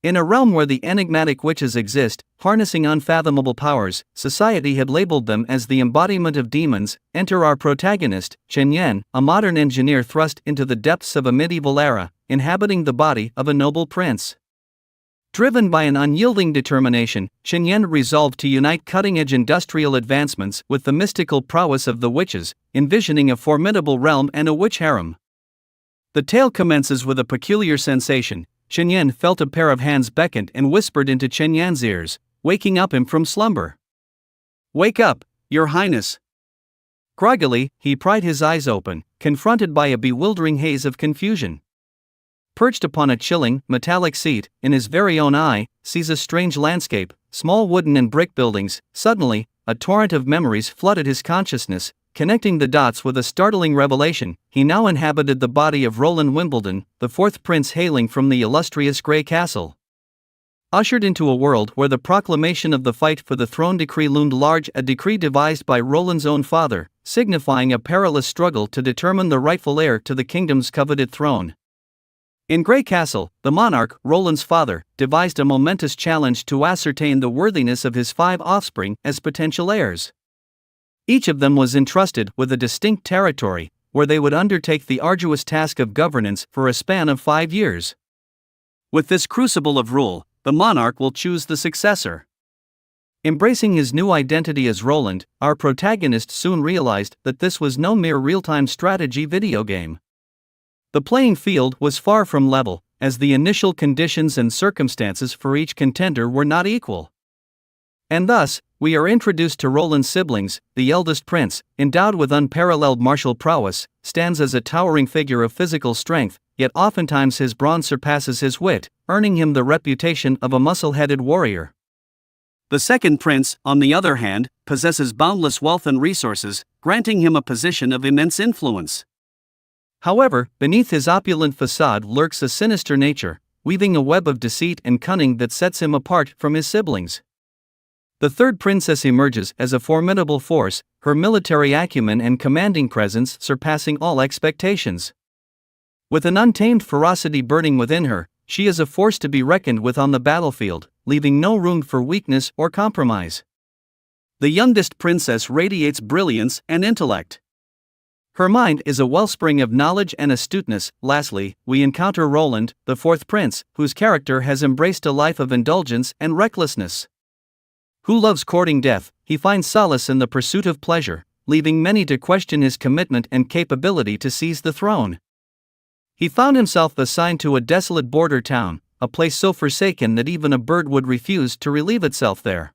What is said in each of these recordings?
In a realm where the enigmatic witches exist, harnessing unfathomable powers, society had labeled them as the embodiment of demons. Enter our protagonist, Chen Yan, a modern engineer thrust into the depths of a medieval era, inhabiting the body of a noble prince. Driven by an unyielding determination, Chen Yan resolved to unite cutting-edge industrial advancements with the mystical prowess of the witches, envisioning a formidable realm and a witch harem. The tale commences with a peculiar sensation. Chen Yan felt a pair of hands beckoned and whispered into Chen Yan's ears, waking up him from slumber. "Wake up, Your Highness." Groggily, he pried his eyes open, confronted by a bewildering haze of confusion. Perched upon a chilling, metallic seat, in his very own eye, sees a strange landscape, small wooden and brick buildings. Suddenly, a torrent of memories flooded his consciousness, connecting the dots with a startling revelation. He now inhabited the body of Roland Wimbledon, the fourth prince hailing from the illustrious Grey Castle. Ushered into a world where the proclamation of the fight for the throne decree loomed large, a decree devised by Roland's own father, signifying a perilous struggle to determine the rightful heir to the kingdom's coveted throne. In Grey Castle, the monarch, Roland's father, devised a momentous challenge to ascertain the worthiness of his 5 offspring as potential heirs. Each of them was entrusted with a distinct territory, where they would undertake the arduous task of governance for a span of 5 years. With this crucible of rule, the monarch will choose the successor. Embracing his new identity as Roland, our protagonist soon realized that this was no mere real-time strategy video game. The playing field was far from level, as the initial conditions and circumstances for each contender were not equal. And thus, we are introduced to Roland's siblings. The eldest prince, endowed with unparalleled martial prowess, stands as a towering figure of physical strength, yet oftentimes his brawn surpasses his wit, earning him the reputation of a muscle-headed warrior. The second prince, on the other hand, possesses boundless wealth and resources, granting him a position of immense influence. However, beneath his opulent facade lurks a sinister nature, weaving a web of deceit and cunning that sets him apart from his siblings. The third princess emerges as a formidable force, her military acumen and commanding presence surpassing all expectations. With an untamed ferocity burning within her, she is a force to be reckoned with on the battlefield, leaving no room for weakness or compromise. The youngest princess radiates brilliance and intellect. Her mind is a wellspring of knowledge and astuteness. Lastly, we encounter Roland, the fourth prince, whose character has embraced a life of indulgence and recklessness. Who loves courting death, he finds solace in the pursuit of pleasure, leaving many to question his commitment and capability to seize the throne. He found himself assigned to a desolate border town, a place so forsaken that even a bird would refuse to relieve itself there.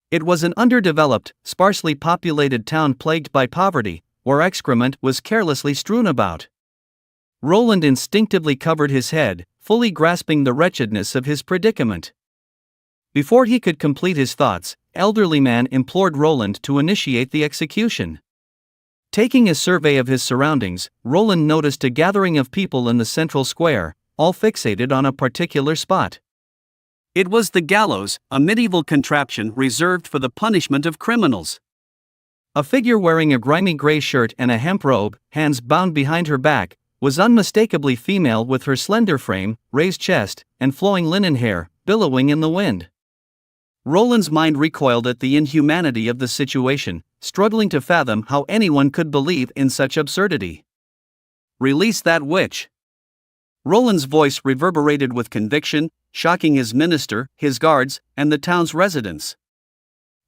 It was an underdeveloped, sparsely populated town plagued by poverty, where excrement was carelessly strewn about. Roland instinctively covered his head, fully grasping the wretchedness of his predicament. Before he could complete his thoughts, elderly man implored Roland to initiate the execution. Taking a survey of his surroundings, Roland noticed a gathering of people in the central square, all fixated on a particular spot. It was the gallows, a medieval contraption reserved for the punishment of criminals. A figure wearing a grimy gray shirt and a hemp robe, hands bound behind her back, was unmistakably female with her slender frame, raised chest, and flowing linen hair, billowing in the wind. Roland's mind recoiled at the inhumanity of the situation, struggling to fathom how anyone could believe in such absurdity. "Release that witch!" Roland's voice reverberated with conviction, shocking his minister, his guards, and the town's residents.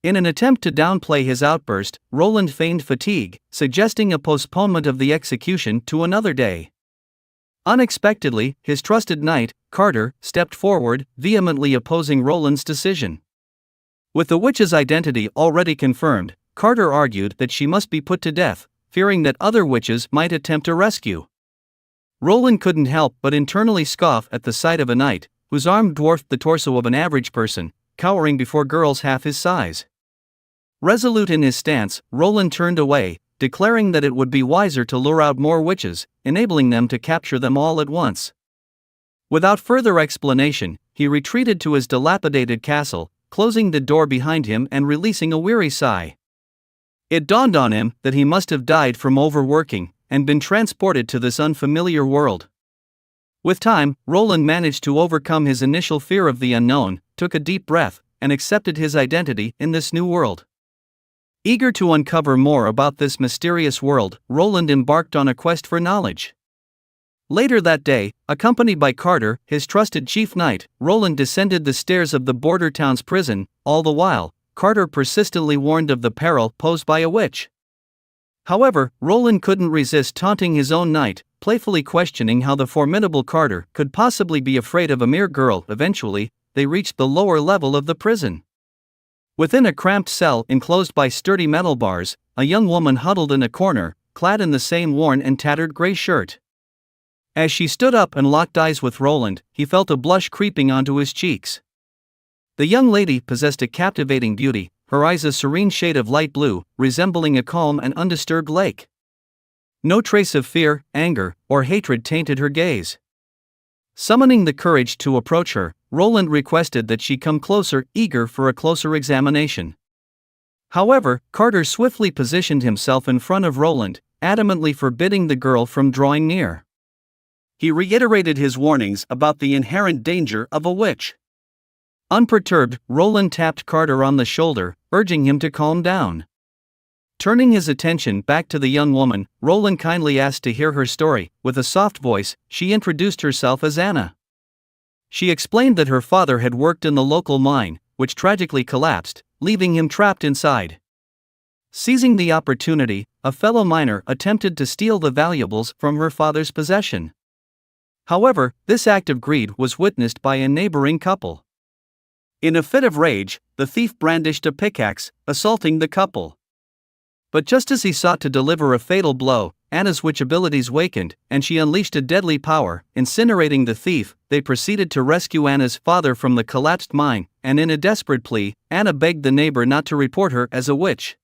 In an attempt to downplay his outburst, Roland feigned fatigue, suggesting a postponement of the execution to another day. Unexpectedly, his trusted knight, Carter, stepped forward, vehemently opposing Roland's decision. With the witch's identity already confirmed, Carter argued that she must be put to death, fearing that other witches might attempt a rescue. Roland couldn't help but internally scoff at the sight of a knight, whose arm dwarfed the torso of an average person, cowering before girls half his size. Resolute in his stance, Roland turned away, declaring that it would be wiser to lure out more witches, enabling them to capture them all at once. Without further explanation, he retreated to his dilapidated castle, closing the door behind him and releasing a weary sigh. It dawned on him that he must have died from overworking, and been transported to this unfamiliar world. With time, Roland managed to overcome his initial fear of the unknown, took a deep breath, and accepted his identity in this new world. Eager to uncover more about this mysterious world, Roland embarked on a quest for knowledge. Later that day, accompanied by Carter, his trusted chief knight, Roland descended the stairs of the border town's prison. All the while, Carter persistently warned of the peril posed by a witch. However, Roland couldn't resist taunting his own knight, playfully questioning how the formidable Carter could possibly be afraid of a mere girl. Eventually, they reached the lower level of the prison. Within a cramped cell enclosed by sturdy metal bars, a young woman huddled in a corner, clad in the same worn and tattered gray shirt. As she stood up and locked eyes with Roland, he felt a blush creeping onto his cheeks. The young lady possessed a captivating beauty, her eyes a serene shade of light blue, resembling a calm and undisturbed lake. No trace of fear, anger, or hatred tainted her gaze. Summoning the courage to approach her, Roland requested that she come closer, eager for a closer examination. However, Carter swiftly positioned himself in front of Roland, adamantly forbidding the girl from drawing near. He reiterated his warnings about the inherent danger of a witch. Unperturbed, Roland tapped Carter on the shoulder, urging him to calm down. Turning his attention back to the young woman, Roland kindly asked to hear her story. With a soft voice, she introduced herself as Anna. She explained that her father had worked in the local mine, which tragically collapsed, leaving him trapped inside. Seizing the opportunity, a fellow miner attempted to steal the valuables from her father's possession. However, this act of greed was witnessed by a neighboring couple. In a fit of rage, the thief brandished a pickaxe, assaulting the couple. But just as he sought to deliver a fatal blow, Anna's witch abilities wakened, and she unleashed a deadly power, incinerating the thief. They proceeded to rescue Anna's father from the collapsed mine, and in a desperate plea, Anna begged the neighbor not to report her as a witch.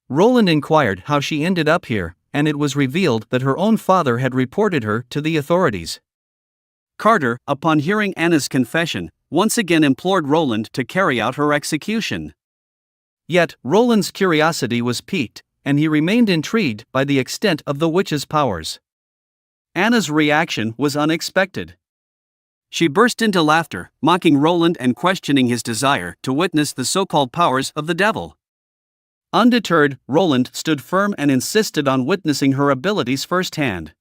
Roland inquired how she ended up here, and it was revealed that her own father had reported her to the authorities. Carter, upon hearing Anna's confession, once again implored Roland to carry out her execution. Yet, Roland's curiosity was piqued, and he remained intrigued by the extent of the witch's powers. Anna's reaction was unexpected. She burst into laughter, mocking Roland and questioning his desire to witness the so-called powers of the devil. Undeterred, Roland stood firm and insisted on witnessing her abilities firsthand.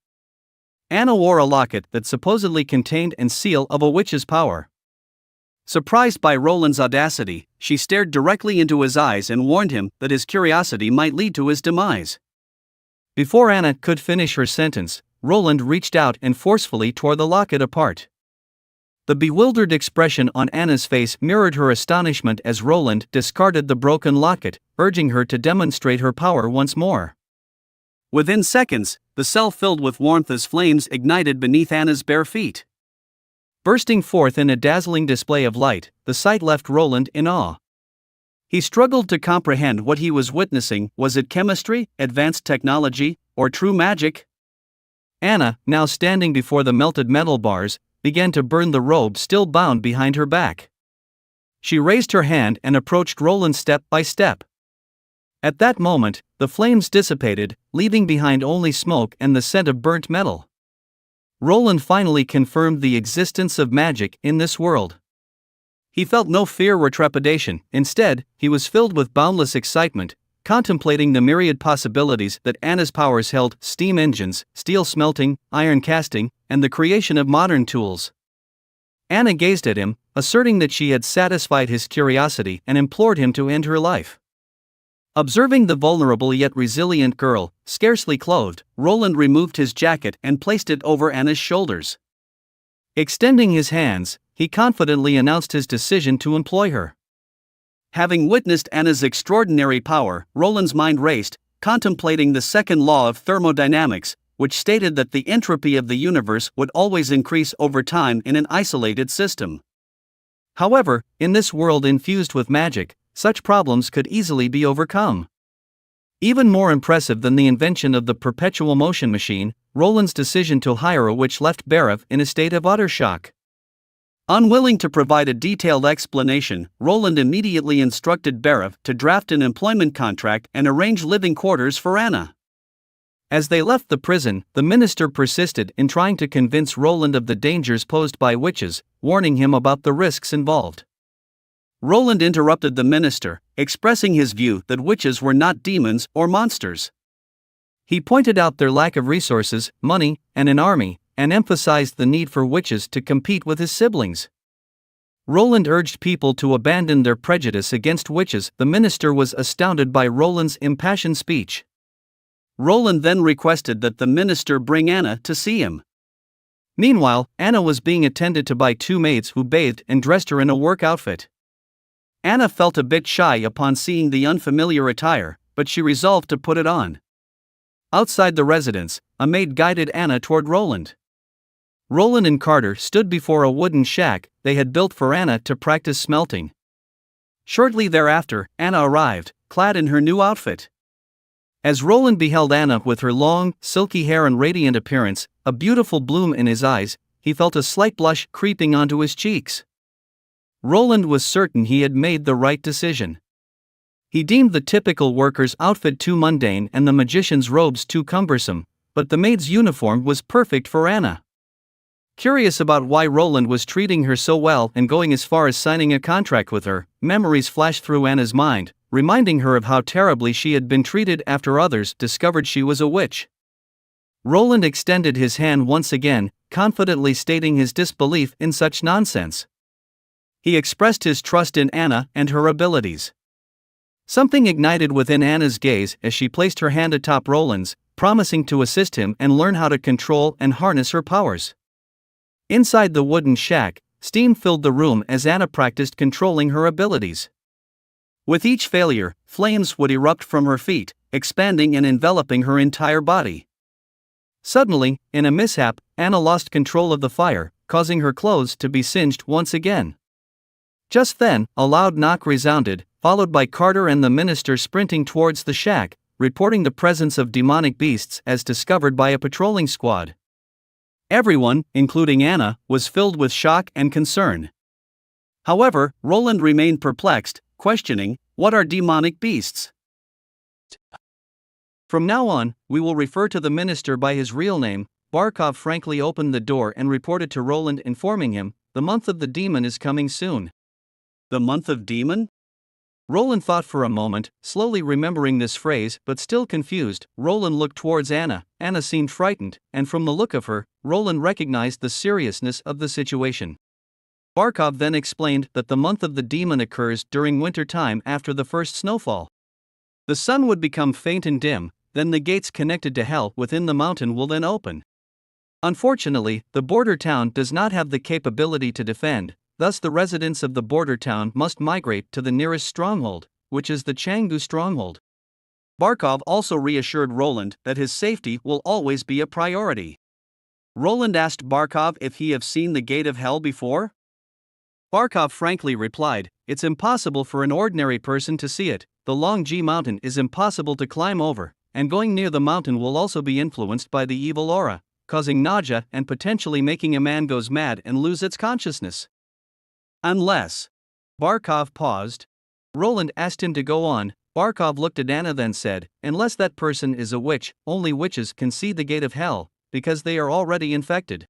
Anna wore a locket that supposedly contained a seal of a witch's power. Surprised by Roland's audacity, she stared directly into his eyes and warned him that his curiosity might lead to his demise. Before Anna could finish her sentence, Roland reached out and forcefully tore the locket apart. The bewildered expression on Anna's face mirrored her astonishment as Roland discarded the broken locket, urging her to demonstrate her power once more. Within seconds, the cell filled with warmth as flames ignited beneath Anna's bare feet. Bursting forth in a dazzling display of light, the sight left Roland in awe. He struggled to comprehend what he was witnessing. Was it chemistry, advanced technology, or true magic? Anna, now standing before the melted metal bars, began to burn the robe still bound behind her back. She raised her hand and approached Roland step by step. At that moment, the flames dissipated, leaving behind only smoke and the scent of burnt metal. Roland finally confirmed the existence of magic in this world. He felt no fear or trepidation. Instead, he was filled with boundless excitement, contemplating the myriad possibilities that Anna's powers held: steam engines, steel smelting, iron casting, and the creation of modern tools. Anna gazed at him, asserting that she had satisfied his curiosity and implored him to end her life. Observing the vulnerable yet resilient girl, scarcely clothed, Roland removed his jacket and placed it over Anna's shoulders. Extending his hands, he confidently announced his decision to employ her. Having witnessed Anna's extraordinary power, Roland's mind raced, contemplating the second law of thermodynamics, which stated that the entropy of the universe would always increase over time in an isolated system. However, in this world infused with magic, such problems could easily be overcome. Even more impressive than the invention of the perpetual motion machine, Roland's decision to hire a witch left Barav in a state of utter shock. Unwilling to provide a detailed explanation, Roland immediately instructed Barav to draft an employment contract and arrange living quarters for Anna. As they left the prison, the minister persisted in trying to convince Roland of the dangers posed by witches, warning him about the risks involved. Roland interrupted the minister, expressing his view that witches were not demons or monsters. He pointed out their lack of resources, money, and an army, and emphasized the need for witches to compete with his siblings. Roland urged people to abandon their prejudice against witches. The minister was astounded by Roland's impassioned speech. Roland then requested that the minister bring Anna to see him. Meanwhile, Anna was being attended to by two maids who bathed and dressed her in a work outfit. Anna felt a bit shy upon seeing the unfamiliar attire, but she resolved to put it on. Outside the residence, a maid guided Anna toward Roland. Roland and Carter stood before a wooden shack they had built for Anna to practice smelting. Shortly thereafter, Anna arrived, clad in her new outfit. As Roland beheld Anna with her long, silky hair and radiant appearance, a beautiful bloom in his eyes, he felt a slight blush creeping onto his cheeks. Roland was certain he had made the right decision. He deemed the typical worker's outfit too mundane and the magician's robes too cumbersome, but the maid's uniform was perfect for Anna. Curious about why Roland was treating her so well and going as far as signing a contract with her, memories flashed through Anna's mind, reminding her of how terribly she had been treated after others discovered she was a witch. Roland extended his hand once again, confidently stating his disbelief in such nonsense. He expressed his trust in Anna and her abilities. Something ignited within Anna's gaze as she placed her hand atop Roland's, promising to assist him and learn how to control and harness her powers. Inside the wooden shack, steam filled the room as Anna practiced controlling her abilities. With each failure, flames would erupt from her feet, expanding and enveloping her entire body. Suddenly, in a mishap, Anna lost control of the fire, causing her clothes to be singed once again. Just then, a loud knock resounded, followed by Carter and the minister sprinting towards the shack, reporting the presence of demonic beasts as discovered by a patrolling squad. Everyone, including Anna, was filled with shock and concern. However, Roland remained perplexed, questioning, "What are demonic beasts?" From now on, we will refer to the minister by his real name. Barkov frankly opened the door and reported to Roland, informing him, "The month of the demon is coming soon." The month of demon? Roland thought for a moment, slowly remembering this phrase, but still confused. Roland looked towards Anna. Anna seemed frightened, and from the look of her, Roland recognized the seriousness of the situation. Barkov then explained that the month of the demon occurs during winter time after the first snowfall. The sun would become faint and dim, then the gates connected to hell within the mountain will then open. Unfortunately, the border town does not have the capability to defend. Thus the residents of the border town must migrate to the nearest stronghold, which is the Canggu stronghold. Barkov also reassured Roland that his safety will always be a priority. Roland asked Barkov if he have seen the gate of hell before. Barkov frankly replied, "It's impossible for an ordinary person to see it. The Long G mountain is impossible to climb over, and going near the mountain will also be influenced by the evil aura, causing nausea and potentially making a man goes mad and lose its consciousness. Unless..." Barkov paused. Roland asked him to go on. Barkov looked at Anna then said, "Unless that person is a witch, only witches can see the gate of hell, because they are already infected."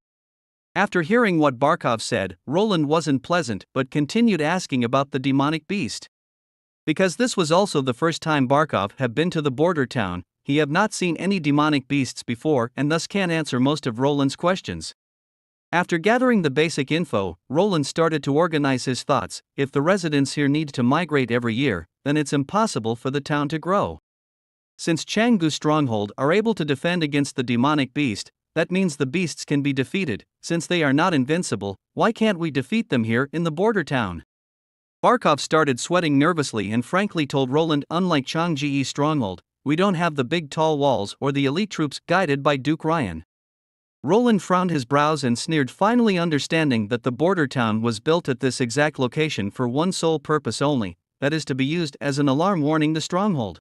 After hearing what Barkov said, Roland wasn't pleasant but continued asking about the demonic beast. Because this was also the first time Barkov had been to the border town, he had not seen any demonic beasts before and thus can't answer most of Roland's questions. After gathering the basic info, Roland started to organize his thoughts. If the residents here need to migrate every year, then it's impossible for the town to grow. Since Canggu Stronghold are able to defend against the demonic beast, that means the beasts can be defeated. Since they are not invincible, why can't we defeat them here in the border town? Barkov started sweating nervously and frankly told Roland, "Unlike Changji Stronghold, we don't have the big tall walls or the elite troops guided by Duke Ryan." Roland frowned his brows and sneered, finally understanding that the border town was built at this exact location for one sole purpose only, that is to be used as an alarm warning the stronghold.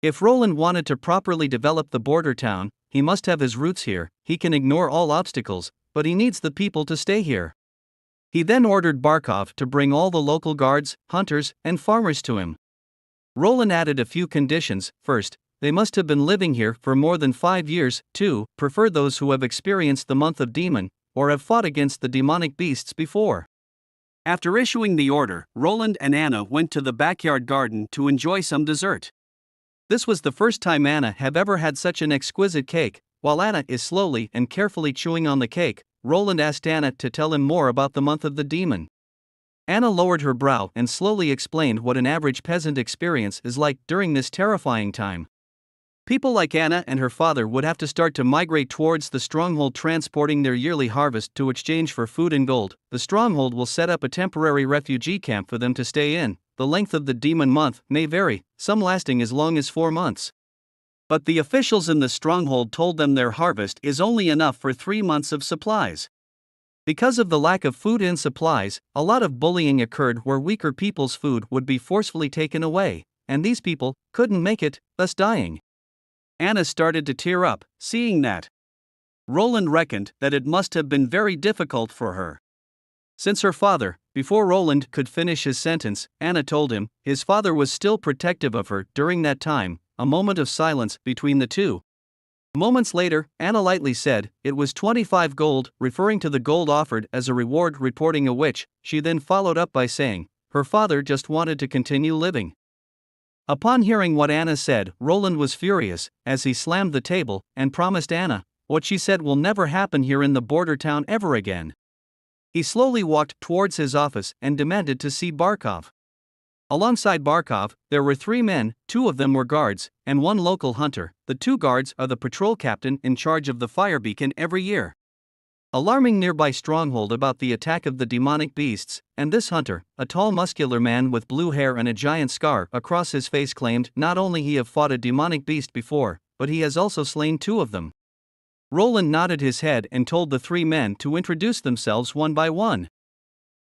If Roland wanted to properly develop the border town, he must have his roots here. He can ignore all obstacles, but he needs the people to stay here. He then ordered Barkov to bring all the local guards, hunters, and farmers to him. Roland added a few conditions. First, they must have been living here for more than 5 years, too, prefer those who have experienced the month of demon, or have fought against the demonic beasts before. After issuing the order, Roland and Anna went to the backyard garden to enjoy some dessert. This was the first time Anna have ever had such an exquisite cake. While Anna is slowly and carefully chewing on the cake, Roland asked Anna to tell him more about the month of the demon. Anna lowered her brow and slowly explained what an average peasant experience is like during this terrifying time. People like Anna and her father would have to start to migrate towards the stronghold, transporting their yearly harvest to exchange for food and gold. The stronghold will set up a temporary refugee camp for them to stay in. The length of the demon month may vary, some lasting as long as 4 months. But the officials in the stronghold told them their harvest is only enough for 3 months of supplies. Because of the lack of food and supplies, a lot of bullying occurred where weaker people's food would be forcefully taken away, and these people couldn't make it, thus dying. Anna started to tear up, seeing that. Roland reckoned that it must have been very difficult for her. Since her father, before Roland could finish his sentence, Anna told him his father was still protective of her during that time. A moment of silence between the two. Moments later, Anna lightly said it was 25 gold, referring to the gold offered as a reward, reporting a witch. She then followed up by saying her father just wanted to continue living. Upon hearing what Anna said, Roland was furious, as he slammed the table and promised Anna what she said will never happen here in the border town ever again. He slowly walked towards his office and demanded to see Barkov. Alongside Barkov, there were 3 men, 2 of them were guards, and 1 local hunter. The 2 guards are the patrol captain in charge of the fire beacon every year. Alarming nearby stronghold about the attack of the demonic beasts, and this hunter, a tall muscular man with blue hair and a giant scar across his face, claimed not only he have fought a demonic beast before, but he has also slain 2 of them. Roland nodded his head and told the 3 men to introduce themselves one by one.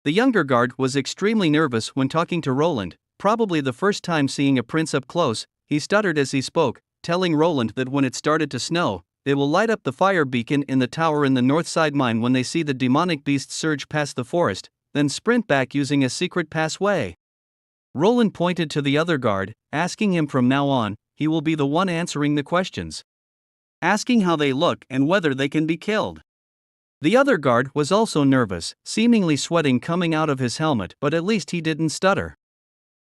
The younger guard was extremely nervous when talking to Roland, probably the first time seeing a prince up close. He stuttered as he spoke, telling Roland that when it started to snow, they will light up the fire beacon in the tower in the north side mine when they see the demonic beast surge past the forest, then sprint back using a secret passway. Roland pointed to the other guard, asking him from now on, he will be the one answering the questions. Asking how they look and whether they can be killed. The other guard was also nervous, seemingly sweating coming out of his helmet, but at least he didn't stutter.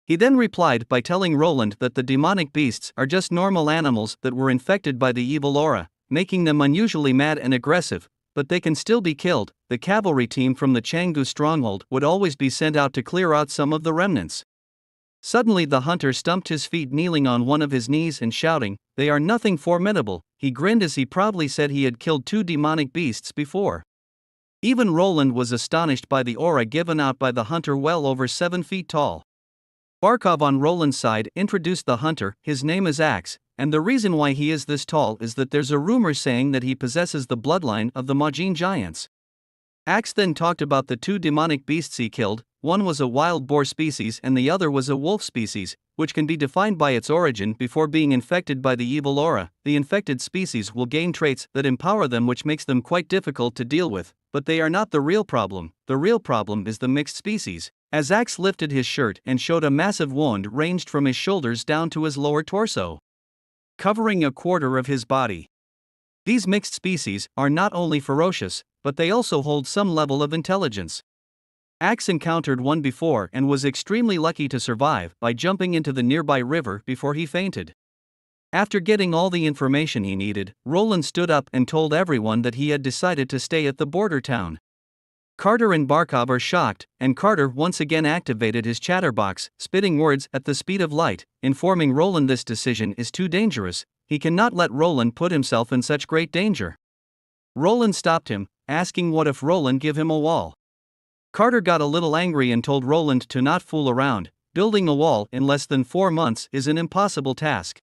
He then replied by telling Roland that the demonic beasts are just normal animals that were infected by the evil aura, making them unusually mad and aggressive, but they can still be killed. The cavalry team from the Canggu stronghold would always be sent out to clear out some of the remnants. Suddenly the hunter stumped his feet, kneeling on one of his knees and shouting, "They are nothing formidable." He grinned as he proudly said he had killed 2 demonic beasts before. Even Roland was astonished by the aura given out by the hunter, well over 7 feet tall. Barkov on Roland's side introduced the hunter. His name is Axe, and the reason why he is this tall is that there's a rumor saying that he possesses the bloodline of the Majin giants. Axe then talked about the 2 demonic beasts he killed. One was a wild boar species and the other was a wolf species, which can be defined by its origin before being infected by the evil aura. The infected species will gain traits that empower them, which makes them quite difficult to deal with, but they are not the real problem. The real problem is the mixed species. As Axe lifted his shirt and showed a massive wound ranged from his shoulders down to his lower torso, covering a quarter of his body. These mixed species are not only ferocious, but they also hold some level of intelligence. Axe encountered one before and was extremely lucky to survive by jumping into the nearby river before he fainted. After getting all the information he needed, Roland stood up and told everyone that he had decided to stay at the border town. Carter and Barkov are shocked, and Carter once again activated his chatterbox, spitting words at the speed of light, informing Roland this decision is too dangerous. He cannot let Roland put himself in such great danger. Roland stopped him, asking what if Roland give him a wall. Carter got a little angry and told Roland to not fool around. Building a wall in less than 4 months is an impossible task.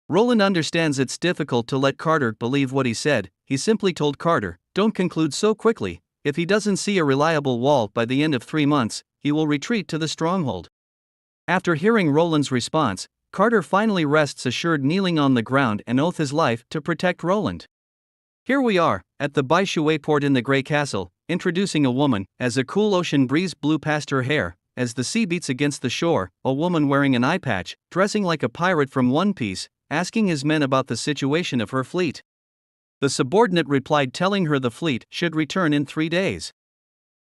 Roland understands it's difficult to let Carter believe what he said. He simply told Carter, "Don't conclude so quickly. If he doesn't see a reliable wall by the end of 3 months, he will retreat to the stronghold." After hearing Roland's response, Carter finally rests assured, kneeling on the ground and oath his life to protect Roland. Here we are, at the Baishuei port in the Grey Castle, introducing a woman, as a cool ocean breeze blew past her hair. As the sea beats against the shore, a woman wearing an eye patch, dressing like a pirate from One Piece, asking his men about the situation of her fleet. The subordinate replied telling her the fleet should return in 3 days.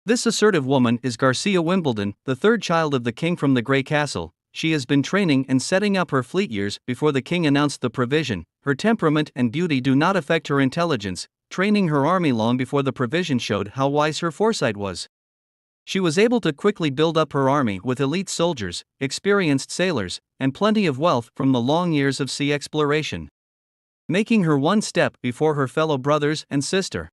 This assertive woman is Garcia Wimbledon, the third child of the king from the Grey Castle. She has been training and setting up her fleet years before the king announced the provision. Her temperament and beauty do not affect her intelligence, training her army long before the provision showed how wise her foresight was. She was able to quickly build up her army with elite soldiers, experienced sailors, and plenty of wealth from the long years of sea exploration, making her one step before her fellow brothers and sister.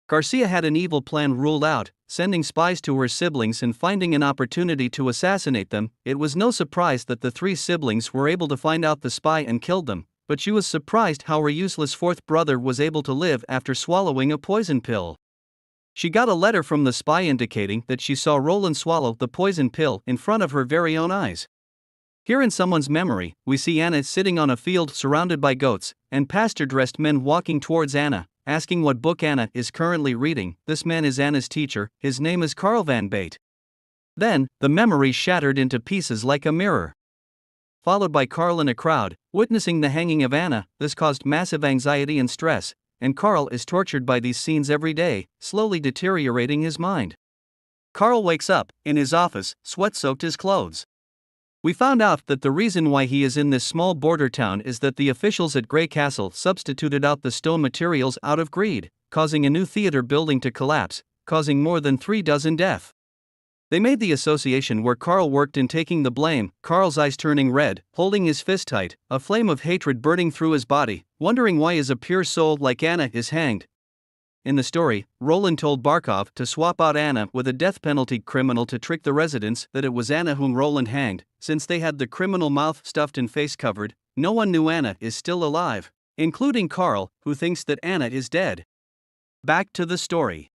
Garcia had an evil plan ruled out, sending spies to her siblings and finding an opportunity to assassinate them. It was no surprise that the 3 siblings were able to find out the spy and killed them, but she was surprised how her useless 4th brother was able to live after swallowing a poison pill. She got a letter from the spy indicating that she saw Roland swallow the poison pill in front of her very own eyes. Here in someone's memory, we see Anna sitting on a field surrounded by goats, and pastor-dressed men walking towards Anna, asking what book Anna is currently reading. This man is Anna's teacher, his name is Carl van Bate. Then, the memory shattered into pieces like a mirror. Followed by Carl in a crowd, witnessing the hanging of Anna. This caused massive anxiety and stress, and Carl is tortured by these scenes every day, slowly deteriorating his mind. Carl wakes up, in his office, sweat-soaked his clothes. We found out that the reason why he is in this small border town is that the officials at Grey Castle substituted out the stone materials out of greed, causing a new theater building to collapse, causing more than 3 dozen deaths. They made the association where Carl worked in taking the blame. Carl's eyes turning red, holding his fist tight, a flame of hatred burning through his body, wondering why is a pure soul like Anna is hanged. In the story, Roland told Barkov to swap out Anna with a death penalty criminal to trick the residents that it was Anna whom Roland hanged. Since they had the criminal mouth stuffed and face covered, no one knew Anna is still alive, including Carl, who thinks that Anna is dead. Back to the story.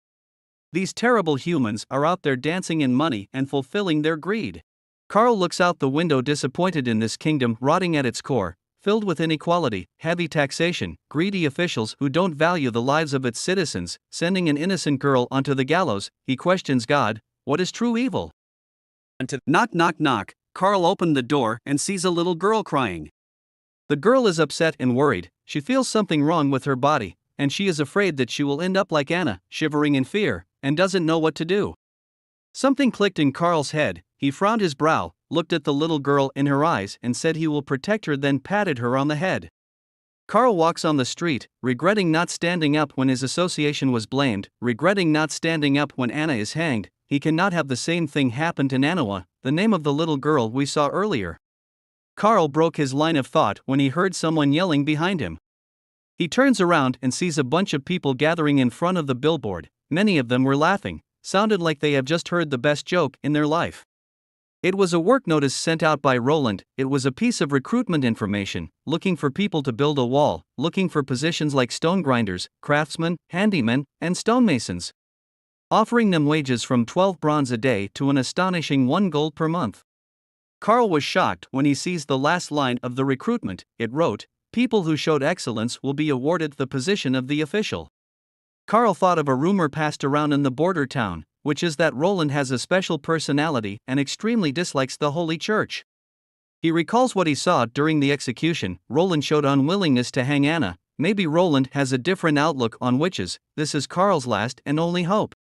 These terrible humans are out there dancing in money and fulfilling their greed. Carl looks out the window disappointed in this kingdom rotting at its core, filled with inequality, heavy taxation, greedy officials who don't value the lives of its citizens, sending an innocent girl onto the gallows. He questions God, what is true evil? Knock knock knock, Carl opened the door and sees a little girl crying. The girl is upset and worried, she feels something wrong with her body, and she is afraid that she will end up like Anna, shivering in fear, and doesn't know what to do. Something clicked in Carl's head. He frowned his brow, looked at the little girl in her eyes and said he will protect her, then patted her on the head. Carl walks on the street, regretting not standing up when his association was blamed, regretting not standing up when Anna is hanged. He cannot have the same thing happen to Manhwa, the name of the little girl we saw earlier. Carl broke his line of thought when he heard someone yelling behind him. He turns around and sees a bunch of people gathering in front of the billboard. Many of them were laughing, sounded like they have just heard the best joke in their life. It was a work notice sent out by Roland. It was a piece of recruitment information, looking for people to build a wall, looking for positions like stone grinders, craftsmen, handymen, and stonemasons, offering them wages from 12 bronze a day to an astonishing 1 gold per month. Carl was shocked when he sees the last line of the recruitment. It wrote, "People who showed excellence will be awarded the position of the official." Carl thought of a rumor passed around in the border town, which is that Roland has a special personality and extremely dislikes the Holy Church. He recalls what he saw during the execution. Roland showed unwillingness to hang Anna. Maybe Roland has a different outlook on witches. This is Carl's last and only hope.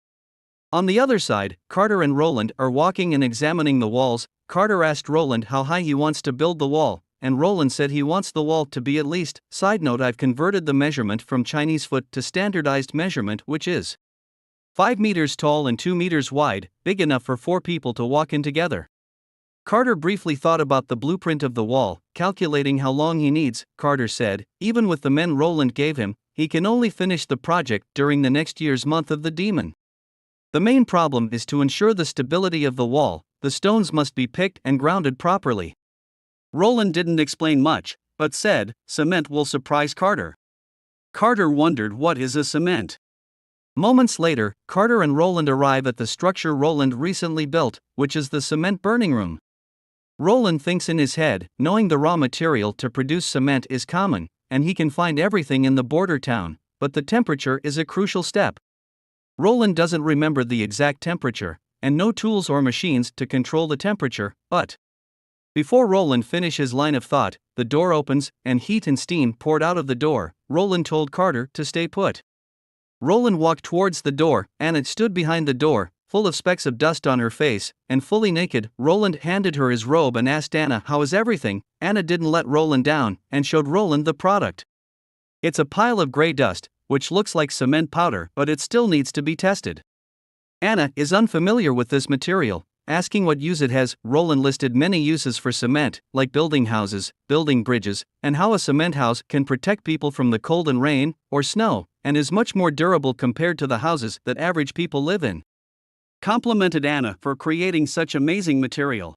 On the other side, Carter and Roland are walking and examining the walls. Carter asked Roland how high he wants to build the wall, and Roland said he wants the wall to be at least. Side note, I've converted the measurement from Chinese foot to standardized measurement, which is 5 meters tall and 2 meters wide, big enough for 4 people to walk in together. Carter briefly thought about the blueprint of the wall, calculating how long he needs. Carter said, even with the men Roland gave him, he can only finish the project during the next year's month of the demon. The main problem is to ensure the stability of the wall. The stones must be picked and grounded properly. Roland didn't explain much, but said, cement will surprise Carter. Carter wondered what is a cement. Moments later, Carter and Roland arrive at the structure Roland recently built, which is the cement burning room. Roland thinks in his head, knowing the raw material to produce cement is common, and he can find everything in the border town, but the temperature is a crucial step. Roland doesn't remember the exact temperature, and no tools or machines to control the temperature, but Before Roland finished his line of thought, the door opens, and heat and steam poured out of the door. Roland told Carter to stay put. Roland walked towards the door, and it stood behind the door, full of specks of dust on her face, and fully naked. Roland handed her his robe and asked Anna, "How is everything?" Anna didn't let Roland down, and showed Roland the product. It's a pile of gray dust, which looks like cement powder, but it still needs to be tested. Anna is unfamiliar with this material, asking what use it has. Roland listed many uses for cement, like building houses, building bridges, and how a cement house can protect people from the cold and rain, or snow, and is much more durable compared to the houses that average people live in. Complimented Anna for creating such amazing material.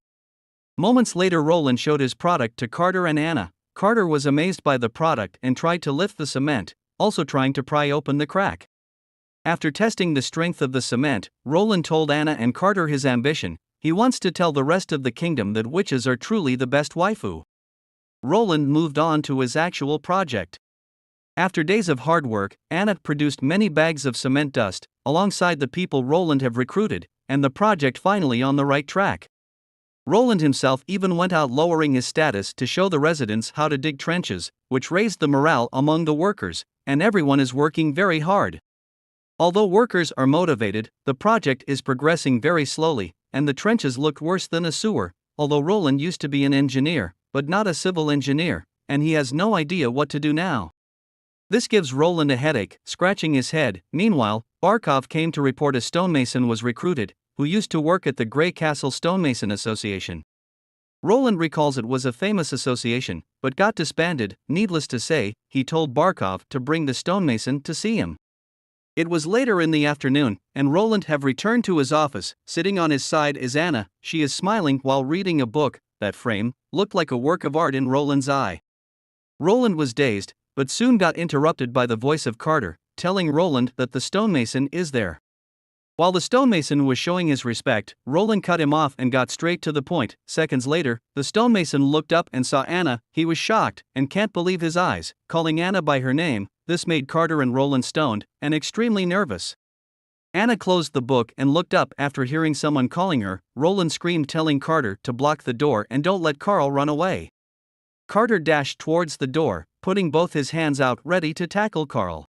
Moments later, Roland showed his product to Carter and Anna. Carter was amazed by the product and tried to lift the cement, also trying to pry open the crack. After testing the strength of the cement, Roland told Anna and Carter his ambition. He wants to tell the rest of the kingdom that witches are truly the best waifu. Roland moved on to his actual project. After days of hard work, Anna produced many bags of cement dust, alongside the people Roland have recruited, and the project finally on the right track. Roland himself even went out lowering his status to show the residents how to dig trenches, which raised the morale among the workers, and everyone is working very hard. Although workers are motivated, the project is progressing very slowly, and the trenches look worse than a sewer. Although Roland used to be an engineer, but not a civil engineer, and he has no idea what to do now. This gives Roland a headache, scratching his head. Meanwhile, Barkov came to report a stonemason was recruited, who used to work at the Grey Castle Stonemason Association. Roland recalls it was a famous association, but got disbanded. Needless to say, he told Barkov to bring the stonemason to see him. It was later in the afternoon, and Roland have returned to his office. Sitting on his side is Anna. She is smiling while reading a book. That frame looked like a work of art in Roland's eye. Roland was dazed, but soon got interrupted by the voice of Carter, telling Roland that the stonemason is there. While the stonemason was showing his respect, Roland cut him off and got straight to the point. Seconds later, the stonemason looked up and saw Anna. He was shocked and can't believe his eyes, calling Anna by her name. This made Carter and Roland stoned and extremely nervous. Anna closed the book and looked up after hearing someone calling her. Roland screamed, telling Carter to block the door and don't let Carl run away. Carter dashed towards the door, putting both his hands out ready to tackle Carl.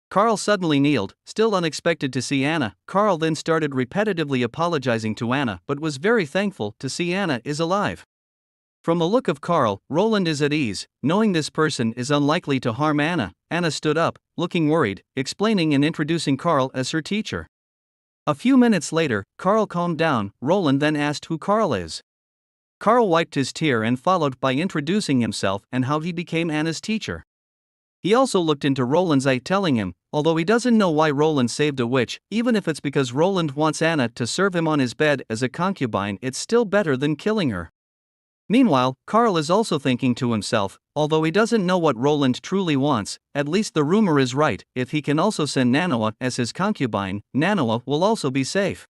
Carl suddenly kneeled, still unexpected to see Anna. Carl then started repetitively apologizing to Anna, but was very thankful to see Anna is alive. From the look of Carl, Roland is at ease, knowing this person is unlikely to harm Anna. Anna stood up, looking worried, explaining and introducing Carl as her teacher. A few minutes later, Carl calmed down. Roland then asked who Carl is. Carl wiped his tear and followed by introducing himself and how he became Anna's teacher. He also looked into Roland's eye, telling him, although he doesn't know why Roland saved a witch, even if it's because Roland wants Anna to serve him on his bed as a concubine, it's still better than killing her. Meanwhile, Carl is also thinking to himself, although he doesn't know what Roland truly wants, at least the rumor is right. If he can also send Nanoa as his concubine, Nanoa will also be safe.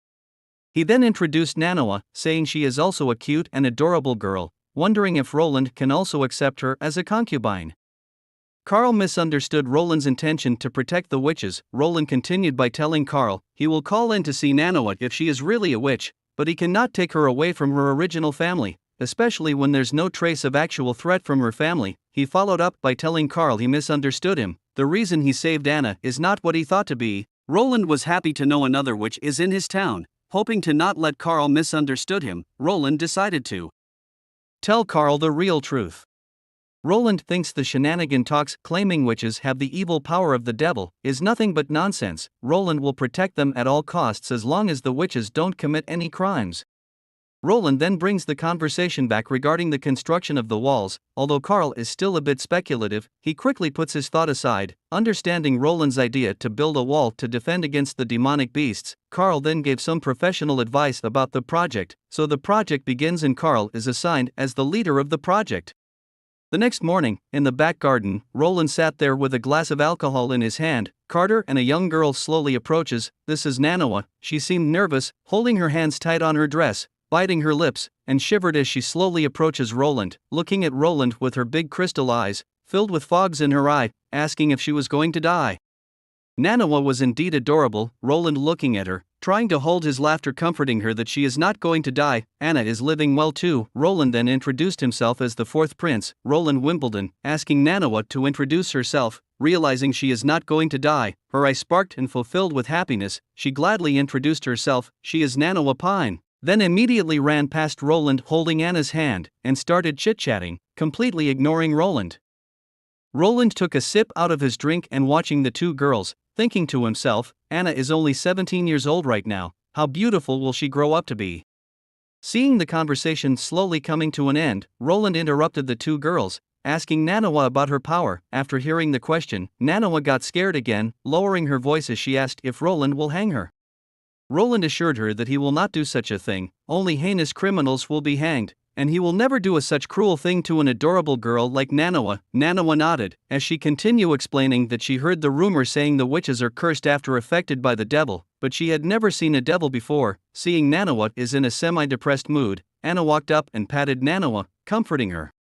He then introduced Nanoa, saying she is also a cute and adorable girl, wondering if Roland can also accept her as a concubine. Carl misunderstood Roland's intention to protect the witches. Roland continued by telling Carl he will call in to see Nanoa if she is really a witch, but he cannot take her away from her original family, especially when there's no trace of actual threat from her family. He followed up by telling Carl he misunderstood him. The reason he saved Anna is not what he thought to be. Roland was happy to know another witch is in his town. Hoping to not let Carl misunderstood him, Roland decided to tell Carl the real truth. Roland thinks the shenanigan talks claiming witches have the evil power of the devil is nothing but nonsense. Roland will protect them at all costs as long as the witches don't commit any crimes. Roland then brings the conversation back regarding the construction of the walls. Although Carl is still a bit speculative, he quickly puts his thought aside, understanding Roland's idea to build a wall to defend against the demonic beasts. Carl then gave some professional advice about the project, so the project begins and Carl is assigned as the leader of the project. The next morning, in the back garden, Roland sat there with a glass of alcohol in his hand. Carter and a young girl slowly approaches. This is Nanoa. She seemed nervous, holding her hands tight on her dress, biting her lips, and shivered as she slowly approaches Roland, looking at Roland with her big crystal eyes, filled with fogs in her eye, asking if she was going to die. Nanawa was indeed adorable, Roland looking at her, trying to hold his laughter, comforting her that she is not going to die. Anna is living well too. Roland then introduced himself as the fourth prince, Roland Wimbledon, asking Nanawa to introduce herself. Realizing she is not going to die, her eyes sparked and fulfilled with happiness, she gladly introduced herself. She is Nanawa Pine. Then immediately ran past Roland holding Anna's hand, and started chit-chatting, completely ignoring Roland. Roland took a sip out of his drink and watching the two girls, thinking to himself, Anna is only 17 years old right now, how beautiful will she grow up to be? Seeing the conversation slowly coming to an end, Roland interrupted the two girls, asking Nanawa about her power. After hearing the question, Nanawa got scared again, lowering her voice as she asked if Roland will hang her. Roland assured her that he will not do such a thing, only heinous criminals will be hanged, and he will never do such cruel thing to an adorable girl like Nanawa. Nanawa nodded, as she continued explaining that she heard the rumor saying the witches are cursed after affected by the devil, but she had never seen a devil before. Seeing Nanawa is in a semi-depressed mood, Anna walked up and patted Nanawa, comforting her.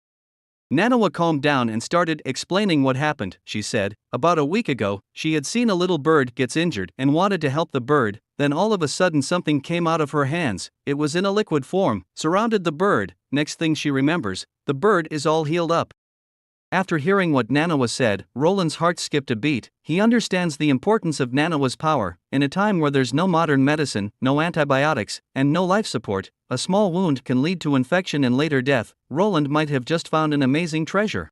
Nanawa calmed down and started explaining what happened. She said, about a week ago, she had seen a little bird gets injured and wanted to help the bird, then all of a sudden something came out of her hands. It was in a liquid form, surrounded the bird. Next thing she remembers, the bird is all healed up. After hearing what Nanawa said, Roland's heart skipped a beat. He understands the importance of Nanawa's power. In a time where there's no modern medicine, no antibiotics, and no life support, a small wound can lead to infection and later death. Roland might have just found an amazing treasure.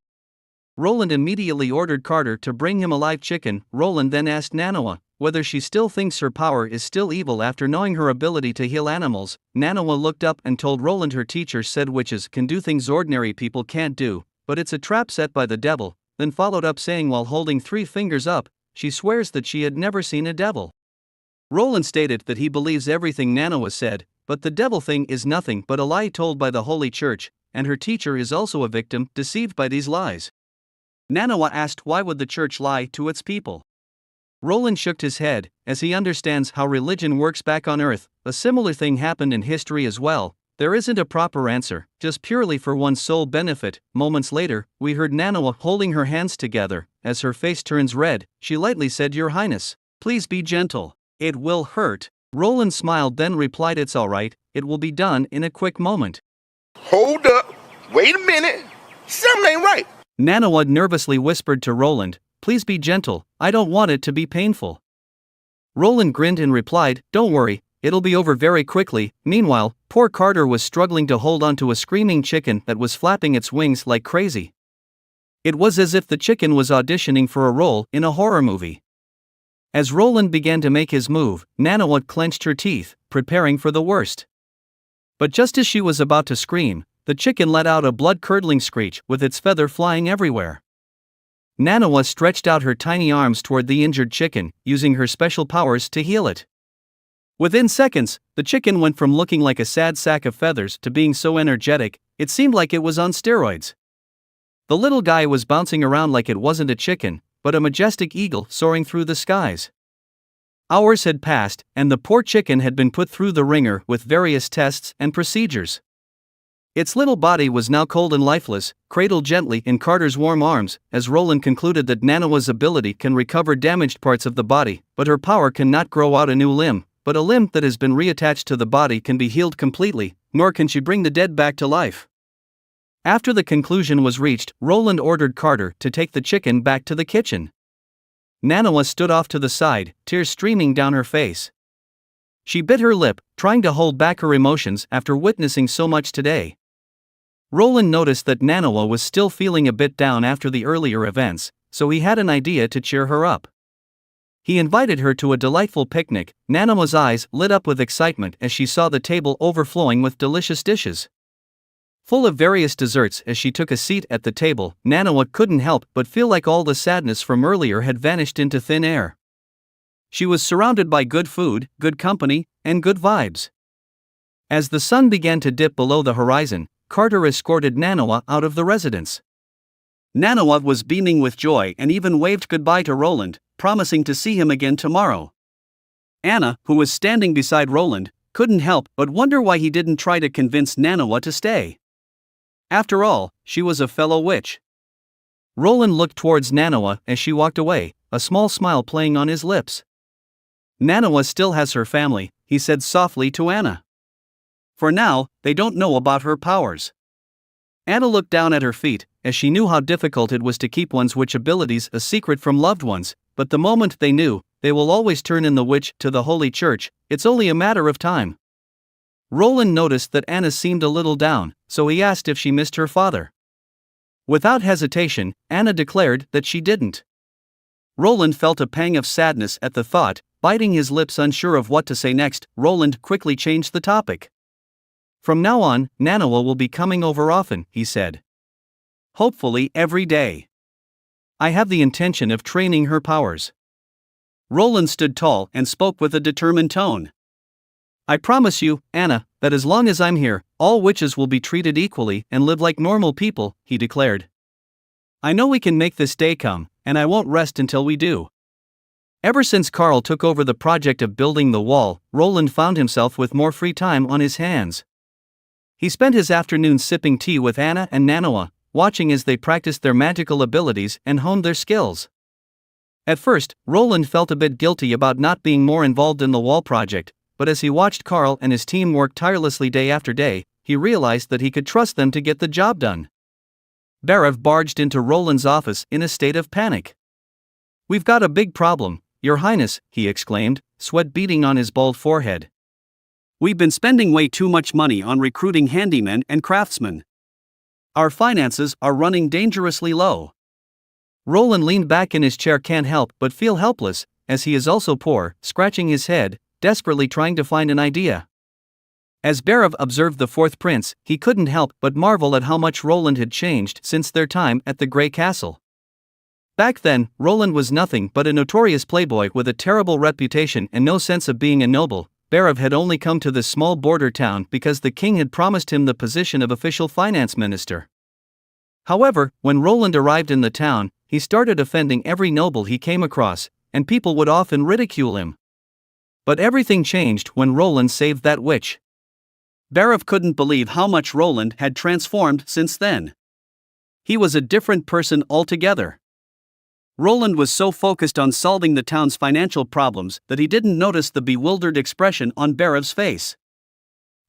Roland immediately ordered Carter to bring him a live chicken. Roland then asked Nanawa whether she still thinks her power is still evil after knowing her ability to heal animals. Nanawa looked up and told Roland her teacher said witches can do things ordinary people can't do, but it's a trap set by the devil, then followed up saying while holding 3 fingers up, she swears that she had never seen a devil. Roland stated that he believes everything Nanawa said, but the devil thing is nothing but a lie told by the Holy Church, and her teacher is also a victim, deceived by these lies. Nanawa asked why would the church lie to its people. Roland shook his head, as he understands how religion works back on Earth. A similar thing happened in history as well. There isn't a proper answer, just purely for one's sole benefit. Moments later, we heard Nanawa holding her hands together. As her face turns red, she lightly said, Your Highness, please be gentle. It will hurt. Roland smiled then replied, It's alright, it will be done in a quick moment. Hold up, wait a minute, something ain't right. Nanawa nervously whispered to Roland, Please be gentle, I don't want it to be painful. Roland grinned and replied, Don't worry, it'll be over very quickly. Meanwhile, poor Carter was struggling to hold onto a screaming chicken that was flapping its wings like crazy. It was as if the chicken was auditioning for a role in a horror movie. As Roland began to make his move, Nanawa clenched her teeth, preparing for the worst. But just as she was about to scream, the chicken let out a blood-curdling screech with its feather flying everywhere. Nanawa stretched out her tiny arms toward the injured chicken, using her special powers to heal it. Within seconds, the chicken went from looking like a sad sack of feathers to being so energetic, it seemed like it was on steroids. The little guy was bouncing around like it wasn't a chicken, but a majestic eagle soaring through the skies. Hours had passed, and the poor chicken had been put through the ringer with various tests and procedures. Its little body was now cold and lifeless, cradled gently in Carter's warm arms, as Roland concluded that Nanawa's ability can recover damaged parts of the body, but her power cannot grow out a new limb, but a limb that has been reattached to the body can be healed completely, nor can she bring the dead back to life. After the conclusion was reached, Roland ordered Carter to take the chicken back to the kitchen. Nanawa stood off to the side, tears streaming down her face. She bit her lip, trying to hold back her emotions after witnessing so much today. Roland noticed that Nanawa was still feeling a bit down after the earlier events, so he had an idea to cheer her up. He invited her to a delightful picnic. Nanawa's eyes lit up with excitement as she saw the table overflowing with delicious dishes. Full of various desserts as she took a seat at the table, Nanawa couldn't help but feel like all the sadness from earlier had vanished into thin air. She was surrounded by good food, good company, and good vibes. As the sun began to dip below the horizon, Carter escorted Nanawa out of the residence. Nanawa was beaming with joy and even waved goodbye to Roland, promising to see him again tomorrow. Anna, who was standing beside Roland, couldn't help but wonder why he didn't try to convince Nanawa to stay. After all, she was a fellow witch. Roland looked towards Manhwa as she walked away, a small smile playing on his lips. Manhwa still has her family, he said softly to Anna. For now, they don't know about her powers. Anna looked down at her feet, as she knew how difficult it was to keep one's witch abilities a secret from loved ones, but the moment they knew, they will always turn in the witch to the Holy Church, it's only a matter of time. Roland noticed that Anna seemed a little down, so he asked if she missed her father. Without hesitation, Anna declared that she didn't. Roland felt a pang of sadness at the thought. Biting his lips unsure of what to say next, Roland quickly changed the topic. From now on, Manhwa will be coming over often, he said. Hopefully every day. I have the intention of training her powers. Roland stood tall and spoke with a determined tone. I promise you, Anna, that as long as I'm here, all witches will be treated equally and live like normal people, he declared. I know we can make this day come, and I won't rest until we do. Ever since Carl took over the project of building the wall, Roland found himself with more free time on his hands. He spent his afternoons sipping tea with Anna and Manhwa, watching as they practiced their magical abilities and honed their skills. At first, Roland felt a bit guilty about not being more involved in the wall project, but as he watched Carl and his team work tirelessly day after day, he realized that he could trust them to get the job done. Barav barged into Roland's office in a state of panic. We've got a big problem, Your Highness, he exclaimed, sweat beading on his bald forehead. We've been spending way too much money on recruiting handymen and craftsmen. Our finances are running dangerously low. Roland leaned back in his chair, can't help but feel helpless, as he is also poor, scratching his head, desperately trying to find an idea. As Barav observed the fourth prince, he couldn't help but marvel at how much Roland had changed since their time at the Grey Castle. Back then, Roland was nothing but a notorious playboy with a terrible reputation and no sense of being a noble. Barav had only come to this small border town because the king had promised him the position of official finance minister. However, when Roland arrived in the town, he started offending every noble he came across, and people would often ridicule him. But everything changed when Roland saved that witch. Barav couldn't believe how much Roland had transformed since then. He was a different person altogether. Roland was so focused on solving the town's financial problems that he didn't notice the bewildered expression on Barav's face.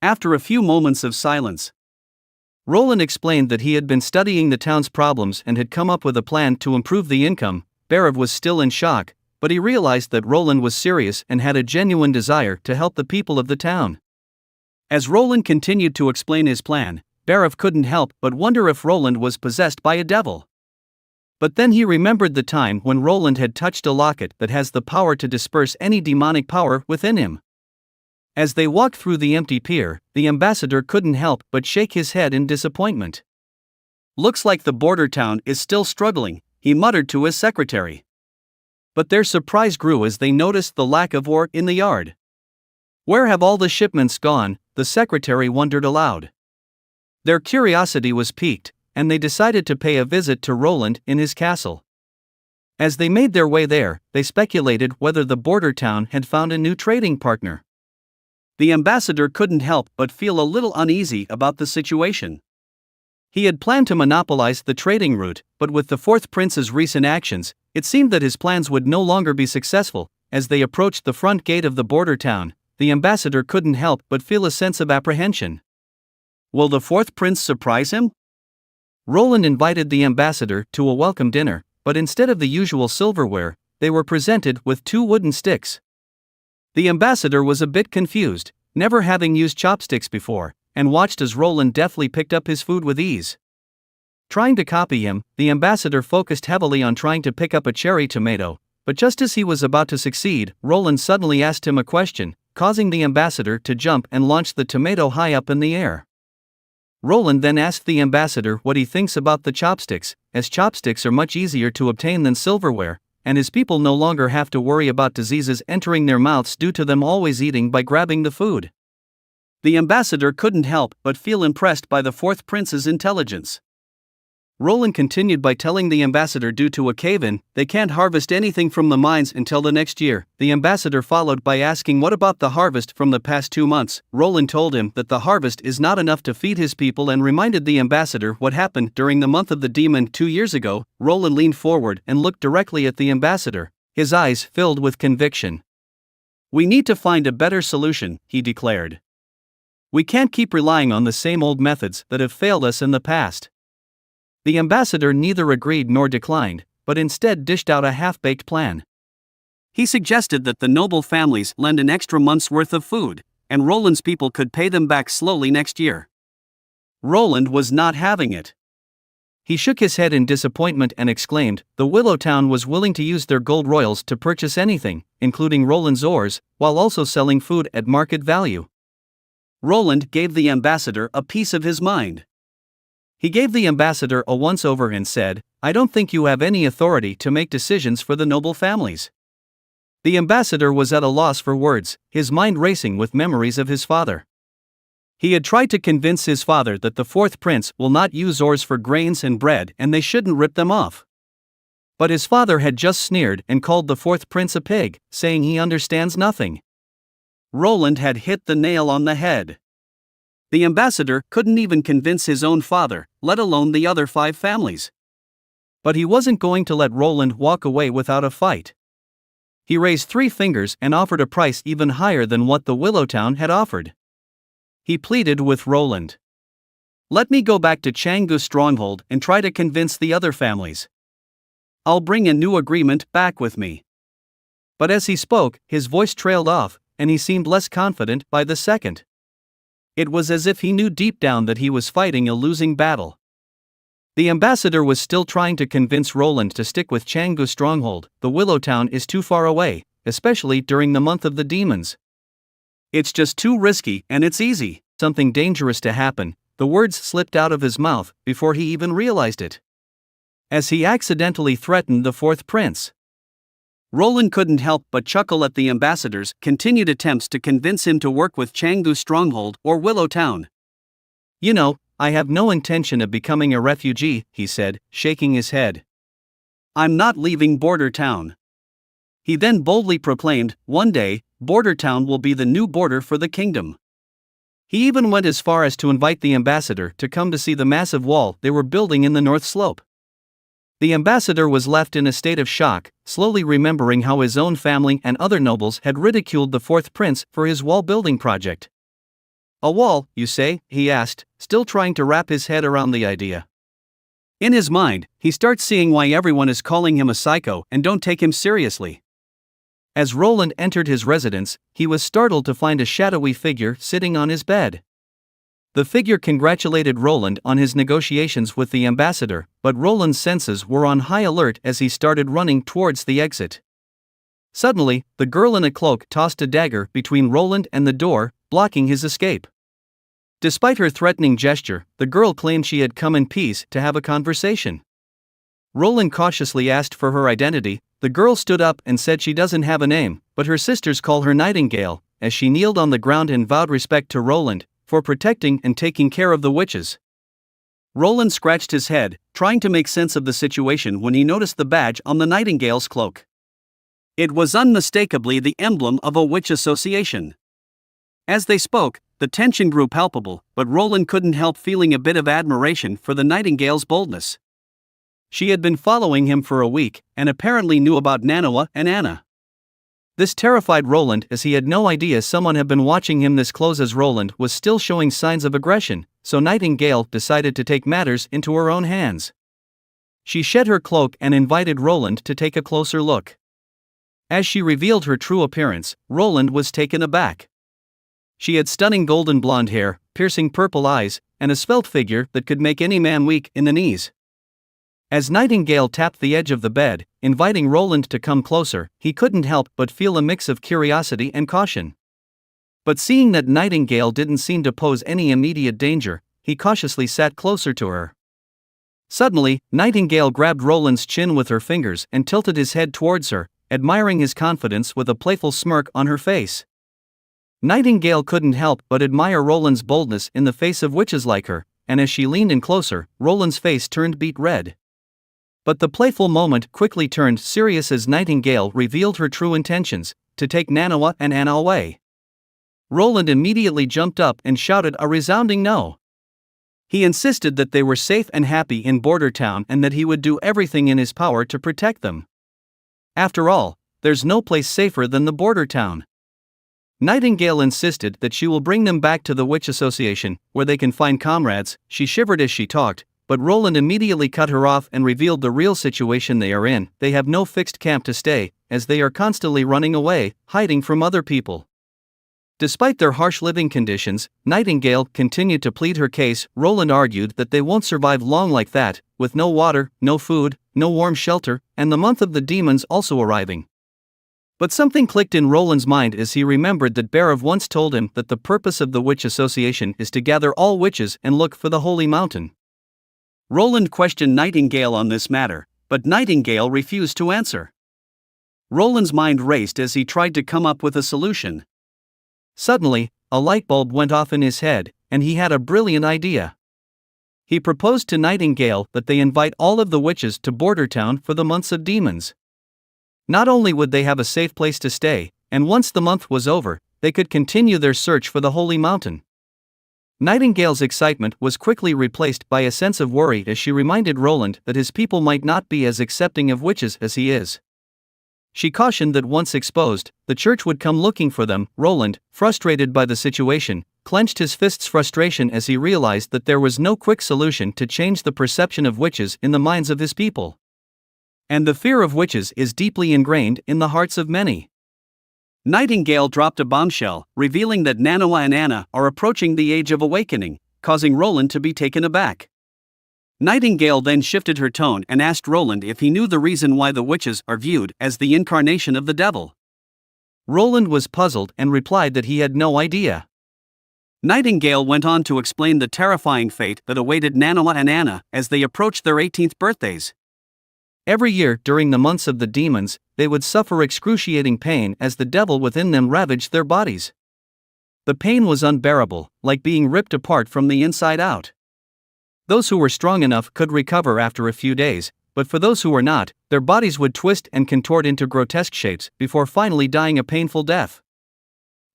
After a few moments of silence, Roland explained that he had been studying the town's problems and had come up with a plan to improve the income. Barav was still in shock, but he realized that Roland was serious and had a genuine desire to help the people of the town. As Roland continued to explain his plan, Barav couldn't help but wonder if Roland was possessed by a devil. But then he remembered the time when Roland had touched a locket that has the power to disperse any demonic power within him. As they walked through the empty pier, the ambassador couldn't help but shake his head in disappointment. Looks like the border town is still struggling, he muttered to his secretary. But their surprise grew as they noticed the lack of ore in the yard. Where have all the shipments gone? The secretary wondered aloud. Their curiosity was piqued, and they decided to pay a visit to Roland in his castle. As they made their way there, they speculated whether the border town had found a new trading partner. The ambassador couldn't help but feel a little uneasy about the situation. He had planned to monopolize the trading route, but with the fourth prince's recent actions, it seemed that his plans would no longer be successful. As they approached the front gate of the border town, the ambassador couldn't help but feel a sense of apprehension. Will the fourth prince surprise him? Roland invited the ambassador to a welcome dinner, but instead of the usual silverware, they were presented with 2 wooden sticks. The ambassador was a bit confused, never having used chopsticks before, and watched as Roland deftly picked up his food with ease. Trying to copy him, the ambassador focused heavily on trying to pick up a cherry tomato, but just as he was about to succeed, Roland suddenly asked him a question, causing the ambassador to jump and launch the tomato high up in the air. Roland then asked the ambassador what he thinks about the chopsticks, as chopsticks are much easier to obtain than silverware, and his people no longer have to worry about diseases entering their mouths due to them always eating by grabbing the food. The ambassador couldn't help but feel impressed by the fourth prince's intelligence. Roland continued by telling the ambassador due to a cave-in, they can't harvest anything from the mines until the next year. The ambassador followed by asking what about the harvest from the past 2 months. Roland told him that the harvest is not enough to feed his people and reminded the ambassador what happened during the month of the demon 2 years ago. Roland leaned forward and looked directly at the ambassador, his eyes filled with conviction. We need to find a better solution, he declared. We can't keep relying on the same old methods that have failed us in the past. The ambassador neither agreed nor declined, but instead dished out a half-baked plan. He suggested that the noble families lend an extra month's worth of food, and Roland's people could pay them back slowly next year. Roland was not having it. He shook his head in disappointment and exclaimed, the Willow Town was willing to use their gold royals to purchase anything, including Roland's ores, while also selling food at market value. Roland gave the ambassador a piece of his mind. He gave the ambassador a once-over and said, I don't think you have any authority to make decisions for the noble families. The ambassador was at a loss for words, his mind racing with memories of his father. He had tried to convince his father that the fourth prince will not use ores for grains and bread and they shouldn't rip them off. But his father had just sneered and called the fourth prince a pig, saying he understands nothing. Roland had hit the nail on the head. The ambassador couldn't even convince his own father, let alone the other 5 families. But he wasn't going to let Roland walk away without a fight. He raised 3 fingers and offered a price even higher than what the Willow Town had offered. He pleaded with Roland. Let me go back to Changgu's stronghold and try to convince the other families. I'll bring a new agreement back with me. But as he spoke, his voice trailed off, and he seemed less confident by the second. It was as if he knew deep down that he was fighting a losing battle. The ambassador was still trying to convince Roland to stick with Changgu's stronghold. The Willow Town is too far away, especially during the month of the demons. It's just too risky and it's easy. Something dangerous to happen. The words slipped out of his mouth before he even realized it. As he accidentally threatened the fourth prince. Roland couldn't help but chuckle at the ambassador's continued attempts to convince him to work with Changgu's stronghold or Willow Town. You know, I have no intention of becoming a refugee, he said, shaking his head. I'm not leaving Border Town. He then boldly proclaimed, one day, Border Town will be the new border for the kingdom. He even went as far as to invite the ambassador to come to see the massive wall they were building in the north slope. The ambassador was left in a state of shock, slowly remembering how his own family and other nobles had ridiculed the fourth prince for his wall-building project. A wall, you say? He asked, still trying to wrap his head around the idea. In his mind, he starts seeing why everyone is calling him a psycho and don't take him seriously. As Roland entered his residence, he was startled to find a shadowy figure sitting on his bed. The figure congratulated Roland on his negotiations with the ambassador, but Roland's senses were on high alert as he started running towards the exit. Suddenly, the girl in a cloak tossed a dagger between Roland and the door, blocking his escape. Despite her threatening gesture, the girl claimed she had come in peace to have a conversation. Roland cautiously asked for her identity. The girl stood up and said she doesn't have a name, but her sisters call her Nightingale, as she kneeled on the ground and vowed respect to Roland for protecting and taking care of the witches. Roland scratched his head, trying to make sense of the situation when he noticed the badge on the Nightingale's cloak. It was unmistakably the emblem of a witch association. As they spoke, the tension grew palpable, but Roland couldn't help feeling a bit of admiration for the Nightingale's boldness. She had been following him for a week, and apparently knew about Manhwa and Anna. This terrified Roland as he had no idea someone had been watching him this close as Roland was still showing signs of aggression, so Nightingale decided to take matters into her own hands. She shed her cloak and invited Roland to take a closer look. As she revealed her true appearance, Roland was taken aback. She had stunning golden blonde hair, piercing purple eyes, and a svelte figure that could make any man weak in the knees. As Nightingale tapped the edge of the bed, inviting Roland to come closer, he couldn't help but feel a mix of curiosity and caution. But seeing that Nightingale didn't seem to pose any immediate danger, he cautiously sat closer to her. Suddenly, Nightingale grabbed Roland's chin with her fingers and tilted his head towards her, admiring his confidence with a playful smirk on her face. Nightingale couldn't help but admire Roland's boldness in the face of witches like her, and as she leaned in closer, Roland's face turned beet red. But the playful moment quickly turned serious as Nightingale revealed her true intentions, to take Manhwa and Anna away. Roland immediately jumped up and shouted a resounding no. He insisted that they were safe and happy in Border Town and that he would do everything in his power to protect them. After all, there's no place safer than the Border Town. Nightingale insisted that she will bring them back to the Witch Association, where they can find comrades. She shivered as she talked, but Roland immediately cut her off and revealed the real situation they are in. They have no fixed camp to stay, as they are constantly running away, hiding from other people. Despite their harsh living conditions, Nightingale continued to plead her case. Roland argued that they won't survive long like that, with no water, no food, no warm shelter, and the month of the demons also arriving. But something clicked in Roland's mind as he remembered that Barav once told him that the purpose of the Witch Association is to gather all witches and look for the Holy Mountain. Roland questioned Nightingale on this matter, but Nightingale refused to answer. Roland's mind raced as he tried to come up with a solution. Suddenly, a light bulb went off in his head, and he had a brilliant idea. He proposed to Nightingale that they invite all of the witches to Border Town for the months of demons. Not only would they have a safe place to stay, and once the month was over, they could continue their search for the Holy Mountain. Nightingale's excitement was quickly replaced by a sense of worry as she reminded Roland that his people might not be as accepting of witches as he is. She cautioned that once exposed, the church would come looking for them. Roland, frustrated by the situation, clenched his fists in frustration as he realized that there was no quick solution to change the perception of witches in the minds of his people. And the fear of witches is deeply ingrained in the hearts of many. Nightingale dropped a bombshell, revealing that Manhwa and Anna are approaching the age of awakening, causing Roland to be taken aback. Nightingale then shifted her tone and asked Roland if he knew the reason why the witches are viewed as the incarnation of the devil. Roland was puzzled and replied that he had no idea. Nightingale went on to explain the terrifying fate that awaited Manhwa and Anna as they approached their 18th birthdays. Every year during the months of the demons, they would suffer excruciating pain as the devil within them ravaged their bodies. The pain was unbearable, like being ripped apart from the inside out. Those who were strong enough could recover after a few days, but for those who were not, their bodies would twist and contort into grotesque shapes before finally dying a painful death.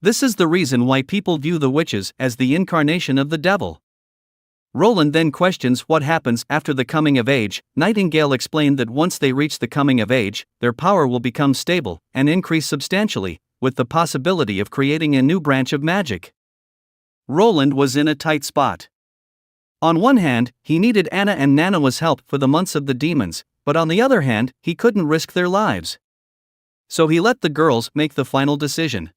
This is the reason why people view the witches as the incarnation of the devil. Roland then questions what happens after the coming of age. Nightingale explained that once they reach the coming of age, their power will become stable and increase substantially, with the possibility of creating a new branch of magic. Roland was in a tight spot. On one hand, he needed Anna and Manhwa's help for the months of the demons, but on the other hand, he couldn't risk their lives. So he let the girls make the final decision.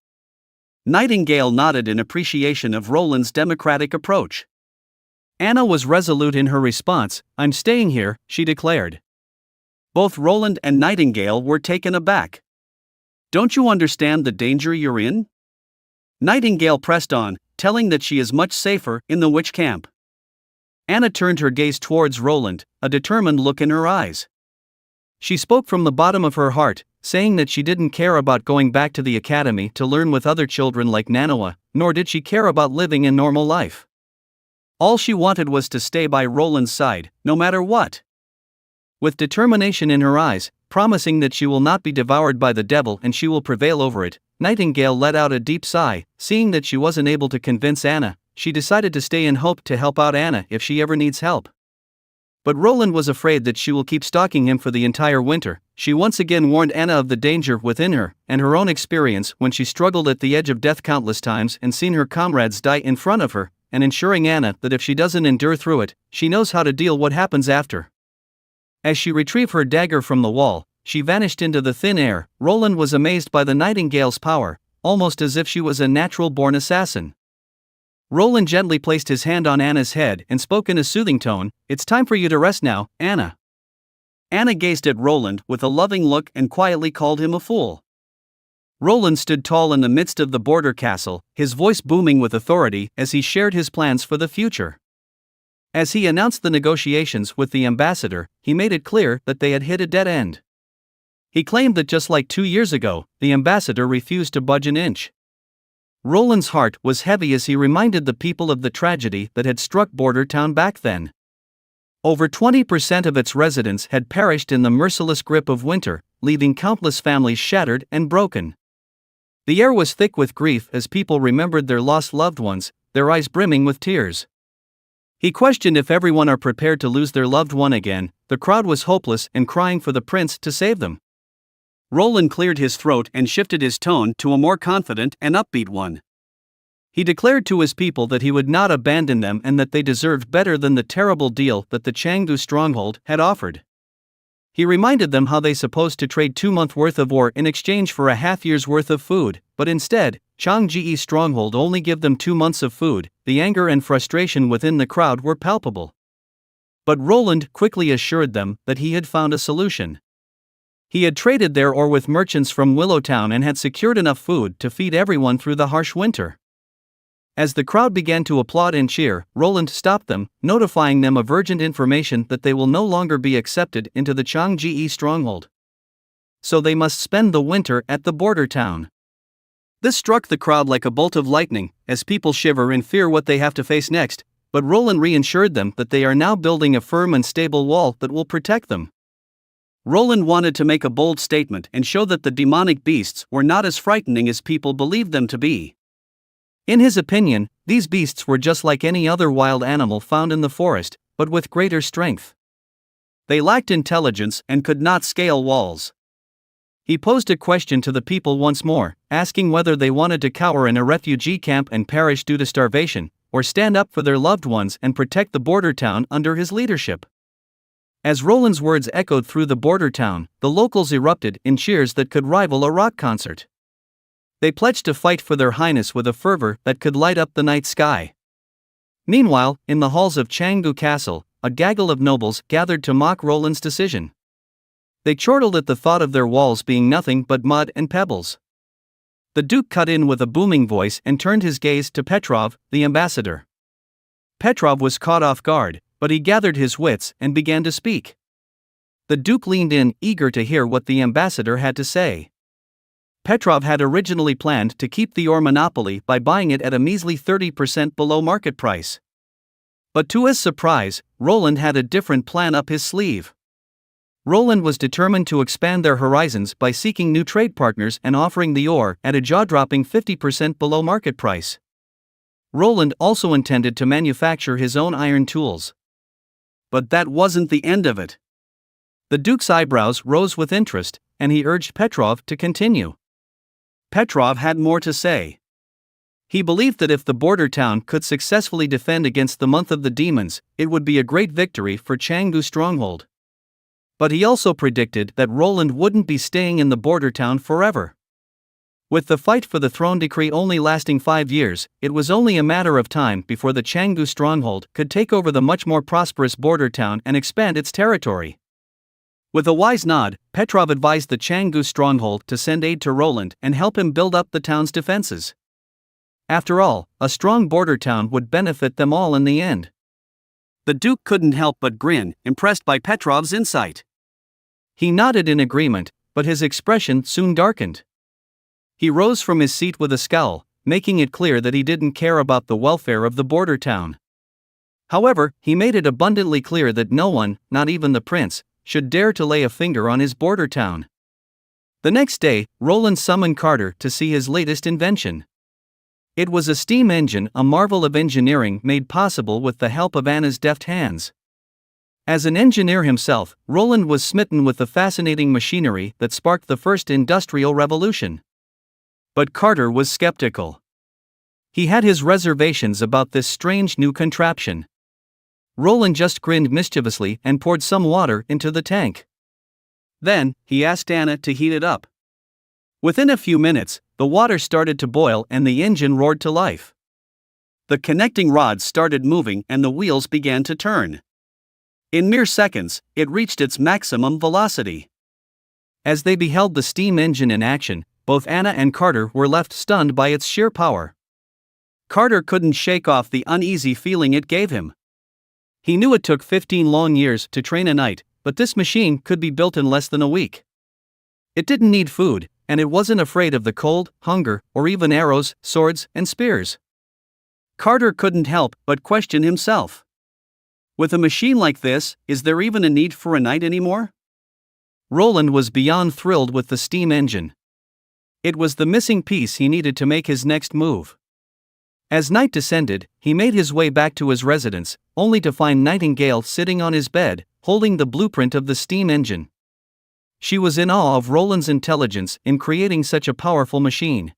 Nightingale nodded in appreciation of Roland's democratic approach. Anna was resolute in her response. "I'm staying here," she declared. Both Roland and Nightingale were taken aback. "Don't you understand the danger you're in?" Nightingale pressed on, telling that she is much safer in the witch camp. Anna turned her gaze towards Roland, a determined look in her eyes. She spoke from the bottom of her heart, saying that she didn't care about going back to the academy to learn with other children like Manhwa, nor did she care about living a normal life. All she wanted was to stay by Roland's side, no matter what. With determination in her eyes, promising that she will not be devoured by the devil and she will prevail over it, Nightingale let out a deep sigh. Seeing that she wasn't able to convince Anna, she decided to stay in hope to help out Anna if she ever needs help. But Roland was afraid that she will keep stalking him for the entire winter. She once again warned Anna of the danger within her, and her own experience when she struggled at the edge of death countless times and seen her comrades die in front of her, and ensuring Anna that if she doesn't endure through it, she knows how to deal what happens after. As she retrieved her dagger from the wall, she vanished into the thin air. Roland was amazed by the Nightingale's power, almost as if she was a natural-born assassin. Roland gently placed his hand on Anna's head and spoke in a soothing tone, "It's time for you to rest now, Anna." Anna gazed at Roland with a loving look and quietly called him a fool. Roland stood tall in the midst of the border castle, his voice booming with authority as he shared his plans for the future. As he announced the negotiations with the ambassador, he made it clear that they had hit a dead end. He claimed that just like 2 years ago, the ambassador refused to budge an inch. Roland's heart was heavy as he reminded the people of the tragedy that had struck Border Town back then. Over 20% of its residents had perished in the merciless grip of winter, leaving countless families shattered and broken. The air was thick with grief as people remembered their lost loved ones, their eyes brimming with tears. He questioned if everyone are prepared to lose their loved one again. The crowd was hopeless and crying for the prince to save them. Roland cleared his throat and shifted his tone to a more confident and upbeat one. He declared to his people that he would not abandon them and that they deserved better than the terrible deal that the Changgu stronghold had offered. He reminded them how they supposed to trade 2 months' worth of ore in exchange for a half-year's worth of food, but instead, Changji's stronghold only give them 2 months of food. The anger and frustration within the crowd were palpable. But Roland quickly assured them that he had found a solution. He had traded their ore with merchants from Willowtown and had secured enough food to feed everyone through the harsh winter. As the crowd began to applaud and cheer, Roland stopped them, notifying them of urgent information that they will no longer be accepted into the Changji stronghold. So they must spend the winter at the border town. This struck the crowd like a bolt of lightning, as people shiver in fear what they have to face next, but Roland reassured them that they are now building a firm and stable wall that will protect them. Roland wanted to make a bold statement and show that the demonic beasts were not as frightening as people believed them to be. In his opinion, these beasts were just like any other wild animal found in the forest, but with greater strength. They lacked intelligence and could not scale walls. He posed a question to the people once more, asking whether they wanted to cower in a refugee camp and perish due to starvation, or stand up for their loved ones and protect the border town under his leadership. As Roland's words echoed through the border town, the locals erupted in cheers that could rival a rock concert. They pledged to fight for their highness with a fervor that could light up the night sky. Meanwhile, in the halls of Changgu Castle, a gaggle of nobles gathered to mock Roland's decision. They chortled at the thought of their walls being nothing but mud and pebbles. The Duke cut in with a booming voice and turned his gaze to Petrov, the ambassador. Petrov was caught off guard, but he gathered his wits and began to speak. The Duke leaned in, eager to hear what the ambassador had to say. Petrov had originally planned to keep the ore monopoly by buying it at a measly 30% below market price. But to his surprise, Roland had a different plan up his sleeve. Roland was determined to expand their horizons by seeking new trade partners and offering the ore at a jaw-dropping 50% below market price. Roland also intended to manufacture his own iron tools. But that wasn't the end of it. The Duke's eyebrows rose with interest, and he urged Petrov to continue. Petrov had more to say. He believed that if the border town could successfully defend against the month of the demons, it would be a great victory for Changgu stronghold. But he also predicted that Roland wouldn't be staying in the border town forever. With the fight for the throne decree only lasting 5 years, it was only a matter of time before the Changgu stronghold could take over the much more prosperous border town and expand its territory. With a wise nod, Petrov advised the Changgu stronghold to send aid to Roland and help him build up the town's defenses. After all, a strong border town would benefit them all in the end. The Duke couldn't help but grin, impressed by Petrov's insight. He nodded in agreement, but his expression soon darkened. He rose from his seat with a scowl, making it clear that he didn't care about the welfare of the border town. However, he made it abundantly clear that no one, not even the prince, should dare to lay a finger on his border town. The next day, Roland summoned Carter to see his latest invention. It was a steam engine, a marvel of engineering made possible with the help of Anna's deft hands. As an engineer himself, Roland was smitten with the fascinating machinery that sparked the first industrial revolution. But Carter was skeptical. He had his reservations about this strange new contraption. Roland just grinned mischievously and poured some water into the tank. Then, he asked Anna to heat it up. Within a few minutes, the water started to boil and the engine roared to life. The connecting rods started moving and the wheels began to turn. In mere seconds, it reached its maximum velocity. As they beheld the steam engine in action, both Anna and Carter were left stunned by its sheer power. Carter couldn't shake off the uneasy feeling it gave him. He knew it took 15 long years to train a knight, but this machine could be built in less than a week. It didn't need food, and it wasn't afraid of the cold, hunger, or even arrows, swords, and spears. Carter couldn't help but question himself. With a machine like this, is there even a need for a knight anymore? Roland was beyond thrilled with the steam engine. It was the missing piece he needed to make his next move. As night descended, he made his way back to his residence, only to find Nightingale sitting on his bed, holding the blueprint of the steam engine. She was in awe of Roland's intelligence in creating such a powerful machine.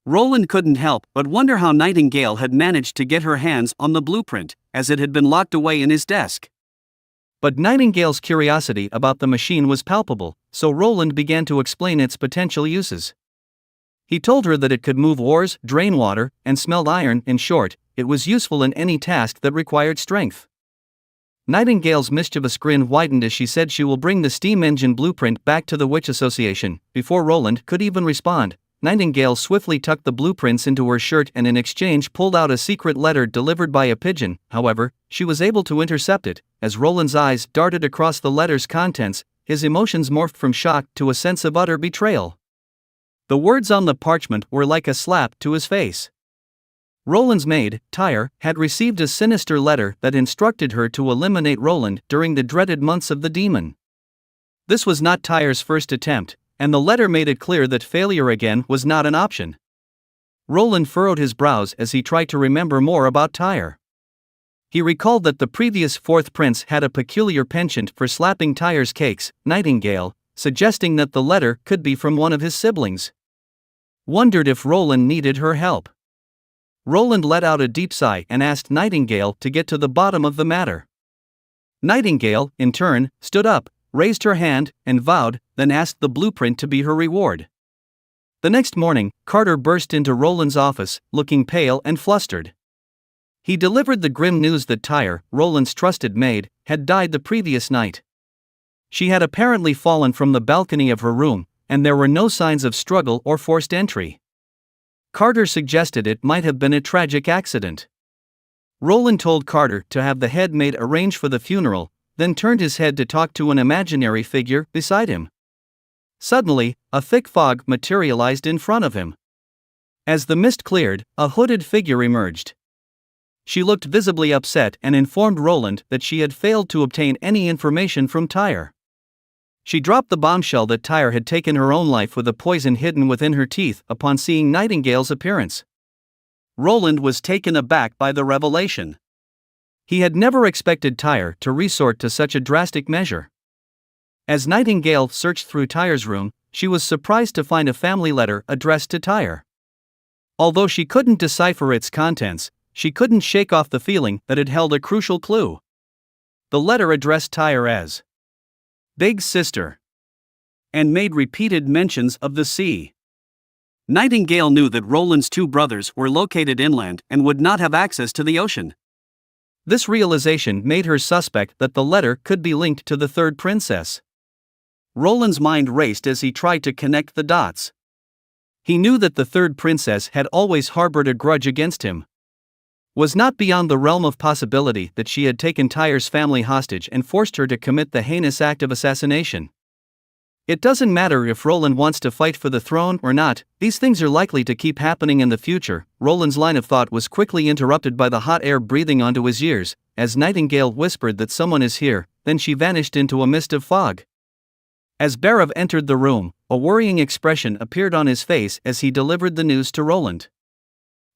Roland couldn't help but wonder how Nightingale had managed to get her hands on the blueprint, as it had been locked away in his desk. But Nightingale's curiosity about the machine was palpable, so Roland began to explain its potential uses. He told her that it could move ores, drain water, and smelt iron. In short, it was useful in any task that required strength. Nightingale's mischievous grin widened as she said she will bring the steam engine blueprint back to the Witch Association. Before Roland could even respond, Nightingale swiftly tucked the blueprints into her shirt and in exchange pulled out a secret letter delivered by a pigeon. However, she was able to intercept it. As Roland's eyes darted across the letter's contents, his emotions morphed from shock to a sense of utter betrayal. The words on the parchment were like a slap to his face. Roland's maid, Tyre, had received a sinister letter that instructed her to eliminate Roland during the dreaded months of the demon. This was not Tyre's first attempt, and the letter made it clear that failure again was not an option. Roland furrowed his brows as he tried to remember more about Tyre. He recalled that the previous fourth prince had a peculiar penchant for slapping Tyre's cakes, Nightingale, suggesting that the letter could be from one of his siblings. Wondered if Roland needed her help. Roland let out a deep sigh and asked Nightingale to get to the bottom of the matter. Nightingale, in turn, stood up, raised her hand, and vowed, then asked the blueprint to be her reward. The next morning, Carter burst into Roland's office, looking pale and flustered. He delivered the grim news that Tyre, Roland's trusted maid, had died the previous night. She had apparently fallen from the balcony of her room, and there were no signs of struggle or forced entry. Carter suggested it might have been a tragic accident. Roland told Carter to have the head maid arrange for the funeral, then turned his head to talk to an imaginary figure beside him. Suddenly, a thick fog materialized in front of him. As the mist cleared, a hooded figure emerged. She looked visibly upset and informed Roland that she had failed to obtain any information from Tyre. She dropped the bombshell that Tyre had taken her own life with a poison hidden within her teeth upon seeing Nightingale's appearance. Roland was taken aback by the revelation. He had never expected Tyre to resort to such a drastic measure. As Nightingale searched through Tyre's room, she was surprised to find a family letter addressed to Tyre. Although she couldn't decipher its contents, she couldn't shake off the feeling that it held a crucial clue. The letter addressed Tyre as Big Sister, and made repeated mentions of the sea. Nightingale knew that Roland's two brothers were located inland and would not have access to the ocean. This realization made her suspect that the letter could be linked to the third princess. Roland's mind raced as he tried to connect the dots. He knew that the third princess had always harbored a grudge against him. Was not beyond the realm of possibility that she had taken Tyre's family hostage and forced her to commit the heinous act of assassination. It doesn't matter if Roland wants to fight for the throne or not, these things are likely to keep happening in the future. Roland's line of thought was quickly interrupted by the hot air breathing onto his ears, as Nightingale whispered that someone is here, then she vanished into a mist of fog. As Barav entered the room, a worrying expression appeared on his face as he delivered the news to Roland.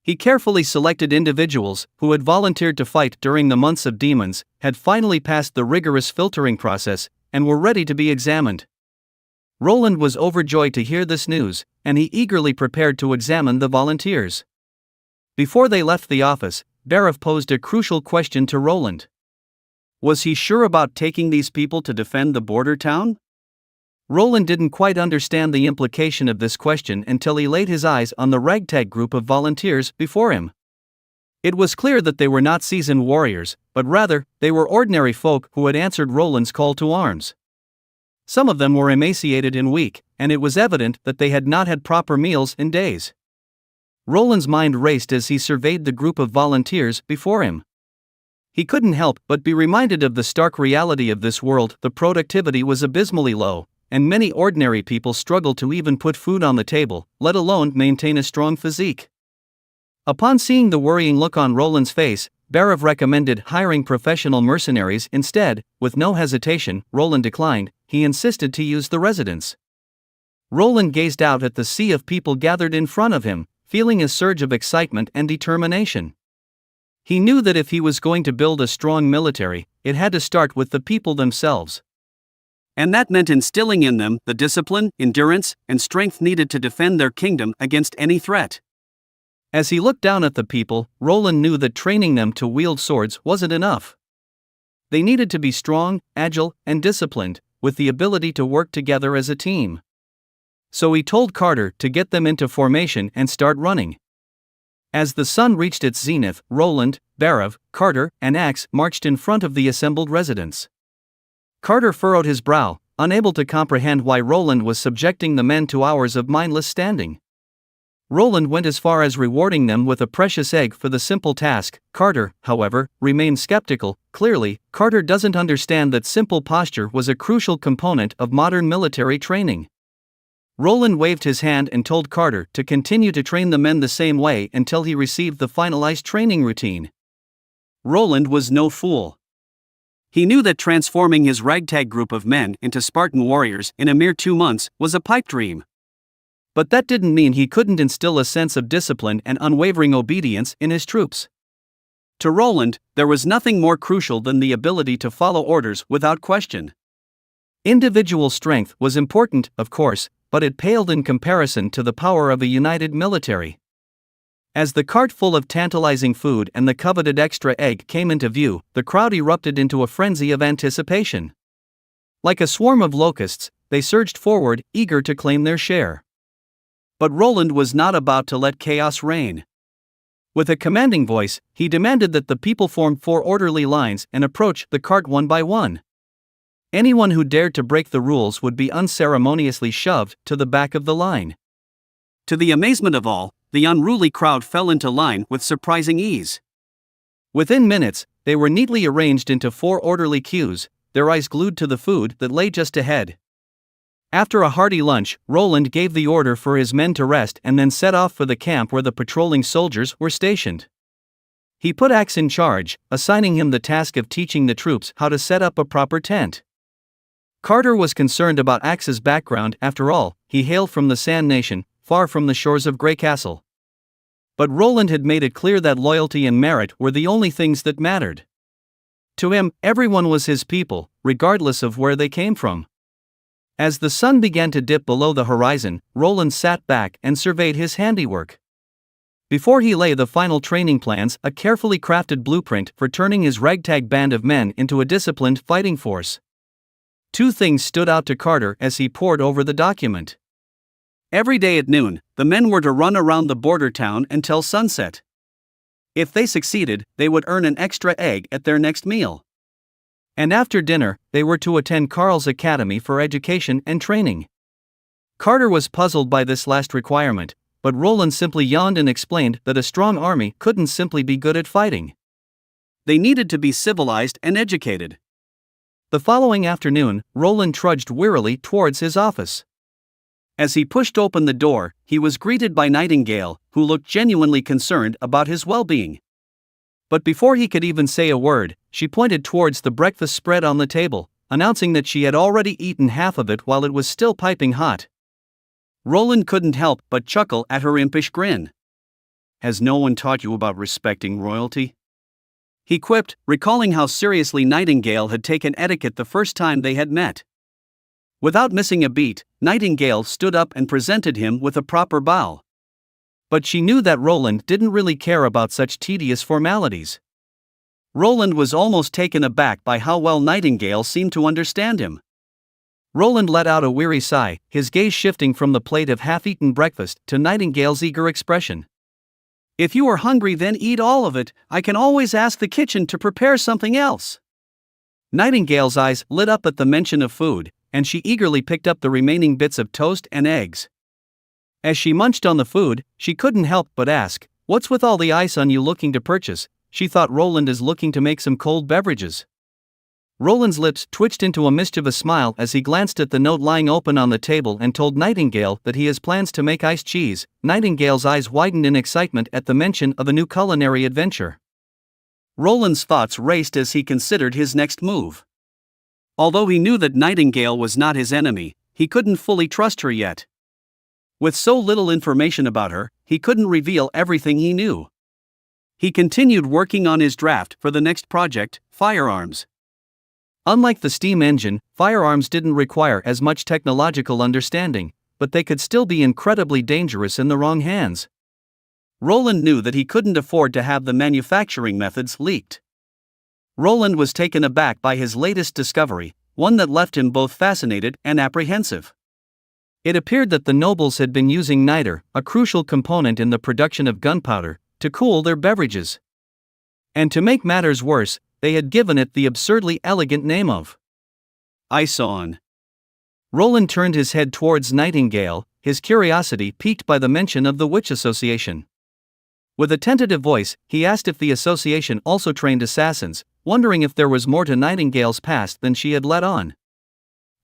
He carefully selected individuals who had volunteered to fight during the months of demons, had finally passed the rigorous filtering process, and were ready to be examined. Roland was overjoyed to hear this news, and he eagerly prepared to examine the volunteers. Before they left the office, Barav posed a crucial question to Roland. Was he sure about taking these people to defend the border town? Roland didn't quite understand the implication of this question until he laid his eyes on the ragtag group of volunteers before him. It was clear that they were not seasoned warriors, but rather, they were ordinary folk who had answered Roland's call to arms. Some of them were emaciated and weak, and it was evident that they had not had proper meals in days. Roland's mind raced as he surveyed the group of volunteers before him. He couldn't help but be reminded of the stark reality of this world. The productivity was abysmally low, and many ordinary people struggle to even put food on the table, let alone maintain a strong physique. Upon seeing the worrying look on Roland's face, Barav recommended hiring professional mercenaries instead. With no hesitation, Roland declined. He insisted to use the residence. Roland gazed out at the sea of people gathered in front of him, feeling a surge of excitement and determination. He knew that if he was going to build a strong military, it had to start with the people themselves. And that meant instilling in them the discipline, endurance, and strength needed to defend their kingdom against any threat. As he looked down at the people, Roland knew that training them to wield swords wasn't enough. They needed to be strong, agile, and disciplined, with the ability to work together as a team. So he told Carter to get them into formation and start running. As the sun reached its zenith, Roland, Barav, Carter, and Axe marched in front of the assembled residents. Carter furrowed his brow, unable to comprehend why Roland was subjecting the men to hours of mindless standing. Roland went as far as rewarding them with a precious egg for the simple task. Carter, however, remained skeptical. Clearly, Carter doesn't understand that simple posture was a crucial component of modern military training. Roland waved his hand and told Carter to continue to train the men the same way until he received the finalized training routine. Roland was no fool. He knew that transforming his ragtag group of men into Spartan warriors in a mere 2 months was a pipe dream. But that didn't mean he couldn't instill a sense of discipline and unwavering obedience in his troops. To Roland, there was nothing more crucial than the ability to follow orders without question. Individual strength was important, of course, but it paled in comparison to the power of a united military. As the cart full of tantalizing food and the coveted extra egg came into view, the crowd erupted into a frenzy of anticipation. Like a swarm of locusts, they surged forward, eager to claim their share. But Roland was not about to let chaos reign. With a commanding voice, he demanded that the people form 4 orderly lines and approach the cart one by one. Anyone who dared to break the rules would be unceremoniously shoved to the back of the line. To the amazement of all, the unruly crowd fell into line with surprising ease. Within minutes, they were neatly arranged into 4 orderly queues, their eyes glued to the food that lay just ahead. After a hearty lunch, Roland gave the order for his men to rest and then set off for the camp where the patrolling soldiers were stationed. He put Axe in charge, assigning him the task of teaching the troops how to set up a proper tent. Carter was concerned about Axe's background. After all, he hailed from the Sand Nation, far from the shores of Grey Castle. But Roland had made it clear that loyalty and merit were the only things that mattered. To him, everyone was his people, regardless of where they came from. As the sun began to dip below the horizon, Roland sat back and surveyed his handiwork. Before he lay the final training plans, a carefully crafted blueprint for turning his ragtag band of men into a disciplined fighting force. 2 things stood out to Carter as he pored over the document. Every day at noon, the men were to run around the border town until sunset. If they succeeded, they would earn an extra egg at their next meal. And after dinner, they were to attend Carl's Academy for education and training. Carter was puzzled by this last requirement, but Roland simply yawned and explained that a strong army couldn't simply be good at fighting. They needed to be civilized and educated. The following afternoon, Roland trudged wearily towards his office. As he pushed open the door, he was greeted by Nightingale, who looked genuinely concerned about his well-being. But before he could even say a word, she pointed towards the breakfast spread on the table, announcing that she had already eaten half of it while it was still piping hot. Roland couldn't help but chuckle at her impish grin. "Has no one taught you about respecting royalty?" he quipped, recalling how seriously Nightingale had taken etiquette the first time they had met. Without missing a beat, Nightingale stood up and presented him with a proper bow. But she knew that Roland didn't really care about such tedious formalities. Roland was almost taken aback by how well Nightingale seemed to understand him. Roland let out a weary sigh, his gaze shifting from the plate of half-eaten breakfast to Nightingale's eager expression. "If you are hungry, then eat all of it. I can always ask the kitchen to prepare something else." Nightingale's eyes lit up at the mention of food, and she eagerly picked up the remaining bits of toast and eggs. As she munched on the food, she couldn't help but ask, "What's with all the ice on you looking to purchase?" She thought Roland is looking to make some cold beverages. Roland's lips twitched into a mischievous smile as he glanced at the note lying open on the table and told Nightingale that he has plans to make iced cheese. Nightingale's eyes widened in excitement at the mention of a new culinary adventure. Roland's thoughts raced as he considered his next move. Although he knew that Nightingale was not his enemy, he couldn't fully trust her yet. With so little information about her, he couldn't reveal everything he knew. He continued working on his draft for the next project, firearms. Unlike the steam engine, firearms didn't require as much technological understanding, but they could still be incredibly dangerous in the wrong hands. Roland knew that he couldn't afford to have the manufacturing methods leaked. Roland was taken aback by his latest discovery, one that left him both fascinated and apprehensive. It appeared that the nobles had been using niter, a crucial component in the production of gunpowder, to cool their beverages. And to make matters worse, they had given it the absurdly elegant name of Ison. Roland turned his head towards Nightingale, his curiosity piqued by the mention of the Witch Association. With a tentative voice, he asked if the association also trained assassins, wondering if there was more to Nightingale's past than she had let on.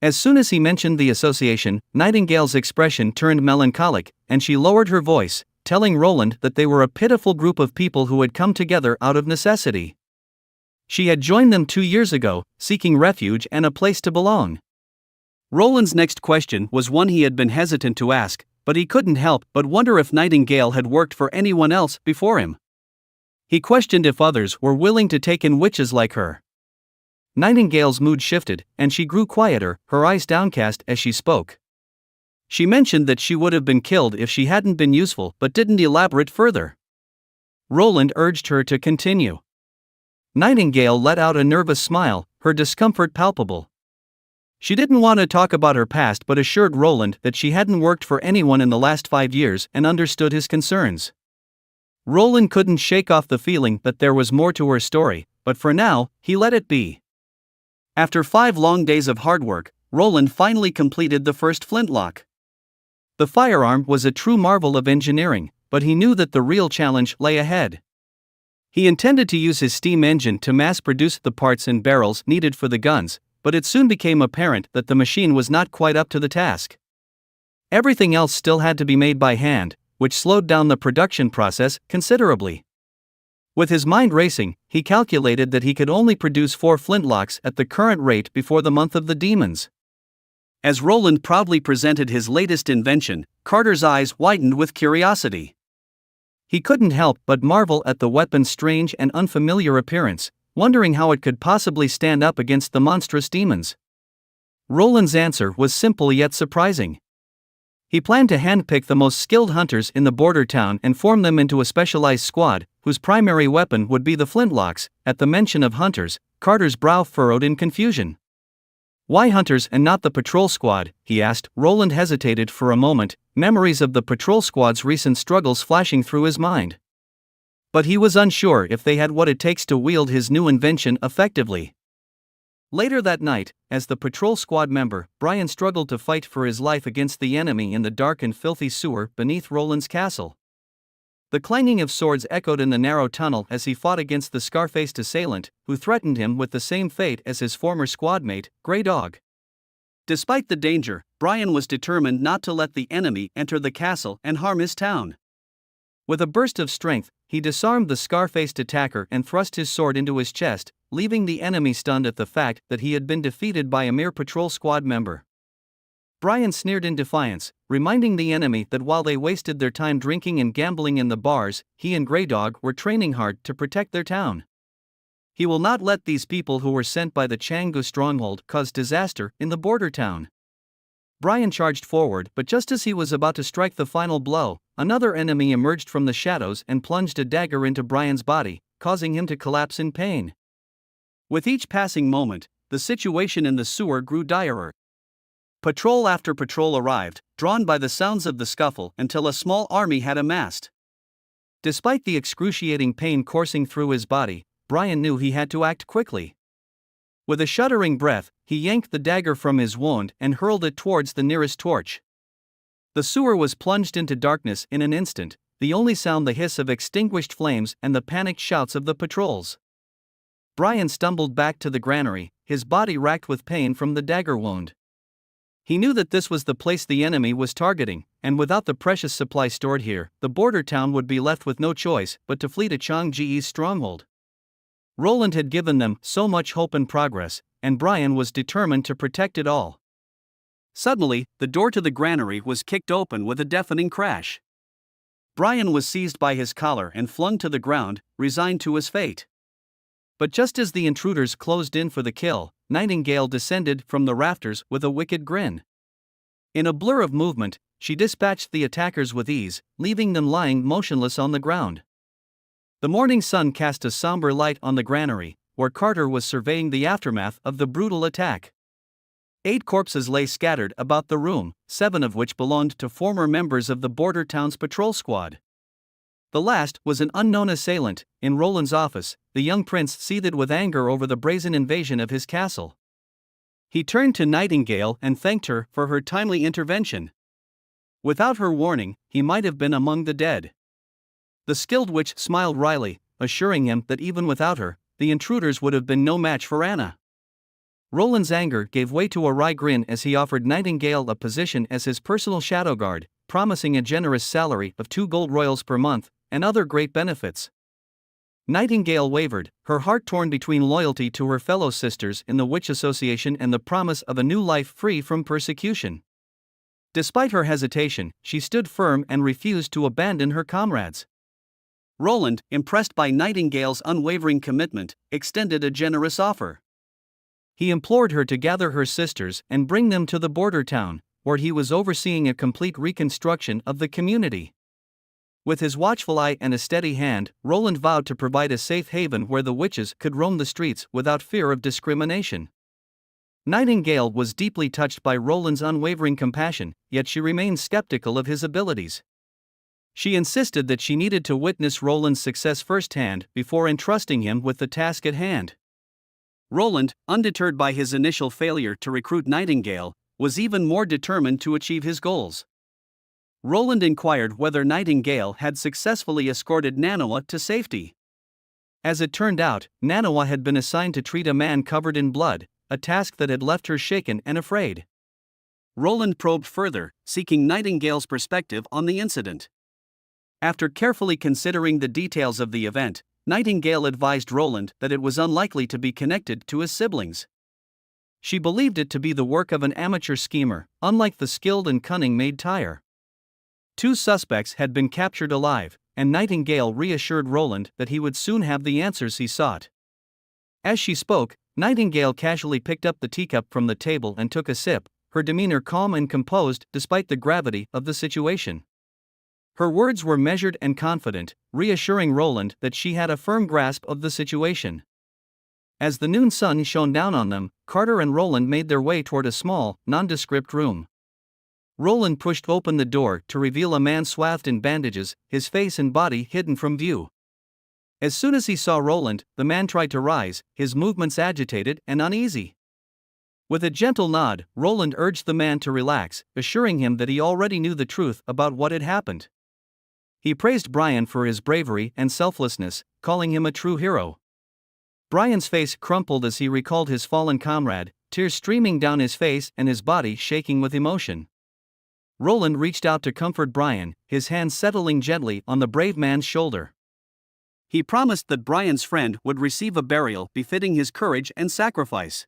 As soon as he mentioned the association, Nightingale's expression turned melancholic, and she lowered her voice, telling Roland that they were a pitiful group of people who had come together out of necessity. She had joined them 2 years ago, seeking refuge and a place to belong. Roland's next question was one he had been hesitant to ask, but he couldn't help but wonder if Nightingale had worked for anyone else before him. He questioned if others were willing to take in witches like her. Nightingale's mood shifted, and she grew quieter, her eyes downcast as she spoke. She mentioned that she would have been killed if she hadn't been useful but didn't elaborate further. Roland urged her to continue. Nightingale let out a nervous smile, her discomfort palpable. She didn't want to talk about her past but assured Roland that she hadn't worked for anyone in the last 5 years and understood his concerns. Roland couldn't shake off the feeling that there was more to her story, but for now, he let it be. After 5 long days of hard work, Roland finally completed the first flintlock. The firearm was a true marvel of engineering, but he knew that the real challenge lay ahead. He intended to use his steam engine to mass-produce the parts and barrels needed for the guns, but it soon became apparent that the machine was not quite up to the task. Everything else still had to be made by hand, which slowed down the production process considerably. With his mind racing, he calculated that he could only produce 4 flintlocks at the current rate before the month of the demons. As Roland proudly presented his latest invention, Carter's eyes widened with curiosity. He couldn't help but marvel at the weapon's strange and unfamiliar appearance, wondering how it could possibly stand up against the monstrous demons. Roland's answer was simple yet surprising. He planned to handpick the most skilled hunters in the border town and form them into a specialized squad, whose primary weapon would be the flintlocks. At the mention of hunters, Carter's brow furrowed in confusion. Why hunters and not the patrol squad, he asked. Roland hesitated for a moment, memories of the patrol squad's recent struggles flashing through his mind. But he was unsure if they had what it takes to wield his new invention effectively. Later that night, as the patrol squad member, Brian struggled to fight for his life against the enemy in the dark and filthy sewer beneath Roland's castle. The clanging of swords echoed in the narrow tunnel as he fought against the scar-faced assailant, who threatened him with the same fate as his former squadmate, Grey Dog. Despite the danger, Brian was determined not to let the enemy enter the castle and harm his town. With a burst of strength, he disarmed the scar-faced attacker and thrust his sword into his chest, leaving the enemy stunned at the fact that he had been defeated by a mere patrol squad member. Brian sneered in defiance, reminding the enemy that while they wasted their time drinking and gambling in the bars, he and Grey Dog were training hard to protect their town. He will not let these people who were sent by the Changu stronghold cause disaster in the border town. Brian charged forward, but just as he was about to strike the final blow, another enemy emerged from the shadows and plunged a dagger into Brian's body, causing him to collapse in pain. With each passing moment, the situation in the sewer grew direr. Patrol after patrol arrived, drawn by the sounds of the scuffle until a small army had amassed. Despite the excruciating pain coursing through his body, Brian knew he had to act quickly. With a shuddering breath, he yanked the dagger from his wound and hurled it towards the nearest torch. The sewer was plunged into darkness in an instant, the only sound the hiss of extinguished flames and the panicked shouts of the patrols. Brian stumbled back to the granary, his body racked with pain from the dagger wound. He knew that this was the place the enemy was targeting, and without the precious supply stored here, the border town would be left with no choice but to flee to Changji's stronghold. Roland had given them so much hope and progress, and Brian was determined to protect it all. Suddenly, the door to the granary was kicked open with a deafening crash. Brian was seized by his collar and flung to the ground, resigned to his fate. But just as the intruders closed in for the kill, Nightingale descended from the rafters with a wicked grin. In a blur of movement, she dispatched the attackers with ease, leaving them lying motionless on the ground. The morning sun cast a somber light on the granary, where Carter was surveying the aftermath of the brutal attack. 8 corpses lay scattered about the room, 7 of which belonged to former members of the border town's patrol squad. The last was an unknown assailant. In Roland's office, the young prince seethed with anger over the brazen invasion of his castle. He turned to Nightingale and thanked her for her timely intervention. Without her warning, he might have been among the dead. The skilled witch smiled wryly, assuring him that even without her, the intruders would have been no match for Anna. Roland's anger gave way to a wry grin as he offered Nightingale a position as his personal shadow guard, promising a generous salary of 2 gold royals per month, and other great benefits. Nightingale wavered, her heart torn between loyalty to her fellow sisters in the Witch Association and the promise of a new life free from persecution. Despite her hesitation, she stood firm and refused to abandon her comrades. Roland, impressed by Nightingale's unwavering commitment, extended a generous offer. He implored her to gather her sisters and bring them to the border town, where he was overseeing a complete reconstruction of the community. With his watchful eye and a steady hand, Roland vowed to provide a safe haven where the witches could roam the streets without fear of discrimination. Nightingale was deeply touched by Roland's unwavering compassion, yet she remained skeptical of his abilities. She insisted that she needed to witness Roland's success firsthand before entrusting him with the task at hand. Roland, undeterred by his initial failure to recruit Nightingale, was even more determined to achieve his goals. Roland inquired whether Nightingale had successfully escorted Manhwa to safety. As it turned out, Manhwa had been assigned to treat a man covered in blood, a task that had left her shaken and afraid. Roland probed further, seeking Nightingale's perspective on the incident. After carefully considering the details of the event, Nightingale advised Roland that it was unlikely to be connected to his siblings. She believed it to be the work of an amateur schemer, unlike the skilled and cunning Maid Tyre. 2 suspects had been captured alive, and Nightingale reassured Roland that he would soon have the answers he sought. As she spoke, Nightingale casually picked up the teacup from the table and took a sip, her demeanor calm and composed despite the gravity of the situation. Her words were measured and confident, reassuring Roland that she had a firm grasp of the situation. As the noon sun shone down on them, Carter and Roland made their way toward a small, nondescript room. Roland pushed open the door to reveal a man swathed in bandages, his face and body hidden from view. As soon as he saw Roland, the man tried to rise, his movements agitated and uneasy. With a gentle nod, Roland urged the man to relax, assuring him that he already knew the truth about what had happened. He praised Brian for his bravery and selflessness, calling him a true hero. Brian's face crumpled as he recalled his fallen comrade, tears streaming down his face and his body shaking with emotion. Roland reached out to comfort Brian, his hand settling gently on the brave man's shoulder. He promised that Brian's friend would receive a burial befitting his courage and sacrifice.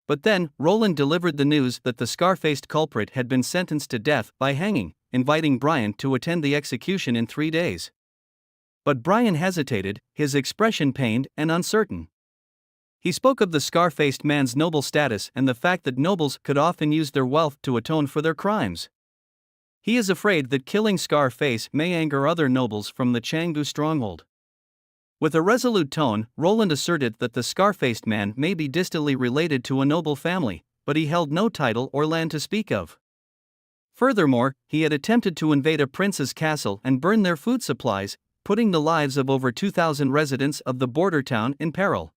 But then, Roland delivered the news that the scar-faced culprit had been sentenced to death by hanging, inviting Brian to attend the execution in 3 days. But Brian hesitated, his expression pained and uncertain. He spoke of the scar-faced man's noble status and the fact that nobles could often use their wealth to atone for their crimes. He is afraid that killing Scarface may anger other nobles from the Changgu stronghold. With a resolute tone, Roland asserted that the scar-faced man may be distantly related to a noble family, but he held no title or land to speak of. Furthermore, he had attempted to invade a prince's castle and burn their food supplies, putting the lives of over 2,000 residents of the border town in peril.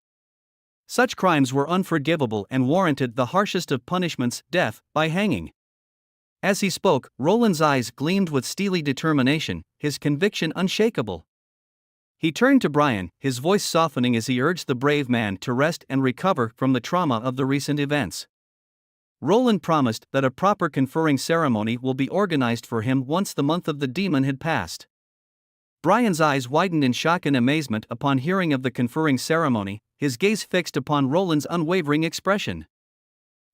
Such crimes were unforgivable and warranted the harshest of punishments, death by hanging. As he spoke, Roland's eyes gleamed with steely determination, his conviction unshakable. He turned to Brian, his voice softening as he urged the brave man to rest and recover from the trauma of the recent events. Roland promised that a proper conferring ceremony will be organized for him once the month of the demon had passed. Brian's eyes widened in shock and amazement upon hearing of the conferring ceremony, his gaze fixed upon Roland's unwavering expression.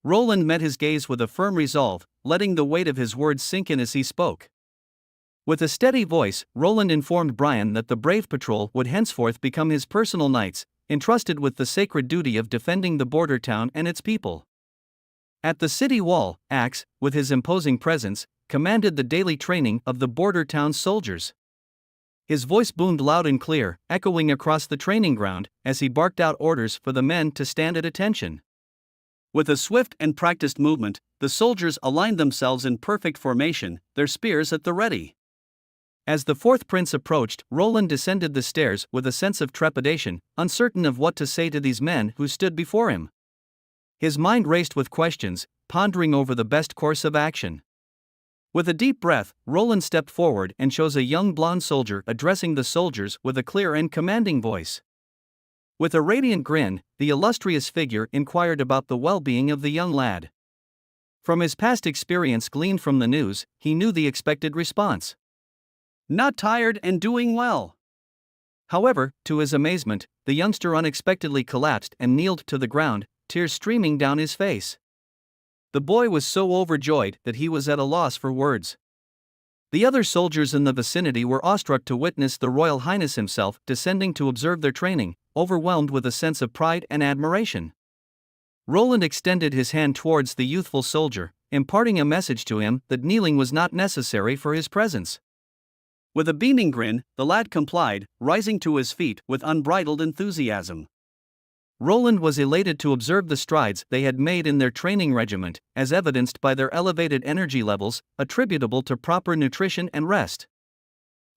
Roland met his gaze with a firm resolve, letting the weight of his words sink in as he spoke. With a steady voice, Roland informed Brian that the Brave Patrol would henceforth become his personal knights, entrusted with the sacred duty of defending the border town and its people. At the city wall, Axe, with his imposing presence, commanded the daily training of the border town's soldiers. His voice boomed loud and clear, echoing across the training ground, as he barked out orders for the men to stand at attention. With a swift and practiced movement, the soldiers aligned themselves in perfect formation, their spears at the ready. As the fourth prince approached, Roland descended the stairs with a sense of trepidation, uncertain of what to say to these men who stood before him. His mind raced with questions, pondering over the best course of action. With a deep breath, Roland stepped forward and chose a young blonde soldier addressing the soldiers with a clear and commanding voice. With a radiant grin, the illustrious figure inquired about the well-being of the young lad. From his past experience gleaned from the news, he knew the expected response. Not tired and doing well. However, to his amazement, the youngster unexpectedly collapsed and kneeled to the ground, tears streaming down his face. The boy was so overjoyed that he was at a loss for words. The other soldiers in the vicinity were awestruck to witness the Royal Highness himself descending to observe their training, overwhelmed with a sense of pride and admiration. Roland extended his hand towards the youthful soldier, imparting a message to him that kneeling was not necessary for his presence. With a beaming grin, the lad complied, rising to his feet with unbridled enthusiasm. Roland was elated to observe the strides they had made in their training regiment, as evidenced by their elevated energy levels, attributable to proper nutrition and rest.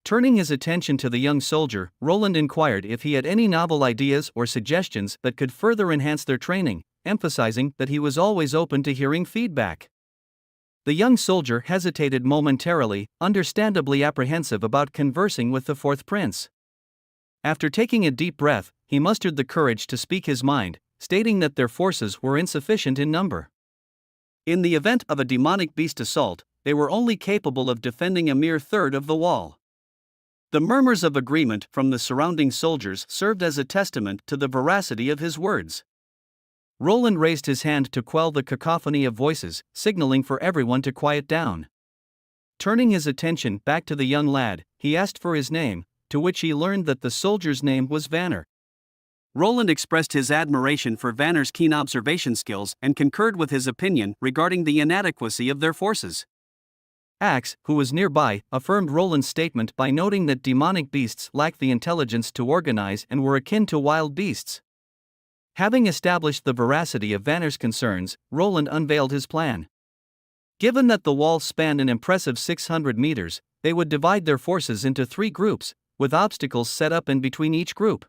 Turning his attention to the young soldier, Roland inquired if he had any novel ideas or suggestions that could further enhance their training, emphasizing that he was always open to hearing feedback. The young soldier hesitated momentarily, understandably apprehensive about conversing with the fourth prince. After taking a deep breath, he mustered the courage to speak his mind, stating that their forces were insufficient in number. In the event of a demonic beast assault, they were only capable of defending a mere third of the wall. The murmurs of agreement from the surrounding soldiers served as a testament to the veracity of his words. Roland raised his hand to quell the cacophony of voices, signaling for everyone to quiet down. Turning his attention back to the young lad, he asked for his name, to which he learned that the soldier's name was Vanner. Roland expressed his admiration for Vanner's keen observation skills and concurred with his opinion regarding the inadequacy of their forces. Axe, who was nearby, affirmed Roland's statement by noting that demonic beasts lacked the intelligence to organize and were akin to wild beasts. Having established the veracity of Vanner's concerns, Roland unveiled his plan. Given that the wall spanned an impressive 600 meters, they would divide their forces into 3 groups, with obstacles set up in between each group.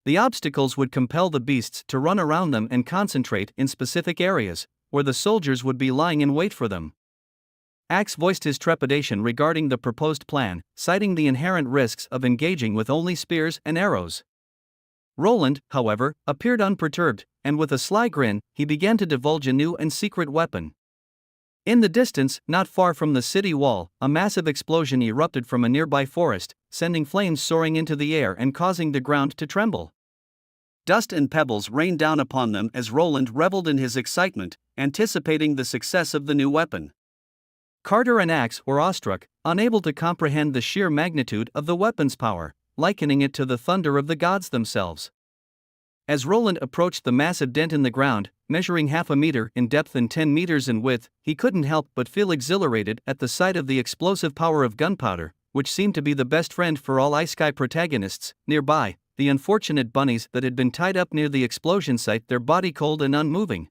The obstacles would compel the beasts to run around them and concentrate in specific areas, where the soldiers would be lying in wait for them. Axe voiced his trepidation regarding the proposed plan, citing the inherent risks of engaging with only spears and arrows. Roland, however, appeared unperturbed, and with a sly grin, he began to divulge a new and secret weapon. In the distance, not far from the city wall, a massive explosion erupted from a nearby forest, sending flames soaring into the air and causing the ground to tremble. Dust and pebbles rained down upon them as Roland reveled in his excitement, anticipating the success of the new weapon. Carter and Axe were awestruck, unable to comprehend the sheer magnitude of the weapon's power, likening it to the thunder of the gods themselves. As Roland approached the massive dent in the ground, measuring half a meter in depth and 10 meters in width, he couldn't help but feel exhilarated at the sight of the explosive power of gunpowder, which seemed to be the best friend for all Ice Sky protagonists. Nearby, the unfortunate bunnies that had been tied up near the explosion site, their body cold and unmoving.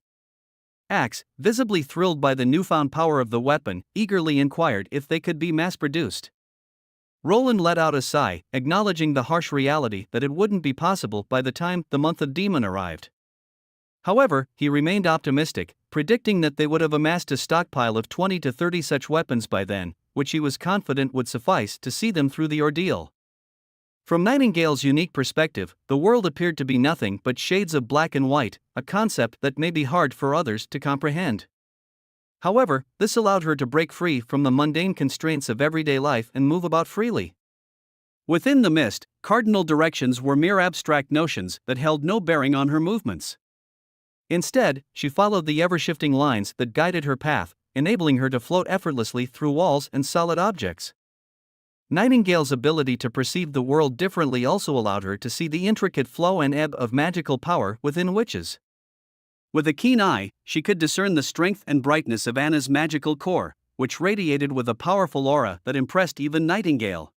Axe, visibly thrilled by the newfound power of the weapon, eagerly inquired if they could be mass-produced. Roland let out a sigh, acknowledging the harsh reality that it wouldn't be possible by the time the month of Demon arrived. However, he remained optimistic, predicting that they would have amassed a stockpile of 20 to 30 such weapons by then, which he was confident would suffice to see them through the ordeal. From Nightingale's unique perspective, the world appeared to be nothing but shades of black and white, a concept that may be hard for others to comprehend. However, this allowed her to break free from the mundane constraints of everyday life and move about freely. Within the mist, cardinal directions were mere abstract notions that held no bearing on her movements. Instead, she followed the ever-shifting lines that guided her path, enabling her to float effortlessly through walls and solid objects. Nightingale's ability to perceive the world differently also allowed her to see the intricate flow and ebb of magical power within witches. With a keen eye, she could discern the strength and brightness of Anna's magical core, which radiated with a powerful aura that impressed even Nightingale.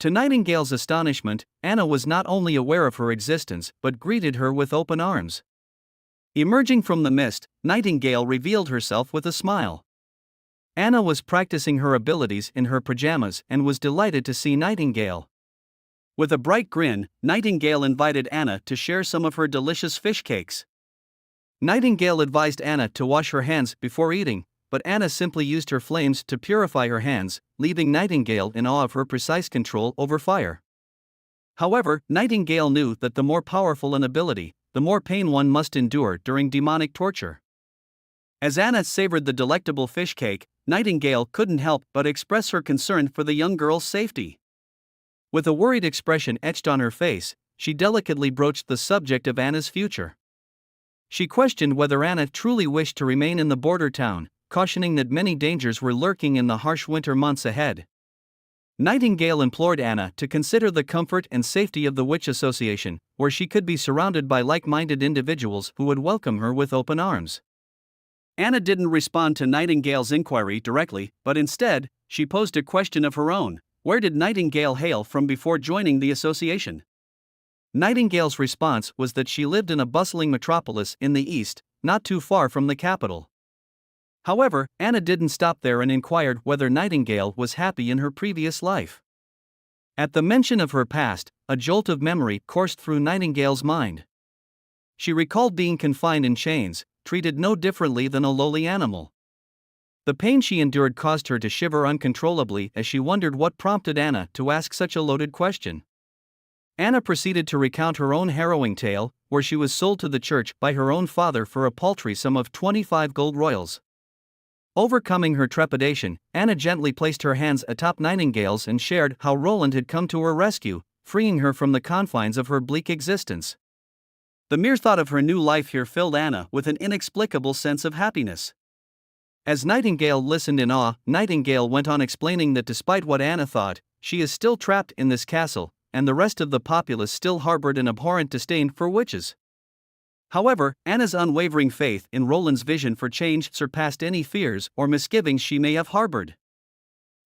To Nightingale's astonishment, Anna was not only aware of her existence but greeted her with open arms. Emerging from the mist, Nightingale revealed herself with a smile. Anna was practicing her abilities in her pajamas and was delighted to see Nightingale. With a bright grin, Nightingale invited Anna to share some of her delicious fish cakes. Nightingale advised Anna to wash her hands before eating, but Anna simply used her flames to purify her hands, leaving Nightingale in awe of her precise control over fire. However, Nightingale knew that the more powerful an ability, the more pain one must endure during demonic torture. As Anna savored the delectable fish cake, Nightingale couldn't help but express her concern for the young girl's safety. With a worried expression etched on her face, she delicately broached the subject of Anna's future. She questioned whether Anna truly wished to remain in the border town, cautioning that many dangers were lurking in the harsh winter months ahead. Nightingale implored Anna to consider the comfort and safety of the Witch Association, where she could be surrounded by like-minded individuals who would welcome her with open arms. Anna didn't respond to Nightingale's inquiry directly, but instead, she posed a question of her own: where did Nightingale hail from before joining the association? Nightingale's response was that she lived in a bustling metropolis in the east, not too far from the capital. However, Anna didn't stop there and inquired whether Nightingale was happy in her previous life. At the mention of her past, a jolt of memory coursed through Nightingale's mind. She recalled being confined in chains, treated no differently than a lowly animal. The pain she endured caused her to shiver uncontrollably as she wondered what prompted Anna to ask such a loaded question. Anna proceeded to recount her own harrowing tale, where she was sold to the church by her own father for a paltry sum of 25 gold royals. Overcoming her trepidation, Anna gently placed her hands atop Nightingale's and shared how Roland had come to her rescue, freeing her from the confines of her bleak existence. The mere thought of her new life here filled Anna with an inexplicable sense of happiness. As Nightingale listened in awe, Nightingale went on explaining that despite what Anna thought, she is still trapped in this castle, and the rest of the populace still harbored an abhorrent disdain for witches. However, Anna's unwavering faith in Roland's vision for change surpassed any fears or misgivings she may have harbored.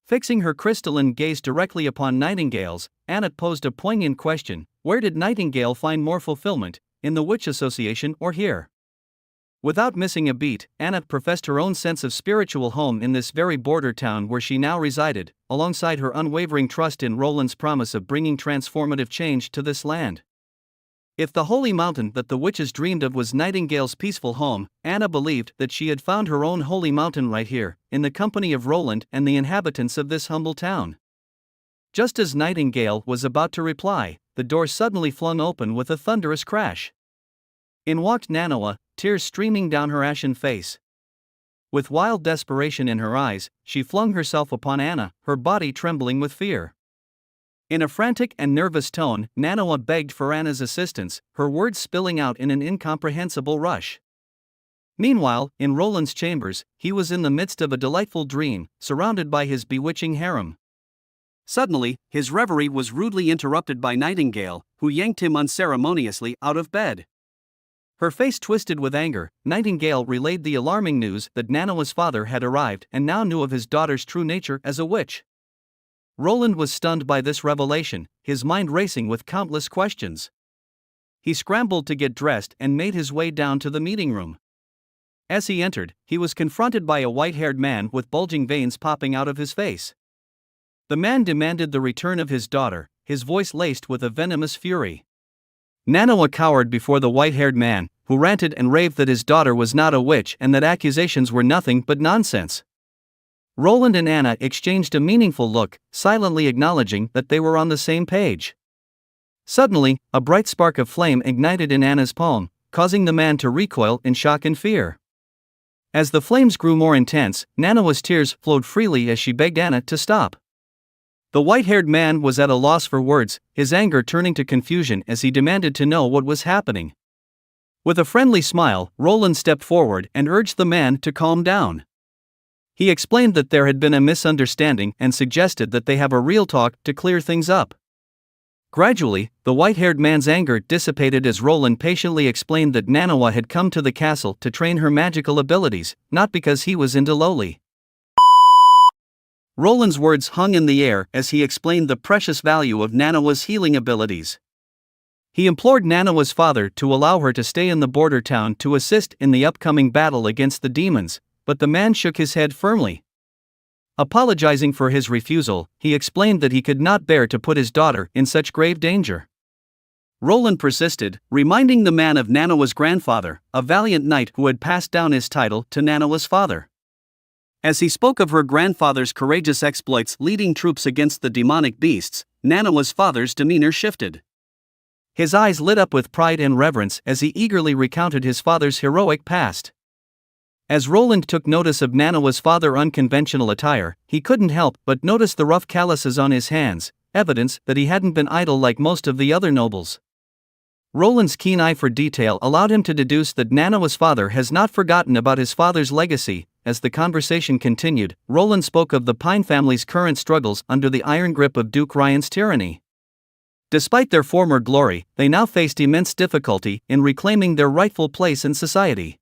Fixing her crystalline gaze directly upon Nightingale's, Anna posed a poignant question: where did Nightingale find more fulfillment, in the Witch Association or here? Without missing a beat, Anna professed her own sense of spiritual home in this very border town where she now resided, alongside her unwavering trust in Roland's promise of bringing transformative change to this land. If the holy mountain that the witches dreamed of was Nightingale's peaceful home, Anna believed that she had found her own holy mountain right here, in the company of Roland and the inhabitants of this humble town. Just as Nightingale was about to reply, the door suddenly flung open with a thunderous crash. In walked Manhwa, tears streaming down her ashen face. With wild desperation in her eyes, she flung herself upon Anna, her body trembling with fear. In a frantic and nervous tone, Manhwa begged for Anna's assistance, her words spilling out in an incomprehensible rush. Meanwhile, in Roland's chambers, he was in the midst of a delightful dream, surrounded by his bewitching harem. Suddenly, his reverie was rudely interrupted by Nightingale, who yanked him unceremoniously out of bed. Her face twisted with anger, Nightingale relayed the alarming news that Manhwa's father had arrived and now knew of his daughter's true nature as a witch. Roland was stunned by this revelation, his mind racing with countless questions. He scrambled to get dressed and made his way down to the meeting room. As he entered, he was confronted by a white-haired man with bulging veins popping out of his face. The man demanded the return of his daughter, his voice laced with a venomous fury. Manhwa cowered before the white-haired man, who ranted and raved that his daughter was not a witch and that accusations were nothing but nonsense. Roland and Anna exchanged a meaningful look, silently acknowledging that they were on the same page. Suddenly, a bright spark of flame ignited in Anna's palm, causing the man to recoil in shock and fear. As the flames grew more intense, Nanawa's tears flowed freely as she begged Anna to stop. The white-haired man was at a loss for words, his anger turning to confusion as he demanded to know what was happening. With a friendly smile, Roland stepped forward and urged the man to calm down. He explained that there had been a misunderstanding and suggested that they have a real talk to clear things up. Gradually, the white-haired man's anger dissipated as Roland patiently explained that Nanawa had come to the castle to train her magical abilities, not because he was into lowly. Roland's words hung in the air as he explained the precious value of Nanawa's healing abilities. He implored Nanawa's father to allow her to stay in the border town to assist in the upcoming battle against the demons, but the man shook his head firmly. Apologizing for his refusal, he explained that he could not bear to put his daughter in such grave danger. Roland persisted, reminding the man of Nanawa's grandfather, a valiant knight who had passed down his title to Nanawa's father. As he spoke of her grandfather's courageous exploits leading troops against the demonic beasts, Nanawa's father's demeanor shifted. His eyes lit up with pride and reverence as he eagerly recounted his father's heroic past. As Roland took notice of Nanawa's father's unconventional attire, he couldn't help but notice the rough calluses on his hands, evidence that he hadn't been idle like most of the other nobles. Roland's keen eye for detail allowed him to deduce that Nanawa's father has not forgotten about his father's legacy. As the conversation continued, Roland spoke of the Pine family's current struggles under the iron grip of Duke Ryan's tyranny. Despite their former glory, they now faced immense difficulty in reclaiming their rightful place in society.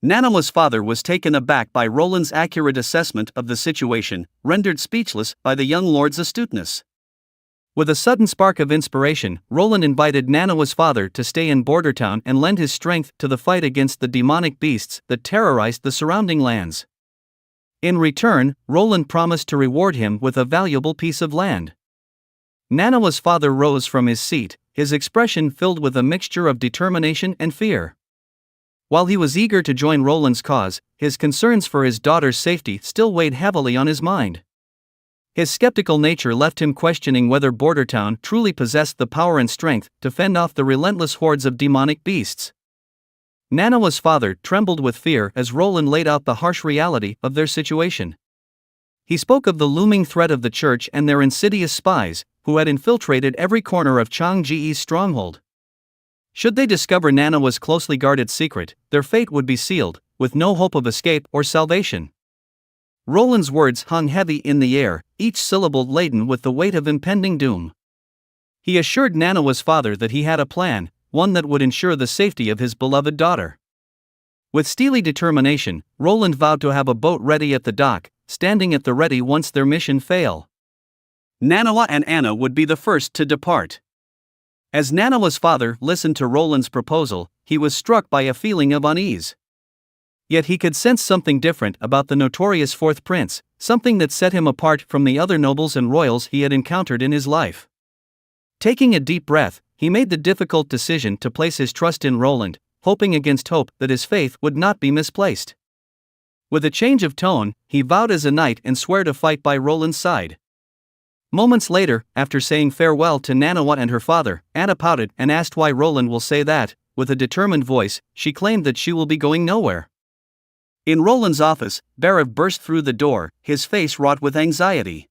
Nanawa's father was taken aback by Roland's accurate assessment of the situation, rendered speechless by the young lord's astuteness. With a sudden spark of inspiration, Roland invited Nanawa's father to stay in Bordertown and lend his strength to the fight against the demonic beasts that terrorized the surrounding lands. In return, Roland promised to reward him with a valuable piece of land. Nanawa's father rose from his seat, his expression filled with a mixture of determination and fear. While he was eager to join Roland's cause, his concerns for his daughter's safety still weighed heavily on his mind. His skeptical nature left him questioning whether Bordertown truly possessed the power and strength to fend off the relentless hordes of demonic beasts. Nanawa's father trembled with fear as Roland laid out the harsh reality of their situation. He spoke of the looming threat of the church and their insidious spies, who had infiltrated every corner of Changji's stronghold. Should they discover Nanawa's closely guarded secret, their fate would be sealed, with no hope of escape or salvation. Roland's words hung heavy in the air, each syllable laden with the weight of impending doom. He assured Nanawa's father that he had a plan, one that would ensure the safety of his beloved daughter. With steely determination, Roland vowed to have a boat ready at the dock, standing at the ready once their mission failed. Nanawa and Anna would be the first to depart. As Nanawa's father listened to Roland's proposal, he was struck by a feeling of unease. Yet he could sense something different about the notorious fourth prince, something that set him apart from the other nobles and royals he had encountered in his life. Taking a deep breath, he made the difficult decision to place his trust in Roland, hoping against hope that his faith would not be misplaced. With a change of tone, he vowed as a knight and swore to fight by Roland's side. Moments later, after saying farewell to Nanawa and her father, Anna pouted and asked why Roland will say that. With a determined voice, she claimed that she will be going nowhere. In Roland's office, Barav burst through the door, his face wrought with anxiety.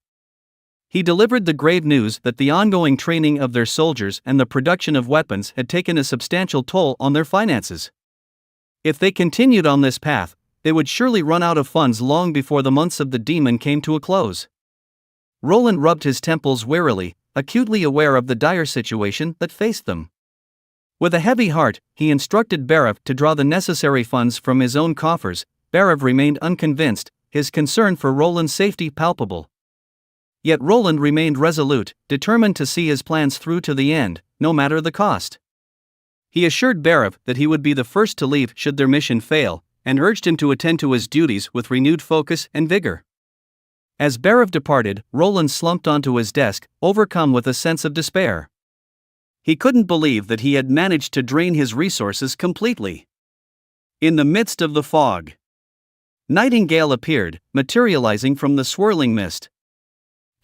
He delivered the grave news that the ongoing training of their soldiers and the production of weapons had taken a substantial toll on their finances. If they continued on this path, they would surely run out of funds long before the months of the demon came to a close. Roland rubbed his temples wearily, acutely aware of the dire situation that faced them. With a heavy heart, he instructed Barav to draw the necessary funds from his own coffers. Barav remained unconvinced, his concern for Roland's safety palpable. Yet Roland remained resolute, determined to see his plans through to the end, no matter the cost. He assured Barav that he would be the first to leave should their mission fail, and urged him to attend to his duties with renewed focus and vigor. As Barav departed, Roland slumped onto his desk, overcome with a sense of despair. He couldn't believe that he had managed to drain his resources completely. In the midst of the fog, Nightingale appeared, materializing from the swirling mist.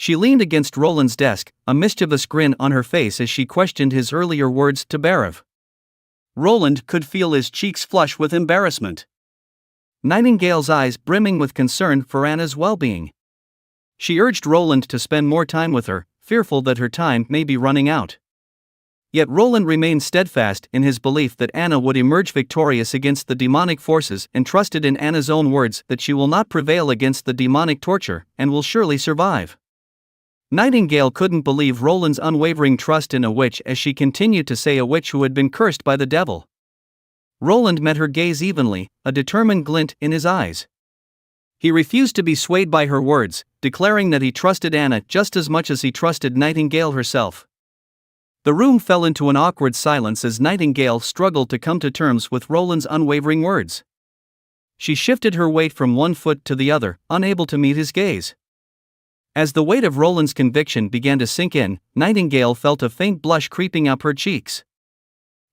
She leaned against Roland's desk, a mischievous grin on her face as she questioned his earlier words to Barav. Roland could feel his cheeks flush with embarrassment. Nightingale's eyes brimming with concern for Anna's well-being. She urged Roland to spend more time with her, fearful that her time may be running out. Yet Roland remained steadfast in his belief that Anna would emerge victorious against the demonic forces and trusted in Anna's own words that she will not prevail against the demonic torture and will surely survive. Nightingale couldn't believe Roland's unwavering trust in a witch as she continued to say a witch who had been cursed by the devil. Roland met her gaze evenly, a determined glint in his eyes. He refused to be swayed by her words, declaring that he trusted Anna just as much as he trusted Nightingale herself. The room fell into an awkward silence as Nightingale struggled to come to terms with Roland's unwavering words. She shifted her weight from one foot to the other, unable to meet his gaze. As the weight of Roland's conviction began to sink in, Nightingale felt a faint blush creeping up her cheeks.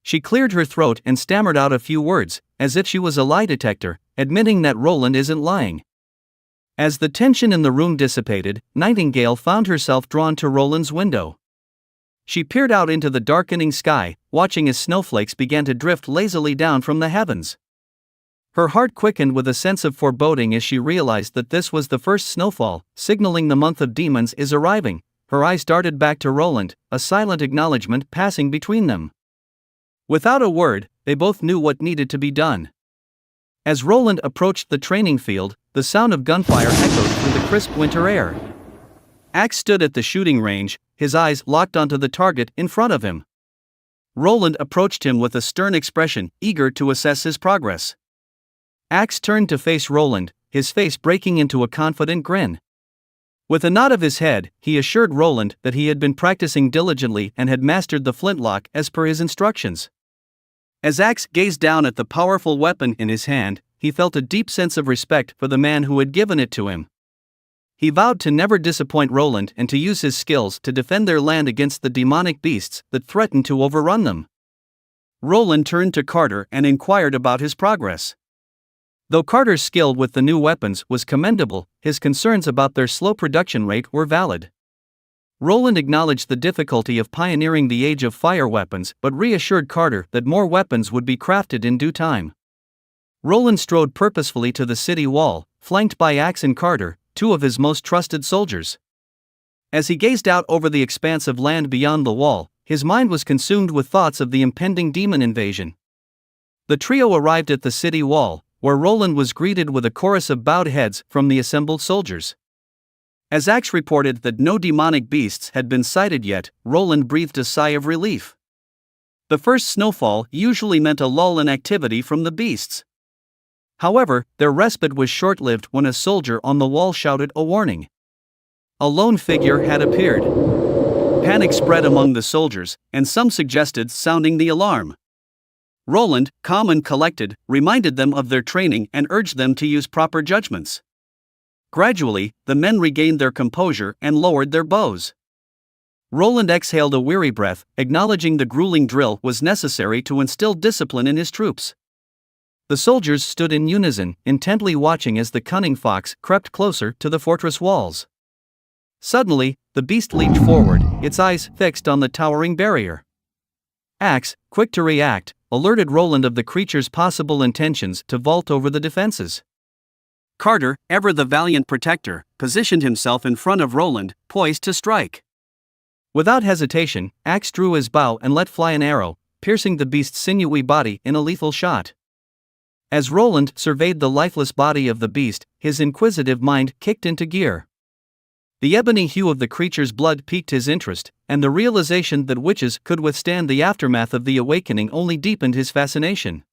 She cleared her throat and stammered out a few words, as if she was a lie detector, admitting that Roland isn't lying. As the tension in the room dissipated, Nightingale found herself drawn to Roland's window. She peered out into the darkening sky, watching as snowflakes began to drift lazily down from the heavens. Her heart quickened with a sense of foreboding as she realized that this was the first snowfall, signaling the month of demons is arriving. Her eyes darted back to Roland, a silent acknowledgement passing between them. Without a word, they both knew what needed to be done. As Roland approached the training field, the sound of gunfire echoed through the crisp winter air. Axe stood at the shooting range, his eyes locked onto the target in front of him. Roland approached him with a stern expression, eager to assess his progress. Axe turned to face Roland, his face breaking into a confident grin. With a nod of his head, he assured Roland that he had been practicing diligently and had mastered the flintlock as per his instructions. As Axe gazed down at the powerful weapon in his hand, he felt a deep sense of respect for the man who had given it to him. He vowed to never disappoint Roland and to use his skills to defend their land against the demonic beasts that threatened to overrun them. Roland turned to Carter and inquired about his progress. Though Carter's skill with the new weapons was commendable, his concerns about their slow production rate were valid. Roland acknowledged the difficulty of pioneering the age of fire weapons but reassured Carter that more weapons would be crafted in due time. Roland strode purposefully to the city wall, flanked by Axe and Carter, two of his most trusted soldiers. As he gazed out over the expanse of land beyond the wall, his mind was consumed with thoughts of the impending demon invasion. The trio arrived at the city wall, where Roland was greeted with a chorus of bowed heads from the assembled soldiers. As Axe reported that no demonic beasts had been sighted yet, Roland breathed a sigh of relief. The first snowfall usually meant a lull in activity from the beasts. However, their respite was short-lived when a soldier on the wall shouted a warning. A lone figure had appeared. Panic spread among the soldiers, and some suggested sounding the alarm. Roland, calm and collected, reminded them of their training and urged them to use proper judgments. Gradually, the men regained their composure and lowered their bows. Roland exhaled a weary breath, acknowledging the grueling drill was necessary to instill discipline in his troops. The soldiers stood in unison, intently watching as the cunning fox crept closer to the fortress walls. Suddenly, the beast leaped forward, its eyes fixed on the towering barrier. Axe, quick to react, alerted Roland of the creature's possible intentions to vault over the defenses. Carter, ever the valiant protector, positioned himself in front of Roland, poised to strike. Without hesitation, Axe drew his bow and let fly an arrow, piercing the beast's sinewy body in a lethal shot. As Roland surveyed the lifeless body of the beast, his inquisitive mind kicked into gear. The ebony hue of the creature's blood piqued his interest, and the realization that witches could withstand the aftermath of the awakening only deepened his fascination.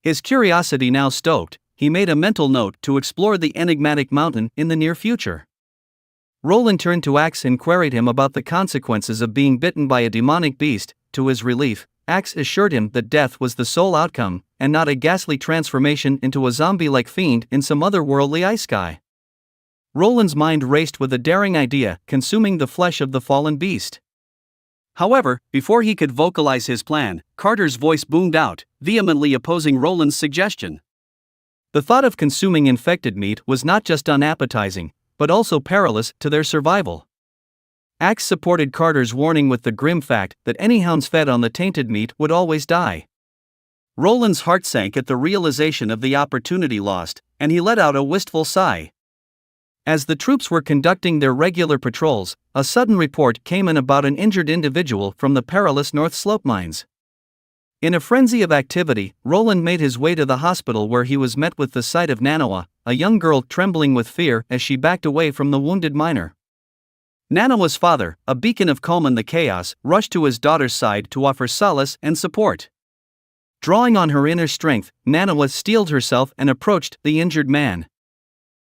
His curiosity now stoked, he made a mental note to explore the enigmatic mountain in the near future. Roland turned to Axe and queried him about the consequences of being bitten by a demonic beast. To his relief, Axe assured him that death was the sole outcome, and not a ghastly transformation into a zombie-like fiend in some otherworldly ice sky. Roland's mind raced with a daring idea, consuming the flesh of the fallen beast. However, before he could vocalize his plan, Carter's voice boomed out, vehemently opposing Roland's suggestion. The thought of consuming infected meat was not just unappetizing, but also perilous to their survival. Axe supported Carter's warning with the grim fact that any hounds fed on the tainted meat would always die. Roland's heart sank at the realization of the opportunity lost, and he let out a wistful sigh. As the troops were conducting their regular patrols, a sudden report came in about an injured individual from the perilous North Slope mines. In a frenzy of activity, Roland made his way to the hospital, where he was met with the sight of Manhwa, a young girl trembling with fear as she backed away from the wounded miner. Manhwa's father, a beacon of calm in the chaos, rushed to his daughter's side to offer solace and support. Drawing on her inner strength, Manhwa steeled herself and approached the injured man.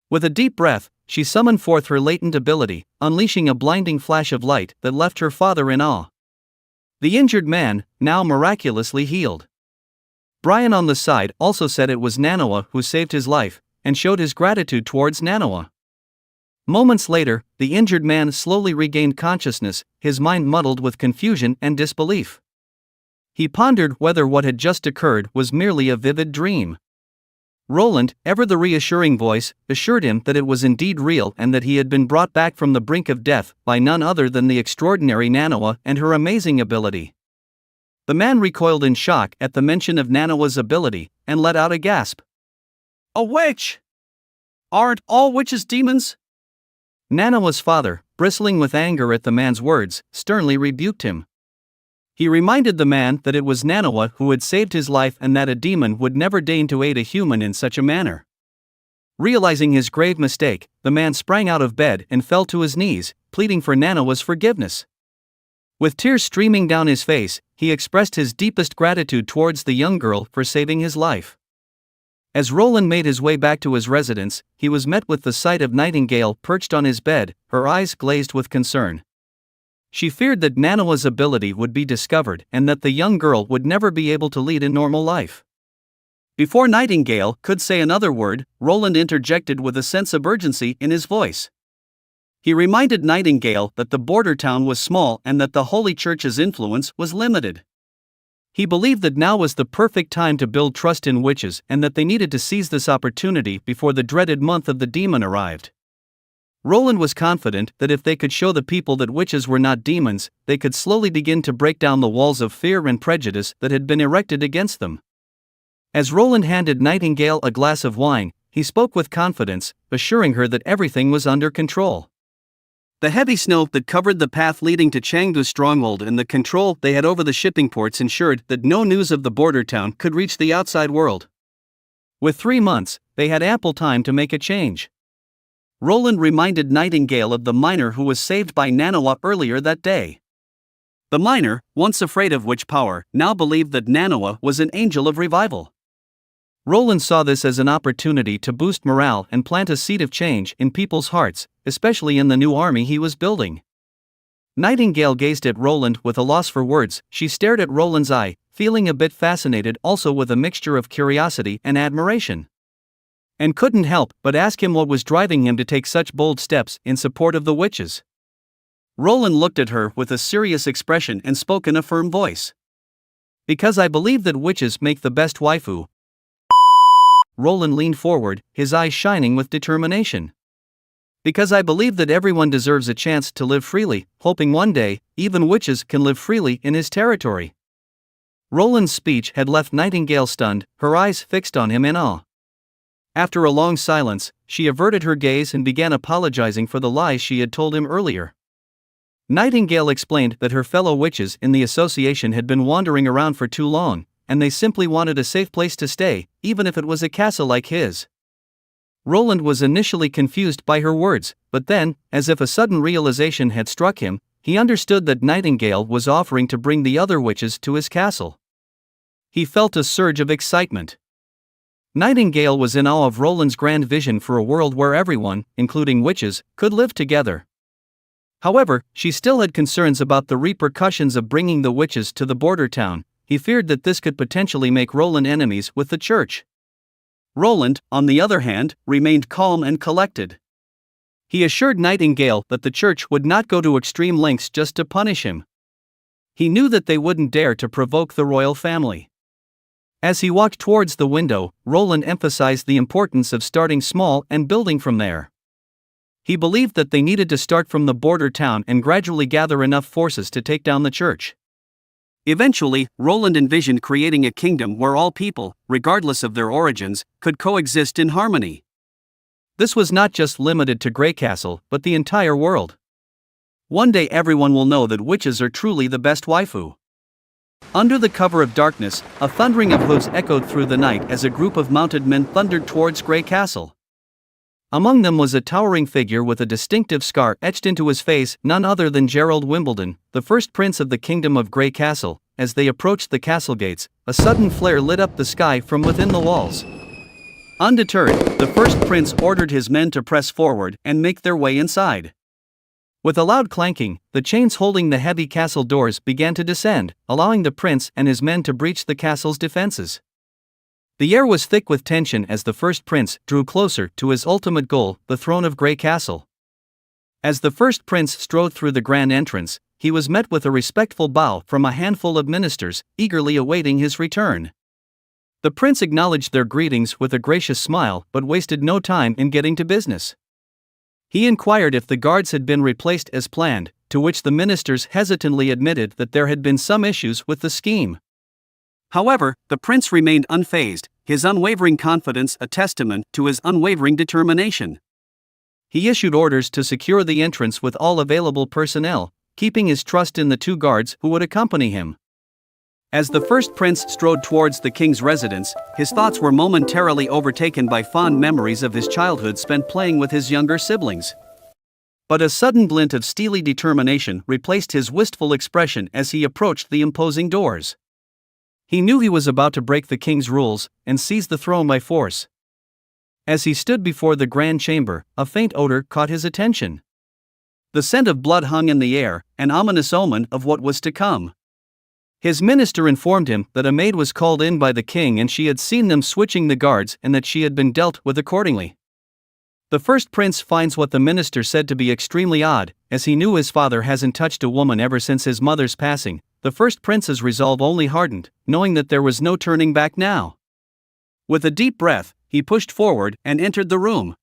With a deep breath, she summoned forth her latent ability, unleashing a blinding flash of light that left her father in awe. The injured man, now miraculously healed. Brian on the side also said it was Manhwa who saved his life, and showed his gratitude towards Manhwa. Moments later, the injured man slowly regained consciousness, his mind muddled with confusion and disbelief. He pondered whether what had just occurred was merely a vivid dream. Roland, ever the reassuring voice, assured him that it was indeed real and that he had been brought back from the brink of death by none other than the extraordinary Manhwa and her amazing ability. The man recoiled in shock at the mention of Manhwa's ability, and let out a gasp. A witch! Aren't all witches demons? Manhwa's father, bristling with anger at the man's words, sternly rebuked him. He reminded the man that it was Manhwa who had saved his life and that a demon would never deign to aid a human in such a manner. Realizing his grave mistake, the man sprang out of bed and fell to his knees, pleading for Manhwa's forgiveness. With tears streaming down his face, he expressed his deepest gratitude towards the young girl for saving his life. As Roland made his way back to his residence, he was met with the sight of Nightingale perched on his bed, her eyes glazed with concern. She feared that Manhwa's ability would be discovered and that the young girl would never be able to lead a normal life. Before Nightingale could say another word, Roland interjected with a sense of urgency in his voice. He reminded Nightingale that the border town was small and that the Holy Church's influence was limited. He believed that now was the perfect time to build trust in witches and that they needed to seize this opportunity before the dreaded month of the demon arrived. Roland was confident that if they could show the people that witches were not demons, they could slowly begin to break down the walls of fear and prejudice that had been erected against them. As Roland handed Nightingale a glass of wine, he spoke with confidence, assuring her that everything was under control. The heavy snow that covered the path leading to Chengdu's stronghold and the control they had over the shipping ports ensured that no news of the border town could reach the outside world. With 3 months, they had ample time to make a change. Roland reminded Nightingale of the miner who was saved by Manhwa earlier that day. The miner, once afraid of witch power, now believed that Manhwa was an angel of revival. Roland saw this as an opportunity to boost morale and plant a seed of change in people's hearts, especially in the new army he was building. Nightingale gazed at Roland with a loss for words. She stared at Roland's eye, feeling a bit fascinated, also with a mixture of curiosity and admiration. And couldn't help but ask him what was driving him to take such bold steps in support of the witches. Roland looked at her with a serious expression and spoke in a firm voice. Because I believe that witches make the best waifu. Roland leaned forward, his eyes shining with determination. Because I believe that everyone deserves a chance to live freely, hoping one day, even witches can live freely in his territory. Roland's speech had left Nightingale stunned, her eyes fixed on him in awe. After a long silence, she averted her gaze and began apologizing for the lies she had told him earlier. Nightingale explained that her fellow witches in the association had been wandering around for too long, and they simply wanted a safe place to stay, even if it was a castle like his. Roland was initially confused by her words, but then, as if a sudden realization had struck him, he understood that Nightingale was offering to bring the other witches to his castle. He felt a surge of excitement. Nightingale was in awe of Roland's grand vision for a world where everyone, including witches, could live together. However, she still had concerns about the repercussions of bringing the witches to the border town. He feared that this could potentially make Roland enemies with the church. Roland, on the other hand, remained calm and collected. He assured Nightingale that the church would not go to extreme lengths just to punish him. He knew that they wouldn't dare to provoke the royal family. As he walked towards the window, Roland emphasized the importance of starting small and building from there. He believed that they needed to start from the border town and gradually gather enough forces to take down the church. Eventually, Roland envisioned creating a kingdom where all people, regardless of their origins, could coexist in harmony. This was not just limited to Grey Castle, but the entire world. One day everyone will know that witches are truly the best waifu. Under the cover of darkness, a thundering of hooves echoed through the night as a group of mounted men thundered towards Grey Castle. Among them was a towering figure with a distinctive scar etched into his face, none other than Gerald Wimbledon, the first prince of the Kingdom of Grey Castle. As they approached the castle gates, a sudden flare lit up the sky from within the walls. Undeterred, the first prince ordered his men to press forward and make their way inside. With a loud clanking, the chains holding the heavy castle doors began to descend, allowing the prince and his men to breach the castle's defenses. The air was thick with tension as the first prince drew closer to his ultimate goal, the throne of Grey Castle. As the first prince strode through the grand entrance, he was met with a respectful bow from a handful of ministers, eagerly awaiting his return. The prince acknowledged their greetings with a gracious smile but wasted no time in getting to business. He inquired if the guards had been replaced as planned, to which the ministers hesitantly admitted that there had been some issues with the scheme. However, the prince remained unfazed, his unwavering confidence a testament to his unwavering determination. He issued orders to secure the entrance with all available personnel, keeping his trust in the 2 guards who would accompany him. As the first prince strode towards the king's residence, his thoughts were momentarily overtaken by fond memories of his childhood spent playing with his younger siblings. But a sudden glint of steely determination replaced his wistful expression as he approached the imposing doors. He knew he was about to break the king's rules and seize the throne by force. As he stood before the grand chamber, a faint odor caught his attention. The scent of blood hung in the air, an ominous omen of what was to come. His minister informed him that a maid was called in by the king and she had seen them switching the guards and that she had been dealt with accordingly. The first prince finds what the minister said to be extremely odd, as he knew his father hasn't touched a woman ever since his mother's passing. The first prince's resolve only hardened, knowing that there was no turning back now. With a deep breath, he pushed forward and entered the room.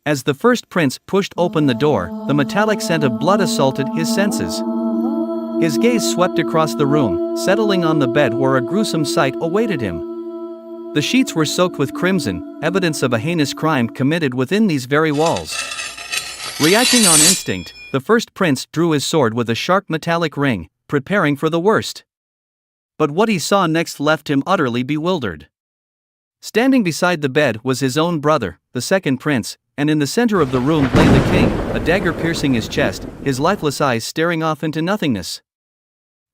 As the first prince pushed open the door, the metallic scent of blood assaulted his senses. His gaze swept across the room, settling on the bed where a gruesome sight awaited him. The sheets were soaked with crimson, evidence of a heinous crime committed within these very walls. Reacting on instinct, the first prince drew his sword with a sharp metallic ring, preparing for the worst. But what he saw next left him utterly bewildered. Standing beside the bed was his own brother, the second prince, and in the center of the room lay the king, a dagger piercing his chest, his lifeless eyes staring off into nothingness.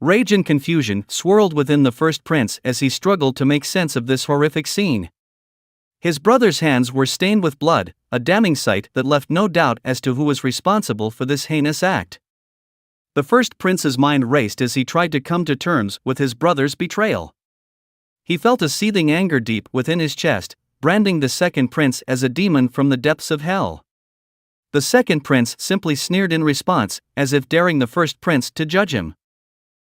Rage and confusion swirled within the first prince as he struggled to make sense of this horrific scene. His brother's hands were stained with blood, a damning sight that left no doubt as to who was responsible for this heinous act. The first prince's mind raced as he tried to come to terms with his brother's betrayal. He felt a seething anger deep within his chest, branding the second prince as a demon from the depths of hell. The second prince simply sneered in response, as if daring the first prince to judge him.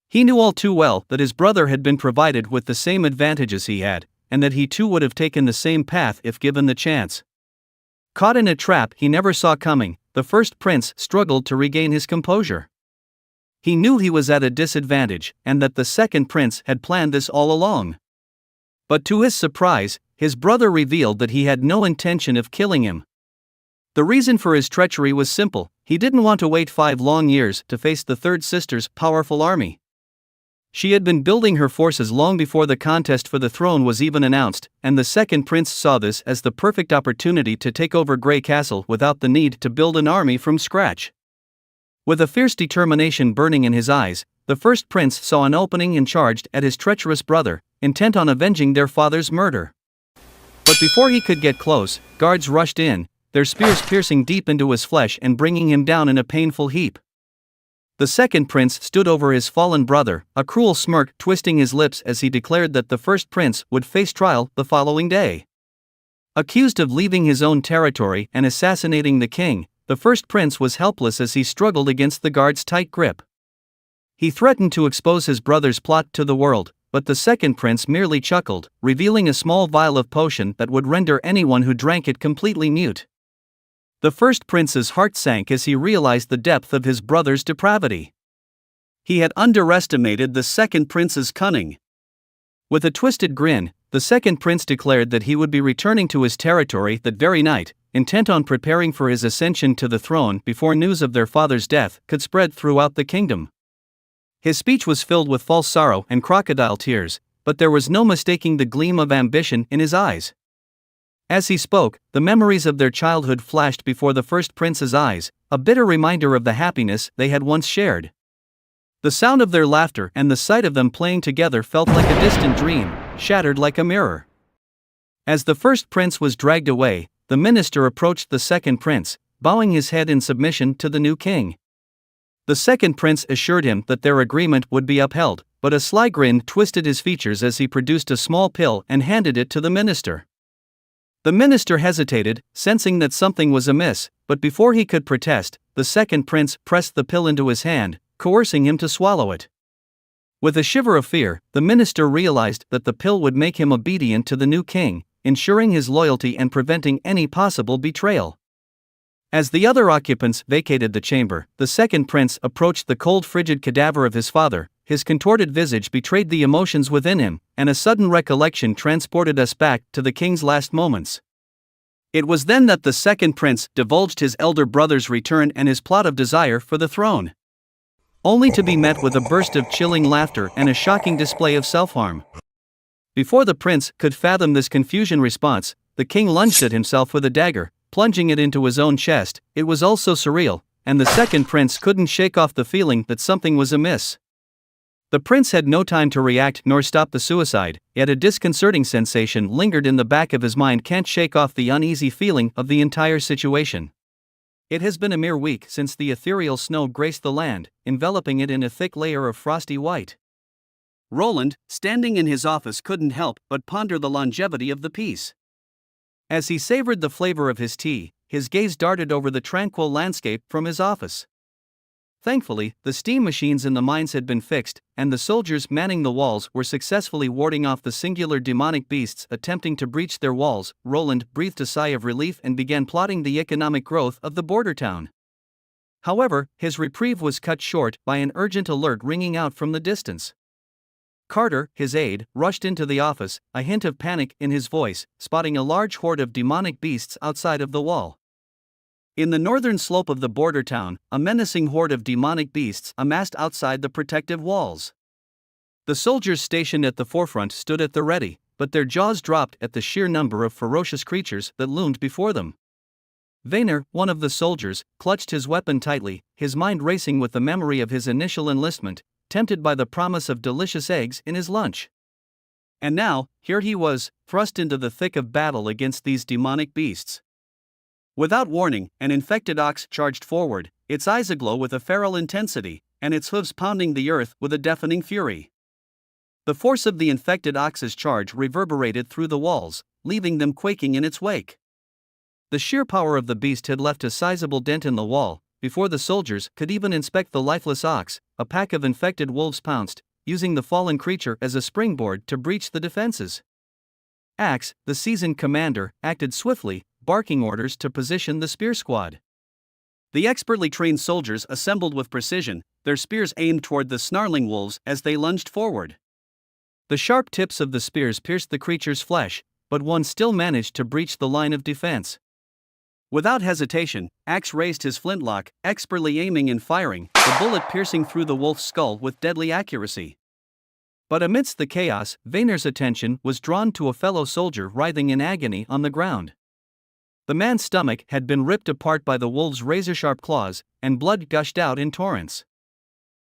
He knew all too well that his brother had been provided with the same advantages he had, and that he too would have taken the same path if given the chance. Caught in a trap he never saw coming, the first prince struggled to regain his composure. He knew he was at a disadvantage, and that the second prince had planned this all along. But to his surprise, his brother revealed that he had no intention of killing him. The reason for his treachery was simple: he didn't want to wait 5 long years to face the third sister's powerful army. She had been building her forces long before the contest for the throne was even announced, and the second prince saw this as the perfect opportunity to take over Grey Castle without the need to build an army from scratch. With a fierce determination burning in his eyes, the first prince saw an opening and charged at his treacherous brother, intent on avenging their father's murder. But before he could get close, guards rushed in, their spears piercing deep into his flesh and bringing him down in a painful heap. The second prince stood over his fallen brother, a cruel smirk twisting his lips as he declared that the first prince would face trial the following day. Accused of leaving his own territory and assassinating the king, the first prince was helpless as he struggled against the guard's tight grip. He threatened to expose his brother's plot to the world, but the second prince merely chuckled, revealing a small vial of potion that would render anyone who drank it completely mute. The first prince's heart sank as he realized the depth of his brother's depravity. He had underestimated the second prince's cunning. With a twisted grin, the second prince declared that he would be returning to his territory that very night, intent on preparing for his ascension to the throne before news of their father's death could spread throughout the kingdom. His speech was filled with false sorrow and crocodile tears, but there was no mistaking the gleam of ambition in his eyes. As he spoke, the memories of their childhood flashed before the first prince's eyes, a bitter reminder of the happiness they had once shared. The sound of their laughter and the sight of them playing together felt like a distant dream, shattered like a mirror. As the first prince was dragged away, the minister approached the second prince, bowing his head in submission to the new king. The second prince assured him that their agreement would be upheld, but a sly grin twisted his features as he produced a small pill and handed it to the minister. The minister hesitated, sensing that something was amiss, but before he could protest, the second prince pressed the pill into his hand, coercing him to swallow it. With a shiver of fear, the minister realized that the pill would make him obedient to the new king, ensuring his loyalty and preventing any possible betrayal. As the other occupants vacated the chamber, the second prince approached the cold, frigid cadaver of his father. His contorted visage betrayed the emotions within him, and a sudden recollection transported us back to the king's last moments. It was then that the second prince divulged his elder brother's return and his plot of desire for the throne, only to be met with a burst of chilling laughter and a shocking display of self-harm. Before the prince could fathom this confusion response, the king lunged at himself with a dagger, plunging it into his own chest. It was all so surreal, and the second prince couldn't shake off the feeling that something was amiss. The prince had no time to react nor stop the suicide, yet a disconcerting sensation lingered in the back of his mind. Can't shake off the uneasy feeling of the entire situation. It has been a mere week since the ethereal snow graced the land, enveloping it in a thick layer of frosty white. Roland, standing in his office, couldn't help but ponder the longevity of the peace. As he savored the flavor of his tea, his gaze darted over the tranquil landscape from his office. Thankfully, the steam machines in the mines had been fixed, and the soldiers manning the walls were successfully warding off the singular demonic beasts attempting to breach their walls. Roland breathed a sigh of relief and began plotting the economic growth of the border town. However, his reprieve was cut short by an urgent alert ringing out from the distance. Carter, his aide, rushed into the office, a hint of panic in his voice, spotting a large horde of demonic beasts outside of the wall. In the northern slope of the border town, a menacing horde of demonic beasts amassed outside the protective walls. The soldiers stationed at the forefront stood at the ready, but their jaws dropped at the sheer number of ferocious creatures that loomed before them. Vainer, one of the soldiers, clutched his weapon tightly, his mind racing with the memory of his initial enlistment, tempted by the promise of delicious eggs in his lunch. And now, here he was, thrust into the thick of battle against these demonic beasts. Without warning, an infected ox charged forward, its eyes aglow with a feral intensity, and its hooves pounding the earth with a deafening fury. The force of the infected ox's charge reverberated through the walls, leaving them quaking in its wake. The sheer power of the beast had left a sizable dent in the wall. Before the soldiers could even inspect the lifeless ox, a pack of infected wolves pounced, using the fallen creature as a springboard to breach the defenses. Axe, the seasoned commander, acted swiftly, barking orders to position the spear squad. The expertly trained soldiers assembled with precision, their spears aimed toward the snarling wolves as they lunged forward. The sharp tips of the spears pierced the creature's flesh, but one still managed to breach the line of defense. Without hesitation, Axe raised his flintlock, expertly aiming and firing, the bullet piercing through the wolf's skull with deadly accuracy. But amidst the chaos, Vainer's attention was drawn to a fellow soldier writhing in agony on the ground. The man's stomach had been ripped apart by the wolves' razor-sharp claws, and blood gushed out in torrents.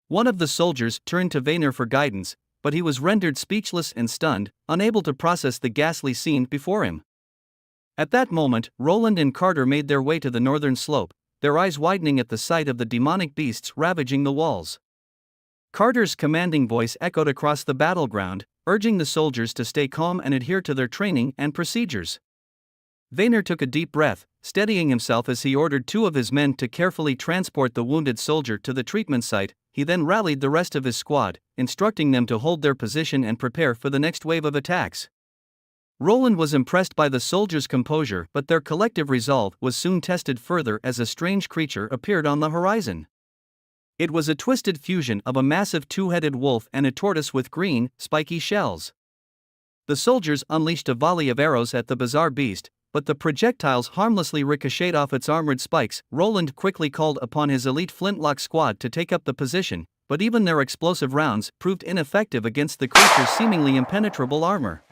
One of the soldiers turned to Vainer for guidance, but he was rendered speechless and stunned, unable to process the ghastly scene before him. At that moment, Roland and Carter made their way to the northern slope, their eyes widening at the sight of the demonic beasts ravaging the walls. Carter's commanding voice echoed across the battleground, urging the soldiers to stay calm and adhere to their training and procedures. Vainer took a deep breath, steadying himself as he ordered two of his men to carefully transport the wounded soldier to the treatment site. He then rallied the rest of his squad, instructing them to hold their position and prepare for the next wave of attacks. Roland was impressed by the soldiers' composure, but their collective resolve was soon tested further as a strange creature appeared on the horizon. It was a twisted fusion of a massive two-headed wolf and a tortoise with green, spiky shells. The soldiers unleashed a volley of arrows at the bizarre beast, but the projectiles harmlessly ricocheted off its armored spikes. Roland quickly called upon his elite flintlock squad to take up the position, but even their explosive rounds proved ineffective against the creature's seemingly impenetrable armor.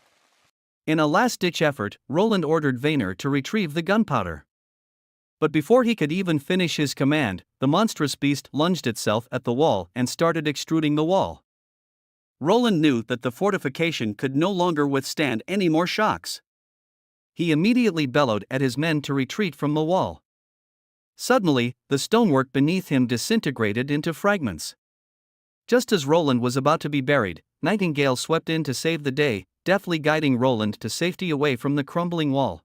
In a last-ditch effort, Roland ordered Vaynor to retrieve the gunpowder. But before he could even finish his command, the monstrous beast lunged itself at the wall and started extruding the wall. Roland knew that the fortification could no longer withstand any more shocks. He immediately bellowed at his men to retreat from the wall. Suddenly, the stonework beneath him disintegrated into fragments. Just as Roland was about to be buried, Nightingale swept in to save the day, deftly guiding Roland to safety away from the crumbling wall.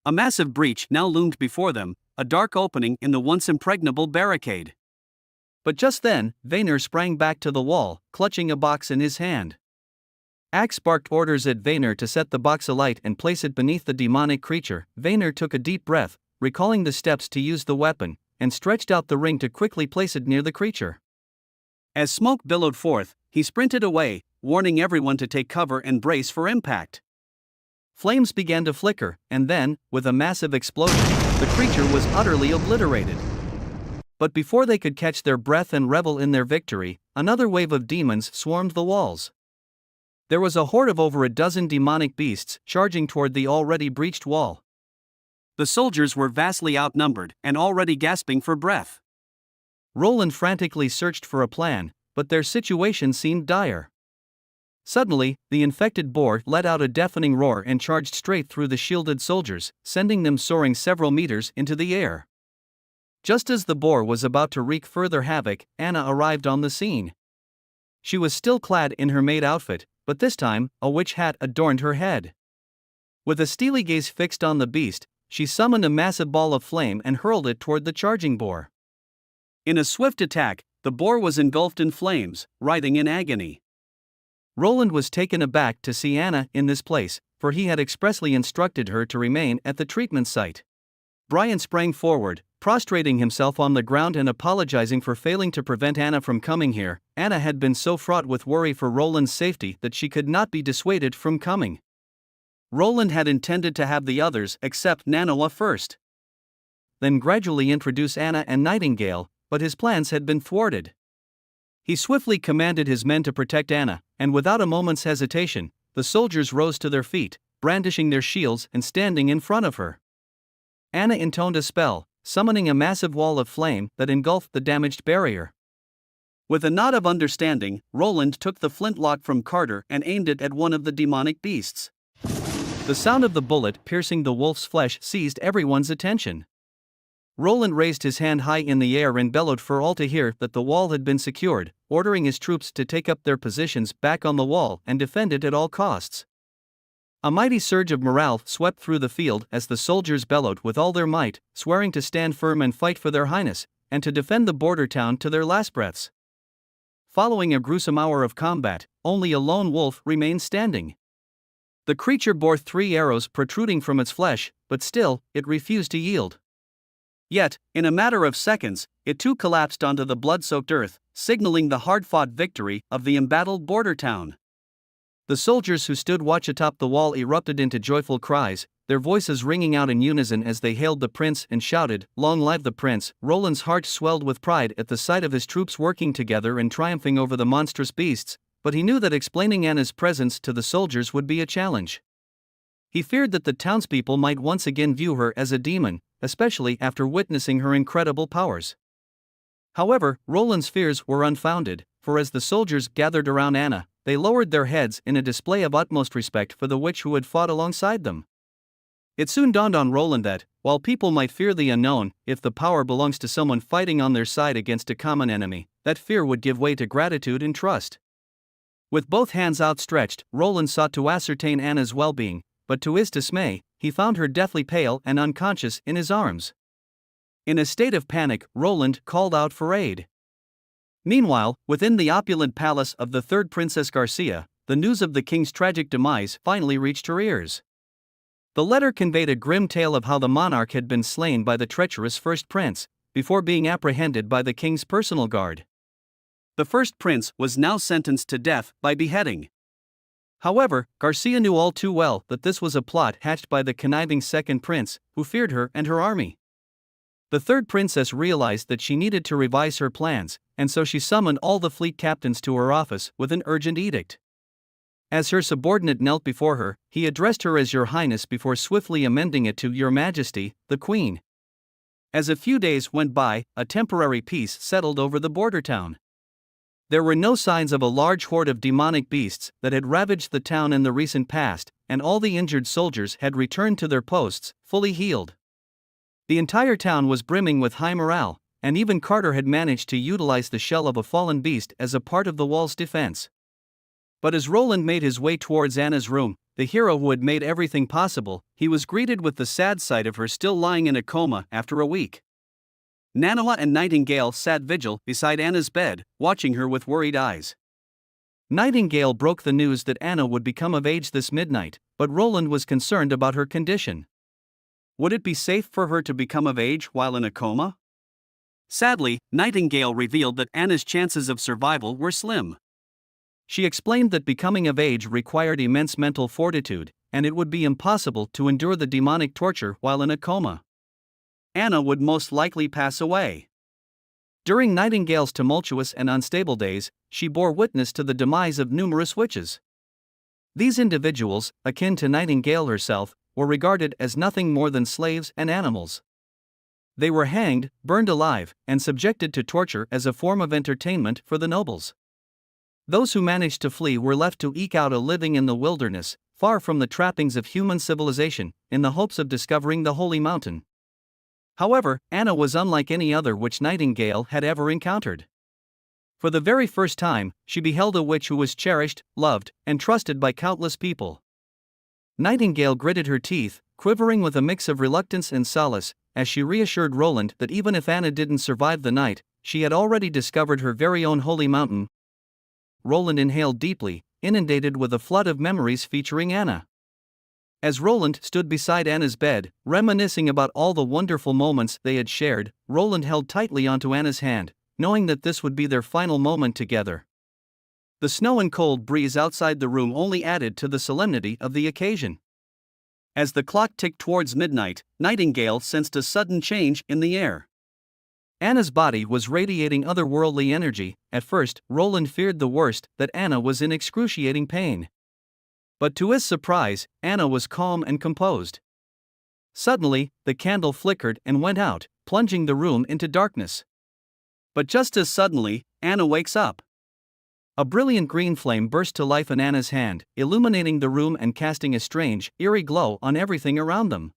A massive breach now loomed before them, a dark opening in the once impregnable barricade. But just then, Vaynor sprang back to the wall, clutching a box in his hand. Axe barked orders at Vaynor to set the box alight and place it beneath the demonic creature. Vaynor took a deep breath, recalling the steps to use the weapon, and stretched out the ring to quickly place it near the creature. As smoke billowed forth, he sprinted away, warning everyone to take cover and brace for impact. Flames began to flicker, and then, with a massive explosion, the creature was utterly obliterated. But before they could catch their breath and revel in their victory, another wave of demons swarmed the walls. There was a horde of over a dozen demonic beasts charging toward the already breached wall. The soldiers were vastly outnumbered and already gasping for breath. Roland frantically searched for a plan, but their situation seemed dire. Suddenly, the infected boar let out a deafening roar and charged straight through the shielded soldiers, sending them soaring several meters into the air. Just as the boar was about to wreak further havoc, Anna arrived on the scene. She was still clad in her maid outfit, but this time, a witch hat adorned her head. With a steely gaze fixed on the beast, she summoned a massive ball of flame and hurled it toward the charging boar. In a swift attack, the boar was engulfed in flames, writhing in agony. Roland was taken aback to see Anna in this place, for he had expressly instructed her to remain at the treatment site. Brian sprang forward, prostrating himself on the ground and apologizing for failing to prevent Anna from coming here. Anna had been so fraught with worry for Roland's safety that she could not be dissuaded from coming. Roland had intended to have the others accept Manhwa first, then gradually introduce Anna and Nightingale, but his plans had been thwarted. He swiftly commanded his men to protect Anna, and without a moment's hesitation, the soldiers rose to their feet, brandishing their shields and standing in front of her. Anna intoned a spell, summoning a massive wall of flame that engulfed the damaged barrier. With a nod of understanding, Roland took the flintlock from Carter and aimed it at one of the demonic beasts. The sound of the bullet piercing the wolf's flesh seized everyone's attention. Roland raised his hand high in the air and bellowed for all to hear that the wall had been secured, ordering his troops to take up their positions back on the wall and defend it at all costs. A mighty surge of morale swept through the field as the soldiers bellowed with all their might, swearing to stand firm and fight for their highness, and to defend the border town to their last breaths. Following a gruesome hour of combat, only a lone wolf remained standing. The creature bore 3 arrows protruding from its flesh, but still, it refused to yield. Yet, in a matter of seconds, it too collapsed onto the blood-soaked earth, signaling the hard-fought victory of the embattled border town. The soldiers who stood watch atop the wall erupted into joyful cries, their voices ringing out in unison as they hailed the prince and shouted, "Long live the prince!" Roland's heart swelled with pride at the sight of his troops working together and triumphing over the monstrous beasts, but he knew that explaining Anna's presence to the soldiers would be a challenge. He feared that the townspeople might once again view her as a demon, especially after witnessing her incredible powers. However, Roland's fears were unfounded, for as the soldiers gathered around Anna, they lowered their heads in a display of utmost respect for the witch who had fought alongside them. It soon dawned on Roland that, while people might fear the unknown, if the power belongs to someone fighting on their side against a common enemy, that fear would give way to gratitude and trust. With both hands outstretched, Roland sought to ascertain Anna's well-being, but to his dismay, he found her deathly pale and unconscious in his arms. In a state of panic, Roland called out for aid. Meanwhile, within the opulent palace of the third Princess Garcia, the news of the king's tragic demise finally reached her ears. The letter conveyed a grim tale of how the monarch had been slain by the treacherous first prince, before being apprehended by the king's personal guard. The first prince was now sentenced to death by beheading. However, Garcia knew all too well that this was a plot hatched by the conniving second prince, who feared her and her army. The third princess realized that she needed to revise her plans, and so she summoned all the fleet captains to her office with an urgent edict. As her subordinate knelt before her, he addressed her as Your Highness before swiftly amending it to Your Majesty, the Queen. As a few days went by, a temporary peace settled over the border town. There were no signs of a large horde of demonic beasts that had ravaged the town in the recent past, and all the injured soldiers had returned to their posts, fully healed. The entire town was brimming with high morale, and even Carter had managed to utilize the shell of a fallen beast as a part of the wall's defense. But as Roland made his way towards Anna's room, the hero who had made everything possible, he was greeted with the sad sight of her still lying in a coma after a week. Manhwa and Nightingale sat vigil beside Anna's bed, watching her with worried eyes. Nightingale broke the news that Anna would become of age this midnight, but Roland was concerned about her condition. Would it be safe for her to become of age while in a coma? Sadly, Nightingale revealed that Anna's chances of survival were slim. She explained that becoming of age required immense mental fortitude, and it would be impossible to endure the demonic torture while in a coma. Anna would most likely pass away. During Nightingale's tumultuous and unstable days, she bore witness to the demise of numerous witches. These individuals, akin to Nightingale herself, were regarded as nothing more than slaves and animals. They were hanged, burned alive, and subjected to torture as a form of entertainment for the nobles. Those who managed to flee were left to eke out a living in the wilderness, far from the trappings of human civilization, in the hopes of discovering the Holy Mountain. However, Anna was unlike any other witch Nightingale had ever encountered. For the very first time, she beheld a witch who was cherished, loved, and trusted by countless people. Nightingale gritted her teeth, quivering with a mix of reluctance and solace, as she reassured Roland that even if Anna didn't survive the night, she had already discovered her very own Holy Mountain. Roland inhaled deeply, inundated with a flood of memories featuring Anna. As Roland stood beside Anna's bed, reminiscing about all the wonderful moments they had shared, Roland held tightly onto Anna's hand, knowing that this would be their final moment together. The snow and cold breeze outside the room only added to the solemnity of the occasion. As the clock ticked towards midnight, Nightingale sensed a sudden change in the air. Anna's body was radiating otherworldly energy. At first, Roland feared the worst, that Anna was in excruciating pain. But to his surprise, Anna was calm and composed. Suddenly, the candle flickered and went out, plunging the room into darkness. But just as suddenly, Anna wakes up. A brilliant green flame burst to life in Anna's hand, illuminating the room and casting a strange, eerie glow on everything around them.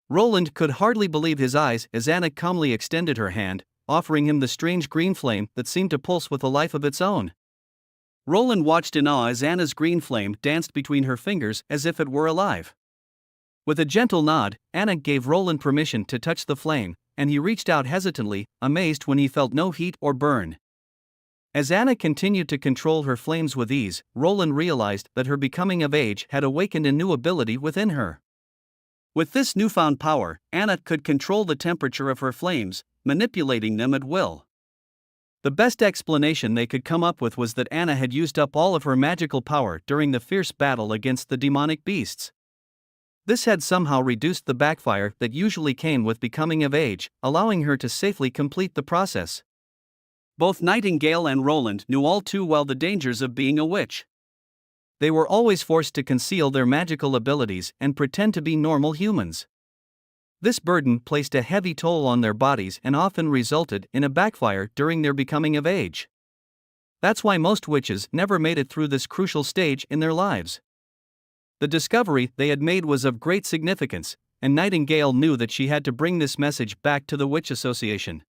Roland could hardly believe his eyes as Anna calmly extended her hand, offering him the strange green flame that seemed to pulse with a life of its own. Roland watched in awe as Anna's green flame danced between her fingers as if it were alive. With a gentle nod, Anna gave Roland permission to touch the flame, and he reached out hesitantly, amazed when he felt no heat or burn. As Anna continued to control her flames with ease, Roland realized that her becoming of age had awakened a new ability within her. With this newfound power, Anna could control the temperature of her flames, manipulating them at will. The best explanation they could come up with was that Anna had used up all of her magical power during the fierce battle against the demonic beasts. This had somehow reduced the backfire that usually came with becoming of age, allowing her to safely complete the process. Both Nightingale and Roland knew all too well the dangers of being a witch. They were always forced to conceal their magical abilities and pretend to be normal humans. This burden placed a heavy toll on their bodies and often resulted in a backfire during their becoming of age. That's why most witches never made it through this crucial stage in their lives. The discovery they had made was of great significance, and Nightingale knew that she had to bring this message back to the Witch Association.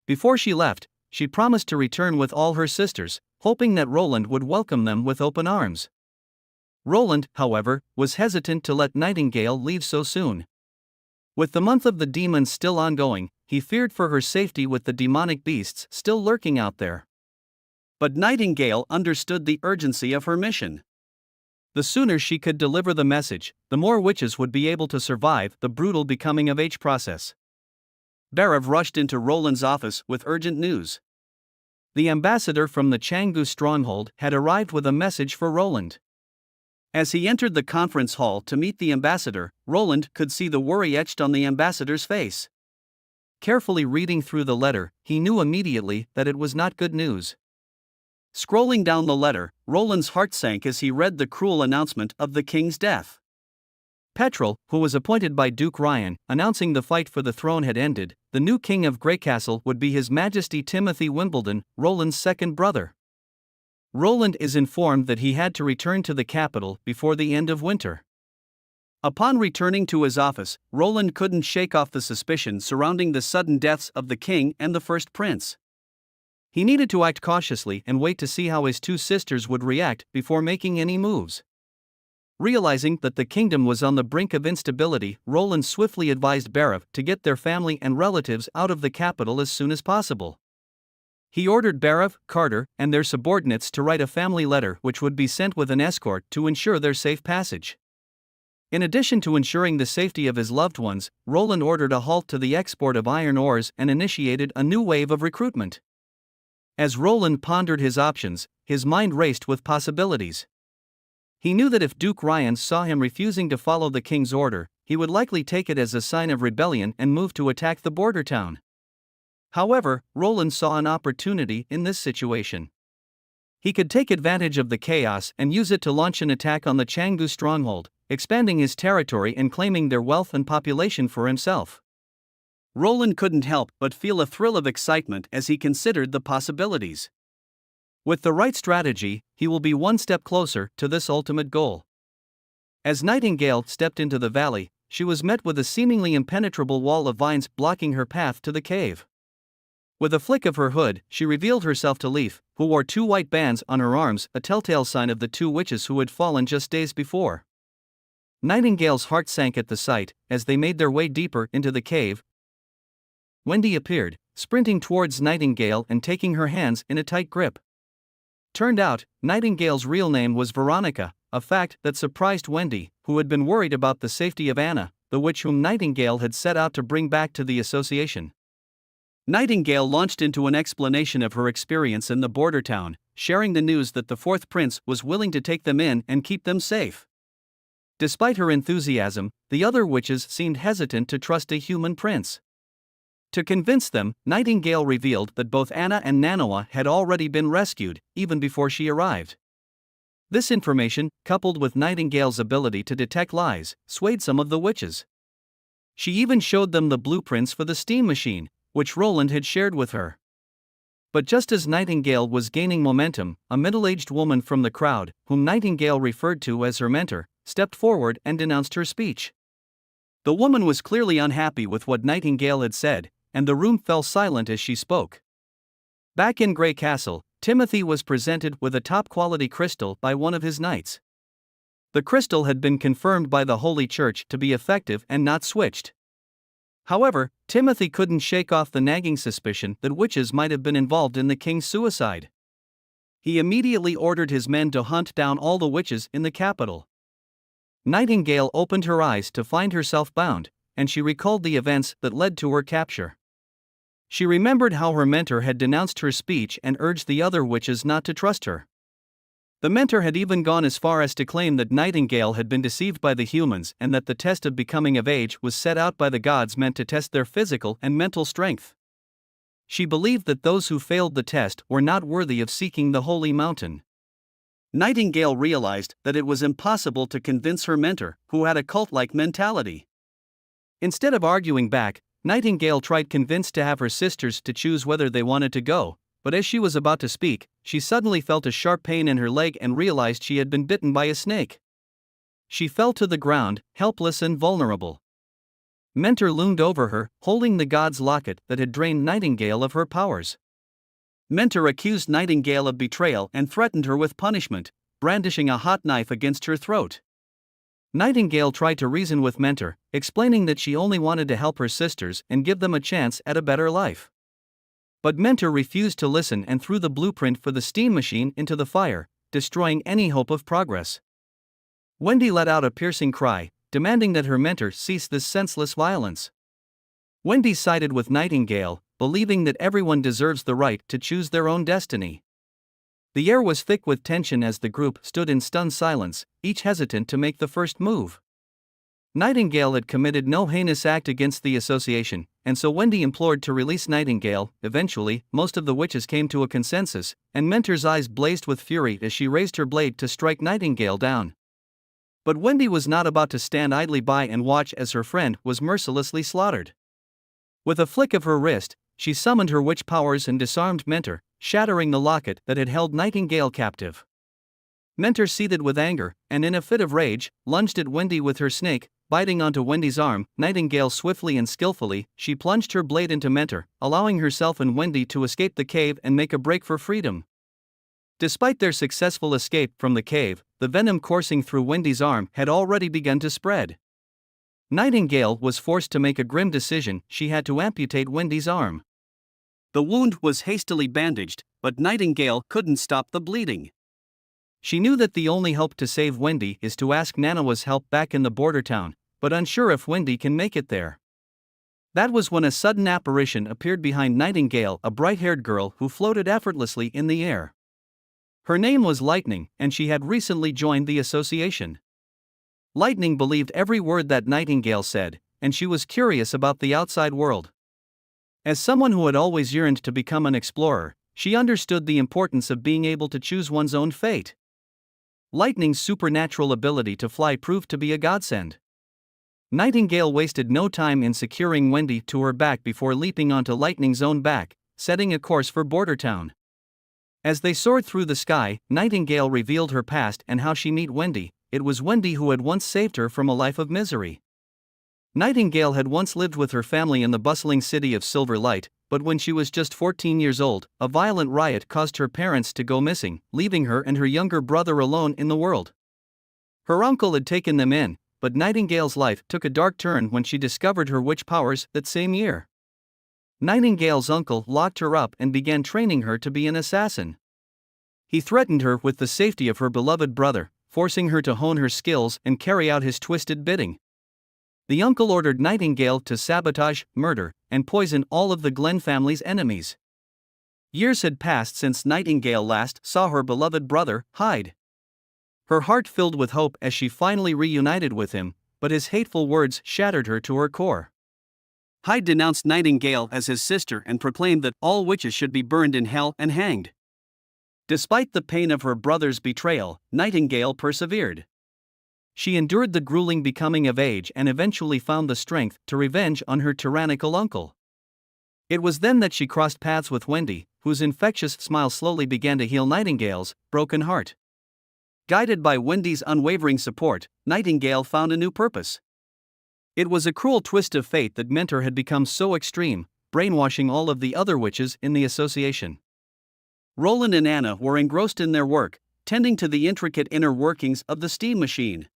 Before she left, she promised to return with all her sisters, hoping that Roland would welcome them with open arms. Roland, however, was hesitant to let Nightingale leave so soon. With the month of the demons still ongoing, he feared for her safety with the demonic beasts still lurking out there. But Nightingale understood the urgency of her mission. The sooner she could deliver the message, the more witches would be able to survive the brutal becoming of age process. Barav rushed into Roland's office with urgent news. The ambassador from the Canggu stronghold had arrived with a message for Roland. As he entered the conference hall to meet the ambassador, Roland could see the worry etched on the ambassador's face. Carefully reading through the letter, he knew immediately that it was not good news. Scrolling down the letter, Roland's heart sank as he read the cruel announcement of the king's death. Petrel, who was appointed by Duke Ryan, announcing the fight for the throne had ended. The new king of Greycastle would be His Majesty Timothy Wimbledon, Roland's second brother. Roland is informed that he had to return to the capital before the end of winter. Upon returning to his office, Roland couldn't shake off the suspicion surrounding the sudden deaths of the king and the first prince. He needed to act cautiously and wait to see how his two sisters would react before making any moves. Realizing that the kingdom was on the brink of instability, Roland swiftly advised Barav to get their family and relatives out of the capital as soon as possible. He ordered Barav, Carter, and their subordinates to write a family letter which would be sent with an escort to ensure their safe passage. In addition to ensuring the safety of his loved ones, Roland ordered a halt to the export of iron ores and initiated a new wave of recruitment. As Roland pondered his options, his mind raced with possibilities. He knew that if Duke Ryan saw him refusing to follow the king's order, he would likely take it as a sign of rebellion and move to attack the border town. However, Roland saw an opportunity in this situation. He could take advantage of the chaos and use it to launch an attack on the Canggu stronghold, expanding his territory and claiming their wealth and population for himself. Roland couldn't help but feel a thrill of excitement as he considered the possibilities. With the right strategy, he will be one step closer to this ultimate goal. As Nightingale stepped into the valley, she was met with a seemingly impenetrable wall of vines blocking her path to the cave. With a flick of her hood, she revealed herself to Leaf, who wore two white bands on her arms, a telltale sign of the two witches who had fallen just days before. Nightingale's heart sank at the sight. As they made their way deeper into the cave, Wendy appeared, sprinting towards Nightingale and taking her hands in a tight grip. Turned out, Nightingale's real name was Veronica, a fact that surprised Wendy, who had been worried about the safety of Anna, the witch whom Nightingale had set out to bring back to the association. Nightingale launched into an explanation of her experience in the border town, sharing the news that the fourth prince was willing to take them in and keep them safe. Despite her enthusiasm, the other witches seemed hesitant to trust a human prince. To convince them, Nightingale revealed that both Anna and Nanawa had already been rescued, even before she arrived. This information, coupled with Nightingale's ability to detect lies, swayed some of the witches. She even showed them the blueprints for the steam machine, which Roland had shared with her. But just as Nightingale was gaining momentum, a middle-aged woman from the crowd, whom Nightingale referred to as her mentor, stepped forward and denounced her speech. The woman was clearly unhappy with what Nightingale had said, and the room fell silent as she spoke. Back in Grey Castle, Timothy was presented with a top-quality crystal by one of his knights. The crystal had been confirmed by the Holy Church to be effective and not switched. However, Timothy couldn't shake off the nagging suspicion that witches might have been involved in the king's suicide. He immediately ordered his men to hunt down all the witches in the capital. Nightingale opened her eyes to find herself bound, and she recalled the events that led to her capture. She remembered how her mentor had denounced her speech and urged the other witches not to trust her. The mentor had even gone as far as to claim that Nightingale had been deceived by the humans and that the test of becoming of age was set out by the gods meant to test their physical and mental strength. She believed that those who failed the test were not worthy of seeking the holy mountain. Nightingale realized that it was impossible to convince her mentor, who had a cult-like mentality. Instead of arguing back, Nightingale tried convinced to have her sisters to choose whether they wanted to go, but as she was about to speak, she suddenly felt a sharp pain in her leg and realized she had been bitten by a snake. She fell to the ground, helpless and vulnerable. Mentor loomed over her, holding the god's locket that had drained Nightingale of her powers. Mentor accused Nightingale of betrayal and threatened her with punishment, brandishing a hot knife against her throat. Nightingale tried to reason with Mentor, explaining that she only wanted to help her sisters and give them a chance at a better life. But Mentor refused to listen and threw the blueprint for the steam machine into the fire, destroying any hope of progress. Wendy let out a piercing cry, demanding that her mentor cease this senseless violence. Wendy sided with Nightingale, believing that everyone deserves the right to choose their own destiny. The air was thick with tension as the group stood in stunned silence, each hesitant to make the first move. Nightingale had committed no heinous act against the association, and so Wendy implored to release Nightingale. Eventually, most of the witches came to a consensus, and Mentor's eyes blazed with fury as she raised her blade to strike Nightingale down. But Wendy was not about to stand idly by and watch as her friend was mercilessly slaughtered. With a flick of her wrist, she summoned her witch powers and disarmed Mentor, shattering the locket that had held Nightingale captive. Mentor seethed with anger, and in a fit of rage, lunged at Wendy with her snake, biting onto Wendy's arm. Nightingale swiftly and skillfully, she plunged her blade into Mentor, allowing herself and Wendy to escape the cave and make a break for freedom. Despite their successful escape from the cave, the venom coursing through Wendy's arm had already begun to spread. Nightingale was forced to make a grim decision. She had to amputate Wendy's arm. The wound was hastily bandaged, but Nightingale couldn't stop the bleeding. She knew that the only hope to save Wendy is to ask Nanawa's help back in the border town, but unsure if Wendy can make it there. That was when a sudden apparition appeared behind Nightingale, a bright-haired girl who floated effortlessly in the air. Her name was Lightning, and she had recently joined the association. Lightning believed every word that Nightingale said, and she was curious about the outside world. As someone who had always yearned to become an explorer, she understood the importance of being able to choose one's own fate. Lightning's supernatural ability to fly proved to be a godsend. Nightingale wasted no time in securing Wendy to her back before leaping onto Lightning's own back, setting a course for Border Town. As they soared through the sky, Nightingale revealed her past and how she met Wendy. It was Wendy who had once saved her from a life of misery. Nightingale had once lived with her family in the bustling city of Silver Light, but when she was just 14 years old, a violent riot caused her parents to go missing, leaving her and her younger brother alone in the world. Her uncle had taken them in, but Nightingale's life took a dark turn when she discovered her witch powers that same year. Nightingale's uncle locked her up and began training her to be an assassin. He threatened her with the safety of her beloved brother, forcing her to hone her skills and carry out his twisted bidding. The uncle ordered Nightingale to sabotage, murder, and poison all of the Glen family's enemies. Years had passed since Nightingale last saw her beloved brother, Hyde. Her heart filled with hope as she finally reunited with him, but his hateful words shattered her to her core. Hyde denounced Nightingale as his sister and proclaimed that all witches should be burned in hell and hanged. Despite the pain of her brother's betrayal, Nightingale persevered. She endured the grueling becoming of age and eventually found the strength to revenge on her tyrannical uncle. It was then that she crossed paths with Wendy, whose infectious smile slowly began to heal Nightingale's broken heart. Guided by Wendy's unwavering support, Nightingale found a new purpose. It was a cruel twist of fate that Mentor had become so extreme, brainwashing all of the other witches in the association. Roland and Anna were engrossed in their work, tending to the intricate inner workings of the steam machine.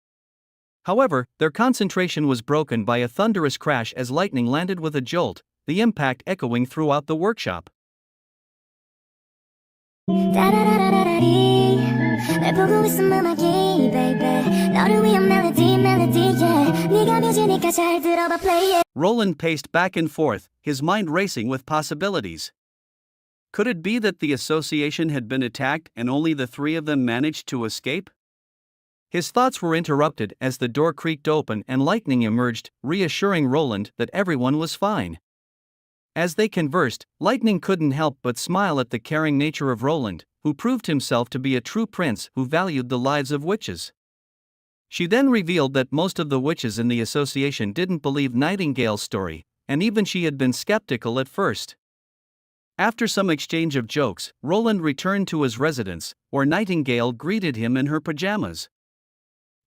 However, their concentration was broken by a thunderous crash as lightning landed with a jolt, the impact echoing throughout the workshop. Roland paced back and forth, his mind racing with possibilities. Could it be that the association had been attacked and only the three of them managed to escape? His thoughts were interrupted as the door creaked open and Lightning emerged, reassuring Roland that everyone was fine. As they conversed, Lightning couldn't help but smile at the caring nature of Roland, who proved himself to be a true prince who valued the lives of witches. She then revealed that most of the witches in the association didn't believe Nightingale's story, and even she had been skeptical at first. After some exchange of jokes, Roland returned to his residence, where Nightingale greeted him in her pajamas.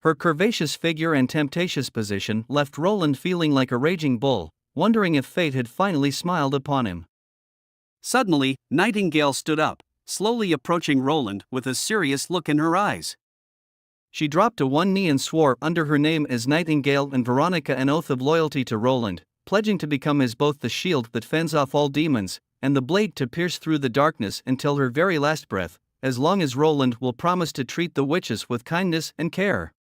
Her curvaceous figure and temptatious position left Roland feeling like a raging bull, wondering if fate had finally smiled upon him. Suddenly, Nightingale stood up, slowly approaching Roland with a serious look in her eyes. She dropped to one knee and swore under her name as Nightingale and Veronica an oath of loyalty to Roland, pledging to become his both the shield that fends off all demons and the blade to pierce through the darkness until her very last breath, as long as Roland will promise to treat the witches with kindness and care.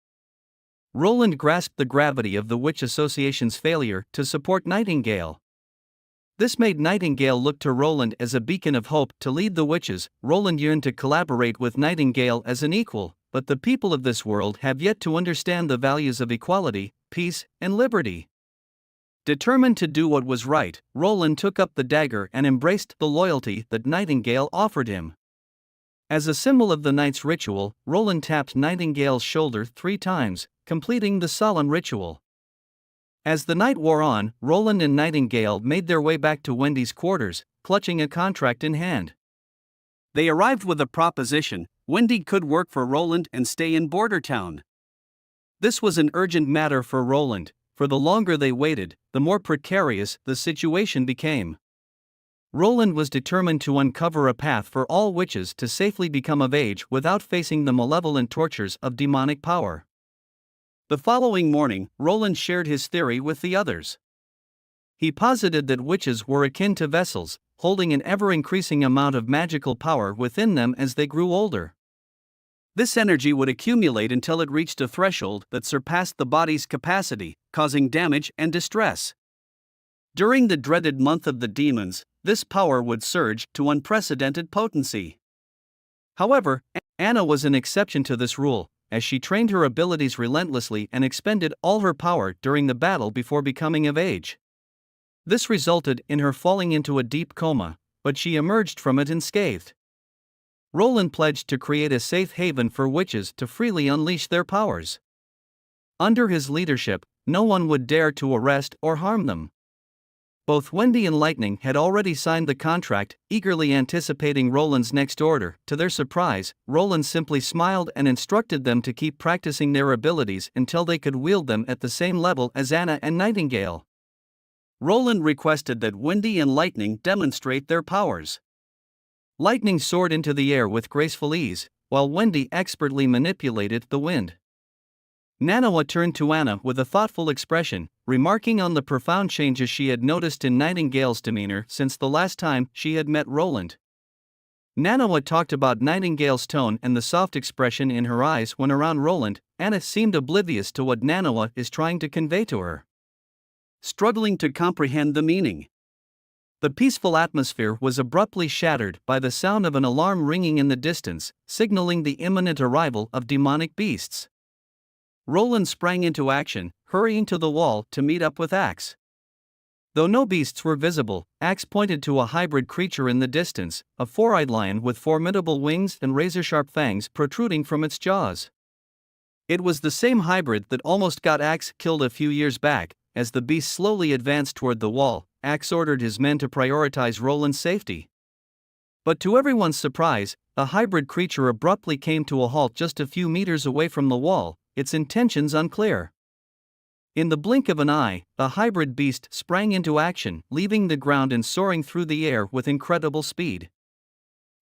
Roland grasped the gravity of the Witch Association's failure to support Nightingale. This made Nightingale look to Roland as a beacon of hope to lead the witches. Roland yearned to collaborate with Nightingale as an equal, but the people of this world have yet to understand the values of equality, peace, and liberty. Determined to do what was right, Roland took up the dagger and embraced the loyalty that Nightingale offered him. As a symbol of the night's ritual, Roland tapped Nightingale's shoulder 3 times, completing the solemn ritual. As the night wore on, Roland and Nightingale made their way back to Wendy's quarters, clutching a contract in hand. They arrived with a proposition: Wendy could work for Roland and stay in Border Town. This was an urgent matter for Roland, for the longer they waited, the more precarious the situation became. Roland was determined to uncover a path for all witches to safely become of age without facing the malevolent tortures of demonic power. The following morning, Roland shared his theory with the others. He posited that witches were akin to vessels, holding an ever-increasing amount of magical power within them as they grew older. This energy would accumulate until it reached a threshold that surpassed the body's capacity, causing damage and distress. During the dreaded month of the demons, this power would surge to unprecedented potency. However, Anna was an exception to this rule, as she trained her abilities relentlessly and expended all her power during the battle before becoming of age. This resulted in her falling into a deep coma, but she emerged from it unscathed. Roland pledged to create a safe haven for witches to freely unleash their powers. Under his leadership, no one would dare to arrest or harm them. Both Wendy and Lightning had already signed the contract, eagerly anticipating Roland's next order. To their surprise, Roland simply smiled and instructed them to keep practicing their abilities until they could wield them at the same level as Anna and Nightingale. Roland requested that Wendy and Lightning demonstrate their powers. Lightning soared into the air with graceful ease, while Wendy expertly manipulated the wind. Nanawa turned to Anna with a thoughtful expression, remarking on the profound changes she had noticed in Nightingale's demeanor since the last time she had met Roland. Nanawa talked about Nightingale's tone and the soft expression in her eyes when around Roland. Anna seemed oblivious to what Nanawa is trying to convey to her, struggling to comprehend the meaning. The peaceful atmosphere was abruptly shattered by the sound of an alarm ringing in the distance, signaling the imminent arrival of demonic beasts. Roland sprang into action, hurrying to the wall to meet up with Axe. Though no beasts were visible, Axe pointed to a hybrid creature in the distance, a 4-eyed lion with formidable wings and razor-sharp fangs protruding from its jaws. It was the same hybrid that almost got Axe killed a few years back. As the beast slowly advanced toward the wall, Axe ordered his men to prioritize Roland's safety. But to everyone's surprise, the hybrid creature abruptly came to a halt just a few meters away from the wall, its intentions unclear. In the blink of an eye, the hybrid beast sprang into action, leaving the ground and soaring through the air with incredible speed.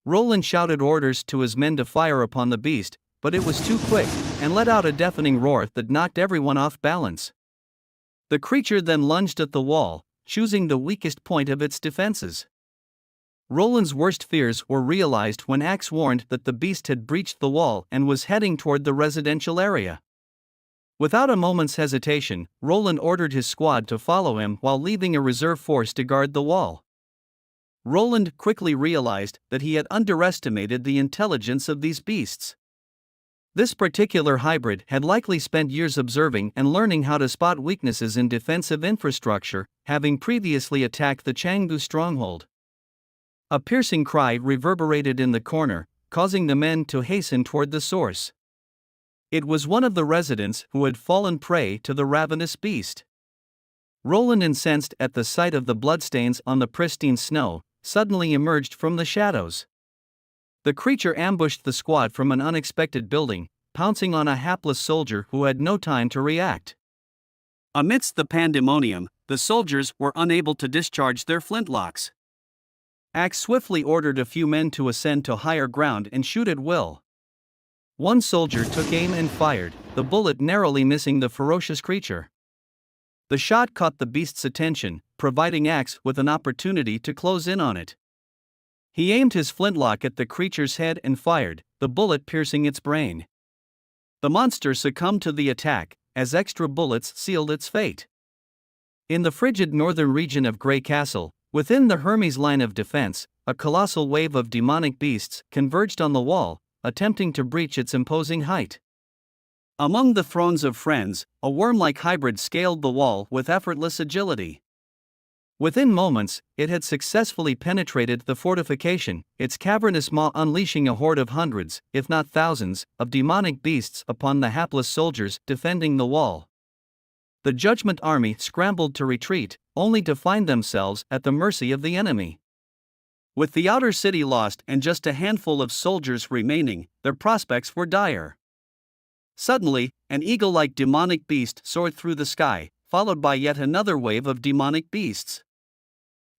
Roland shouted orders to his men to fire upon the beast, but it was too quick, and let out a deafening roar that knocked everyone off balance. The creature then lunged at the wall, choosing the weakest point of its defenses. Roland's worst fears were realized when Axe warned that the beast had breached the wall and was heading toward the residential area. Without a moment's hesitation, Roland ordered his squad to follow him while leaving a reserve force to guard the wall. Roland quickly realized that he had underestimated the intelligence of these beasts. This particular hybrid had likely spent years observing and learning how to spot weaknesses in defensive infrastructure, having previously attacked the Changbu stronghold. A piercing cry reverberated in the corner, causing the men to hasten toward the source. It was one of the residents who had fallen prey to the ravenous beast. Roland, incensed at the sight of the bloodstains on the pristine snow, suddenly emerged from the shadows. The creature ambushed the squad from an unexpected building, pouncing on a hapless soldier who had no time to react. Amidst the pandemonium, the soldiers were unable to discharge their flintlocks. Axe swiftly ordered a few men to ascend to higher ground and shoot at will. One soldier took aim and fired, the bullet narrowly missing the ferocious creature. The shot caught the beast's attention, providing Axe with an opportunity to close in on it. He aimed his flintlock at the creature's head and fired, the bullet piercing its brain. The monster succumbed to the attack, as extra bullets sealed its fate. In the frigid northern region of Grey Castle, within the Hermes line of defense, a colossal wave of demonic beasts converged on the wall, attempting to breach its imposing height. Among the thrones of friends, a worm-like hybrid scaled the wall with effortless agility. Within moments, it had successfully penetrated the fortification, its cavernous maw unleashing a horde of hundreds, if not thousands, of demonic beasts upon the hapless soldiers defending the wall. The Judgment Army scrambled to retreat, only to find themselves at the mercy of the enemy. With the outer city lost and just a handful of soldiers remaining, their prospects were dire. Suddenly, an eagle-like demonic beast soared through the sky, followed by yet another wave of demonic beasts.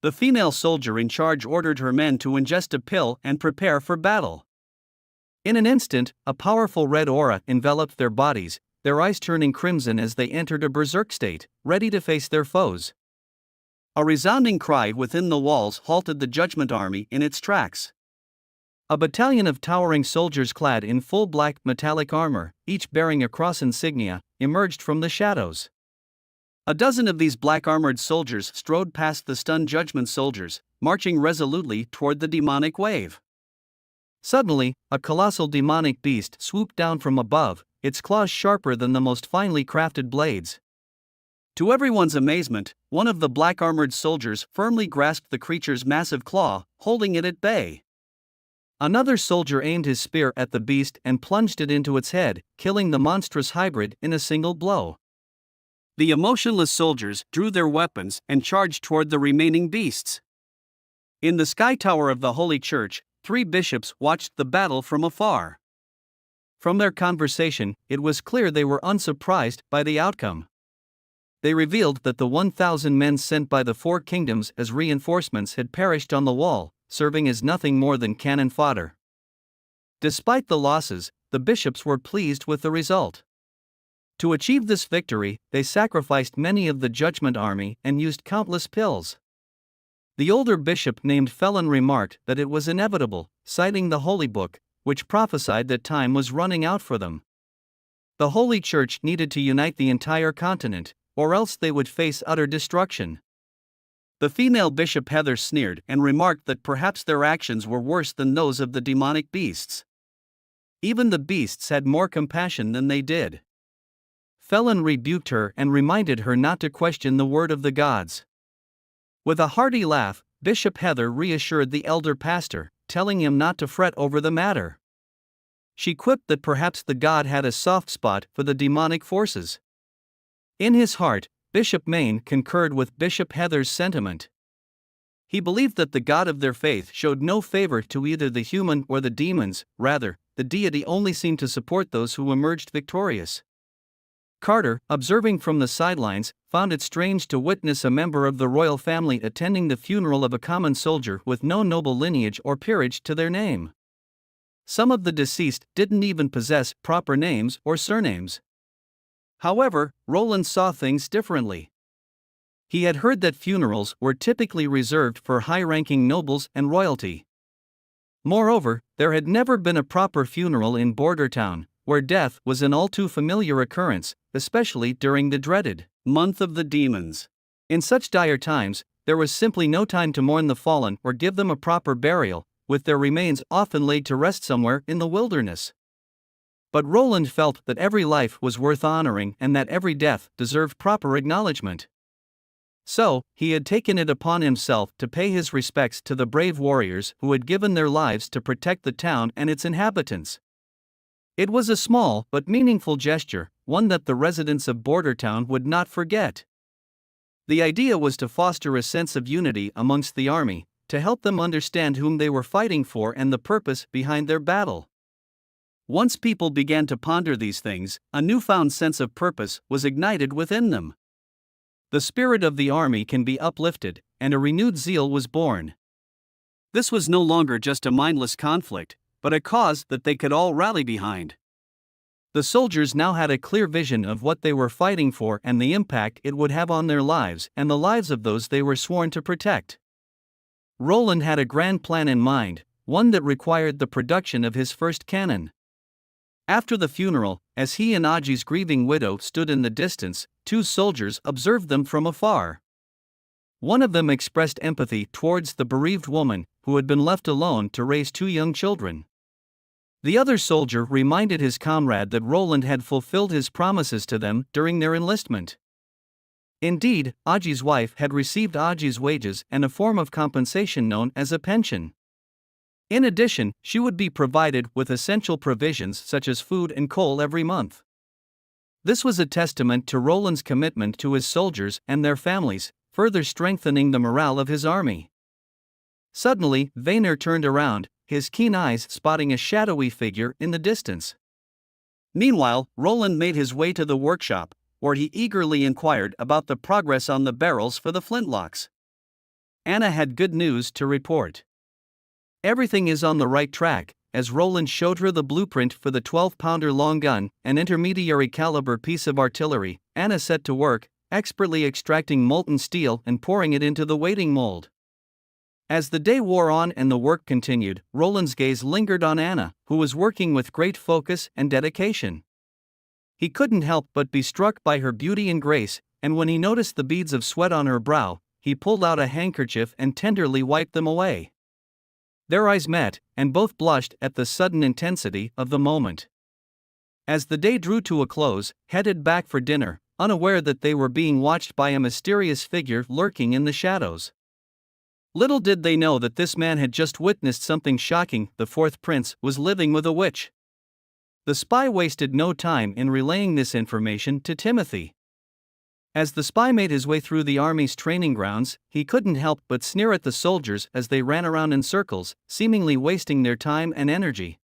The female soldier in charge ordered her men to ingest a pill and prepare for battle. In an instant, a powerful red aura enveloped their bodies, their eyes turning crimson as they entered a berserk state, ready to face their foes. A resounding cry within the walls halted the Judgment Army in its tracks. A battalion of towering soldiers clad in full black metallic armor, each bearing a cross insignia, emerged from the shadows. A dozen of these black-armored soldiers strode past the stunned Judgment soldiers, marching resolutely toward the demonic wave. Suddenly, a colossal demonic beast swooped down from above, its claws sharper than the most finely crafted blades. To everyone's amazement, one of the black-armored soldiers firmly grasped the creature's massive claw, holding it at bay. Another soldier aimed his spear at the beast and plunged it into its head, killing the monstrous hybrid in a single blow. The emotionless soldiers drew their weapons and charged toward the remaining beasts. In the sky tower of the Holy Church, 3 bishops watched the battle from afar. From their conversation, it was clear they were unsurprised by the outcome. They revealed that the 1,000 men sent by the 4 kingdoms as reinforcements had perished on the wall, serving as nothing more than cannon fodder. Despite the losses, the bishops were pleased with the result. To achieve this victory, they sacrificed many of the Judgment Army and used countless pills. The older bishop named Felon remarked that it was inevitable, citing the Holy Book, which prophesied that time was running out for them. The Holy Church needed to unite the entire continent, or else they would face utter destruction. The female bishop Heather sneered and remarked that perhaps their actions were worse than those of the demonic beasts. Even the beasts had more compassion than they did. Felon rebuked her and reminded her not to question the word of the gods. With a hearty laugh, Bishop Heather reassured the elder pastor, telling him not to fret over the matter. She quipped that perhaps the god had a soft spot for the demonic forces. In his heart, Bishop Maine concurred with Bishop Heather's sentiment. He believed that the god of their faith showed no favor to either the human or the demons, rather, the deity only seemed to support those who emerged victorious. Carter, observing from the sidelines, found it strange to witness a member of the royal family attending the funeral of a common soldier with no noble lineage or peerage to their name. Some of the deceased didn't even possess proper names or surnames. However, Roland saw things differently. He had heard that funerals were typically reserved for high-ranking nobles and royalty. Moreover, there had never been a proper funeral in Border Town, where death was an all-too-familiar occurrence, especially during the dreaded Month of the Demons. In such dire times, there was simply no time to mourn the fallen or give them a proper burial, with their remains often laid to rest somewhere in the wilderness. But Roland felt that every life was worth honoring and that every death deserved proper acknowledgement. So, he had taken it upon himself to pay his respects to the brave warriors who had given their lives to protect the town and its inhabitants. It was a small but meaningful gesture, one that the residents of Bordertown would not forget. The idea was to foster a sense of unity amongst the army, to help them understand whom they were fighting for and the purpose behind their battle. Once people began to ponder these things, a newfound sense of purpose was ignited within them. The spirit of the army can be uplifted, and a renewed zeal was born. This was no longer just a mindless conflict, but a cause that they could all rally behind. The soldiers now had a clear vision of what they were fighting for and the impact it would have on their lives and the lives of those they were sworn to protect. Roland had a grand plan in mind, one that required the production of his first cannon. After the funeral, as he and Aji's grieving widow stood in the distance, two soldiers observed them from afar. One of them expressed empathy towards the bereaved woman, who had been left alone to raise two young children. The other soldier reminded his comrade that Roland had fulfilled his promises to them during their enlistment. Indeed, Aji's wife had received Aji's wages and a form of compensation known as a pension. In addition, she would be provided with essential provisions such as food and coal every month. This was a testament to Roland's commitment to his soldiers and their families, further strengthening the morale of his army. Suddenly, Vainer turned around, his keen eyes spotting a shadowy figure in the distance. Meanwhile, Roland made his way to the workshop, where he eagerly inquired about the progress on the barrels for the flintlocks. Anna had good news to report. Everything is on the right track, as Roland showed her the blueprint for the 12-pounder long gun, an intermediary caliber piece of artillery. Anna set to work, expertly extracting molten steel and pouring it into the waiting mold. As the day wore on and the work continued, Roland's gaze lingered on Anna, who was working with great focus and dedication. He couldn't help but be struck by her beauty and grace, and when he noticed the beads of sweat on her brow, he pulled out a handkerchief and tenderly wiped them away. Their eyes met, and both blushed at the sudden intensity of the moment. As the day drew to a close, headed back for dinner, unaware that they were being watched by a mysterious figure lurking in the shadows. Little did they know that this man had just witnessed something shocking. The fourth prince was living with a witch. The spy wasted no time in relaying this information to Timothy. As the spy made his way through the army's training grounds, he couldn't help but sneer at the soldiers as they ran around in circles, seemingly wasting their time and energy.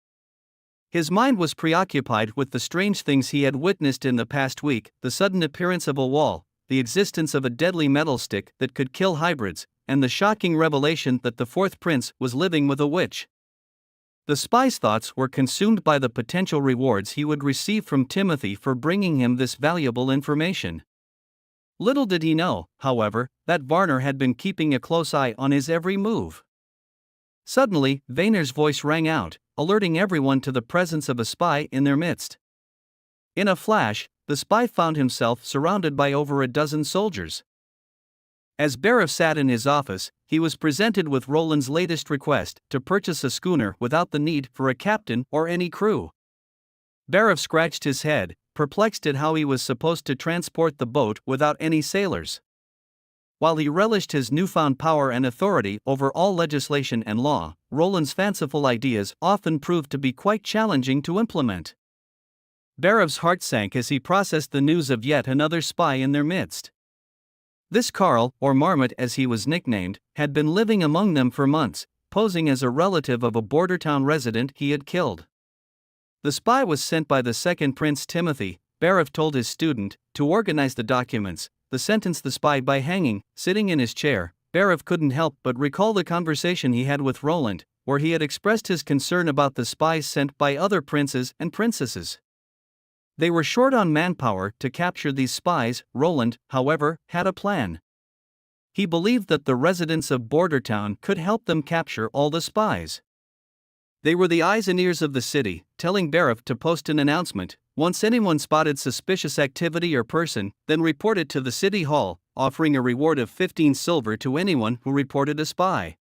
His mind was preoccupied with the strange things he had witnessed in the past week: the sudden appearance of a wall, the existence of a deadly metal stick that could kill hybrids, and the shocking revelation that the fourth prince was living with a witch. The spy's thoughts were consumed by the potential rewards he would receive from Timothy for bringing him this valuable information. Little did he know, however, that Varner had been keeping a close eye on his every move. Suddenly, Vainer's voice rang out, alerting everyone to the presence of a spy in their midst. In a flash, the spy found himself surrounded by over a dozen soldiers. As Barov sat in his office, he was presented with Roland's latest request to purchase a schooner without the need for a captain or any crew. Barov scratched his head, perplexed at how he was supposed to transport the boat without any sailors. While he relished his newfound power and authority over all legislation and law, Roland's fanciful ideas often proved to be quite challenging to implement. Barov's heart sank as he processed the news of yet another spy in their midst. This Karl, or Marmot as he was nicknamed, had been living among them for months, posing as a relative of a border town resident he had killed. The spy was sent by the second prince Timothy, Barov told his student, to organize the documents, to sentence the spy by hanging. Sitting in his chair, Barov couldn't help but recall the conversation he had with Roland, where he had expressed his concern about the spies sent by other princes and princesses. They were short on manpower to capture these spies. Roland, however, had a plan. He believed that the residents of Border Town could help them capture all the spies. They were the eyes and ears of the city, telling Barov to post an announcement once anyone spotted suspicious activity or person, then report it to the city hall, offering a reward of 15 silver to anyone who reported a spy.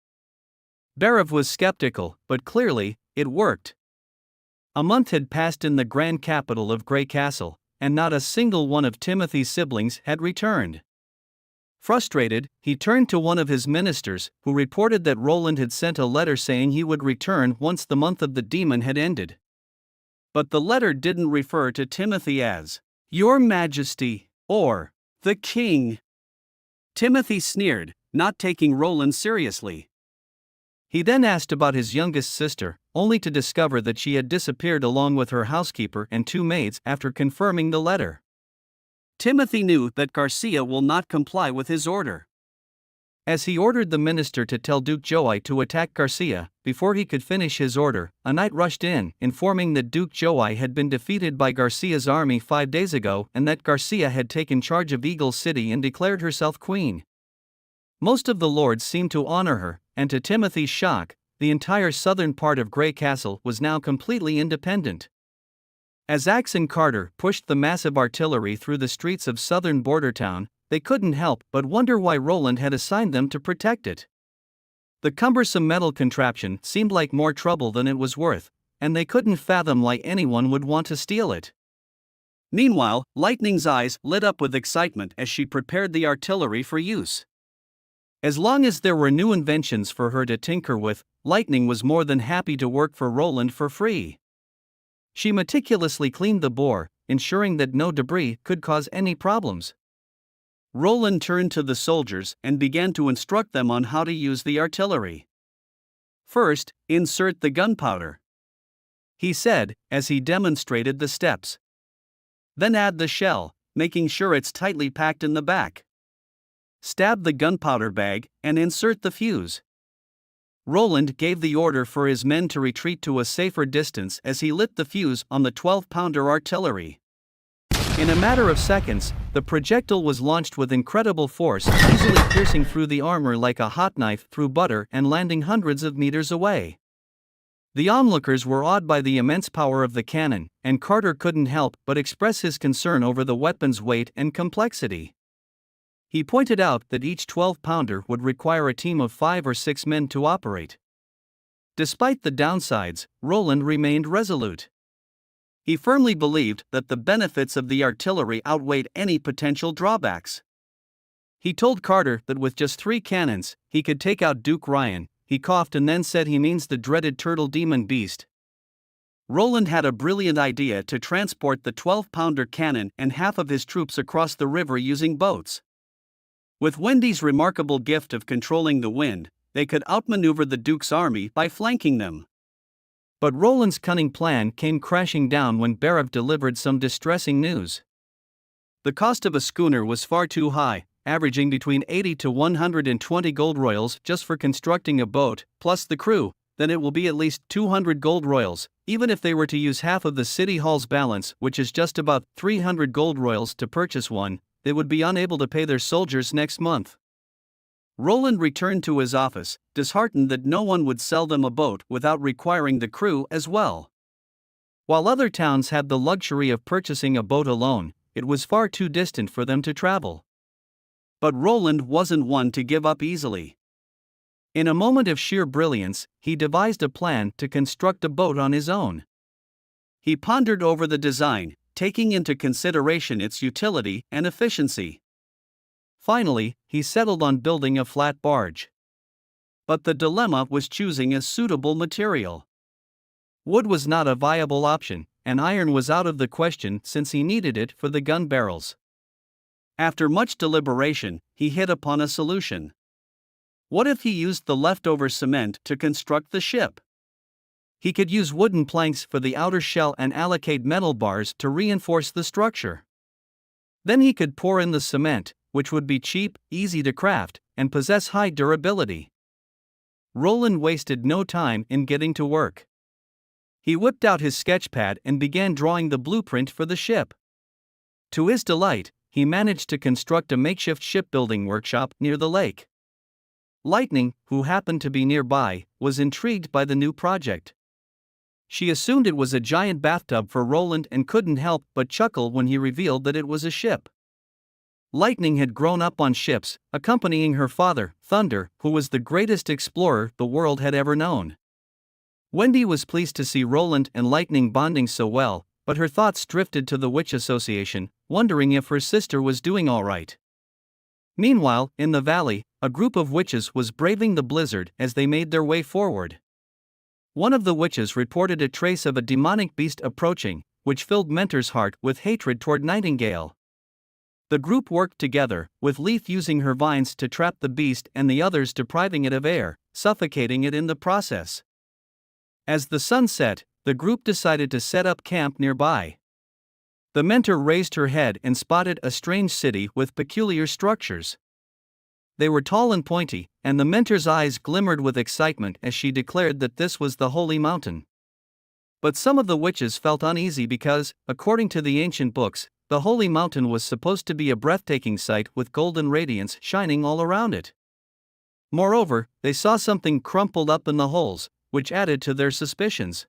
Barov was skeptical, but clearly, it worked. A month had passed in the grand capital of Grey Castle, and not a single one of Timothy's siblings had returned. Frustrated, he turned to one of his ministers, who reported that Roland had sent a letter saying he would return once the month of the demon had ended. But the letter didn't refer to Timothy as "Your Majesty" or "the King." Timothy sneered, not taking Roland seriously. He then asked about his youngest sister, only to discover that she had disappeared along with her housekeeper and 2 maids after confirming the letter. Timothy knew that Garcia will not comply with his order. As he ordered the minister to tell Duke Joai to attack Garcia, before he could finish his order, a knight rushed in, informing that Duke Joai had been defeated by Garcia's army 5 days ago and that Garcia had taken charge of Eagle City and declared herself queen. Most of the lords seemed to honor her, and to Timothy's shock, the entire southern part of Grey Castle was now completely independent. As Axe and Carter pushed the massive artillery through the streets of southern border town, they couldn't help but wonder why Roland had assigned them to protect it. The cumbersome metal contraption seemed like more trouble than it was worth, and they couldn't fathom why anyone would want to steal it. Meanwhile, Lightning's eyes lit up with excitement as she prepared the artillery for use. As long as there were new inventions for her to tinker with, Lightning was more than happy to work for Roland for free. She meticulously cleaned the bore, ensuring that no debris could cause any problems. Roland turned to the soldiers and began to instruct them on how to use the artillery. First, insert the gunpowder, he said, as he demonstrated the steps. Then add the shell, making sure it's tightly packed in the back. Stab the gunpowder bag and insert the fuse. Roland gave the order for his men to retreat to a safer distance as he lit the fuse on the 12-pounder artillery. In a matter of seconds, the projectile was launched with incredible force, easily piercing through the armor like a hot knife through butter and landing hundreds of meters away. The onlookers were awed by the immense power of the cannon, and Carter couldn't help but express his concern over the weapon's weight and complexity. He pointed out that each 12-pounder would require a team of 5 or 6 men to operate. Despite the downsides, Roland remained resolute. He firmly believed that the benefits of the artillery outweighed any potential drawbacks. He told Carter that with just 3 cannons, he could take out Duke Ryan. He coughed and then said he means the dreaded turtle demon beast. Roland had a brilliant idea to transport the 12-pounder cannon and half of his troops across the river using boats. With Wendy's remarkable gift of controlling the wind, they could outmaneuver the Duke's army by flanking them. But Roland's cunning plan came crashing down when Barav delivered some distressing news. The cost of a schooner was far too high, averaging between 80 to 120 gold royals just for constructing a boat, plus the crew. Then it will be at least 200 gold royals, even if they were to use half of the city hall's balance, which is just about 300 gold royals to purchase one. They would be unable to pay their soldiers next month. Roland returned to his office, disheartened that no one would sell them a boat without requiring the crew as well. While other towns had the luxury of purchasing a boat alone, it was far too distant for them to travel. But Roland wasn't one to give up easily. In a moment of sheer brilliance, he devised a plan to construct a boat on his own. He pondered over the design, taking into consideration its utility and efficiency. Finally, he settled on building a flat barge. But the dilemma was choosing a suitable material. Wood was not a viable option, and iron was out of the question since he needed it for the gun barrels. After much deliberation, he hit upon a solution. What if he used the leftover cement to construct the ship? He could use wooden planks for the outer shell and allocate metal bars to reinforce the structure. Then he could pour in the cement, which would be cheap, easy to craft, and possess high durability. Roland wasted no time in getting to work. He whipped out his sketchpad and began drawing the blueprint for the ship. To his delight, he managed to construct a makeshift shipbuilding workshop near the lake. Lightning, who happened to be nearby, was intrigued by the new project. She assumed it was a giant bathtub for Roland and couldn't help but chuckle when he revealed that it was a ship. Lightning had grown up on ships, accompanying her father, Thunder, who was the greatest explorer the world had ever known. Wendy was pleased to see Roland and Lightning bonding so well, but her thoughts drifted to the Witch Association, wondering if her sister was doing all right. Meanwhile, in the valley, a group of witches was braving the blizzard as they made their way forward. One of the witches reported a trace of a demonic beast approaching, which filled Mentor's heart with hatred toward Nightingale. The group worked together, with Leaf using her vines to trap the beast and the others depriving it of air, suffocating it in the process. As the sun set, the group decided to set up camp nearby. The Mentor raised her head and spotted a strange city with peculiar structures. They were tall and pointy, and the Mentor's eyes glimmered with excitement as she declared that this was the Holy Mountain. But some of the witches felt uneasy because, according to the ancient books, the Holy Mountain was supposed to be a breathtaking sight with golden radiance shining all around it. Moreover, they saw something crumpled up in the holes, which added to their suspicions.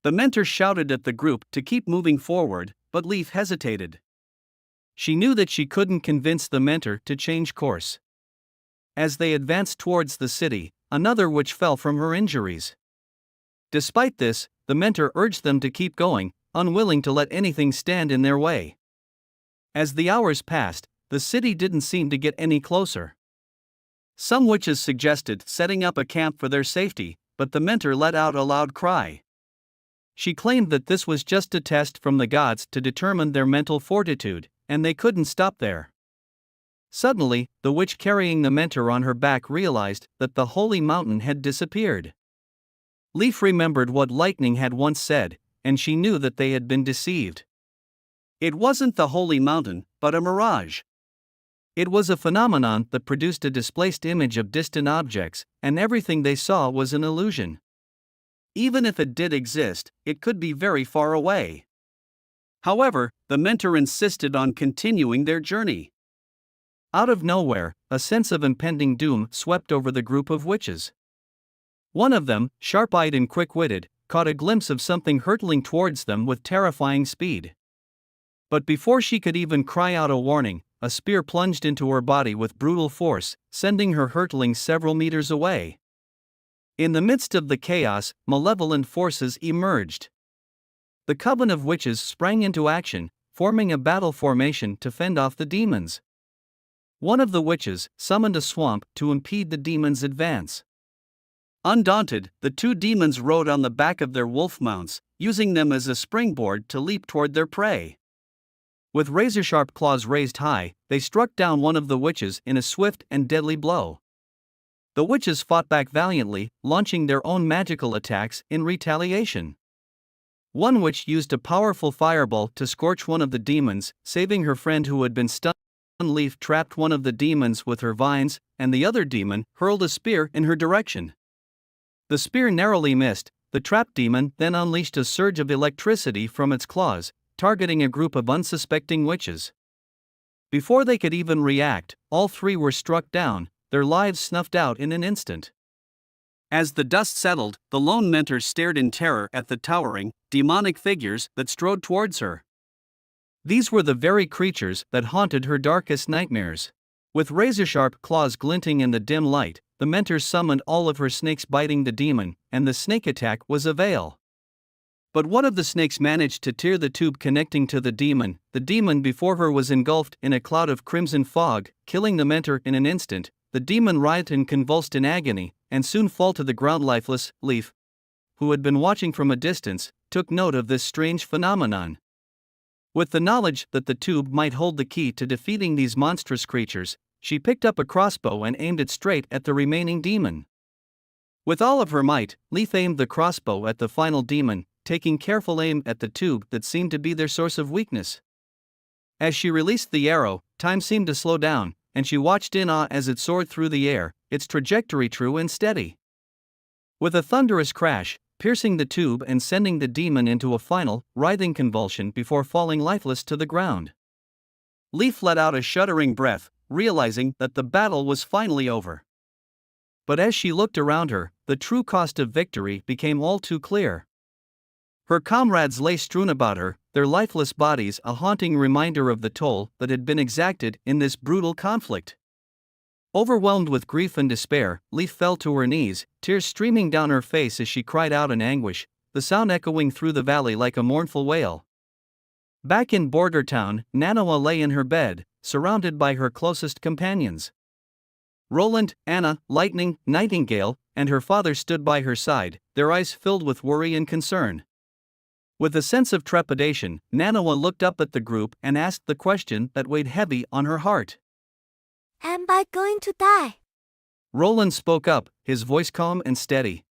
The mentor shouted at the group to keep moving forward, but Leaf hesitated. She knew that she couldn't convince the mentor to change course. As they advanced towards the city, another witch fell from her injuries. Despite this, the mentor urged them to keep going, unwilling to let anything stand in their way. As the hours passed, the city didn't seem to get any closer. Some witches suggested setting up a camp for their safety, but the mentor let out a loud cry. She claimed that this was just a test from the gods to determine their mental fortitude, and they couldn't stop there. Suddenly, the witch carrying the mentor on her back realized that the holy mountain had disappeared. Leaf remembered what Lightning had once said, and she knew that they had been deceived. It wasn't the holy mountain, but a mirage. It was a phenomenon that produced a displaced image of distant objects, and everything they saw was an illusion. Even if it did exist, it could be very far away. However, the mentor insisted on continuing their journey. Out of nowhere, a sense of impending doom swept over the group of witches. One of them, sharp-eyed and quick-witted, caught a glimpse of something hurtling towards them with terrifying speed. But before she could even cry out a warning, a spear plunged into her body with brutal force, sending her hurtling several meters away. In the midst of the chaos, malevolent forces emerged. The coven of witches sprang into action, forming a battle formation to fend off the demons. One of the witches summoned a swamp to impede the demons' advance. Undaunted, the two demons rode on the back of their wolf mounts, using them as a springboard to leap toward their prey. With razor-sharp claws raised high, they struck down one of the witches in a swift and deadly blow. The witches fought back valiantly, launching their own magical attacks in retaliation. One witch used a powerful fireball to scorch one of the demons, saving her friend who had been stunned. Leaf trapped one of the demons with her vines, and the other demon hurled a spear in her direction. The spear narrowly missed. The trapped demon then unleashed a surge of electricity from its claws, targeting a group of unsuspecting witches. Before they could even react, all three were struck down, their lives snuffed out in an instant. As the dust settled, the lone mentor stared in terror at the towering, demonic figures that strode towards her. These were the very creatures that haunted her darkest nightmares. With razor-sharp claws glinting in the dim light, the mentor summoned all of her snakes biting the demon, and the snake attack was a veil. But one of the snakes managed to tear the tube connecting to the demon. The demon before her was engulfed in a cloud of crimson fog, killing the mentor in an instant. The demon writhed and convulsed in agony, and soon fell to the ground lifeless. Leaf, who had been watching from a distance, took note of this strange phenomenon. With the knowledge that the tube might hold the key to defeating these monstrous creatures, she picked up a crossbow and aimed it straight at the remaining demon. With all of her might, Leaf aimed the crossbow at the final demon, taking careful aim at the tube that seemed to be their source of weakness. As she released the arrow, time seemed to slow down, and she watched in awe as it soared through the air, its trajectory true and steady. With a thunderous crash, piercing the tube and sending the demon into a final, writhing convulsion before falling lifeless to the ground. Leaf let out a shuddering breath, realizing that the battle was finally over. But as she looked around her, the true cost of victory became all too clear. Her comrades lay strewn about her, their lifeless bodies a haunting reminder of the toll that had been exacted in this brutal conflict. Overwhelmed with grief and despair, Leaf fell to her knees, tears streaming down her face as she cried out in anguish, the sound echoing through the valley like a mournful wail. Back in Border Town, Manhwa lay in her bed, surrounded by her closest companions. Roland, Anna, Lightning, Nightingale, and her father stood by her side, their eyes filled with worry and concern. With a sense of trepidation, Manhwa looked up at the group and asked the question that weighed heavy on her heart. Am I going to die? Roland spoke up, his voice calm and steady.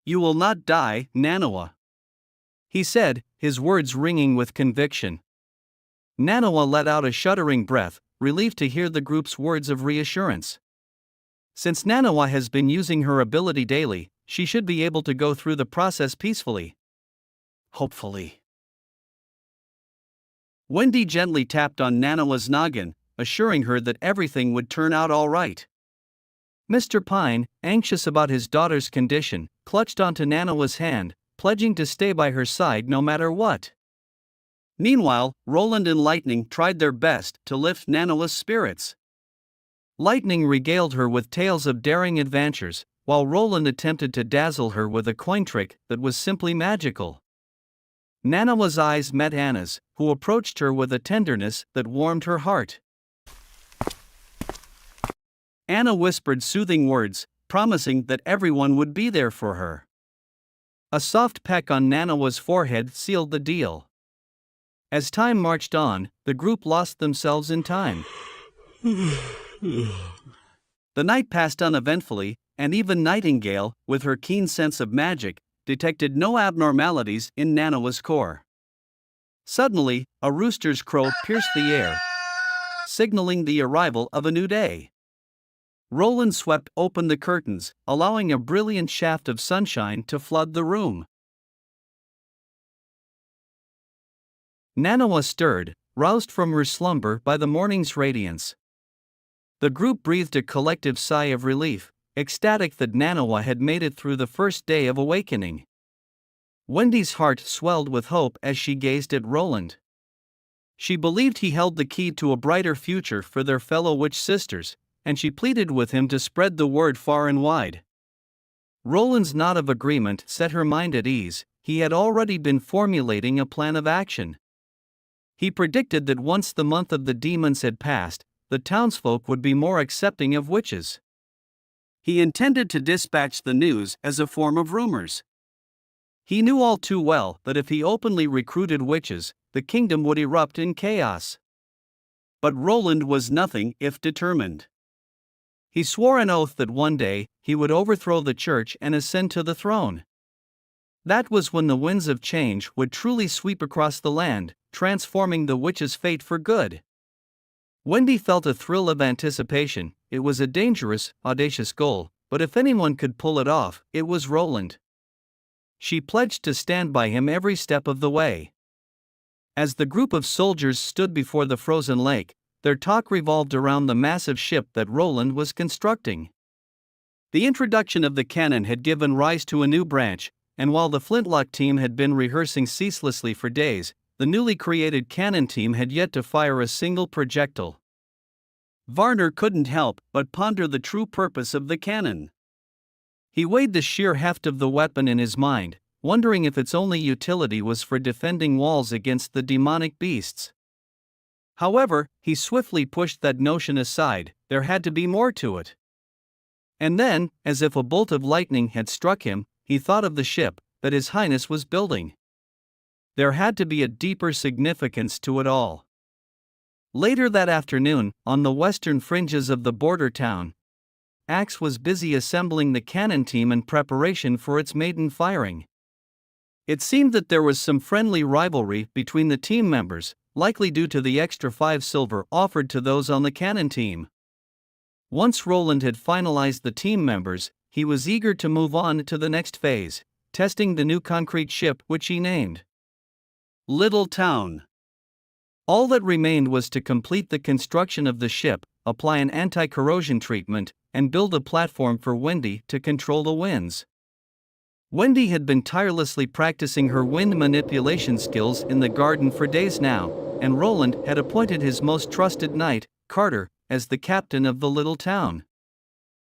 You will not die, Manhwa, he said, his words ringing with conviction. Manhwa let out a shuddering breath, relieved to hear the group's words of reassurance. Since Manhwa has been using her ability daily, she should be able to go through the process peacefully. Hopefully. Wendy gently tapped on Manhwa's noggin, assuring her that everything would turn out all right. Mr. Pine, anxious about his daughter's condition, clutched onto Nanawa's hand, pledging to stay by her side no matter what. Meanwhile, Roland and Lightning tried their best to lift Nanawa's spirits. Lightning regaled her with tales of daring adventures, while Roland attempted to dazzle her with a coin trick that was simply magical. Nanawa's eyes met Anna's, who approached her with a tenderness that warmed her heart. Anna whispered soothing words, promising that everyone would be there for her. A soft peck on Nanawa's forehead sealed the deal. As time marched on, the group lost themselves in time. The night passed uneventfully, and even Nightingale, with her keen sense of magic, detected no abnormalities in Nanawa's core. Suddenly, a rooster's crow pierced the air, signaling the arrival of a new day. Roland swept open the curtains, allowing a brilliant shaft of sunshine to flood the room. Nanawa stirred, roused from her slumber by the morning's radiance. The group breathed a collective sigh of relief, ecstatic that Nanawa had made it through the first day of awakening. Wendy's heart swelled with hope as she gazed at Roland. She believed he held the key to a brighter future for their fellow witch sisters, and she pleaded with him to spread the word far and wide. Roland's nod of agreement set her mind at ease. He had already been formulating a plan of action. He predicted that once the month of the demons had passed, the townsfolk would be more accepting of witches. He intended to dispatch the news as a form of rumors. He knew all too well that if he openly recruited witches, the kingdom would erupt in chaos. But Roland was nothing if determined. He swore an oath that one day he would overthrow the church and ascend to the throne. That was when the winds of change would truly sweep across the land, transforming the witch's fate for good. Wendy felt a thrill of anticipation. It was a dangerous, audacious goal, but if anyone could pull it off, it was Roland. She pledged to stand by him every step of the way. As the group of soldiers stood before the frozen lake, their talk revolved around the massive ship that Roland was constructing. The introduction of the cannon had given rise to a new branch, and while the flintlock team had been rehearsing ceaselessly for days, the newly created cannon team had yet to fire a single projectile. Varner couldn't help but ponder the true purpose of the cannon. He weighed the sheer heft of the weapon in his mind, wondering if its only utility was for defending walls against the demonic beasts. However, he swiftly pushed that notion aside. There had to be more to it. And then, as if a bolt of lightning had struck him, he thought of the ship that His Highness was building. There had to be a deeper significance to it all. Later that afternoon, on the western fringes of the border town, Axe was busy assembling the cannon team in preparation for its maiden firing. It seemed that there was some friendly rivalry between the team members, likely due to the extra 5 silver offered to those on the cannon team. Once Roland had finalized the team members, he was eager to move on to the next phase, testing the new concrete ship which he named Little Town. All that remained was to complete the construction of the ship, apply an anti-corrosion treatment, and build a platform for Wendy to control the winds. Wendy had been tirelessly practicing her wind manipulation skills in the garden for days now, and Roland had appointed his most trusted knight, Carter, as the captain of the little town.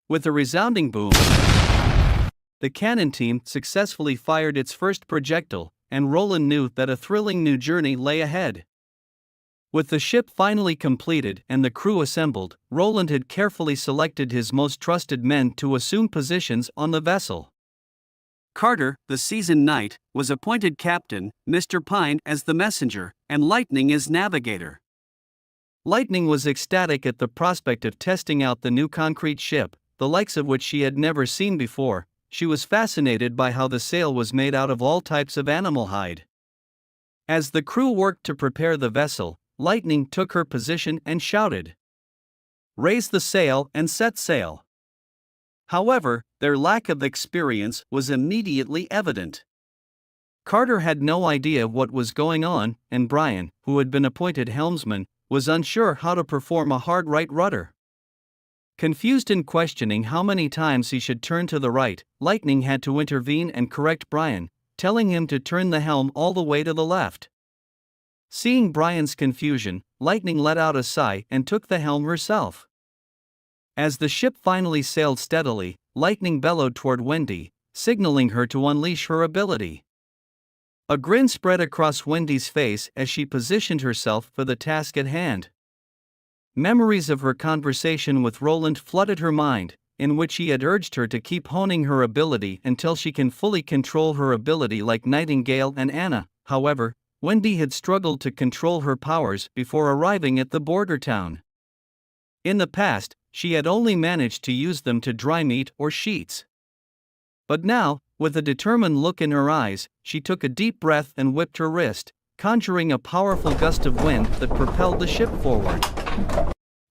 With a resounding boom, the cannon team successfully fired its first projectile, and Roland knew that a thrilling new journey lay ahead. With the ship finally completed and the crew assembled, Roland had carefully selected his most trusted men to assume positions on the vessel. Carter, the seasoned knight, was appointed captain, Mr. Pine as the messenger, and Lightning as navigator. Lightning was ecstatic at the prospect of testing out the new concrete ship, the likes of which she had never seen before. She was fascinated by how the sail was made out of all types of animal hide. As the crew worked to prepare the vessel, Lightning took her position and shouted, "Raise the sail and set sail." However, their lack of experience was immediately evident. Carter had no idea what was going on, and Brian, who had been appointed helmsman, was unsure how to perform a hard right rudder. Confused and questioning how many times he should turn to the right, Lightning had to intervene and correct Brian, telling him to turn the helm all the way to the left. Seeing Brian's confusion, Lightning let out a sigh and took the helm herself. As the ship finally sailed steadily, Lightning bellowed toward Wendy, signaling her to unleash her ability. A grin spread across Wendy's face as she positioned herself for the task at hand. Memories of her conversation with Roland flooded her mind, in which he had urged her to keep honing her ability until she can fully control her ability like Nightingale and Anna. However, Wendy had struggled to control her powers before arriving at the border town. In the past, she had only managed to use them to dry meat or sheets. But now, with a determined look in her eyes, she took a deep breath and whipped her wrist, conjuring a powerful gust of wind that propelled the ship forward.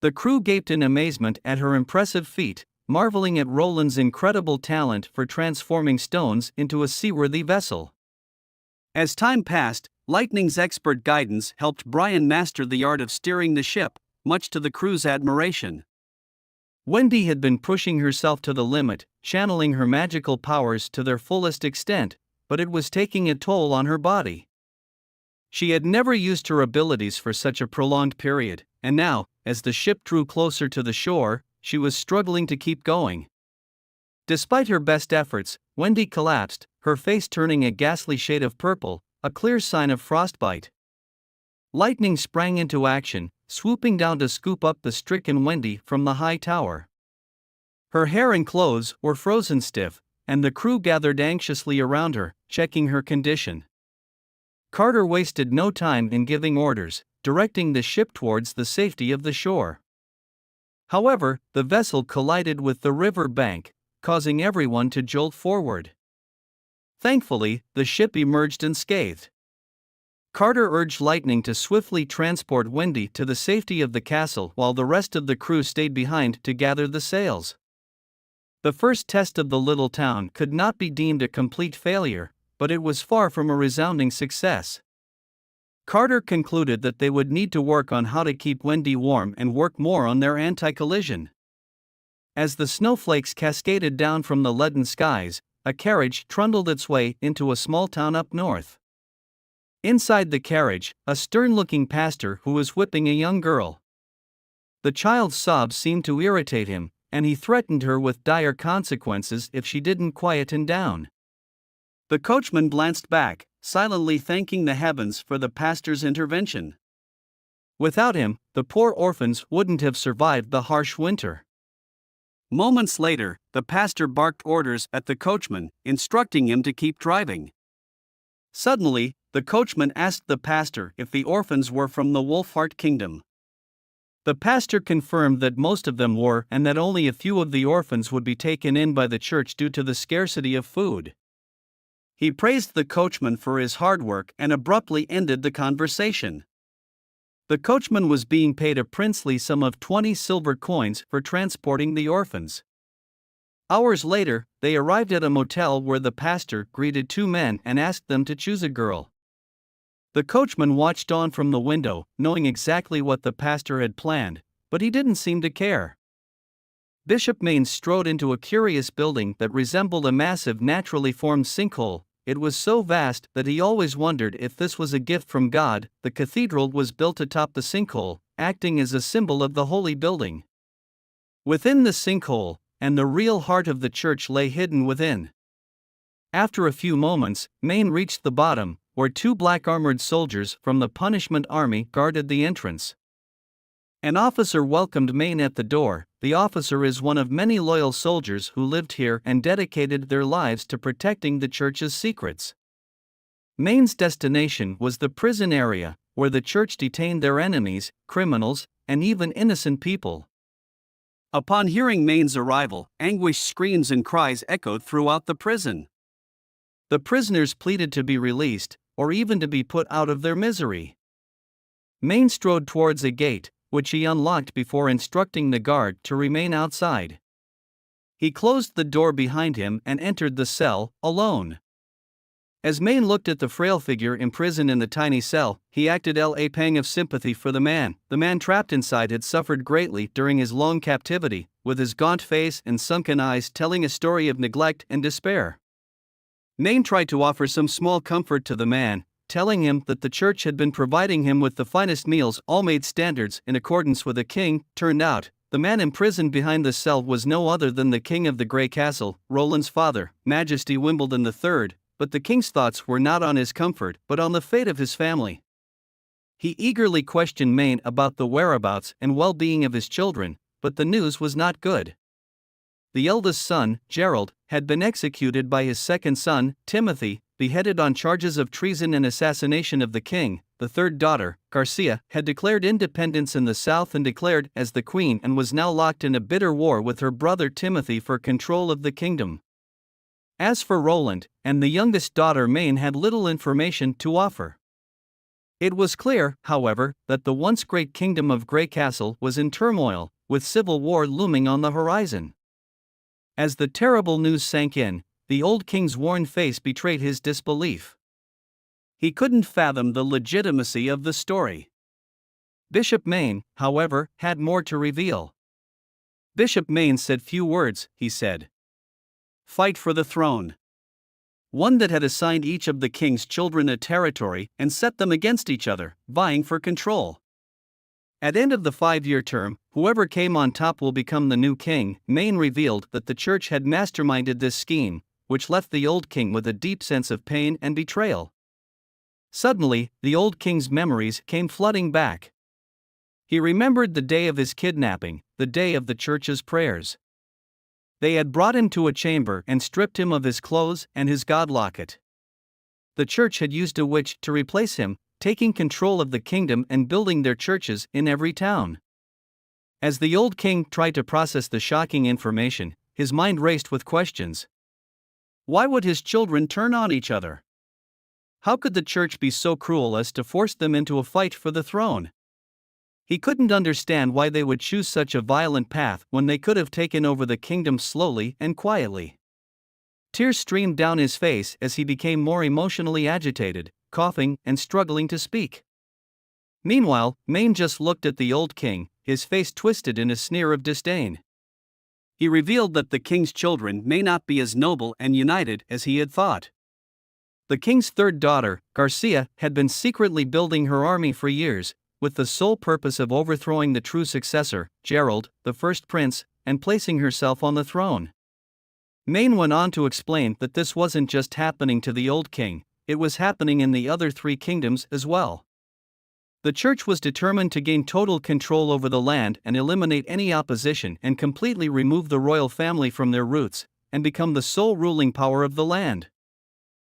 The crew gaped in amazement at her impressive feat, marveling at Roland's incredible talent for transforming stones into a seaworthy vessel. As time passed, Lightning's expert guidance helped Brian master the art of steering the ship, much to the crew's admiration. Wendy had been pushing herself to the limit, channeling her magical powers to their fullest extent, but it was taking a toll on her body. She had never used her abilities for such a prolonged period, and now, as the ship drew closer to the shore, she was struggling to keep going. Despite her best efforts, Wendy collapsed, her face turning a ghastly shade of purple, a clear sign of frostbite. Lightning sprang into action, swooping down to scoop up the stricken Wendy from the high tower. Her hair and clothes were frozen stiff, and the crew gathered anxiously around her, checking her condition. Carter wasted no time in giving orders, directing the ship towards the safety of the shore. However, the vessel collided with the river bank, causing everyone to jolt forward. Thankfully, the ship emerged unscathed. Carter urged Lightning to swiftly transport Wendy to the safety of the castle while the rest of the crew stayed behind to gather the sails. The first test of the little town could not be deemed a complete failure, but it was far from a resounding success. Carter concluded that they would need to work on how to keep Wendy warm and work more on their anti-collision. As the snowflakes cascaded down from the leaden skies, a carriage trundled its way into a small town up north. Inside the carriage, a stern-looking pastor who was whipping a young girl. The child's sobs seemed to irritate him, and he threatened her with dire consequences if she didn't quieten down. The coachman glanced back, silently thanking the heavens for the pastor's intervention. Without him, the poor orphans wouldn't have survived the harsh winter. Moments later, the pastor barked orders at the coachman, instructing him to keep driving. Suddenly, the coachman asked the pastor if the orphans were from the Wolfheart Kingdom. The pastor confirmed that most of them were and that only a few of the orphans would be taken in by the church due to the scarcity of food. He praised the coachman for his hard work and abruptly ended the conversation. The coachman was being paid a princely sum of 20 silver coins for transporting the orphans. Hours later, they arrived at a motel where the pastor greeted two men and asked them to choose a girl. The coachman watched on from the window, knowing exactly what the pastor had planned, but he didn't seem to care. Bishop Maines strode into a curious building that resembled a massive naturally formed sinkhole. It was so vast that he always wondered if this was a gift from God. The cathedral was built atop the sinkhole, acting as a symbol of the holy building. Within the sinkhole, and the real heart of the church lay hidden within. After a few moments, Maine reached the bottom, where two black armored soldiers from the punishment army guarded the entrance. An officer welcomed Maine at the door. The officer is one of many loyal soldiers who lived here and dedicated their lives to protecting the church's secrets. Maine's destination was the prison area, where the church detained their enemies, criminals, and even innocent people. Upon hearing Maine's arrival, anguished screams and cries echoed throughout the prison. The prisoners pleaded to be released, or even to be put out of their misery. Maine strode towards a gate, which he unlocked before instructing the guard to remain outside. He closed the door behind him and entered the cell, alone. As Maine looked at the frail figure imprisoned in the tiny cell, he acted a pang of sympathy for the man. The man trapped inside had suffered greatly during his long captivity, with his gaunt face and sunken eyes telling a story of neglect and despair. Main tried to offer some small comfort to the man, telling him that the church had been providing him with the finest meals, all made standards in accordance with the king. Turned out, the man imprisoned behind the cell was no other than the king of the Grey Castle, Roland's father, Majesty Wimbledon III, but the king's thoughts were not on his comfort but on the fate of his family. He eagerly questioned Main about the whereabouts and well-being of his children, but the news was not good. The eldest son, Gerald, had been executed by his second son, Timothy, beheaded on charges of treason and assassination of the king. The third daughter, Garcia, had declared independence in the south and declared as the queen and was now locked in a bitter war with her brother Timothy for control of the kingdom. As for Roland, and the youngest daughter Main had little information to offer. It was clear, however, that the once great kingdom of Grey Castle was in turmoil, with civil war looming on the horizon. As the terrible news sank in, the old king's worn face betrayed his disbelief. He couldn't fathom the legitimacy of the story. Bishop Main, however, had more to reveal. Bishop Main said few words, he said. Fight for the throne. One that had assigned each of the king's children a territory and set them against each other, vying for control. At end of the 5-year term, whoever came on top will become the new king. Main revealed that the church had masterminded this scheme, which left the old king with a deep sense of pain and betrayal. Suddenly, the old king's memories came flooding back. He remembered the day of his kidnapping, the day of the church's prayers. They had brought him to a chamber and stripped him of his clothes and his god locket. The church had used a witch to replace him, taking control of the kingdom and building their churches in every town. As the old king tried to process the shocking information, his mind raced with questions. Why would his children turn on each other? How could the church be so cruel as to force them into a fight for the throne? He couldn't understand why they would choose such a violent path when they could have taken over the kingdom slowly and quietly. Tears streamed down his face as he became more emotionally agitated, coughing and struggling to speak. Meanwhile, Main just looked at the old king, his face twisted in a sneer of disdain. He revealed that the king's children may not be as noble and united as he had thought. The king's third daughter, Garcia, had been secretly building her army for years, with the sole purpose of overthrowing the true successor, Gerald, the first prince, and placing herself on the throne. Main went on to explain that this wasn't just happening to the old king, it was happening in the other 3 kingdoms as well. The church was determined to gain total control over the land and eliminate any opposition and completely remove the royal family from their roots, and become the sole ruling power of the land.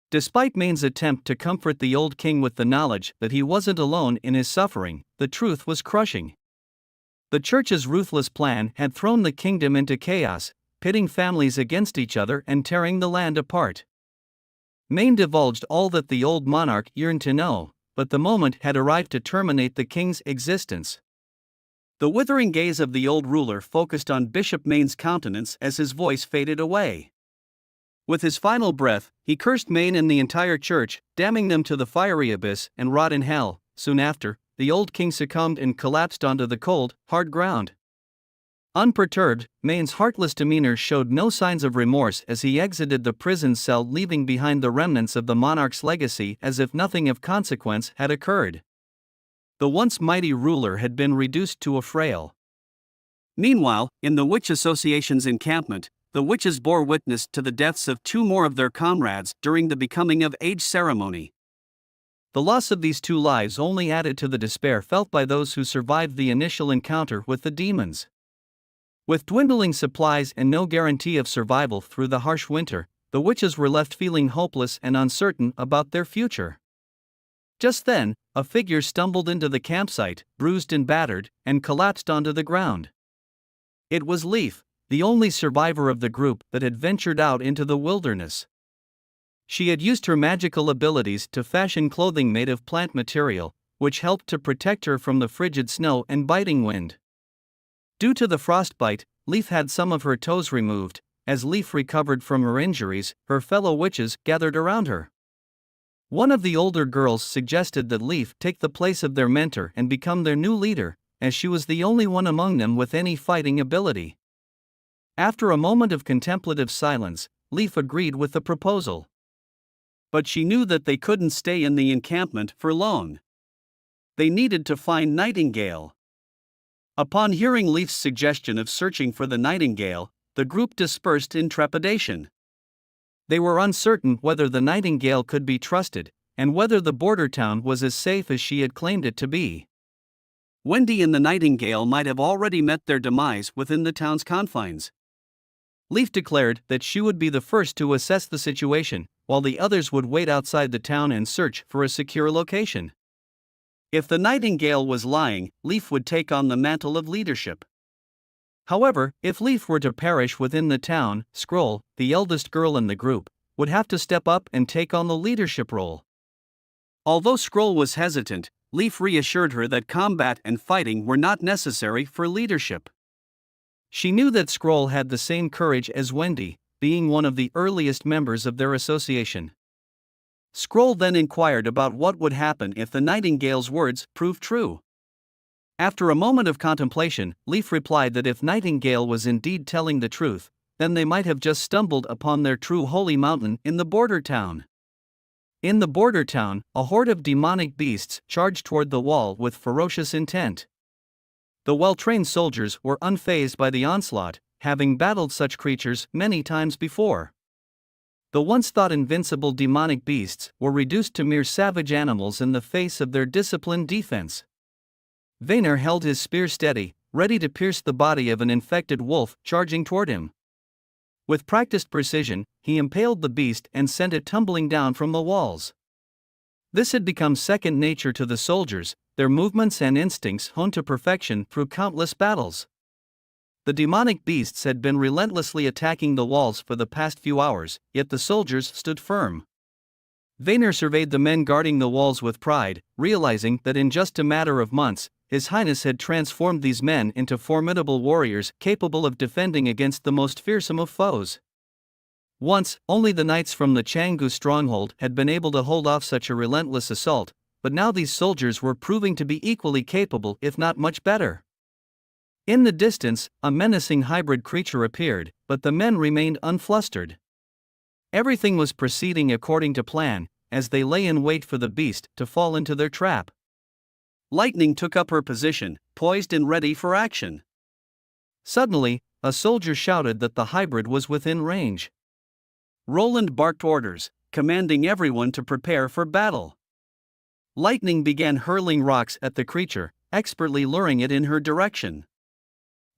Despite Main's attempt to comfort the old king with the knowledge that he wasn't alone in his suffering, the truth was crushing. The church's ruthless plan had thrown the kingdom into chaos, pitting families against each other and tearing the land apart. Main divulged all that the old monarch yearned to know, but the moment had arrived to terminate the king's existence. The withering gaze of the old ruler focused on Bishop Main's countenance as his voice faded away. With his final breath, he cursed Main and the entire church, damning them to the fiery abyss and rot in hell. Soon after, the old king succumbed and collapsed onto the cold, hard ground. Unperturbed, Main's heartless demeanor showed no signs of remorse as he exited the prison cell, leaving behind the remnants of the monarch's legacy as if nothing of consequence had occurred. The once mighty ruler had been reduced to a frail. Meanwhile, in the Witch Association's encampment, the witches bore witness to the deaths of 2 more of their comrades during the becoming of age ceremony. The loss of these 2 lives only added to the despair felt by those who survived the initial encounter with the demons. With dwindling supplies and no guarantee of survival through the harsh winter, the witches were left feeling hopeless and uncertain about their future. Just then, a figure stumbled into the campsite, bruised and battered, and collapsed onto the ground. It was Leaf, the only survivor of the group that had ventured out into the wilderness. She had used her magical abilities to fashion clothing made of plant material, which helped to protect her from the frigid snow and biting wind. Due to the frostbite, Leaf had some of her toes removed. As Leaf recovered from her injuries, her fellow witches gathered around her. One of the older girls suggested that Leaf take the place of their mentor and become their new leader, as she was the only one among them with any fighting ability. After a moment of contemplative silence, Leaf agreed with the proposal. But she knew that they couldn't stay in the encampment for long. They needed to find Nightingale. Upon hearing Leaf's suggestion of searching for the Nightingale, the group dispersed in trepidation. They were uncertain whether the Nightingale could be trusted, and whether the border town was as safe as she had claimed it to be. Wendy and the Nightingale might have already met their demise within the town's confines. Leaf declared that she would be the first to assess the situation, while the others would wait outside the town and search for a secure location. If the Nightingale was lying, Leaf would take on the mantle of leadership. However, if Leaf were to perish within the town, Scroll, the eldest girl in the group, would have to step up and take on the leadership role. Although Scroll was hesitant, Leaf reassured her that combat and fighting were not necessary for leadership. She knew that Scroll had the same courage as Wendy, being one of the earliest members of their association. Scroll then inquired about what would happen if the Nightingale's words proved true. After a moment of contemplation, Leaf replied that if Nightingale was indeed telling the truth, then they might have just stumbled upon their true holy mountain in the border town. In the border town, a horde of demonic beasts charged toward the wall with ferocious intent. The well-trained soldiers were unfazed by the onslaught, having battled such creatures many times before. The once thought invincible demonic beasts were reduced to mere savage animals in the face of their disciplined defense. Vaynor held his spear steady, ready to pierce the body of an infected wolf charging toward him. With practiced precision, he impaled the beast and sent it tumbling down from the walls. This had become second nature to the soldiers, their movements and instincts honed to perfection through countless battles. The demonic beasts had been relentlessly attacking the walls for the past few hours, yet the soldiers stood firm. Vaynor surveyed the men guarding the walls with pride, realizing that in just a matter of months, His Highness had transformed these men into formidable warriors capable of defending against the most fearsome of foes. Once, only the knights from the Canggu stronghold had been able to hold off such a relentless assault, but now these soldiers were proving to be equally capable, if not much better. In the distance, a menacing hybrid creature appeared, but the men remained unflustered. Everything was proceeding according to plan, as they lay in wait for the beast to fall into their trap. Lightning took up her position, poised and ready for action. Suddenly, a soldier shouted that the hybrid was within range. Roland barked orders, commanding everyone to prepare for battle. Lightning began hurling rocks at the creature, expertly luring it in her direction.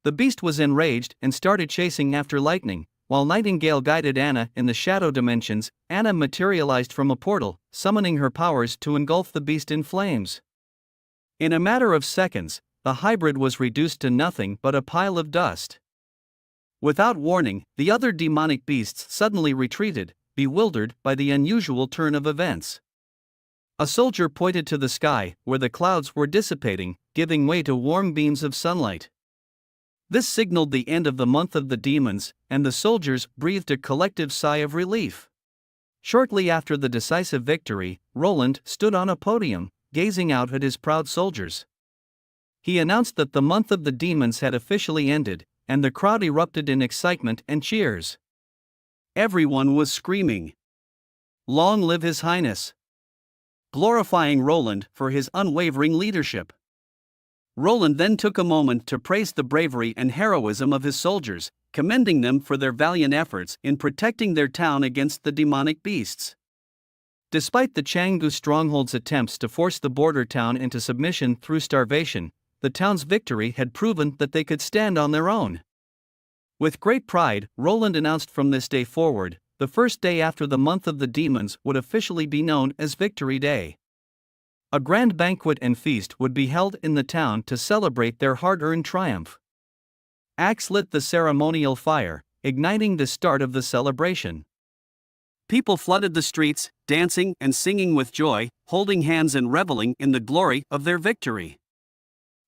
The beast was enraged and started chasing after Lightning, while Nightingale guided Anna in the shadow dimensions. Anna materialized from a portal, summoning her powers to engulf the beast in flames. In a matter of seconds, the hybrid was reduced to nothing but a pile of dust. Without warning, the other demonic beasts suddenly retreated, bewildered by the unusual turn of events. A soldier pointed to the sky, where the clouds were dissipating, giving way to warm beams of sunlight. This signaled the end of the month of the demons, and the soldiers breathed a collective sigh of relief. Shortly after the decisive victory, Roland stood on a podium, gazing out at his proud soldiers. He announced that the month of the demons had officially ended, and the crowd erupted in excitement and cheers. Everyone was screaming, "Long live His Highness!" glorifying Roland for his unwavering leadership. Roland then took a moment to praise the bravery and heroism of his soldiers, commending them for their valiant efforts in protecting their town against the demonic beasts. Despite the Canggu stronghold's attempts to force the border town into submission through starvation, the town's victory had proven that they could stand on their own. With great pride, Roland announced from this day forward, the first day after the month of the demons would officially be known as Victory Day. A grand banquet and feast would be held in the town to celebrate their hard-earned triumph. Axe lit the ceremonial fire, igniting the start of the celebration. People flooded the streets, dancing and singing with joy, holding hands and reveling in the glory of their victory.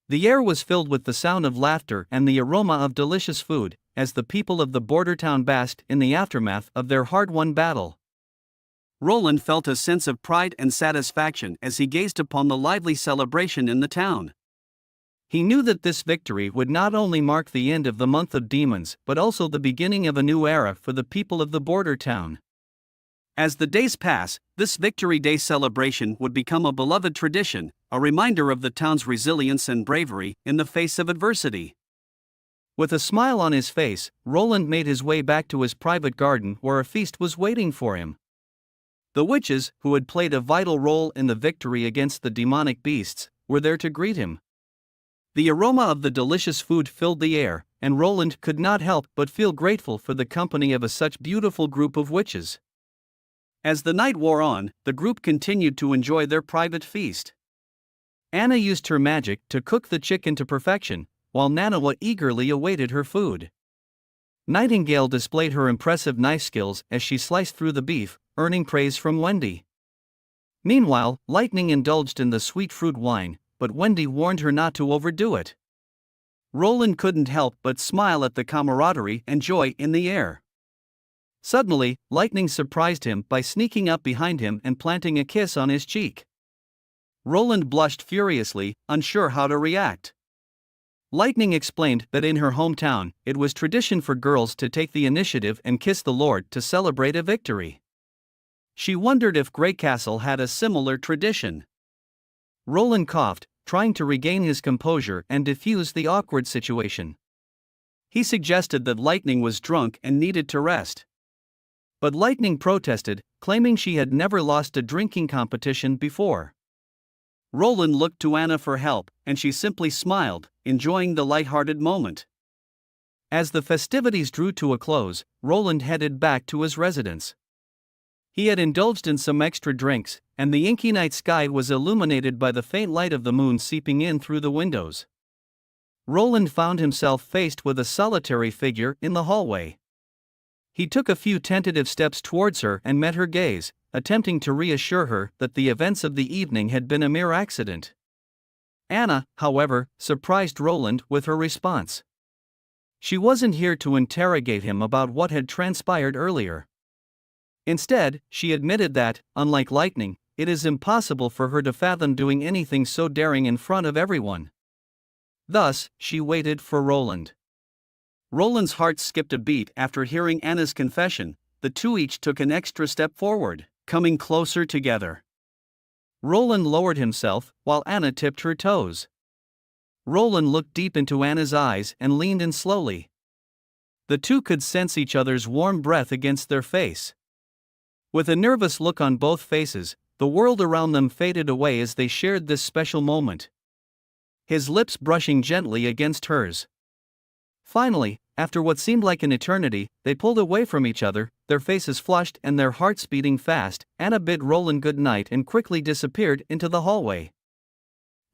The air was filled with the sound of laughter and the aroma of delicious food, as the people of the border town basked in the aftermath of their hard-won battle. Roland felt a sense of pride and satisfaction as he gazed upon the lively celebration in the town. He knew that this victory would not only mark the end of the month of demons but also the beginning of a new era for the people of the border town. As the days pass, this Victory Day celebration would become a beloved tradition, a reminder of the town's resilience and bravery in the face of adversity. With a smile on his face, Roland made his way back to his private garden where a feast was waiting for him. The witches, who had played a vital role in the victory against the demonic beasts, were there to greet him. The aroma of the delicious food filled the air, and Roland could not help but feel grateful for the company of such beautiful group of witches. As the night wore on, the group continued to enjoy their private feast. Anna used her magic to cook the chicken to perfection, while Manhwa eagerly awaited her food. Nightingale displayed her impressive knife skills as she sliced through the beef, earning praise from Wendy. Meanwhile, Lightning indulged in the sweet fruit wine, but Wendy warned her not to overdo it. Roland couldn't help but smile at the camaraderie and joy in the air. Suddenly, Lightning surprised him by sneaking up behind him and planting a kiss on his cheek. Roland blushed furiously, unsure how to react. Lightning explained that in her hometown, it was tradition for girls to take the initiative and kiss the Lord to celebrate a victory. She wondered if Grey Castle had a similar tradition. Roland coughed, trying to regain his composure and diffuse the awkward situation. He suggested that Lightning was drunk and needed to rest. But Lightning protested, claiming she had never lost a drinking competition before. Roland looked to Anna for help, and she simply smiled, enjoying the light-hearted moment. As the festivities drew to a close, Roland headed back to his residence. He had indulged in some extra drinks, and the inky night sky was illuminated by the faint light of the moon seeping in through the windows. Roland found himself faced with a solitary figure in the hallway. He took a few tentative steps towards her and met her gaze, attempting to reassure her that the events of the evening had been a mere accident. Anna, however, surprised Roland with her response. She wasn't here to interrogate him about what had transpired earlier. Instead, she admitted that, unlike Lightning, it is impossible for her to fathom doing anything so daring in front of everyone. Thus, she waited for Roland. Roland's heart skipped a beat after hearing Anna's confession. The two each took an extra step forward, coming closer together. Roland lowered himself, while Anna tipped her toes. Roland looked deep into Anna's eyes and leaned in slowly. The two could sense each other's warm breath against their face. With a nervous look on both faces, the world around them faded away as they shared this special moment. His lips brushing gently against hers. Finally, after what seemed like an eternity, they pulled away from each other, their faces flushed and their hearts beating fast. Anna bid Roland good night and quickly disappeared into the hallway.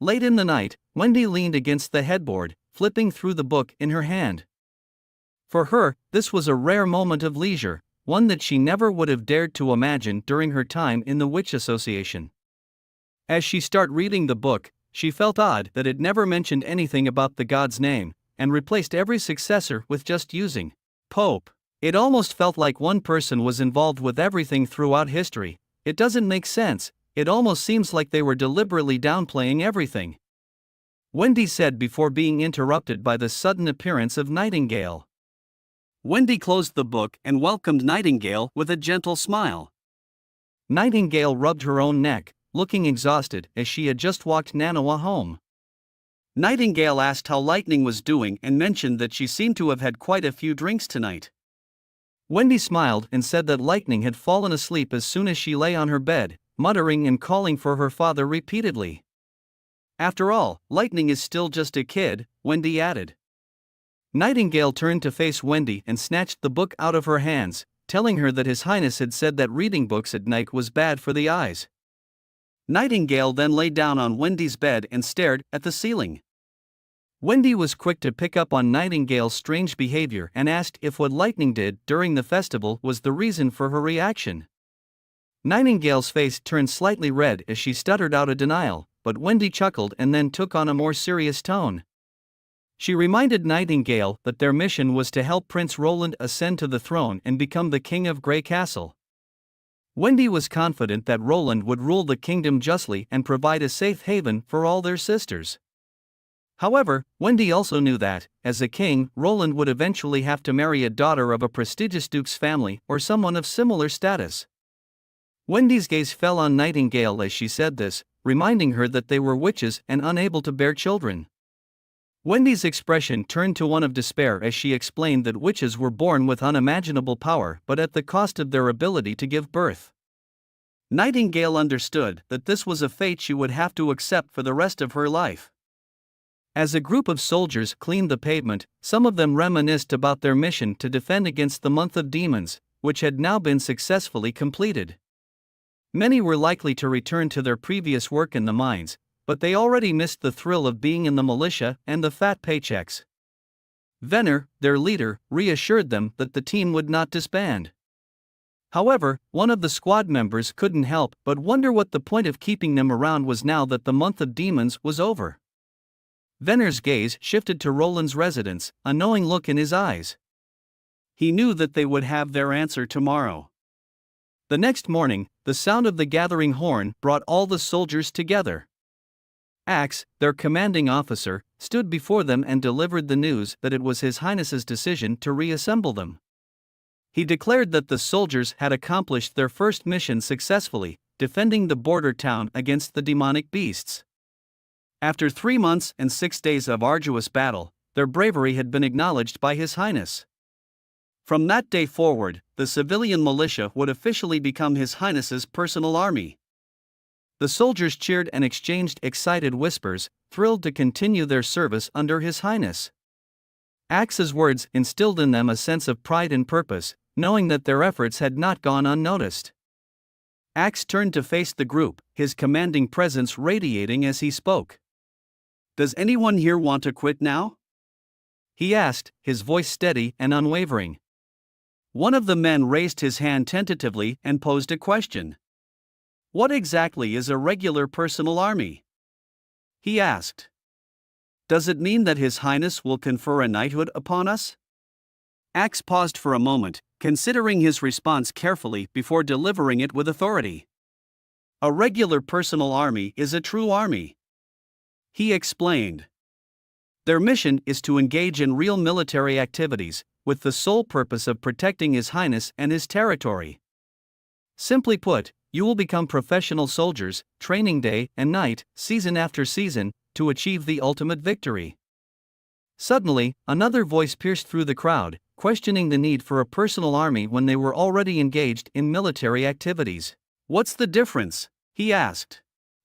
Late in the night, Wendy leaned against the headboard, flipping through the book in her hand. For her, this was a rare moment of leisure, one that she never would have dared to imagine during her time in the Witch Association. As she started reading the book, she felt odd that it never mentioned anything about the god's name, and replaced every successor with just using Pope. It almost felt like one person was involved with everything throughout history. It doesn't make sense, it almost seems like they were deliberately downplaying everything. Wendy said before being interrupted by the sudden appearance of Nightingale. Wendy closed the book and welcomed Nightingale with a gentle smile. Nightingale rubbed her own neck, looking exhausted as she had just walked Manhwa home. Nightingale asked how Lightning was doing and mentioned that she seemed to have had quite a few drinks tonight. Wendy smiled and said that Lightning had fallen asleep as soon as she lay on her bed, muttering and calling for her father repeatedly. After all, Lightning is still just a kid, Wendy added. Nightingale turned to face Wendy and snatched the book out of her hands, telling her that His Highness had said that reading books at night was bad for the eyes. Nightingale then lay down on Wendy's bed and stared at the ceiling. Wendy was quick to pick up on Nightingale's strange behavior and asked if what Lightning did during the festival was the reason for her reaction. Nightingale's face turned slightly red as she stuttered out a denial, but Wendy chuckled and then took on a more serious tone. She reminded Nightingale that their mission was to help Prince Roland ascend to the throne and become the king of Grey Castle. Wendy was confident that Roland would rule the kingdom justly and provide a safe haven for all their sisters. However, Wendy also knew that, as a king, Roland would eventually have to marry a daughter of a prestigious duke's family or someone of similar status. Wendy's gaze fell on Nightingale as she said this, reminding her that they were witches and unable to bear children. Wendy's expression turned to one of despair as she explained that witches were born with unimaginable power but at the cost of their ability to give birth. Nightingale understood that this was a fate she would have to accept for the rest of her life. As a group of soldiers cleaned the pavement, some of them reminisced about their mission to defend against the month of demons, which had now been successfully completed. Many were likely to return to their previous work in the mines, but they already missed the thrill of being in the militia and the fat paychecks. Venner, their leader, reassured them that the team would not disband. However, one of the squad members couldn't help but wonder what the point of keeping them around was now that the month of demons was over. Venner's gaze shifted to Roland's residence, a knowing look in his eyes. He knew that they would have their answer tomorrow. The next morning, the sound of the gathering horn brought all the soldiers together. Axe, their commanding officer, stood before them and delivered the news that it was His Highness's decision to reassemble them. He declared that the soldiers had accomplished their first mission successfully, defending the border town against the demonic beasts. After 3 months and 6 days of arduous battle, their bravery had been acknowledged by His Highness. From that day forward, the civilian militia would officially become His Highness's personal army. The soldiers cheered and exchanged excited whispers, thrilled to continue their service under His Highness. Axe's words instilled in them a sense of pride and purpose, knowing that their efforts had not gone unnoticed. Axe turned to face the group, his commanding presence radiating as he spoke. "Does anyone here want to quit now?" he asked, his voice steady and unwavering. One of the men raised his hand tentatively and posed a question. "What exactly is a regular personal army?" he asked. "Does it mean that His Highness will confer a knighthood upon us?" Axe paused for a moment, considering his response carefully before delivering it with authority. "A regular personal army is a true army," he explained. "Their mission is to engage in real military activities, with the sole purpose of protecting His Highness and his territory. Simply put, you will become professional soldiers, training day and night, season after season, to achieve the ultimate victory." Suddenly, another voice pierced through the crowd, questioning the need for a personal army when they were already engaged in military activities. "What's the difference?" he asked.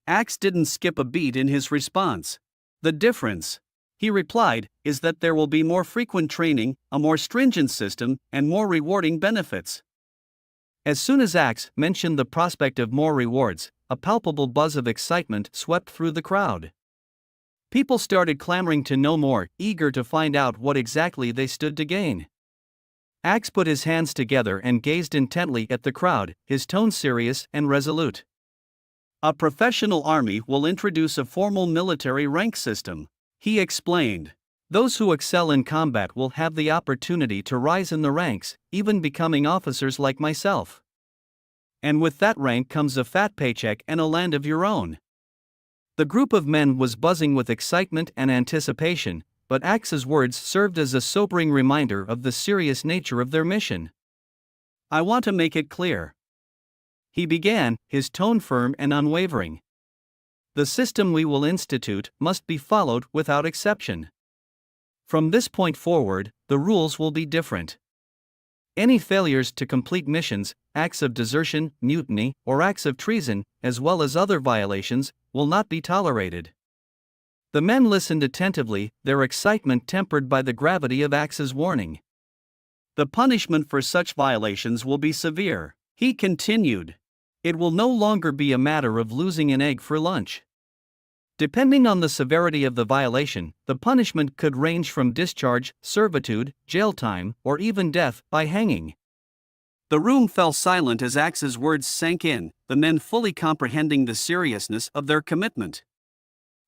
Axe didn't skip a beat in his response. "The difference," he replied, "is that there will be more frequent training, a more stringent system, and more rewarding benefits." As soon as Axe mentioned the prospect of more rewards, a palpable buzz of excitement swept through the crowd. People started clamoring to know more, eager to find out what exactly they stood to gain. Axe put his hands together and gazed intently at the crowd, his tone serious and resolute. "A professional army will introduce a formal military rank system," he explained. "Those who excel in combat will have the opportunity to rise in the ranks, even becoming officers like myself. And with that rank comes a fat paycheck and a land of your own." The group of men was buzzing with excitement and anticipation, but Axe's words served as a sobering reminder of the serious nature of their mission. "I want to make it clear," he began, his tone firm and unwavering. "The system we will institute must be followed without exception. From this point forward, the rules will be different. Any failures to complete missions, acts of desertion, mutiny, or acts of treason, as well as other violations, will not be tolerated." The men listened attentively, their excitement tempered by the gravity of Axe's warning. "The punishment for such violations will be severe," he continued. "It will no longer be a matter of losing an egg for lunch. Depending on the severity of the violation, the punishment could range from discharge, servitude, jail time, or even death by hanging." The room fell silent as Axe's words sank in, the men fully comprehending the seriousness of their commitment.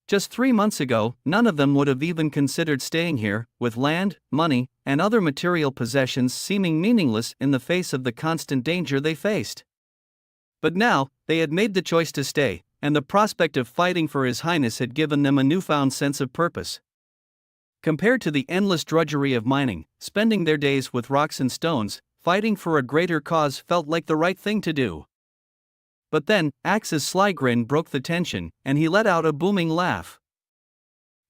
Just 3 months ago, none of them would have even considered staying here, with land, money, and other material possessions seeming meaningless in the face of the constant danger they faced. But now, they had made the choice to stay, and the prospect of fighting for His Highness had given them a newfound sense of purpose. Compared to the endless drudgery of mining, spending their days with rocks and stones, fighting for a greater cause felt like the right thing to do. But then, Axe's sly grin broke the tension, and he let out a booming laugh.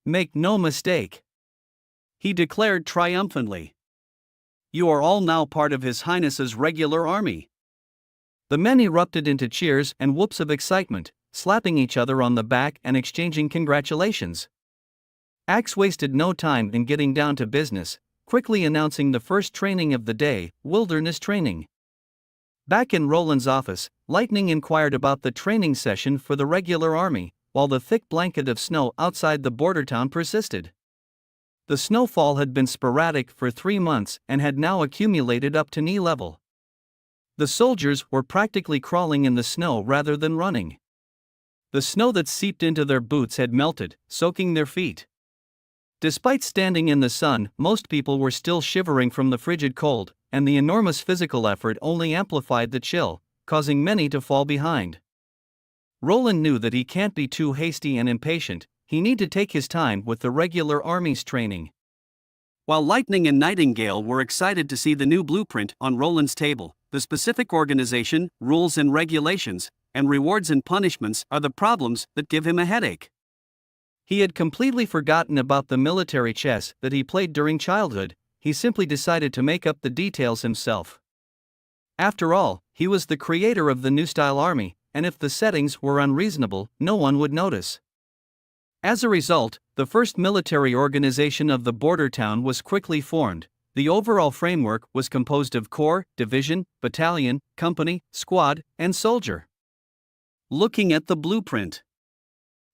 "Make no mistake," he declared triumphantly. "You are all now part of His Highness's regular army." The men erupted into cheers and whoops of excitement, slapping each other on the back and exchanging congratulations. Axe wasted no time in getting down to business, quickly announcing the first training of the day, wilderness training. Back in Roland's office, Lightning inquired about the training session for the regular army, while the thick blanket of snow outside the border town persisted. The snowfall had been sporadic for 3 months and had now accumulated up to knee level. The soldiers were practically crawling in the snow rather than running. The snow that seeped into their boots had melted, soaking their feet. Despite standing in the sun, most people were still shivering from the frigid cold, and the enormous physical effort only amplified the chill, causing many to fall behind. Roland knew that he can't be too hasty and impatient. He need to take his time with the regular army's training. While Lightning and Nightingale were excited to see the new blueprint on Roland's table, the specific organization, rules and regulations, and rewards and punishments are the problems that give him a headache. He had completely forgotten about the military chess that he played during childhood. He simply decided to make up the details himself. After all, he was the creator of the new style army, and if the settings were unreasonable, no one would notice. As a result, the first military organization of the border town was quickly formed. The overall framework was composed of corps, division, battalion, company, squad, and soldier. Looking at the blueprint,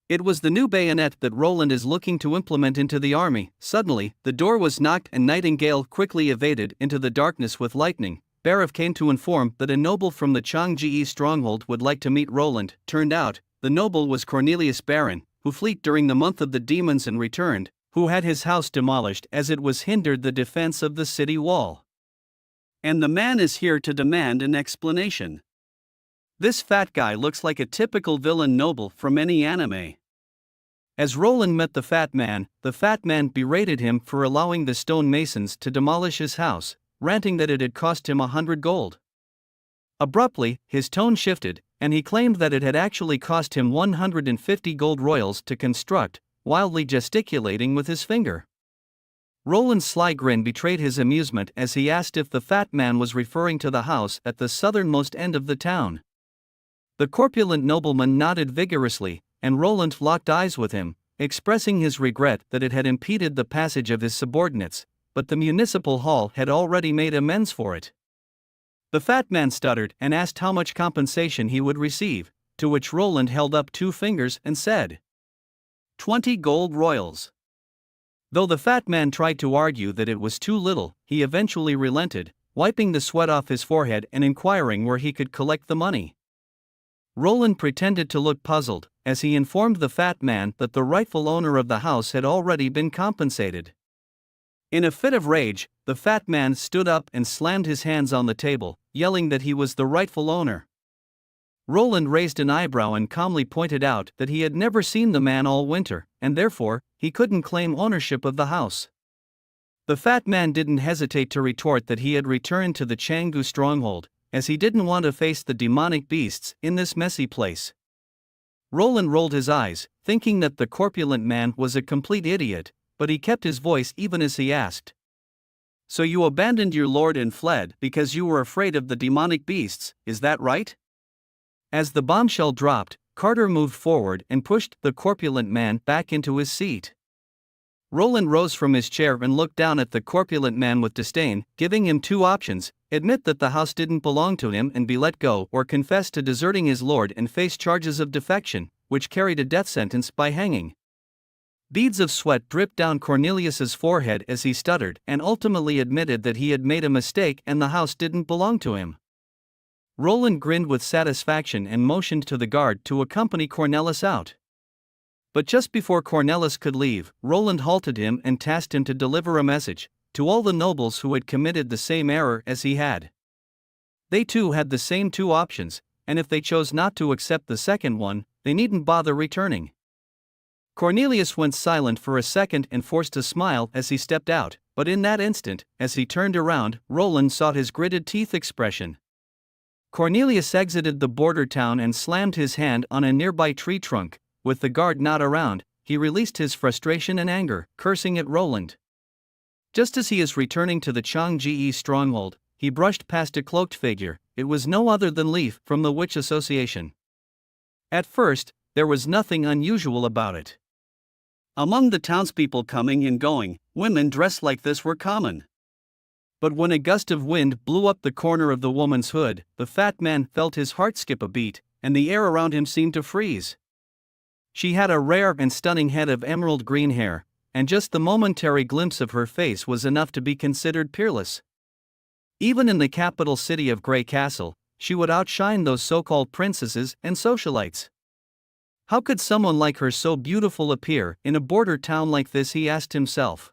it was the new bayonet that Roland is looking to implement into the army. Suddenly, the door was knocked and Nightingale quickly evaded into the darkness with Lightning. Barav came to inform that a noble from the Changji stronghold would like to meet Roland. Turned out, the noble was Cornelius Baron, who fled during the month of the demons and returned, who had his house demolished as it was hindered the defense of the city wall. And the man is here to demand an explanation. This fat guy looks like a typical villain noble from any anime. As Roland met the fat man berated him for allowing the stonemasons to demolish his house, ranting that it had cost him 100 gold. Abruptly, his tone shifted, and he claimed that it had actually cost him 150 gold royals to construct, wildly gesticulating with his finger. Roland's sly grin betrayed his amusement as he asked if the fat man was referring to the house at the southernmost end of the town. The corpulent nobleman nodded vigorously, and Roland locked eyes with him, expressing his regret that it had impeded the passage of his subordinates, but the municipal hall had already made amends for it. The fat man stuttered and asked how much compensation he would receive, to which Roland held up 2 fingers and said, 20 gold royals. Though the fat man tried to argue that it was too little, he eventually relented, wiping the sweat off his forehead and inquiring where he could collect the money. Roland pretended to look puzzled, as he informed the fat man that the rightful owner of the house had already been compensated. In a fit of rage, the fat man stood up and slammed his hands on the table, yelling that he was the rightful owner. Roland raised an eyebrow and calmly pointed out that he had never seen the man all winter, and therefore, he couldn't claim ownership of the house. The fat man didn't hesitate to retort that he had returned to the Changu stronghold, as he didn't want to face the demonic beasts in this messy place. Roland rolled his eyes, thinking that the corpulent man was a complete idiot, but he kept his voice even as he asked, "So you abandoned your lord and fled because you were afraid of the demonic beasts, is that right?" As the bombshell dropped, Carter moved forward and pushed the corpulent man back into his seat. Roland rose from his chair and looked down at the corpulent man with disdain, giving him 2 options: admit that the house didn't belong to him and be let go, or confess to deserting his lord and face charges of defection, which carried a death sentence by hanging. Beads of sweat dripped down Cornelius's forehead as he stuttered and ultimately admitted that he had made a mistake and the house didn't belong to him. Roland grinned with satisfaction and motioned to the guard to accompany Cornelis out. But just before Cornelis could leave, Roland halted him and tasked him to deliver a message to all the nobles who had committed the same error as he had. They too had the same 2 options, and if they chose not to accept the second one, they needn't bother returning. Cornelius went silent for a second and forced a smile as he stepped out, but in that instant, as he turned around, Roland saw his gritted teeth expression. Cornelius exited the border town and slammed his hand on a nearby tree trunk. With the guard not around, he released his frustration and anger, cursing at Roland. Just as he is returning to the Changji stronghold, he brushed past a cloaked figure. It was no other than Leaf from the Witch Association. At first, there was nothing unusual about it. Among the townspeople coming and going, women dressed like this were common. But when a gust of wind blew up the corner of the woman's hood, the fat man felt his heart skip a beat, and the air around him seemed to freeze. She had a rare and stunning head of emerald green hair, and just the momentary glimpse of her face was enough to be considered peerless. Even in the capital city of Grey Castle, she would outshine those so-called princesses and socialites. How could someone like her so beautiful appear in a border town like this, he asked himself.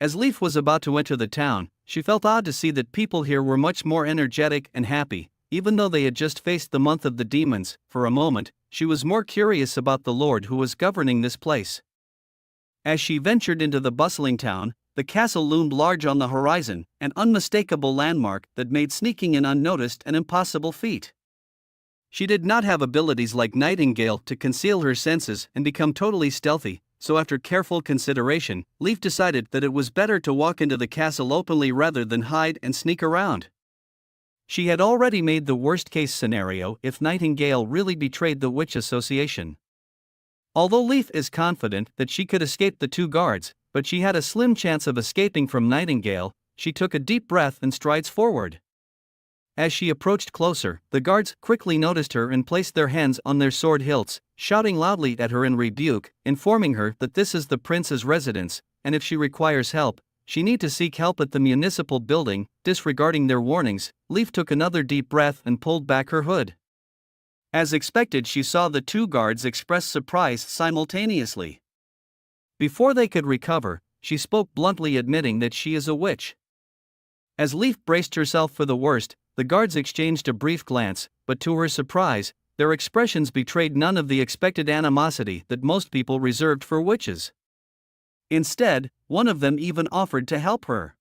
As Leaf was about to enter the town, she felt odd to see that people here were much more energetic and happy, even though they had just faced the month of the demons. For a moment, she was more curious about the lord who was governing this place. As she ventured into the bustling town, the castle loomed large on the horizon, an unmistakable landmark that made sneaking in unnoticed an impossible feat. She did not have abilities like Nightingale to conceal her senses and become totally stealthy, so after careful consideration, Leaf decided that it was better to walk into the castle openly rather than hide and sneak around. She had already made the worst-case scenario if Nightingale really betrayed the Witch Association. Although Leaf is confident that she could escape the two guards, but she had a slim chance of escaping from Nightingale, she took a deep breath and strides forward. As she approached closer, the guards quickly noticed her and placed their hands on their sword hilts, shouting loudly at her in rebuke, informing her that this is the prince's residence, and if she requires help, she need to seek help at the municipal building. Disregarding their warnings, Leaf took another deep breath and pulled back her hood. As expected, she saw the two guards express surprise simultaneously. Before they could recover, she spoke bluntly, admitting that she is a witch. As Leaf braced herself for the worst, the guards exchanged a brief glance, but to her surprise, their expressions betrayed none of the expected animosity that most people reserved for witches. Instead, one of them even offered to help her.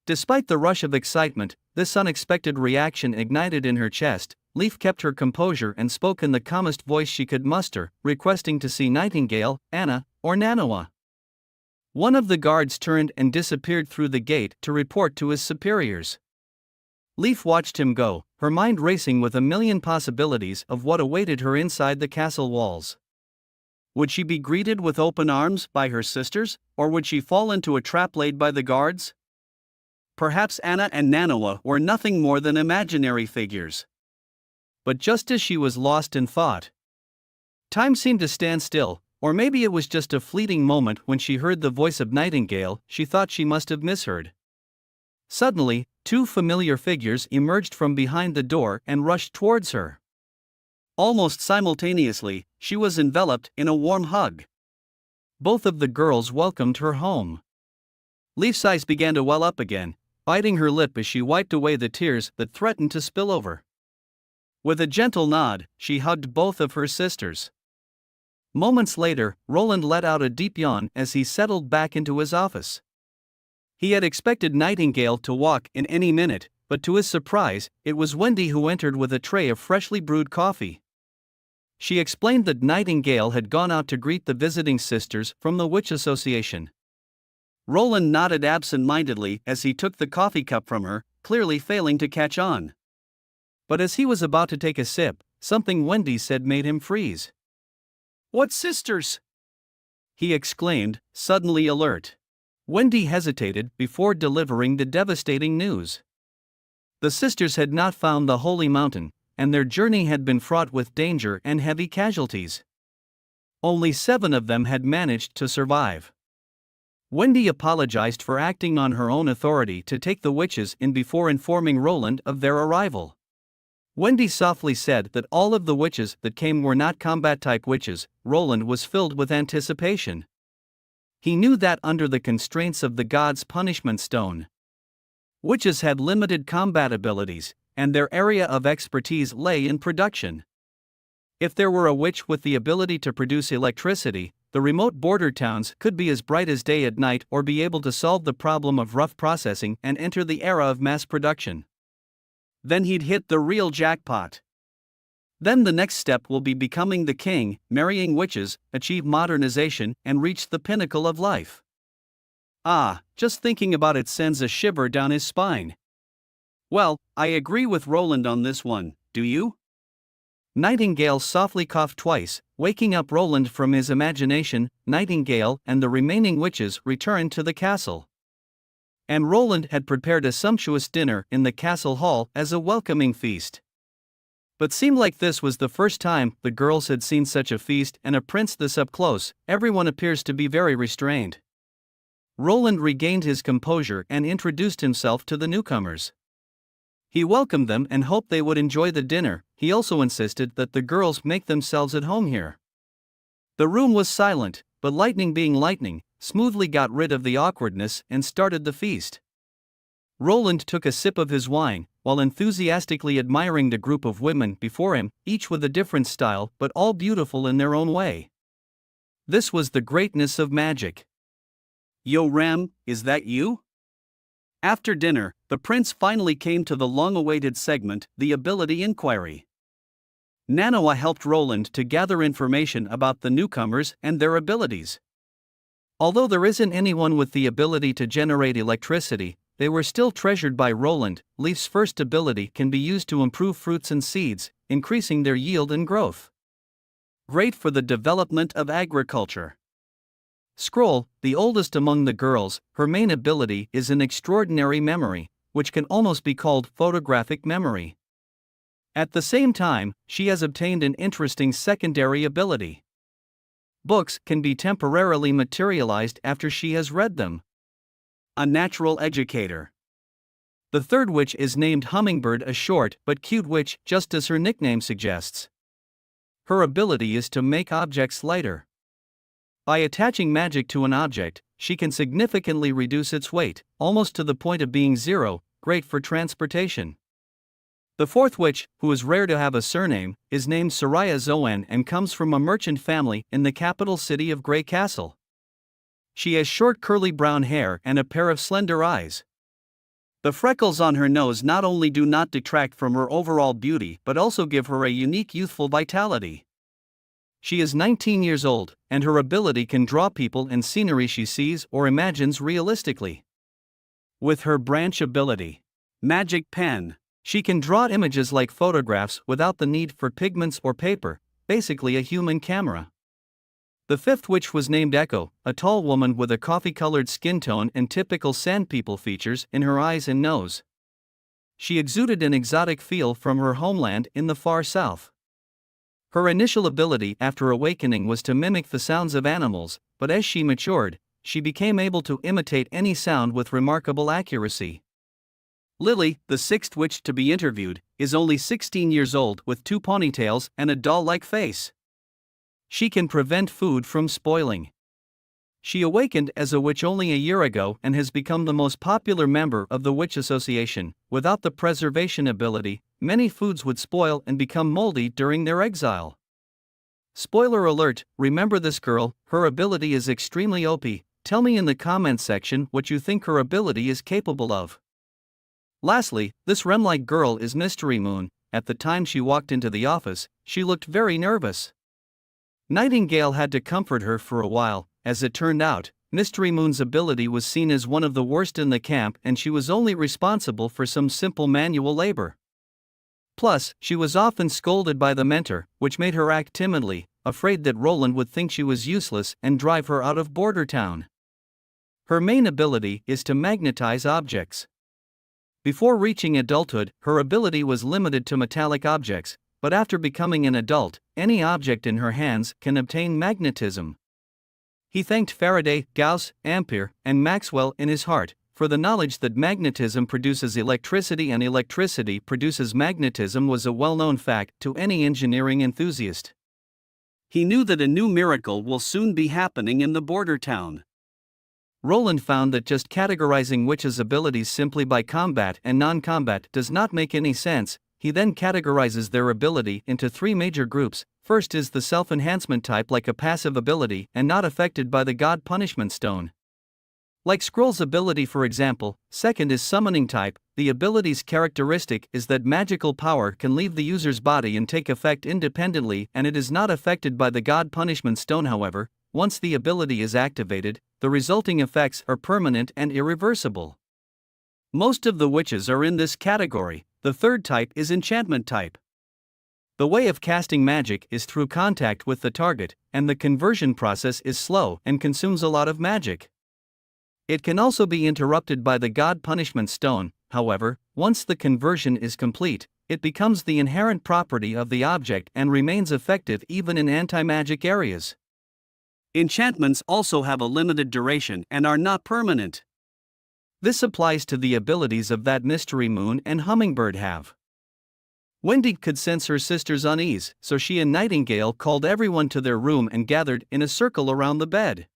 Despite the rush of excitement, this unexpected reaction ignited in her chest. Leaf kept her composure and spoke in the calmest voice she could muster, requesting to see Nightingale, Anna, or Manhwa. One of the guards turned and disappeared through the gate to report to his superiors. Leaf watched him go, her mind racing with a million possibilities of what awaited her inside the castle walls. Would she be greeted with open arms by her sisters, or would she fall into a trap laid by the guards? Perhaps Anna and Manhwa were nothing more than imaginary figures. But just as she was lost in thought, time seemed to stand still, or maybe it was just a fleeting moment when she heard the voice of Nightingale. She thought she must have misheard. Suddenly, two familiar figures emerged from behind the door and rushed towards her. Almost simultaneously, she was enveloped in a warm hug. Both of the girls welcomed her home. Leaf's eyes began to well up again, biting her lip as she wiped away the tears that threatened to spill over. With a gentle nod, she hugged both of her sisters. Moments later, Roland let out a deep yawn as he settled back into his office. He had expected Nightingale to walk in any minute, but to his surprise, it was Wendy who entered with a tray of freshly brewed coffee. She explained that Nightingale had gone out to greet the visiting sisters from the Witch Association. Roland nodded absent-mindedly as he took the coffee cup from her, clearly failing to catch on. But as he was about to take a sip, something Wendy said made him freeze. "What sisters?" he exclaimed, suddenly alert. Wendy hesitated before delivering the devastating news. The sisters had not found the holy mountain, and their journey had been fraught with danger and heavy casualties. Only 7 of them had managed to survive. Wendy apologized for acting on her own authority to take the witches in before informing Roland of their arrival. Wendy softly said that all of the witches that came were not combat-type witches. Roland was filled with anticipation. He knew that under the constraints of the god's punishment stone, witches had limited combat abilities, and their area of expertise lay in production. If there were a witch with the ability to produce electricity, the remote border towns could be as bright as day at night or be able to solve the problem of rough processing and enter the era of mass production. Then he'd hit the real jackpot. Then the next step will be becoming the king, marrying witches, achieve modernization, and reach the pinnacle of life. Ah, just thinking about it sends a shiver down his spine. Well, I agree with Roland on this one, do you? Nightingale softly coughed twice, waking up Roland from his imagination. Nightingale and the remaining witches returned to the castle. And Roland had prepared a sumptuous dinner in the castle hall as a welcoming feast. But seemed like this was the first time the girls had seen such a feast and a prince this up close. Everyone appears to be very restrained. Roland regained his composure and introduced himself to the newcomers. He welcomed them and hoped they would enjoy the dinner. He also insisted that the girls make themselves at home here. The room was silent, but lightning being lightning, smoothly got rid of the awkwardness and started the feast. Roland took a sip of his wine, while enthusiastically admiring the group of women before him, each with a different style but all beautiful in their own way. This was the greatness of magic. "Yo Ram, is that you?" After dinner, the prince finally came to the long-awaited segment, the ability inquiry. Manhwa helped Roland to gather information about the newcomers and their abilities. Although there isn't anyone with the ability to generate electricity, they were still treasured by Roland. Leaf's first ability can be used to improve fruits and seeds, increasing their yield and growth. Great for the development of agriculture. Scroll, the oldest among the girls, her main ability is an extraordinary memory, which can almost be called photographic memory. At the same time, she has obtained an interesting secondary ability. Books can be temporarily materialized after she has read them. A natural educator. The third witch is named Hummingbird, a short but cute witch, just as her nickname suggests. Her ability is to make objects lighter. By attaching magic to an object, she can significantly reduce its weight, almost to the point of being zero, great for transportation. The fourth witch, who is rare to have a surname, is named Soraya Zoan and comes from a merchant family in the capital city of Grey Castle. She has short curly brown hair and a pair of slender eyes. The freckles on her nose not only do not detract from her overall beauty but also give her a unique youthful vitality. She is 19 years old, and her ability can draw people and scenery she sees or imagines realistically. With her branch ability, Magic Pen, she can draw images like photographs without the need for pigments or paper, basically a human camera. The fifth witch was named Echo, a tall woman with a coffee-colored skin tone and typical sand people features in her eyes and nose. She exuded an exotic feel from her homeland in the far south. Her initial ability after awakening was to mimic the sounds of animals, but as she matured, she became able to imitate any sound with remarkable accuracy. Lily, the sixth witch to be interviewed, is only 16 years old with 2 ponytails and a doll-like face. She can prevent food from spoiling. She awakened as a witch only a year ago and has become the most popular member of the Witch Association. Without the preservation ability, many foods would spoil and become moldy during their exile. Spoiler alert, remember this girl, her ability is extremely OP. Tell me in the comments section what you think her ability is capable of. Lastly, this Rem-like girl is Mystery Moon. At the time she walked into the office, she looked very nervous. Nightingale had to comfort her for a while. As it turned out, Mystery Moon's ability was seen as one of the worst in the camp and she was only responsible for some simple manual labor. Plus, she was often scolded by the mentor, which made her act timidly, afraid that Roland would think she was useless and drive her out of Border Town. Her main ability is to magnetize objects. Before reaching adulthood, her ability was limited to metallic objects, but after becoming an adult, any object in her hands can obtain magnetism. He thanked Faraday, Gauss, Ampere, and Maxwell in his heart for the knowledge that magnetism produces electricity and electricity produces magnetism was a well-known fact to any engineering enthusiast. He knew that a new miracle will soon be happening in the border town. Roland found that just categorizing witches' abilities simply by combat and non-combat does not make any sense. He then categorizes their ability into 3 major groups: First is the self-enhancement type, like a passive ability and not affected by the god punishment stone. Like Scroll's ability, for example. Second is summoning type. The ability's characteristic is that magical power can leave the user's body and take effect independently, and it is not affected by the god punishment stone. However, once the ability is activated, the resulting effects are permanent and irreversible. Most of the witches are in this category. The third type is enchantment type. The way of casting magic is through contact with the target, and the conversion process is slow and consumes a lot of magic. It can also be interrupted by the god punishment stone. However, once the conversion is complete, it becomes the inherent property of the object and remains effective even in anti-magic areas. Enchantments also have a limited duration and are not permanent. This applies to the abilities of that mystery moon and hummingbird have. Wendy could sense her sister's unease, so she and Nightingale called everyone to their room and gathered in a circle around the bed.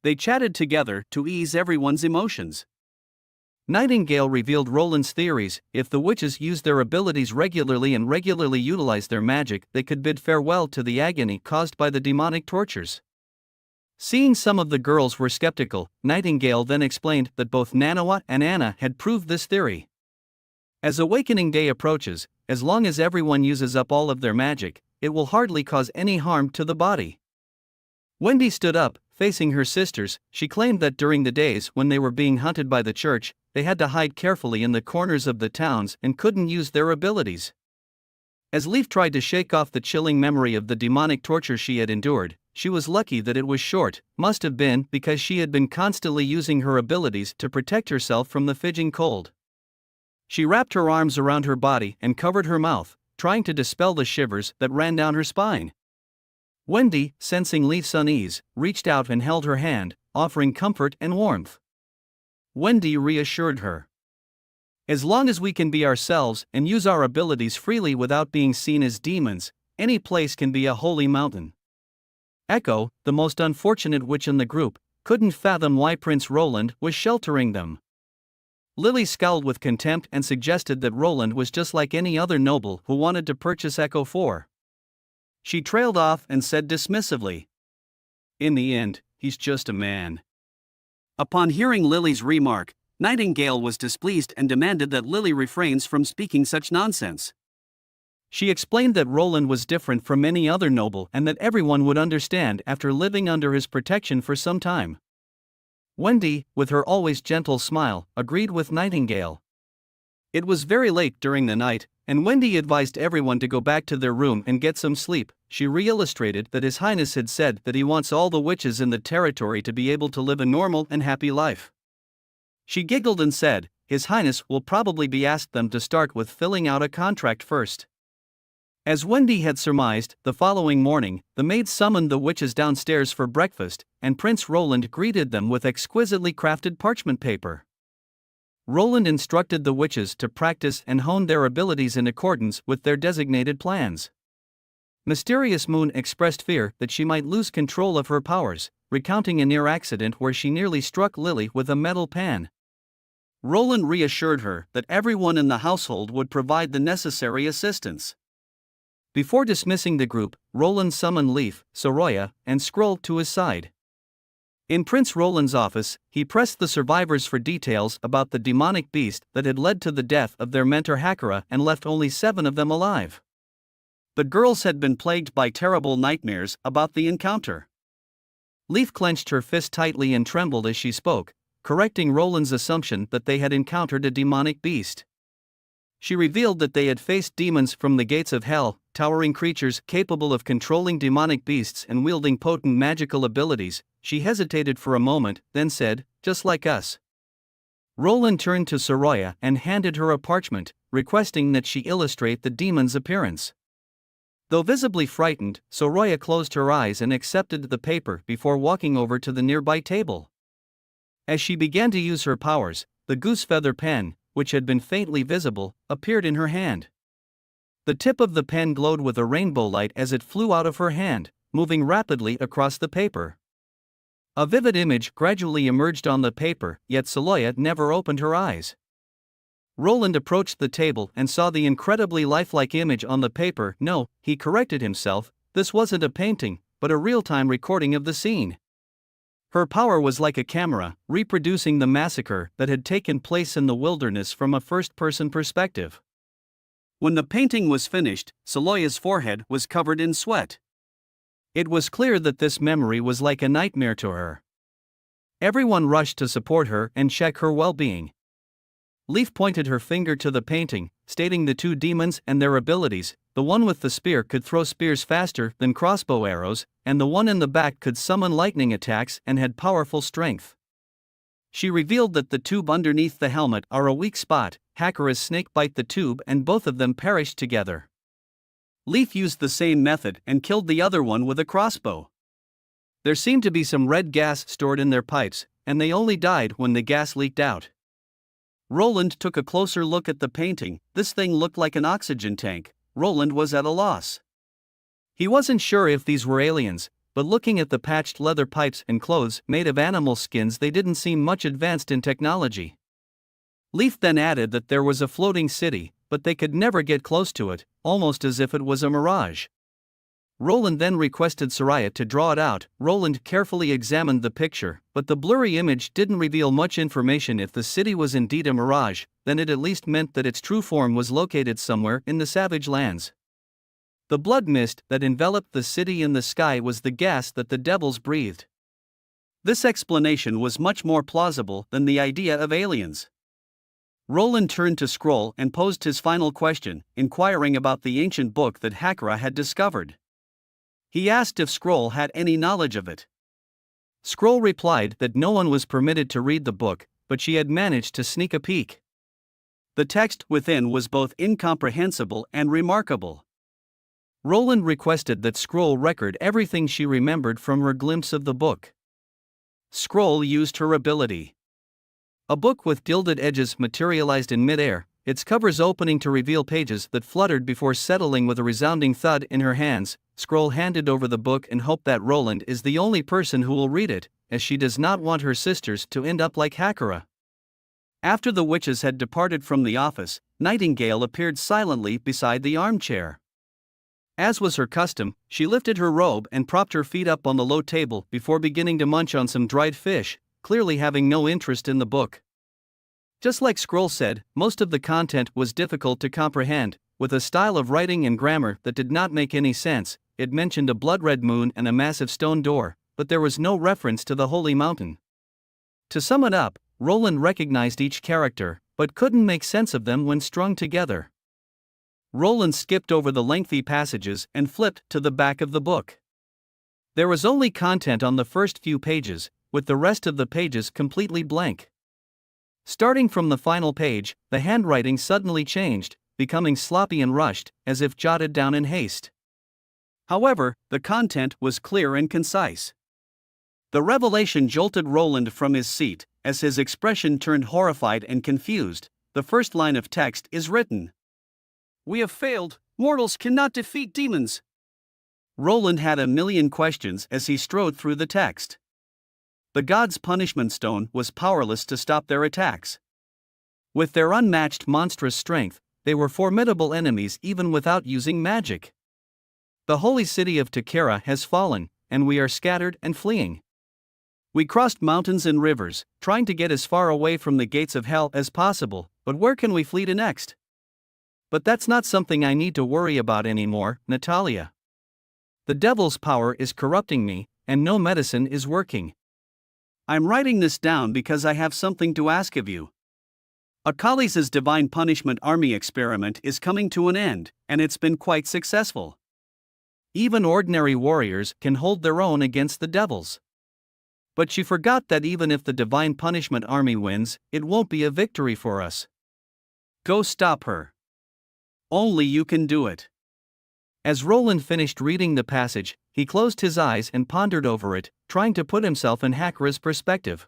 They chatted together to ease everyone's emotions. Nightingale revealed Roland's theories. If the witches used their abilities regularly and regularly utilized their magic, they could bid farewell to the agony caused by the demonic tortures. Seeing some of the girls were skeptical, Nightingale then explained that both Manhwa and Anna had proved this theory. As Awakening Day approaches, as long as everyone uses up all of their magic, it will hardly cause any harm to the body. Wendy stood up, facing her sisters. She claimed that during the days when they were being hunted by the church, they had to hide carefully in the corners of the towns and couldn't use their abilities. As Leaf tried to shake off the chilling memory of the demonic torture she had endured, she was lucky that it was short. Must have been because she had been constantly using her abilities to protect herself from the fidging cold. She wrapped her arms around her body and covered her mouth, trying to dispel the shivers that ran down her spine. Wendy, sensing Leaf's unease, reached out and held her hand, offering comfort and warmth. Wendy reassured her. As long as we can be ourselves and use our abilities freely without being seen as demons, any place can be a holy mountain. Echo, the most unfortunate witch in the group, couldn't fathom why Prince Roland was sheltering them. Lily scowled with contempt and suggested that Roland was just like any other noble who wanted to purchase Echo for. She trailed off and said dismissively, "In the end, he's just a man." Upon hearing Lily's remark, Nightingale was displeased and demanded that Lily refrains from speaking such nonsense. She explained that Roland was different from any other noble and that everyone would understand after living under his protection for some time. Wendy, with her always gentle smile, agreed with Nightingale. It was very late during the night, and Wendy advised everyone to go back to their room and get some sleep. She reillustrated that His Highness had said that he wants all the witches in the territory to be able to live a normal and happy life. She giggled and said, His Highness will probably be asked them to start with filling out a contract first. As Wendy had surmised, the following morning, the maids summoned the witches downstairs for breakfast, and Prince Roland greeted them with exquisitely crafted parchment paper. Roland instructed the witches to practice and hone their abilities in accordance with their designated plans. Mysterious Moon expressed fear that she might lose control of her powers, recounting a near accident where she nearly struck Lily with a metal pan. Roland reassured her that everyone in the household would provide the necessary assistance. Before dismissing the group, Roland summoned Leaf, Soroya, and Scroll to his side. In Prince Roland's office, he pressed the survivors for details about the demonic beast that had led to the death of their mentor Hakura and left only 7 of them alive. The girls had been plagued by terrible nightmares about the encounter. Leaf clenched her fist tightly and trembled as she spoke, correcting Roland's assumption that they had encountered a demonic beast. She revealed that they had faced demons from the gates of hell, towering creatures capable of controlling demonic beasts and wielding potent magical abilities. She hesitated for a moment, then said, "Just like us." Roland turned to Soroya and handed her a parchment, requesting that she illustrate the demon's appearance. Though visibly frightened, Soroya closed her eyes and accepted the paper before walking over to the nearby table. As she began to use her powers, the goose feather pen, which had been faintly visible, appeared in her hand. The tip of the pen glowed with a rainbow light as it flew out of her hand, moving rapidly across the paper. A vivid image gradually emerged on the paper, yet Soroya never opened her eyes. Roland approached the table and saw the incredibly lifelike image on the paper. No, he corrected himself, this wasn't a painting, but a real-time recording of the scene. Her power was like a camera, reproducing the massacre that had taken place in the wilderness from a first-person perspective. When the painting was finished, Saloya's forehead was covered in sweat. It was clear that this memory was like a nightmare to her. Everyone rushed to support her and check her well-being. Leaf pointed her finger to the painting, stating the two demons and their abilities. The one with the spear could throw spears faster than crossbow arrows, and the one in the back could summon lightning attacks and had powerful strength. She revealed that the tube underneath the helmet are a weak spot. Hakura's snake bite the tube and both of them perished together. Leaf used the same method and killed the other one with a crossbow. There seemed to be some red gas stored in their pipes, and they only died when the gas leaked out. Roland took a closer look at the painting. This thing looked like an oxygen tank. Roland was at a loss. He wasn't sure if these were aliens, but looking at the patched leather pipes and clothes made of animal skins, they didn't seem much advanced in technology. Leaf then added that there was a floating city, but they could never get close to it, almost as if it was a mirage. Roland then requested Soraya to draw it out. Roland carefully examined the picture, but the blurry image didn't reveal much information. If the city was indeed a mirage, then it at least meant that its true form was located somewhere in the savage lands. The blood mist that enveloped the city and the sky was the gas that the devils breathed. This explanation was much more plausible than the idea of aliens. Roland turned to Scroll and posed his final question, inquiring about the ancient book that Hakura had discovered. He asked if Scroll had any knowledge of it. Scroll replied that no one was permitted to read the book, but she had managed to sneak a peek. The text within was both incomprehensible and remarkable. Roland requested that Scroll record everything she remembered from her glimpse of the book. Scroll used her ability. A book with gilded edges materialized in midair, its covers opening to reveal pages that fluttered before settling with a resounding thud in her hands. Scroll handed over the book and hoped that Roland is the only person who will read it, as she does not want her sisters to end up like Hakura. After the witches had departed from the office, Nightingale appeared silently beside the armchair. As was her custom, she lifted her robe and propped her feet up on the low table before beginning to munch on some dried fish, clearly having no interest in the book. Just like Scroll said, most of the content was difficult to comprehend, with a style of writing and grammar that did not make any sense. It mentioned a blood-red moon and a massive stone door, but there was no reference to the holy mountain. To sum it up, Roland recognized each character, but couldn't make sense of them when strung together. Roland skipped over the lengthy passages and flipped to the back of the book. There was only content on the first few pages, with the rest of the pages completely blank. Starting from the final page, the handwriting suddenly changed, becoming sloppy and rushed, as if jotted down in haste. However, the content was clear and concise. The revelation jolted Roland from his seat, as his expression turned horrified and confused. The first line of text is written. "We have failed, mortals cannot defeat demons." Roland had a million questions as he strode through the text. The gods' punishment stone was powerless to stop their attacks. With their unmatched monstrous strength, they were formidable enemies even without using magic. The holy city of Takara has fallen, and we are scattered and fleeing. We crossed mountains and rivers, trying to get as far away from the gates of hell as possible, but where can we flee to next? But that's not something I need to worry about anymore, Natalia. The devil's power is corrupting me, and no medicine is working. I'm writing this down because I have something to ask of you. Akali's Divine Punishment Army experiment is coming to an end, and it's been quite successful. Even ordinary warriors can hold their own against the devils. But she forgot that even if the Divine Punishment Army wins, it won't be a victory for us. Go stop her. Only you can do it. As Roland finished reading the passage, he closed his eyes and pondered over it, trying to put himself in Hakura's perspective.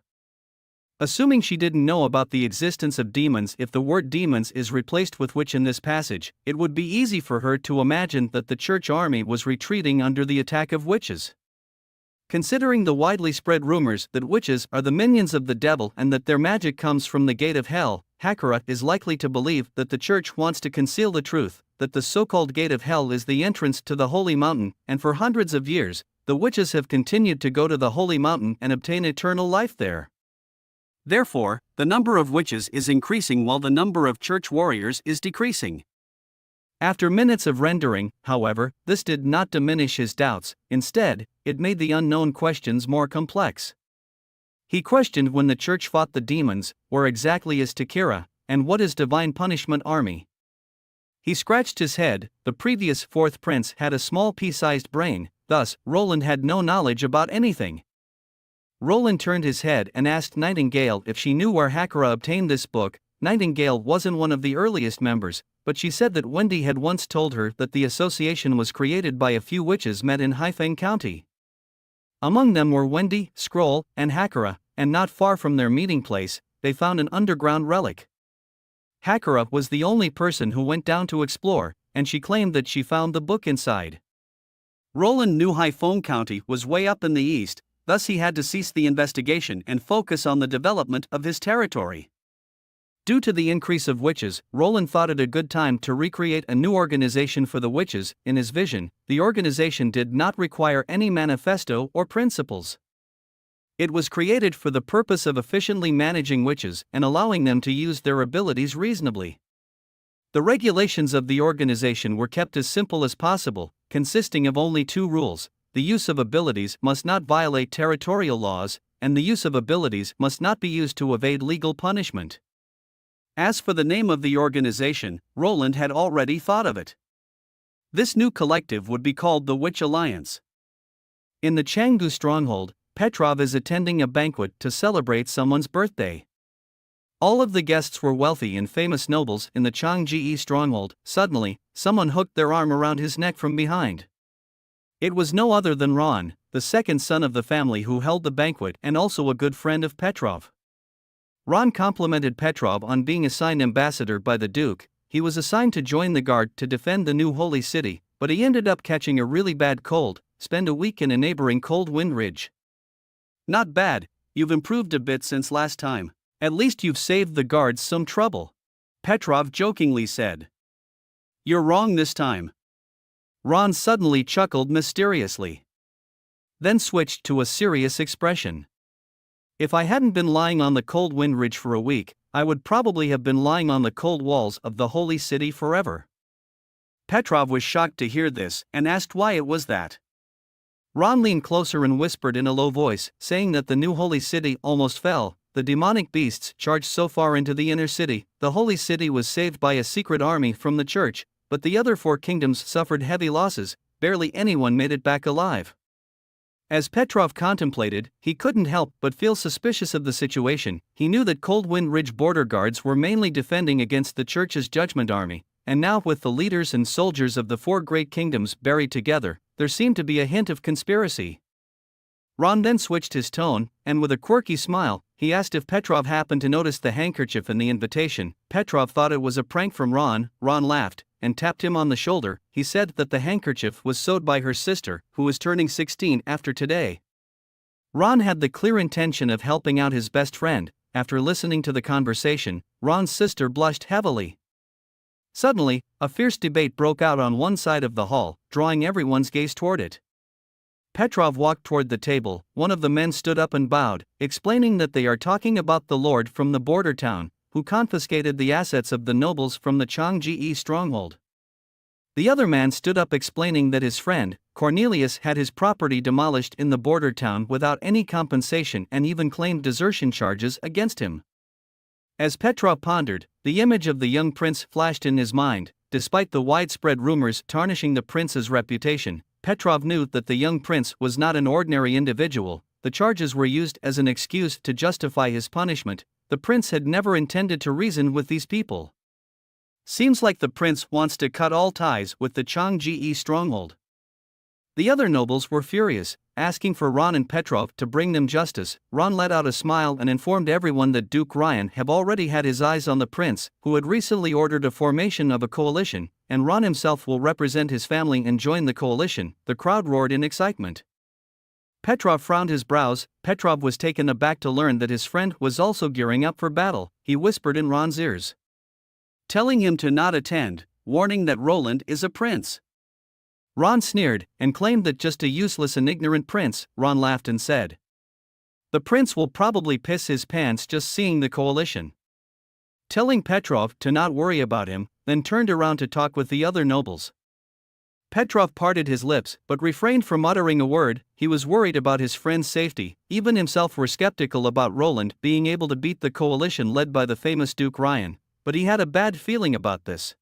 Assuming she didn't know about the existence of demons, if the word demons is replaced with witch in this passage, it would be easy for her to imagine that the church army was retreating under the attack of witches. Considering the widely spread rumors that witches are the minions of the devil and that their magic comes from the gate of hell, Hakura is likely to believe that the church wants to conceal the truth, that the so-called gate of hell is the entrance to the holy mountain, and for hundreds of years, the witches have continued to go to the holy mountain and obtain eternal life there. Therefore, the number of witches is increasing while the number of church warriors is decreasing. After minutes of rendering, however, this did not diminish his doubts. Instead, it made the unknown questions more complex. He questioned when the church fought the demons, where exactly is Takira, and what is Divine Punishment Army? He scratched his head. The previous fourth prince had a small pea-sized brain, thus, Roland had no knowledge about anything. Roland turned his head and asked Nightingale if she knew where Hakura obtained this book. Nightingale wasn't one of the earliest members, but she said that Wendy had once told her that the association was created by a few witches met in Haifeng County. Among them were Wendy, Scroll, and Hakura, and not far from their meeting place, they found an underground relic. Hakura was the only person who went down to explore, and she claimed that she found the book inside. Roland knew Haifeng County was way up in the east, thus he had to cease the investigation and focus on the development of his territory. Due to the increase of witches, Roland thought it a good time to recreate a new organization for the witches. In his vision, the organization did not require any manifesto or principles. It was created for the purpose of efficiently managing witches and allowing them to use their abilities reasonably. The regulations of the organization were kept as simple as possible, consisting of only two rules: the use of abilities must not violate territorial laws, and the use of abilities must not be used to evade legal punishment. As for the name of the organization, Roland had already thought of it. This new collective would be called the Witch Alliance. In the Changgu stronghold, Petrov is attending a banquet to celebrate someone's birthday. All of the guests were wealthy and famous nobles in the Changji stronghold. Suddenly, someone hooked their arm around his neck from behind. It was no other than Ron, the second son of the family who held the banquet and also a good friend of Petrov. Ron complimented Petrov on being assigned ambassador by the Duke. He was assigned to join the guard to defend the new holy city, but he ended up catching a really bad cold, spent a week in a neighboring cold wind ridge. Not bad, you've improved a bit since last time. At least you've saved the guards some trouble, Petrov jokingly said. You're wrong this time. Ron suddenly chuckled mysteriously. Then switched to a serious expression. If I hadn't been lying on the cold wind ridge for a week, I would probably have been lying on the cold walls of the holy city forever. Petrov was shocked to hear this and asked why it was that. Ron leaned closer and whispered in a low voice, saying that the new holy city almost fell. The demonic beasts charged so far into the inner city. The holy city was saved by a secret army from the church, but the other four kingdoms suffered heavy losses. Barely anyone made it back alive. As Petrov contemplated, he couldn't help but feel suspicious of the situation. He knew that Cold Wind Ridge border guards were mainly defending against the church's judgment army, and now with the leaders and soldiers of the four great kingdoms buried together, there seemed to be a hint of conspiracy. Ron then switched his tone, and with a quirky smile, he asked if Petrov happened to notice the handkerchief in the invitation. Petrov thought it was a prank from Ron. Ron laughed and tapped him on the shoulder. He said that the handkerchief was sewed by her sister, who was turning 16 after today. Ron had the clear intention of helping out his best friend. After listening to the conversation, Ron's sister blushed heavily. Suddenly, a fierce debate broke out on one side of the hall, drawing everyone's gaze toward it. Petrov walked toward the table. One of the men stood up and bowed, explaining that they are talking about the lord from the border town, who confiscated the assets of the nobles from the Changji stronghold. The other man stood up explaining that his friend, Cornelius, had his property demolished in the border town without any compensation and even claimed desertion charges against him. As Petrov pondered, the image of the young prince flashed in his mind. Despite the widespread rumors tarnishing the prince's reputation, Petrov knew that the young prince was not an ordinary individual. The charges were used as an excuse to justify his punishment. The prince had never intended to reason with these people. Seems like the prince wants to cut all ties with the Changji stronghold. The other nobles were furious, asking for Ron and Petrov to bring them justice. Ron let out a smile and informed everyone that Duke Ryan had already had his eyes on the prince, who had recently ordered a formation of a coalition, and Ron himself will represent his family and join the coalition. The crowd roared in excitement. Petrov frowned his brows. Petrov was taken aback to learn that his friend was also gearing up for battle. He whispered in Ron's ears, telling him to not attend, warning that Roland is a prince. Ron sneered, and claimed that just a useless and ignorant prince. Ron laughed and said, "The prince will probably piss his pants just seeing the coalition." Telling Petrov to not worry about him, then turned around to talk with the other nobles. Petrov parted his lips but refrained from uttering a word. He was worried about his friend's safety. Even himself were skeptical about Roland being able to beat the coalition led by the famous Duke Ryan, but he had a bad feeling about this.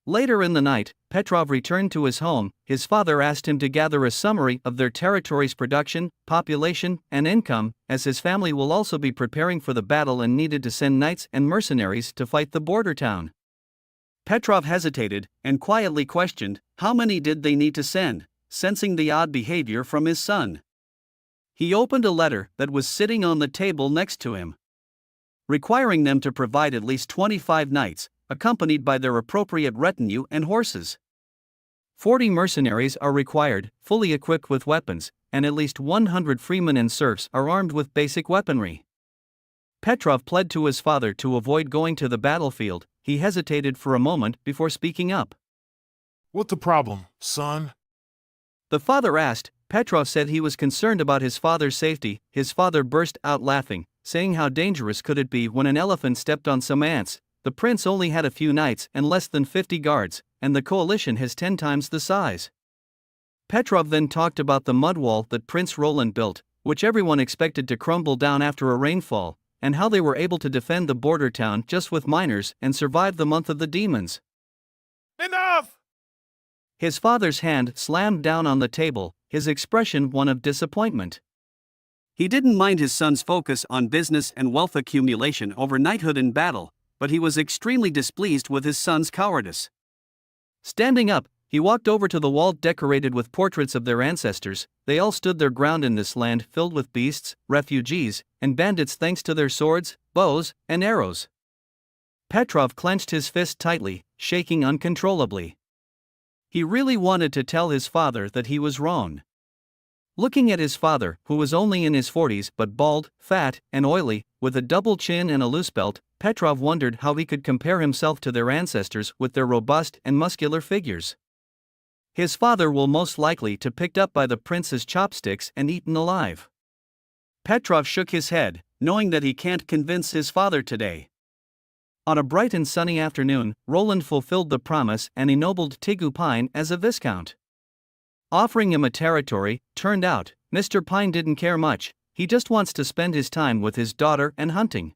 Later in the night, Petrov returned to his home. His father asked him to gather a summary of their territory's production, population, and income, as his family will also be preparing for the battle and needed to send knights and mercenaries to fight the border town. Petrov hesitated, and quietly questioned, how many did they need to send, sensing the odd behavior from his son. He opened a letter that was sitting on the table next to him, requiring them to provide at least 25 knights, accompanied by their appropriate retinue and horses. 40 mercenaries are required, fully equipped with weapons, and at least 100 freemen and serfs are armed with basic weaponry. Petrov pled to his father to avoid going to the battlefield. He hesitated for a moment before speaking up. "What the problem, son?" The father asked. Petrov said he was concerned about his father's safety. His father burst out laughing, saying how dangerous could it be when an elephant stepped on some ants. The prince only had a few knights and less than 50 guards, and the coalition has 10 times the size. Petrov then talked about the mud wall that Prince Roland built, which everyone expected to crumble down after a rainfall, and how they were able to defend the border town just with miners and survive the month of the demons. "Enough!" His father's hand slammed down on the table, his expression one of disappointment. He didn't mind his son's focus on business and wealth accumulation over knighthood in battle, but he was extremely displeased with his son's cowardice. Standing up, he walked over to the wall decorated with portraits of their ancestors. They all stood their ground in this land filled with beasts, refugees, and bandits thanks to their swords, bows, and arrows. Petrov clenched his fist tightly, shaking uncontrollably. He really wanted to tell his father that he was wrong. Looking at his father, who was only in his 40s but bald, fat, and oily, with a double chin and a loose belt, Petrov wondered how he could compare himself to their ancestors with their robust and muscular figures. His father will most likely to picked up by the prince's chopsticks and eaten alive. Petrov shook his head, knowing that he can't convince his father today. On a bright and sunny afternoon, Roland fulfilled the promise and ennobled Tigu Pine as a viscount. Offering him a territory, turned out, Mr. Pine didn't care much. He just wants to spend his time with his daughter and hunting.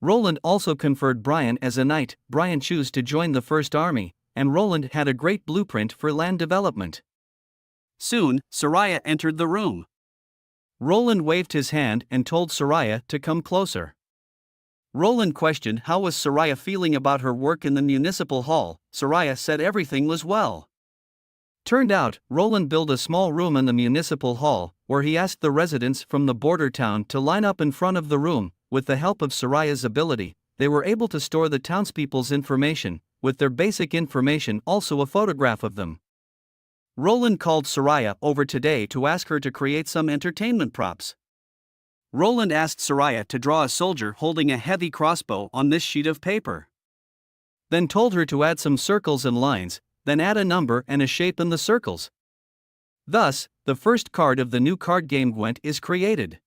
Roland also conferred Brian as a knight. Brian chose to join the First Army, and Roland had a great blueprint for land development. Soon, Soraya entered the room. Roland waved his hand and told Soraya to come closer. Roland questioned how was Soraya feeling about her work in the municipal hall. Soraya said everything was well. Turned out, Roland built a small room in the municipal hall, where he asked the residents from the border town to line up in front of the room. With the help of Soraya's ability, they were able to store the townspeople's information, with their basic information also a photograph of them. Roland called Soraya over today to ask her to create some entertainment props. Roland asked Soraya to draw a soldier holding a heavy crossbow on this sheet of paper. Then told her to add some circles and lines, then add a number and a shape in the circles. Thus, the first card of the new card game Gwent is created.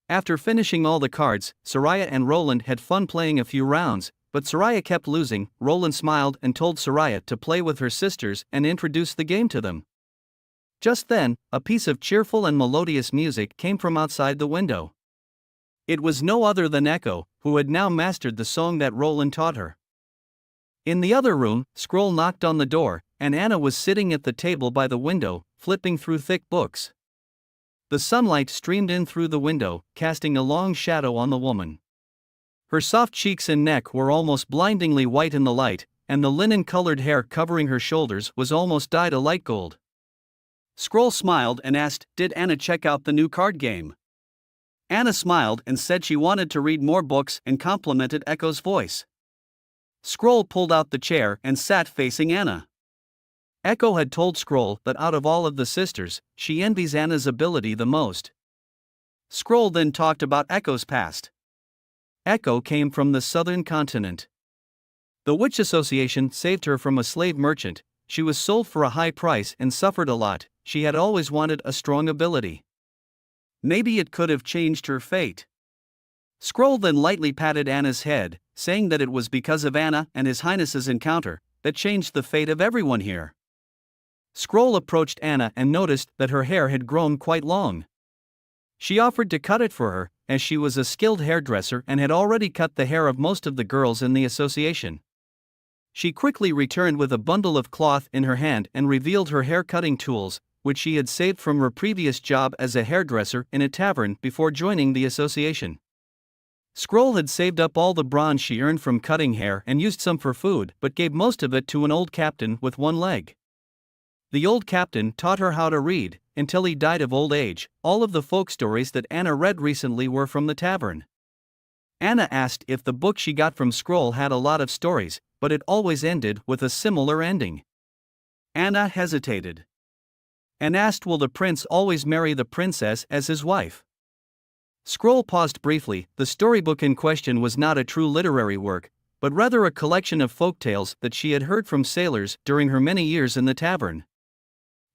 After finishing all the cards, Soraya and Roland had fun playing a few rounds, but Soraya kept losing. Roland smiled and told Soraya to play with her sisters and introduce the game to them. Just then, a piece of cheerful and melodious music came from outside the window. It was no other than Echo, who had now mastered the song that Roland taught her. In the other room, Scroll knocked on the door, and Anna was sitting at the table by the window, flipping through thick books. The sunlight streamed in through the window, casting a long shadow on the woman. Her soft cheeks and neck were almost blindingly white in the light, and the linen-colored hair covering her shoulders was almost dyed a light gold. Scroll smiled and asked, "Did Anna check out the new card game?" Anna smiled and said she wanted to read more books and complimented Echo's voice. Scroll pulled out the chair and sat facing Anna. Echo had told Scroll that out of all of the sisters, she envies Anna's ability the most. Scroll then talked about Echo's past. Echo came from the southern continent. The Witch Association saved her from a slave merchant. She was sold for a high price and suffered a lot. She had always wanted a strong ability. Maybe it could have changed her fate. Scroll then lightly patted Anna's head, saying that it was because of Anna and His Highness's encounter that changed the fate of everyone here. Scroll approached Anna and noticed that her hair had grown quite long. She offered to cut it for her, as she was a skilled hairdresser and had already cut the hair of most of the girls in the association. She quickly returned with a bundle of cloth in her hand and revealed her hair-cutting tools, which she had saved from her previous job as a hairdresser in a tavern before joining the association. Scroll had saved up all the bronze she earned from cutting hair and used some for food, but gave most of it to an old captain with one leg. The old captain taught her how to read, until he died of old age. All of the folk stories that Anna read recently were from the tavern. Anna asked if the book she got from Scroll had a lot of stories, but it always ended with a similar ending. Anna hesitated and asked, will the prince always marry the princess as his wife? Scroll paused briefly. The storybook in question was not a true literary work, but rather a collection of folk tales that she had heard from sailors during her many years in the tavern.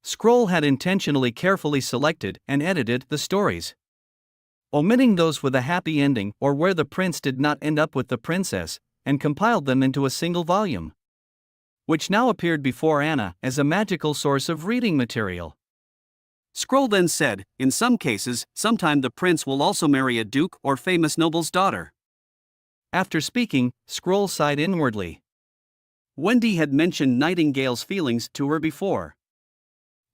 Scroll had intentionally carefully selected and edited the stories, omitting those with a happy ending or where the prince did not end up with the princess, and compiled them into a single volume, which now appeared before Anna as a magical source of reading material. Scroll then said, in some cases, sometime the prince will also marry a duke or famous noble's daughter. After speaking, Scroll sighed inwardly. Wendy had mentioned Nightingale's feelings to her before.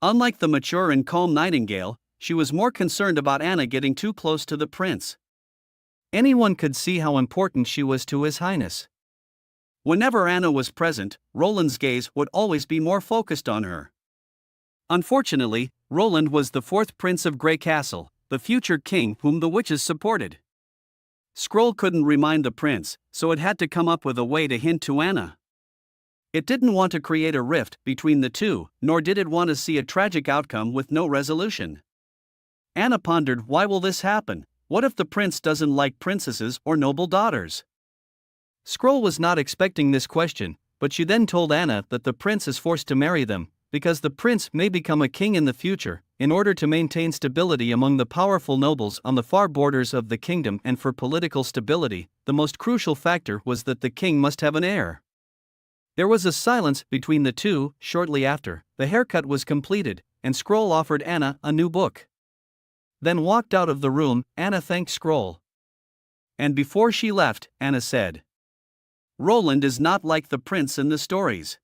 Unlike the mature and calm Nightingale, she was more concerned about Anna getting too close to the prince. Anyone could see how important she was to His Highness. Whenever Anna was present, Roland's gaze would always be more focused on her. Unfortunately, Roland was the fourth prince of Grey Castle, the future king whom the witches supported. Scroll couldn't remind the prince, so it had to come up with a way to hint to Anna. It didn't want to create a rift between the two, nor did it want to see a tragic outcome with no resolution. Anna pondered, why will this happen? What if the prince doesn't like princesses or noble daughters? Scroll was not expecting this question, but she then told Anna that the prince is forced to marry them, because the prince may become a king in the future, in order to maintain stability among the powerful nobles on the far borders of the kingdom, and for political stability, the most crucial factor was that the king must have an heir. There was a silence between the two. Shortly after, the haircut was completed, and Scroll offered Anna a new book. Then walked out of the room. Anna thanked Scroll. And before she left, Anna said, Roland is not like the prince in the stories.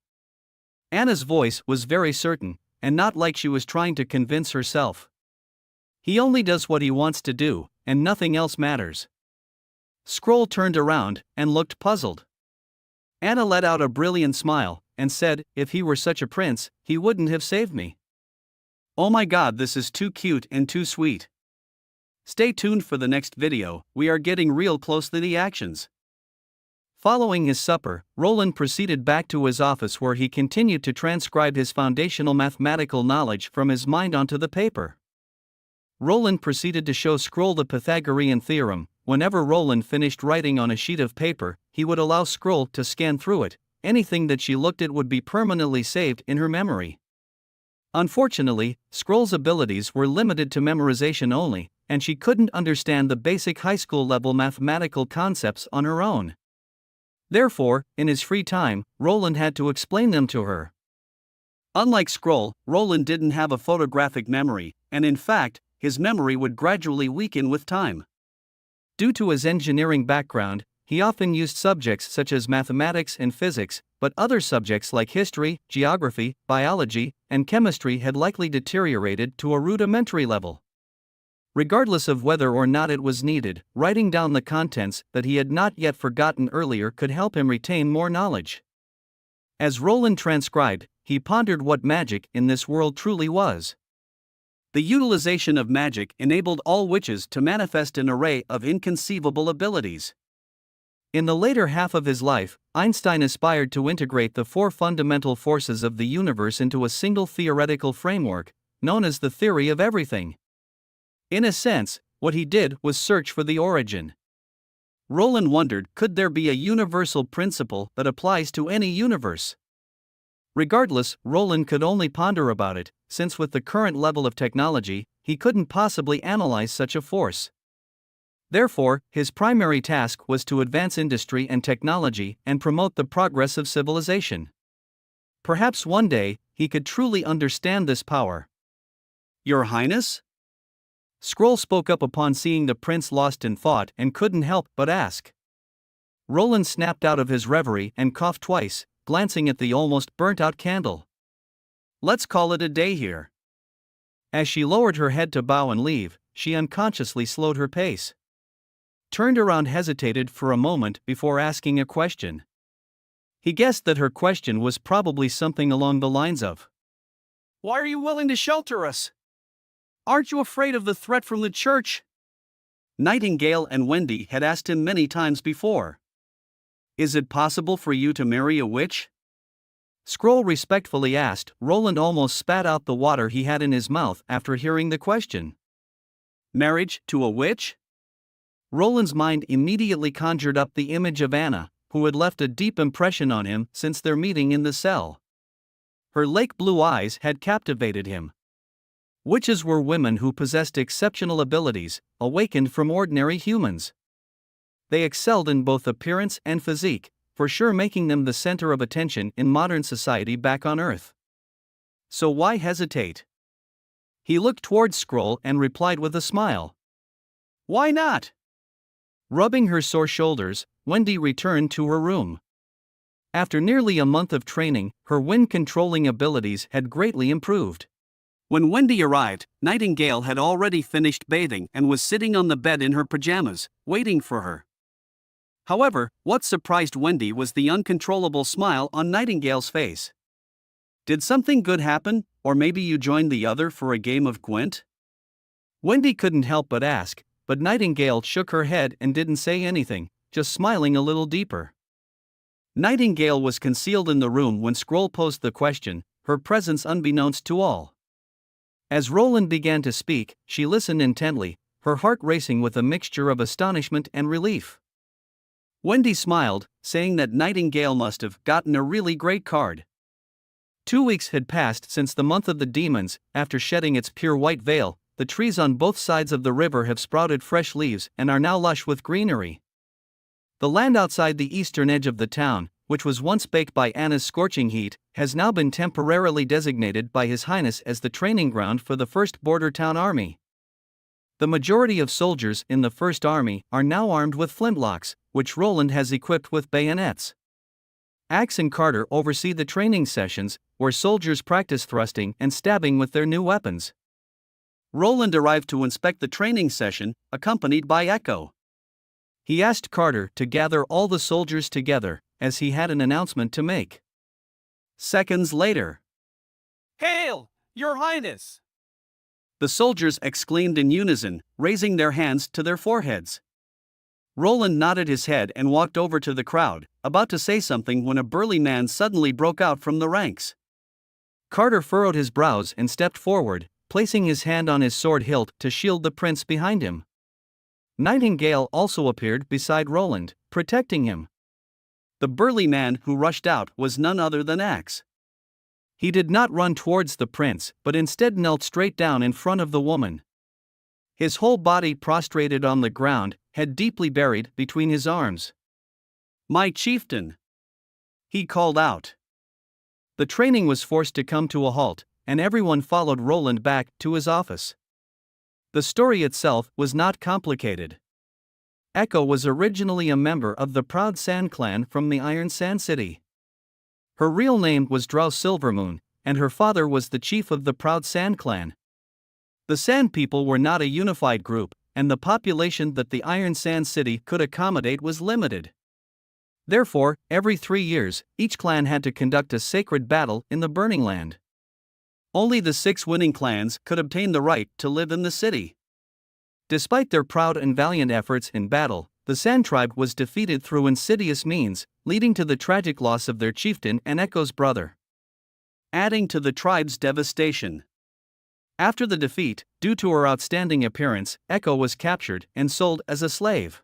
Anna's voice was very certain, and not like she was trying to convince herself. He only does what he wants to do, and nothing else matters. Scroll turned around and looked puzzled. Anna let out a brilliant smile and said, if he were such a prince, he wouldn't have saved me. Oh my god, this is too cute and too sweet. Stay tuned for the next video. We are getting real close to the actions. Following his supper, Roland proceeded back to his office, where he continued to transcribe his foundational mathematical knowledge from his mind onto the paper. Roland proceeded to show Scroll the Pythagorean theorem. Whenever Roland finished writing on a sheet of paper, he would allow Scroll to scan through it. Anything that she looked at would be permanently saved in her memory. Unfortunately, Scroll's abilities were limited to memorization only, and she couldn't understand the basic high school level mathematical concepts on her own. Therefore, in his free time, Roland had to explain them to her. Unlike Scroll, Roland didn't have a photographic memory, and in fact, his memory would gradually weaken with time. Due to his engineering background, he often used subjects such as mathematics and physics, but other subjects like history, geography, biology, and chemistry had likely deteriorated to a rudimentary level. Regardless of whether or not it was needed, writing down the contents that he had not yet forgotten earlier could help him retain more knowledge. As Roland transcribed, he pondered what magic in this world truly was. The utilization of magic enabled all witches to manifest an array of inconceivable abilities. In the later half of his life, Einstein aspired to integrate the four fundamental forces of the universe into a single theoretical framework, known as the theory of everything. In a sense, what he did was search for the origin. Roland wondered, could there be a universal principle that applies to any universe? Regardless, Roland could only ponder about it, since with the current level of technology, he couldn't possibly analyze such a force. Therefore, his primary task was to advance industry and technology and promote the progress of civilization. Perhaps one day, he could truly understand this power. Your Highness? Scroll spoke up upon seeing the prince lost in thought and couldn't help but ask. Roland snapped out of his reverie and coughed twice, glancing at the almost burnt-out candle. Let's call it a day here. As she lowered her head to bow and leave, she unconsciously slowed her pace. Turned around, hesitated for a moment before asking a question. He guessed that her question was probably something along the lines of, "Why are you willing to shelter us? Aren't you afraid of the threat from the church?" Nightingale and Wendy had asked him many times before. "Is it possible for you to marry a witch?" Scroll respectfully asked. Roland almost spat out the water he had in his mouth after hearing the question. Marriage to a witch? Roland's mind immediately conjured up the image of Anna, who had left a deep impression on him since their meeting in the cell. Her lake blue eyes had captivated him. Witches were women who possessed exceptional abilities, awakened from ordinary humans. They excelled in both appearance and physique, for sure making them the center of attention in modern society back on Earth. So why hesitate? He looked towards Scroll and replied with a smile. Why not? Rubbing her sore shoulders, Wendy returned to her room. After nearly a month of training, her wind-controlling abilities had greatly improved. When Wendy arrived, Nightingale had already finished bathing and was sitting on the bed in her pajamas, waiting for her. However, what surprised Wendy was the uncontrollable smile on Nightingale's face. "Did something good happen, or maybe you joined the other for a game of Gwent?" Wendy couldn't help but ask, but Nightingale shook her head and didn't say anything, just smiling a little deeper. Nightingale was concealed in the room when Scroll posed the question, her presence unbeknownst to all. As Roland began to speak, she listened intently, her heart racing with a mixture of astonishment and relief. Wendy smiled, saying that Nightingale must have gotten a really great card. 2 weeks had passed since the month of the demons. After shedding its pure white veil, the trees on both sides of the river have sprouted fresh leaves and are now lush with greenery. The land outside the eastern edge of the town, which was once baked by Anna's scorching heat, has now been temporarily designated by His Highness as the training ground for the 1st Border Town Army. The majority of soldiers in the 1st Army are now armed with flintlocks, which Roland has equipped with bayonets. Axe and Carter oversee the training sessions, where soldiers practice thrusting and stabbing with their new weapons. Roland arrived to inspect the training session, accompanied by Echo. He asked Carter to gather all the soldiers together, as he had an announcement to make. Seconds later, Hail, Your Highness! The soldiers exclaimed in unison, raising their hands to their foreheads. Roland nodded his head and walked over to the crowd, about to say something when a burly man suddenly broke out from the ranks. Carter furrowed his brows and stepped forward, placing his hand on his sword hilt to shield the prince behind him. Nightingale also appeared beside Roland, protecting him. The burly man who rushed out was none other than Axe. He did not run towards the prince, but instead knelt straight down in front of the woman. His whole body prostrated on the ground, head deeply buried between his arms. "My chieftain!" he called out. The training was forced to come to a halt, and everyone followed Roland back to his office. The story itself was not complicated. Echo was originally a member of the Proud Sand clan from the Iron Sand City. Her real name was Drow Silvermoon, and her father was the chief of the Proud Sand clan. The Sand people were not a unified group, and the population that the Iron Sand City could accommodate was limited. Therefore, every 3 years, each clan had to conduct a sacred battle in the Burning Land. Only the 6 winning clans could obtain the right to live in the city. Despite their proud and valiant efforts in battle, the Sand tribe was defeated through insidious means, leading to the tragic loss of their chieftain and Echo's brother, adding to the tribe's devastation. After the defeat, due to her outstanding appearance, Echo was captured and sold as a slave.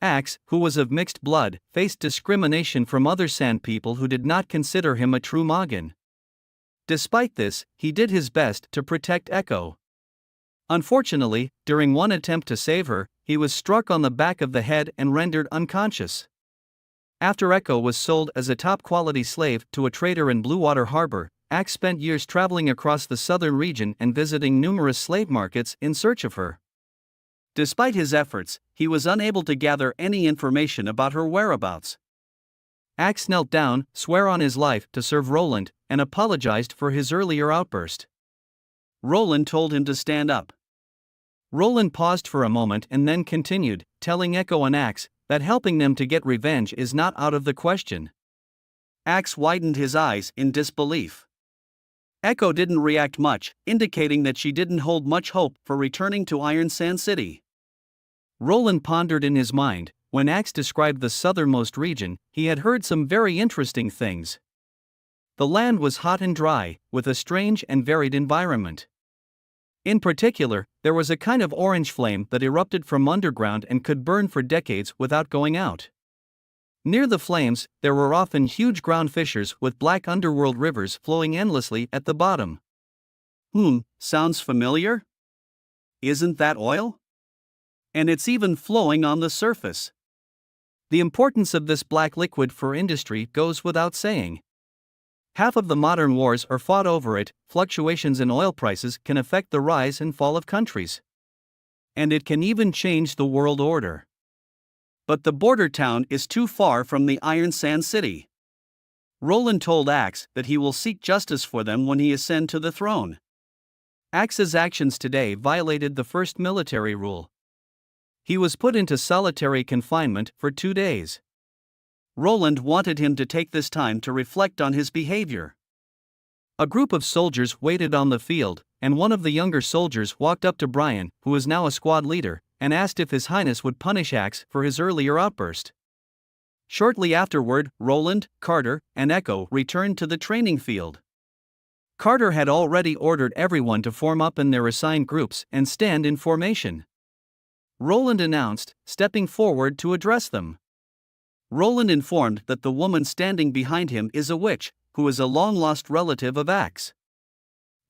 Axe, who was of mixed blood, faced discrimination from other Sand people who did not consider him a true Magan. Despite this, he did his best to protect Echo. Unfortunately, during one attempt to save her, he was struck on the back of the head and rendered unconscious. After Echo was sold as a top-quality slave to a trader in Bluewater Harbor, Axe spent years traveling across the southern region and visiting numerous slave markets in search of her. Despite his efforts, he was unable to gather any information about her whereabouts. Axe knelt down, swore on his life to serve Roland, and apologized for his earlier outburst. Roland told him to stand up. Roland paused for a moment and then continued, telling Echo and Axe that helping them to get revenge is not out of the question. Axe widened his eyes in disbelief. Echo didn't react much, indicating that she didn't hold much hope for returning to Iron Sand City. Roland pondered in his mind. When Axe described the southernmost region, he had heard some very interesting things. The land was hot and dry, with a strange and varied environment. In particular, there was a kind of orange flame that erupted from underground and could burn for decades without going out. Near the flames, there were often huge ground fissures with black underworld rivers flowing endlessly at the bottom. Sounds familiar? Isn't that oil? And it's even flowing on the surface. The importance of this black liquid for industry goes without saying. Half of the modern wars are fought over it. Fluctuations in oil prices can affect the rise and fall of countries. And it can even change the world order. But the border town is too far from the Iron Sand City. Roland told Axe that he will seek justice for them when he ascends to the throne. Axe's actions today violated the first military rule. He was put into solitary confinement for 2 days. Roland wanted him to take this time to reflect on his behavior. A group of soldiers waited on the field, and one of the younger soldiers walked up to Brian, who was now a squad leader, and asked if His Highness would punish Axe for his earlier outburst. Shortly afterward, Roland, Carter, and Echo returned to the training field. Carter had already ordered everyone to form up in their assigned groups and stand in formation. Roland announced, stepping forward to address them. Roland informed that the woman standing behind him is a witch, who is a long-lost relative of Axe.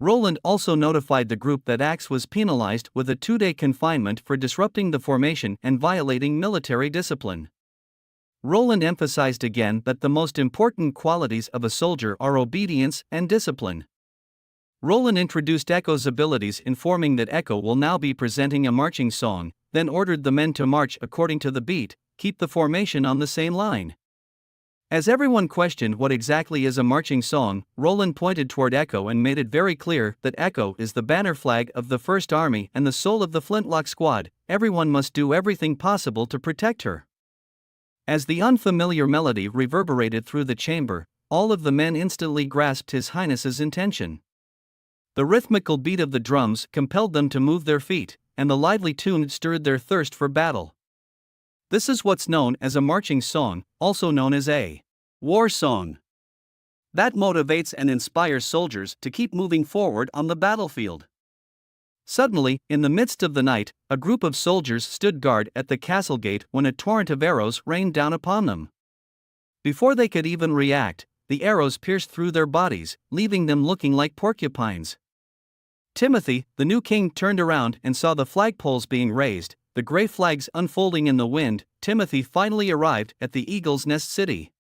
Roland also notified the group that Axe was penalized with a 2-day confinement for disrupting the formation and violating military discipline. Roland emphasized again that the most important qualities of a soldier are obedience and discipline. Roland introduced Echo's abilities, informing that Echo will now be presenting a marching song, then ordered the men to march according to the beat, keep the formation on the same line. As everyone questioned what exactly is a marching song, Roland pointed toward Echo and made it very clear that Echo is the banner flag of the First Army and the soul of the Flintlock Squad. Everyone must do everything possible to protect her. As the unfamiliar melody reverberated through the chamber, all of the men instantly grasped His Highness's intention. The rhythmical beat of the drums compelled them to move their feet, and the lively tune stirred their thirst for battle. This is what's known as a marching song, also known as a war song. That motivates and inspires soldiers to keep moving forward on the battlefield. Suddenly, in the midst of the night, a group of soldiers stood guard at the castle gate when a torrent of arrows rained down upon them. Before they could even react, the arrows pierced through their bodies, leaving them looking like porcupines. Timothy, the new king, turned around and saw the flagpoles being raised, the gray flags unfolding in the wind. Timothy finally arrived at the Eagle's Nest City.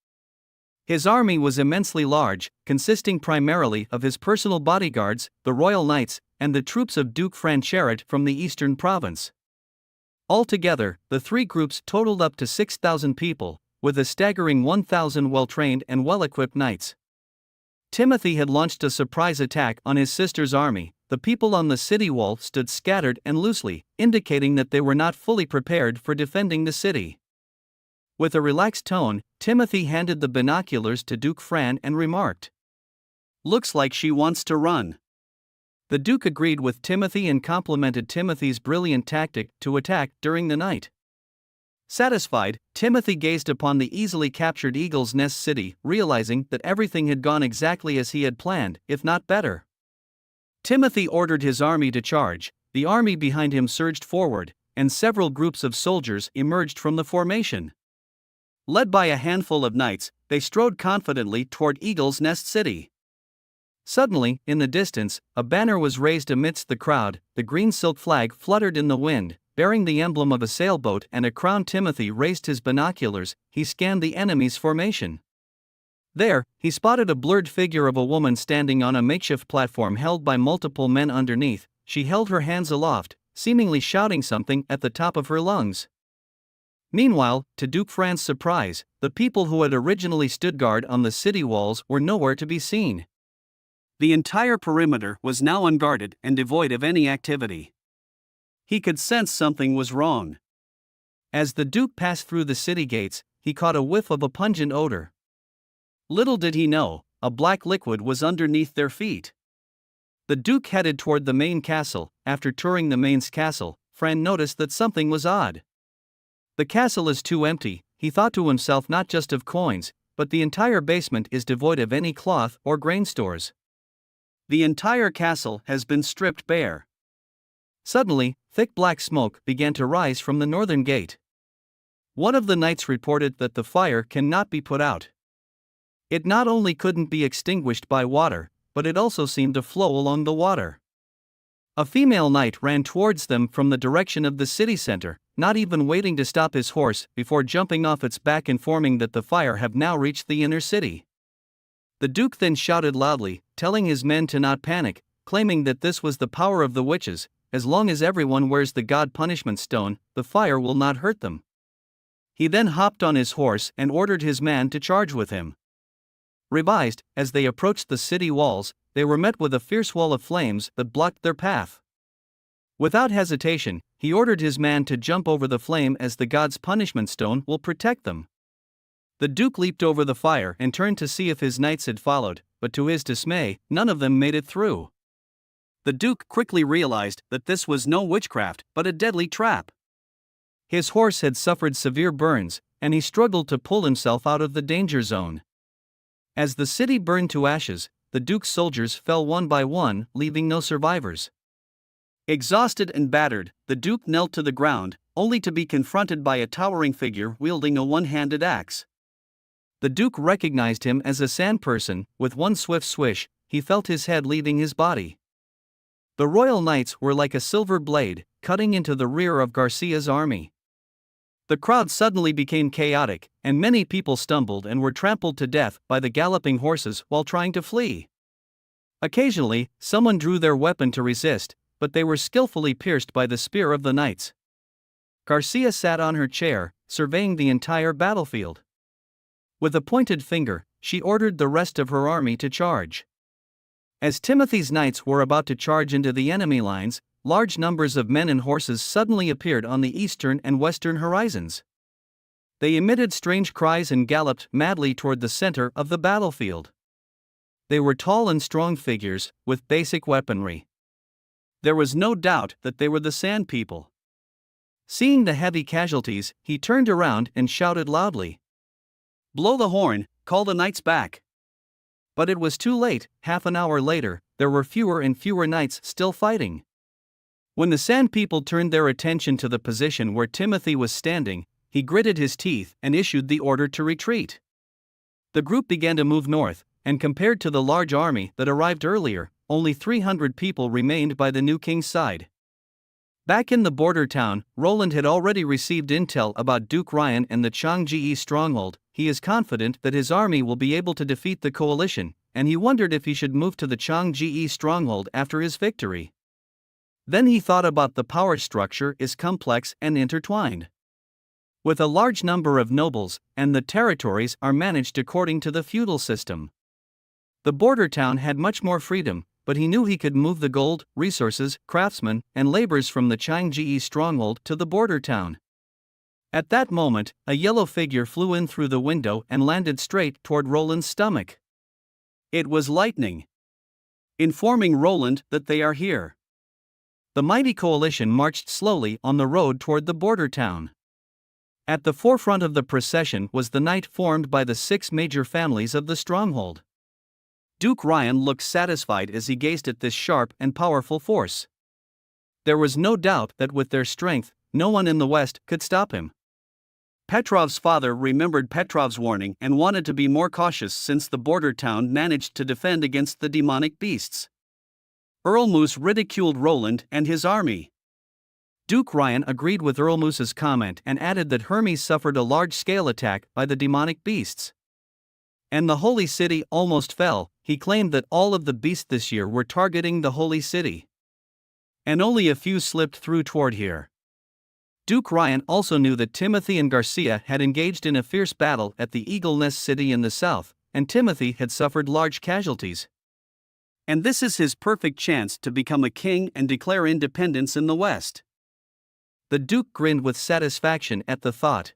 His army was immensely large, consisting primarily of his personal bodyguards, the Royal Knights, and the troops of Duke Francherat from the eastern province. Altogether, the three groups totaled up to 6,000 people, with a staggering 1,000 well-trained and well-equipped knights. Timothy had launched a surprise attack on his sister's army. The people on the city wall stood scattered and loosely, indicating that they were not fully prepared for defending the city. With a relaxed tone, Timothy handed the binoculars to Duke Fran and remarked, "Looks like she wants to run." The Duke agreed with Timothy and complimented Timothy's brilliant tactic to attack during the night. Satisfied, Timothy gazed upon the easily captured Eagle's Nest city, realizing that everything had gone exactly as he had planned, if not better. Timothy ordered his army to charge. The army behind him surged forward, and several groups of soldiers emerged from the formation. Led by a handful of knights, they strode confidently toward Eagle's Nest city. Suddenly, in the distance, a banner was raised amidst the crowd. The green silk flag fluttered in the wind, bearing the emblem of a sailboat and a crown. Timothy raised his binoculars. He scanned the enemy's formation. There, he spotted a blurred figure of a woman standing on a makeshift platform held by multiple men underneath. She held her hands aloft, seemingly shouting something at the top of her lungs. Meanwhile, to Duke Fran's surprise, the people who had originally stood guard on the city walls were nowhere to be seen. The entire perimeter was now unguarded and devoid of any activity. He could sense something was wrong. As the Duke passed through the city gates, he caught a whiff of a pungent odor. Little did he know, a black liquid was underneath their feet. The Duke headed toward the main castle. After touring the main castle, Fran noticed that something was odd. The castle is too empty, he thought to himself, not just of coins, but the entire basement is devoid of any cloth or grain stores. The entire castle has been stripped bare. Suddenly, thick black smoke began to rise from the northern gate. One of the knights reported that the fire cannot be put out. It not only couldn't be extinguished by water, but it also seemed to flow along the water. A female knight ran towards them from the direction of the city center, not even waiting to stop his horse before jumping off its back, informing that the fire have now reached the inner city. The Duke then shouted loudly, telling his men to not panic, claiming that this was the power of the witches. As long as everyone wears the god punishment stone, the fire will not hurt them. He then hopped on his horse and ordered his man to charge with him. Revised, as they approached the city walls, they were met with a fierce wall of flames that blocked their path. Without hesitation, he ordered his man to jump over the flame, as the god's punishment stone will protect them. The Duke leaped over the fire and turned to see if his knights had followed, but to his dismay, none of them made it through. The Duke quickly realized that this was no witchcraft, but a deadly trap. His horse had suffered severe burns, and he struggled to pull himself out of the danger zone. As the city burned to ashes, the Duke's soldiers fell one by one, leaving no survivors. Exhausted and battered, the Duke knelt to the ground, only to be confronted by a towering figure wielding a one-handed axe. The Duke recognized him as a sand person. With one swift swish, he felt his head leaving his body. The royal knights were like a silver blade, cutting into the rear of Garcia's army. The crowd suddenly became chaotic, and many people stumbled and were trampled to death by the galloping horses while trying to flee. Occasionally, someone drew their weapon to resist, but they were skillfully pierced by the spear of the knights. Garcia sat on her chair, surveying the entire battlefield. With a pointed finger, she ordered the rest of her army to charge. As Timothy's knights were about to charge into the enemy lines, large numbers of men and horses suddenly appeared on the eastern and western horizons. They emitted strange cries and galloped madly toward the center of the battlefield. They were tall and strong figures, with basic weaponry. There was no doubt that they were the Sand People. Seeing the heavy casualties, he turned around and shouted loudly, "Blow the horn, call the knights back." But it was too late. Half an hour later, there were fewer and fewer knights still fighting. When the Sand People turned their attention to the position where Timothy was standing, he gritted his teeth and issued the order to retreat. The group began to move north, and compared to the large army that arrived earlier, only 300 people remained by the new king's side. Back in the border town, Roland had already received intel about Duke Ryan and the Changji stronghold. He is confident that his army will be able to defeat the coalition, and he wondered if he should move to the Changji stronghold after his victory. Then he thought about the power structure is complex and intertwined. With a large number of nobles, and the territories are managed according to the feudal system. The border town had much more freedom, but he knew he could move the gold, resources, craftsmen, and laborers from the Changji stronghold to the border town. At that moment, a yellow figure flew in through the window and landed straight toward Roland's stomach. It was lightning, informing Roland that they are here. The mighty coalition marched slowly on the road toward the border town. At the forefront of the procession was the knight formed by the 6 major families of the stronghold. Duke Ryan looked satisfied as he gazed at this sharp and powerful force. There was no doubt that with their strength, no one in the West could stop him. Petrov's father remembered Petrov's warning and wanted to be more cautious since the border town managed to defend against the demonic beasts. Erlmoos ridiculed Roland and his army. Duke Ryan agreed with Erlmoos's comment and added that Hermes suffered a large-scale attack by the demonic beasts. And the holy city almost fell. He claimed that all of the beasts this year were targeting the holy city. And only a few slipped through toward here. Duke Ryan also knew that Timothy and Garcia had engaged in a fierce battle at the Eagle Nest City in the south, and Timothy had suffered large casualties. And this is his perfect chance to become a king and declare independence in the West. The Duke grinned with satisfaction at the thought.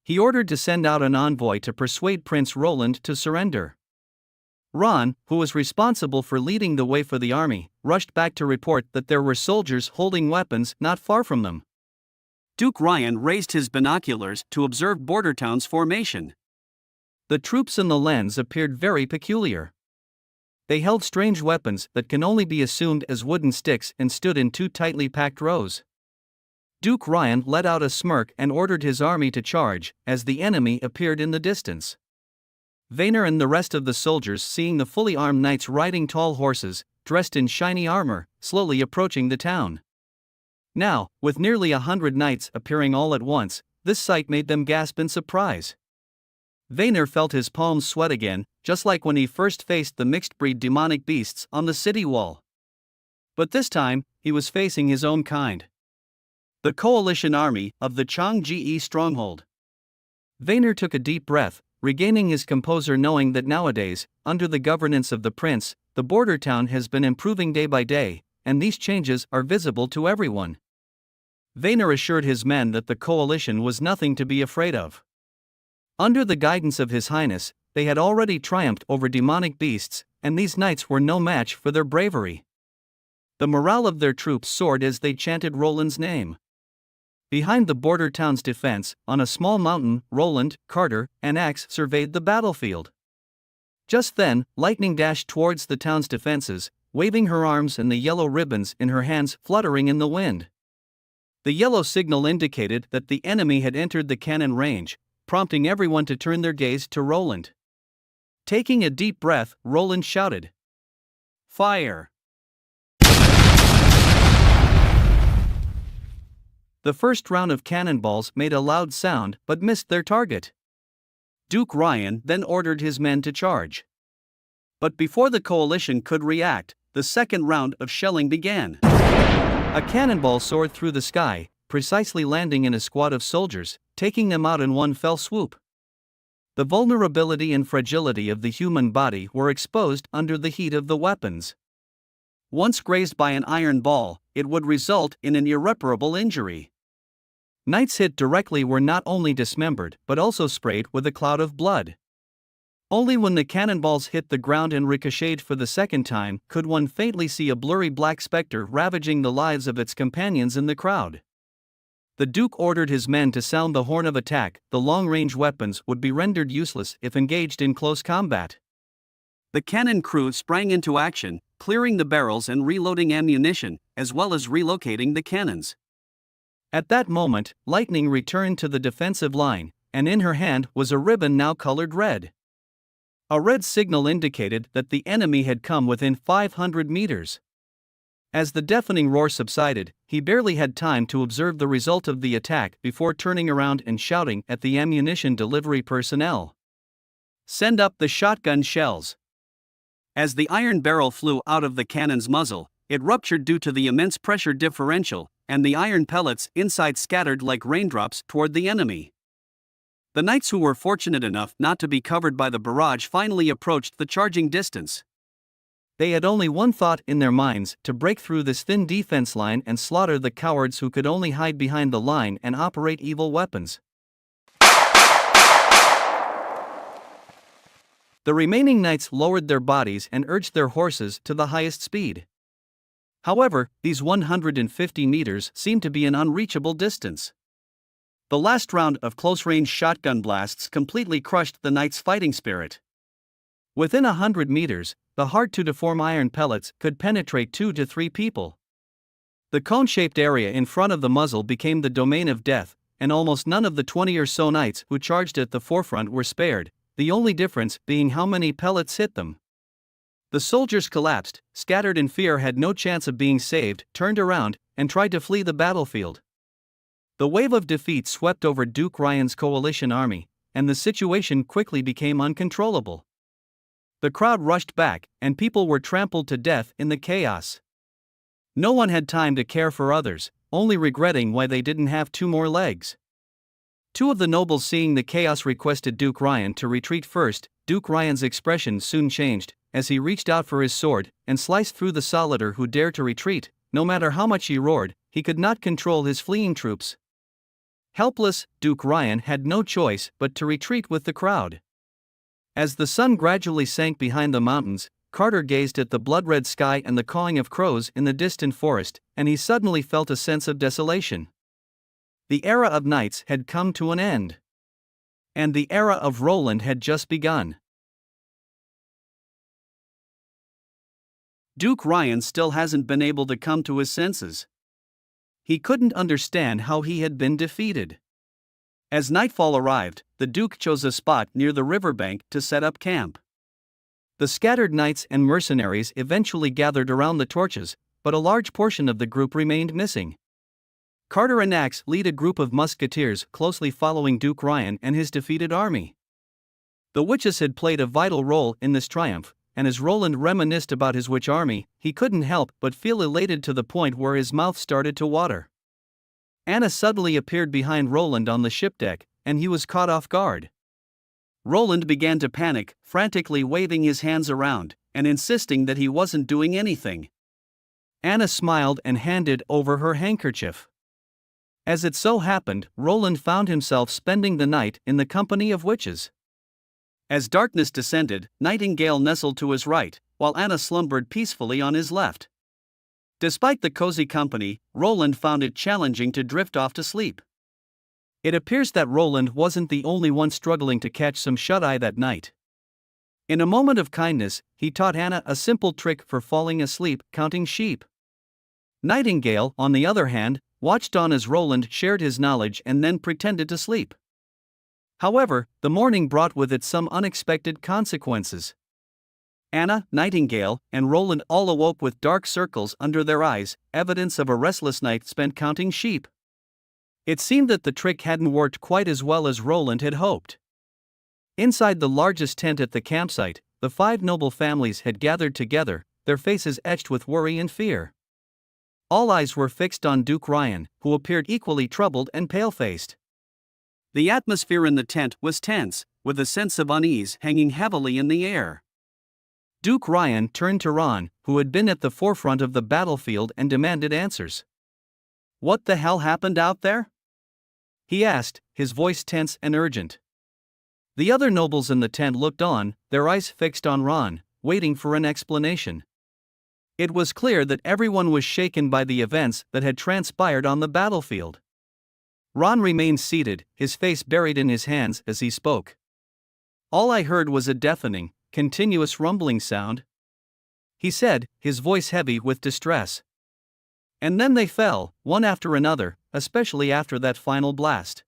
He ordered to send out an envoy to persuade Prince Roland to surrender. Ron, who was responsible for leading the way for the army, rushed back to report that there were soldiers holding weapons not far from them. Duke Ryan raised his binoculars to observe border town's formation. The troops in the lens appeared very peculiar. They held strange weapons that can only be assumed as wooden sticks and stood in 2 tightly packed rows. Duke Ryan let out a smirk and ordered his army to charge, as the enemy appeared in the distance. Vaynor and the rest of the soldiers, seeing the fully armed knights riding tall horses, dressed in shiny armor, slowly approaching the town. Now, with nearly 100 knights appearing all at once, this sight made them gasp in surprise. Vaynor felt his palms sweat again, just like when he first faced the mixed-breed demonic beasts on the city wall. But this time, he was facing his own kind. The coalition army of the Changji stronghold. Vaynor took a deep breath, regaining his composure, knowing that nowadays, under the governance of the prince, the border town has been improving day by day, and these changes are visible to everyone. Vaynor assured his men that the coalition was nothing to be afraid of. Under the guidance of His Highness, they had already triumphed over demonic beasts, and these knights were no match for their bravery. The morale of their troops soared as they chanted Roland's name. Behind the border town's defense, on a small mountain, Roland, Carter, and Axe surveyed the battlefield. Just then, Lightning dashed towards the town's defenses, waving her arms and the yellow ribbons in her hands fluttering in the wind. The yellow signal indicated that the enemy had entered the cannon range, prompting everyone to turn their gaze to Roland. Taking a deep breath, Roland shouted, "Fire!" The first round of cannonballs made a loud sound but missed their target. Duke Ryan then ordered his men to charge. But before the coalition could react, the second round of shelling began. A cannonball soared through the sky, precisely landing in a squad of soldiers, taking them out in one fell swoop. The vulnerability and fragility of the human body were exposed under the heat of the weapons. Once grazed by an iron ball, it would result in an irreparable injury. Knights hit directly were not only dismembered but also sprayed with a cloud of blood. Only when the cannonballs hit the ground and ricocheted for the second time could one faintly see a blurry black specter ravaging the lives of its companions in the crowd. The Duke ordered his men to sound the horn of attack. The long-range weapons would be rendered useless if engaged in close combat. The cannon crew sprang into action, clearing the barrels and reloading ammunition, as well as relocating the cannons. At that moment, Lightning returned to the defensive line, and in her hand was a ribbon now colored red. A red signal indicated that the enemy had come within 500 meters. As the deafening roar subsided, he barely had time to observe the result of the attack before turning around and shouting at the ammunition delivery personnel, "Send up the shotgun shells." As the iron barrel flew out of the cannon's muzzle, it ruptured due to the immense pressure differential, and the iron pellets inside scattered like raindrops toward the enemy. The knights who were fortunate enough not to be covered by the barrage finally approached the charging distance. They had only one thought in their minds: to break through this thin defense line and slaughter the cowards who could only hide behind the line and operate evil weapons. The remaining knights lowered their bodies and urged their horses to the highest speed. However, these 150 meters seemed to be an unreachable distance. The last round of close-range shotgun blasts completely crushed the knight's fighting spirit. Within 100 meters, the hard-to-deform iron pellets could penetrate 2 to 3 people. The cone-shaped area in front of the muzzle became the domain of death, and almost none of the 20 or so knights who charged at the forefront were spared, the only difference being how many pellets hit them. The soldiers collapsed, scattered in fear, had no chance of being saved, turned around, and tried to flee the battlefield. The wave of defeat swept over Duke Ryan's coalition army, and the situation quickly became uncontrollable. The crowd rushed back, and people were trampled to death in the chaos. No one had time to care for others, only regretting why they didn't have 2 more legs. 2 of the nobles, seeing the chaos, requested Duke Ryan to retreat first. Duke Ryan's expression soon changed, as he reached out for his sword and sliced through the soldier who dared to retreat. No matter how much he roared, he could not control his fleeing troops. Helpless, Duke Ryan had no choice but to retreat with the crowd. As the sun gradually sank behind the mountains, Carter gazed at the blood-red sky and the cawing of crows in the distant forest, and he suddenly felt a sense of desolation. The era of knights had come to an end. And the era of Roland had just begun. Duke Ryan still hasn't been able to come to his senses. He couldn't understand how he had been defeated. As nightfall arrived, the Duke chose a spot near the riverbank to set up camp. The scattered knights and mercenaries eventually gathered around the torches, but a large portion of the group remained missing. Carter and Axe lead a group of musketeers closely following Duke Ryan and his defeated army. The witches had played a vital role in this triumph, and as Roland reminisced about his witch army, he couldn't help but feel elated to the point where his mouth started to water. Anna suddenly appeared behind Roland on the ship deck, and he was caught off guard. Roland began to panic, frantically waving his hands around, and insisting that he wasn't doing anything. Anna smiled and handed over her handkerchief. As it so happened, Roland found himself spending the night in the company of witches. As darkness descended, Nightingale nestled to his right, while Anna slumbered peacefully on his left. Despite the cozy company, Roland found it challenging to drift off to sleep. It appears that Roland wasn't the only one struggling to catch some shut-eye that night. In a moment of kindness, he taught Anna a simple trick for falling asleep, counting sheep. Nightingale, on the other hand, watched on as Roland shared his knowledge and then pretended to sleep. However, the morning brought with it some unexpected consequences. Anna, Nightingale, and Roland all awoke with dark circles under their eyes, evidence of a restless night spent counting sheep. It seemed that the trick hadn't worked quite as well as Roland had hoped. Inside the largest tent at the campsite, the 5 noble families had gathered together, their faces etched with worry and fear. All eyes were fixed on Duke Ryan, who appeared equally troubled and pale-faced. The atmosphere in the tent was tense, with a sense of unease hanging heavily in the air. Duke Ryan turned to Ron, who had been at the forefront of the battlefield, and demanded answers. "What the hell happened out there?" he asked, his voice tense and urgent. The other nobles in the tent looked on, their eyes fixed on Ron, waiting for an explanation. It was clear that everyone was shaken by the events that had transpired on the battlefield. Ron remained seated, his face buried in his hands as he spoke. "All I heard was a deafening, continuous rumbling sound," he said, his voice heavy with distress. "And then they fell, one after another, especially after that final blast."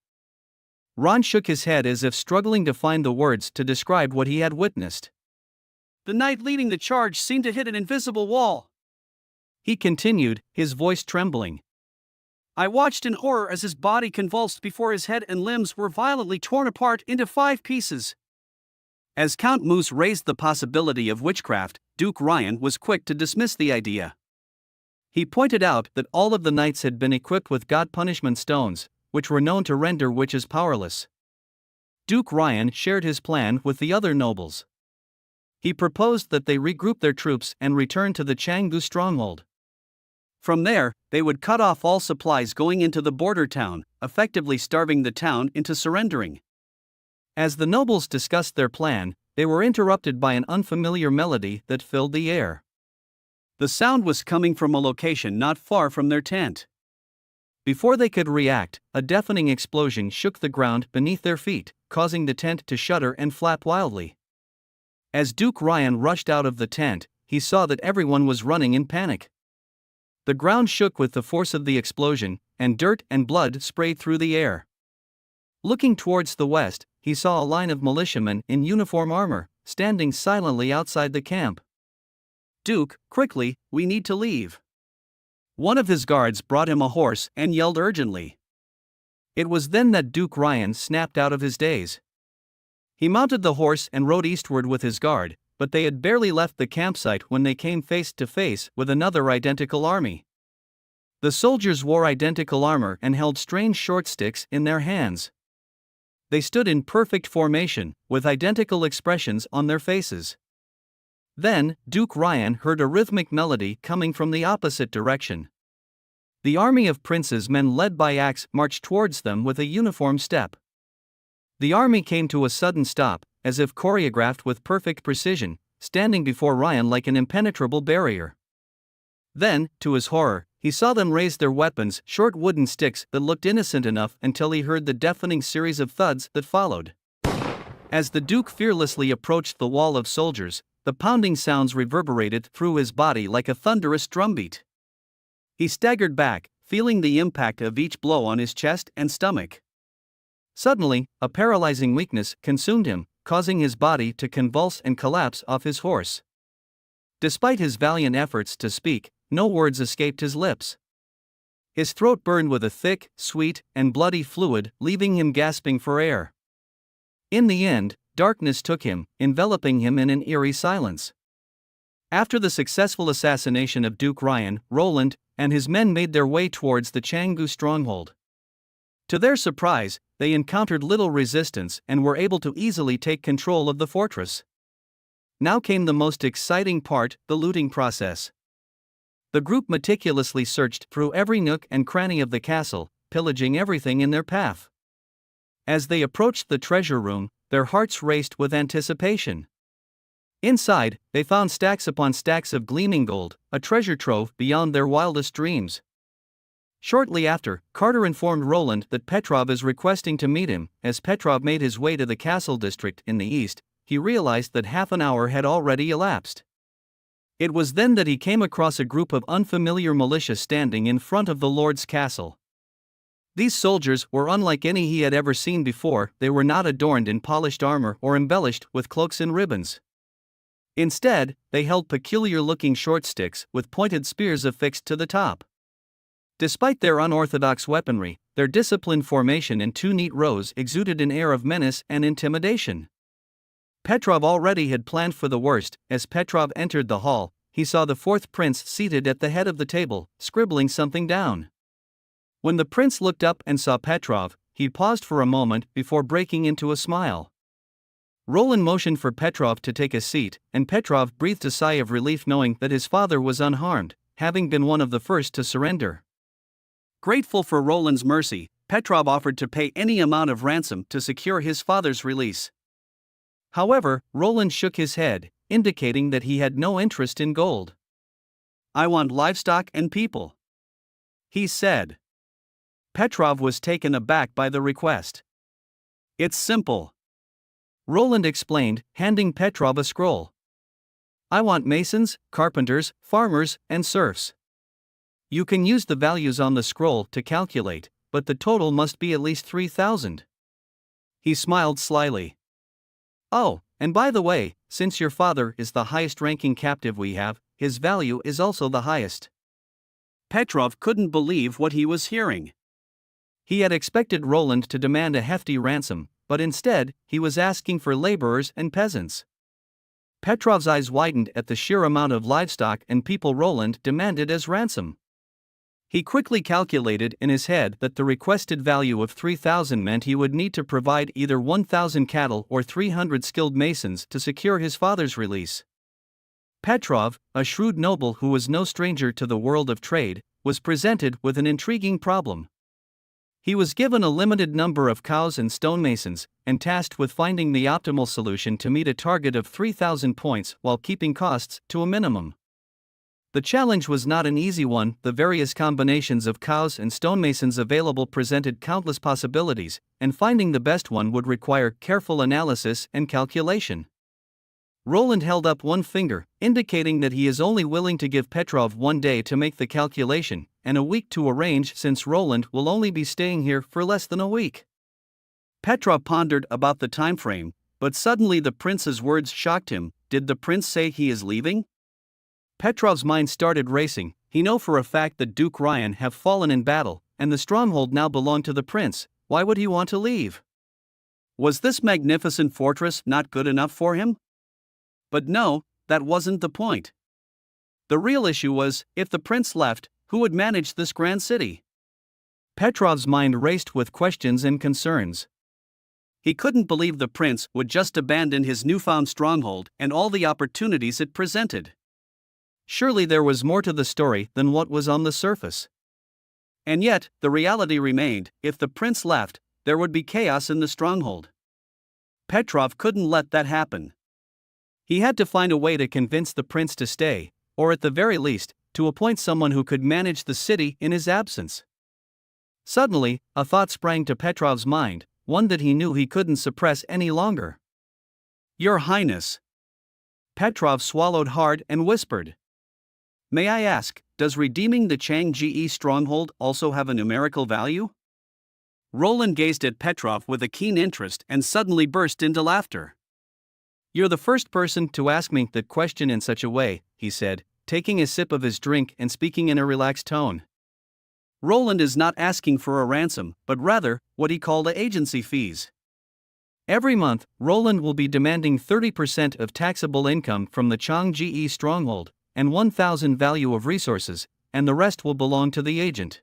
Ron shook his head as if struggling to find the words to describe what he had witnessed. "The knight leading the charge seemed to hit an invisible wall," he continued, his voice trembling. "I watched in horror as his body convulsed before his head and limbs were violently torn apart into 5 pieces." As Count Moose raised the possibility of witchcraft, Duke Ryan was quick to dismiss the idea. He pointed out that all of the knights had been equipped with god punishment stones, which were known to render witches powerless. Duke Ryan shared his plan with the other nobles. He proposed that they regroup their troops and return to the Changgu stronghold. From there, they would cut off all supplies going into the border town, effectively starving the town into surrendering. As the nobles discussed their plan, they were interrupted by an unfamiliar melody that filled the air. The sound was coming from a location not far from their tent. Before they could react, a deafening explosion shook the ground beneath their feet, causing the tent to shudder and flap wildly. As Duke Ryan rushed out of the tent, he saw that everyone was running in panic. The ground shook with the force of the explosion, and dirt and blood sprayed through the air. Looking towards the west, he saw a line of militiamen in uniform armor, standing silently outside the camp. "Duke, quickly, we need to leave." One of his guards brought him a horse and yelled urgently. It was then that Duke Ryan snapped out of his daze. He mounted the horse and rode eastward with his guard, but they had barely left the campsite when they came face to face with another identical army. The soldiers wore identical armor and held strange short sticks in their hands. They stood in perfect formation, with identical expressions on their faces. Then, Duke Ryan heard a rhythmic melody coming from the opposite direction. The army of princes' men led by Axe marched towards them with a uniform step. The army came to a sudden stop, as if choreographed with perfect precision, standing before Ryan like an impenetrable barrier. Then, to his horror, he saw them raise their weapons, short wooden sticks that looked innocent enough until he heard the deafening series of thuds that followed. As the Duke fearlessly approached the wall of soldiers, the pounding sounds reverberated through his body like a thunderous drumbeat. He staggered back, feeling the impact of each blow on his chest and stomach. Suddenly, a paralyzing weakness consumed him, causing his body to convulse and collapse off his horse. Despite his valiant efforts to speak, no words escaped his lips. His throat burned with a thick, sweet, and bloody fluid, leaving him gasping for air. In the end, darkness took him, enveloping him in an eerie silence. After the successful assassination of Duke Ryan, Roland and his men made their way towards the Canggu stronghold. To their surprise, they encountered little resistance and were able to easily take control of the fortress. Now came the most exciting part, the looting process. The group meticulously searched through every nook and cranny of the castle, pillaging everything in their path. As they approached the treasure room, their hearts raced with anticipation. Inside, they found stacks upon stacks of gleaming gold, a treasure trove beyond their wildest dreams. Shortly after, Carter informed Roland that Petrov is requesting to meet him. As Petrov made his way to the castle district in the east, he realized that half an hour had already elapsed. It was then that he came across a group of unfamiliar militia standing in front of the Lord's castle. These soldiers were unlike any he had ever seen before. They were not adorned in polished armor or embellished with cloaks and ribbons. Instead, they held peculiar-looking short sticks with pointed spears affixed to the top. Despite their unorthodox weaponry, their disciplined formation in two neat rows exuded an air of menace and intimidation. Petrov already had planned for the worst. As Petrov entered the hall, he saw the fourth prince seated at the head of the table, scribbling something down. When the prince looked up and saw Petrov, he paused for a moment before breaking into a smile. Roland motioned for Petrov to take a seat, and Petrov breathed a sigh of relief knowing that his father was unharmed, having been one of the first to surrender. Grateful for Roland's mercy, Petrov offered to pay any amount of ransom to secure his father's release. However, Roland shook his head, indicating that he had no interest in gold. "I want livestock and people," he said. Petrov was taken aback by the request. "It's simple," Roland explained, handing Petrov a scroll. "I want masons, carpenters, farmers, and serfs. You can use the values on the scroll to calculate, but the total must be at least 3,000. He smiled slyly. "Oh, and by the way, since your father is the highest-ranking captive we have, his value is also the highest." Petrov couldn't believe what he was hearing. He had expected Roland to demand a hefty ransom, but instead, he was asking for laborers and peasants. Petrov's eyes widened at the sheer amount of livestock and people Roland demanded as ransom. He quickly calculated in his head that the requested value of 3,000 meant he would need to provide either 1,000 cattle or 300 skilled masons to secure his father's release. Petrov, a shrewd noble who was no stranger to the world of trade, was presented with an intriguing problem. He was given a limited number of cows and stonemasons, and tasked with finding the optimal solution to meet a target of 3,000 points while keeping costs to a minimum. The challenge was not an easy one. The various combinations of cows and stonemasons available presented countless possibilities, and finding the best one would require careful analysis and calculation. Roland held up one finger, indicating that he is only willing to give Petrov 1 day to make the calculation, and a week to arrange, since Roland will only be staying here for less than a week. Petrov pondered about the time frame, but suddenly the prince's words shocked him. Did the prince say he is leaving? Petrov's mind started racing. He knew for a fact that Duke Ryan have fallen in battle, and the stronghold now belonged to the prince. Why would he want to leave? Was this magnificent fortress not good enough for him? But no, that wasn't the point. The real issue was, if the prince left, who would manage this grand city? Petrov's mind raced with questions and concerns. He couldn't believe the prince would just abandon his newfound stronghold and all the opportunities it presented. Surely there was more to the story than what was on the surface. And yet, the reality remained: if the prince left, there would be chaos in the stronghold. Petrov couldn't let that happen. He had to find a way to convince the prince to stay, or at the very least, to appoint someone who could manage the city in his absence. Suddenly, a thought sprang to Petrov's mind, one that he knew he couldn't suppress any longer. "Your Highness." Petrov swallowed hard and whispered, "May I ask, does redeeming the Changji stronghold also have a numerical value?" Roland gazed at Petrov with a keen interest and suddenly burst into laughter. "You're the first person to ask me that question in such a way," he said, taking a sip of his drink and speaking in a relaxed tone. Roland is not asking for a ransom, but rather, what he called agency fees. Every month, Roland will be demanding 30% of taxable income from the Changji stronghold, and 1,000 value of resources, and the rest will belong to the agent.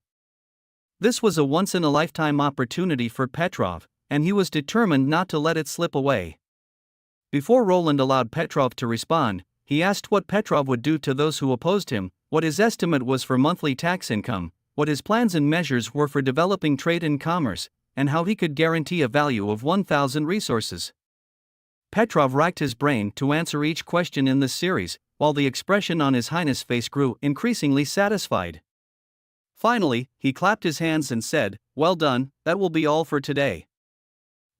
This was a once-in-a-lifetime opportunity for Petrov, and he was determined not to let it slip away. Before Roland allowed Petrov to respond, he asked what Petrov would do to those who opposed him, what his estimate was for monthly tax income, what his plans and measures were for developing trade and commerce, and how he could guarantee a value of 1,000 resources. Petrov racked his brain to answer each question in this series, while the expression on His Highness' face grew increasingly satisfied. Finally, he clapped his hands and said, "Well done, that will be all for today.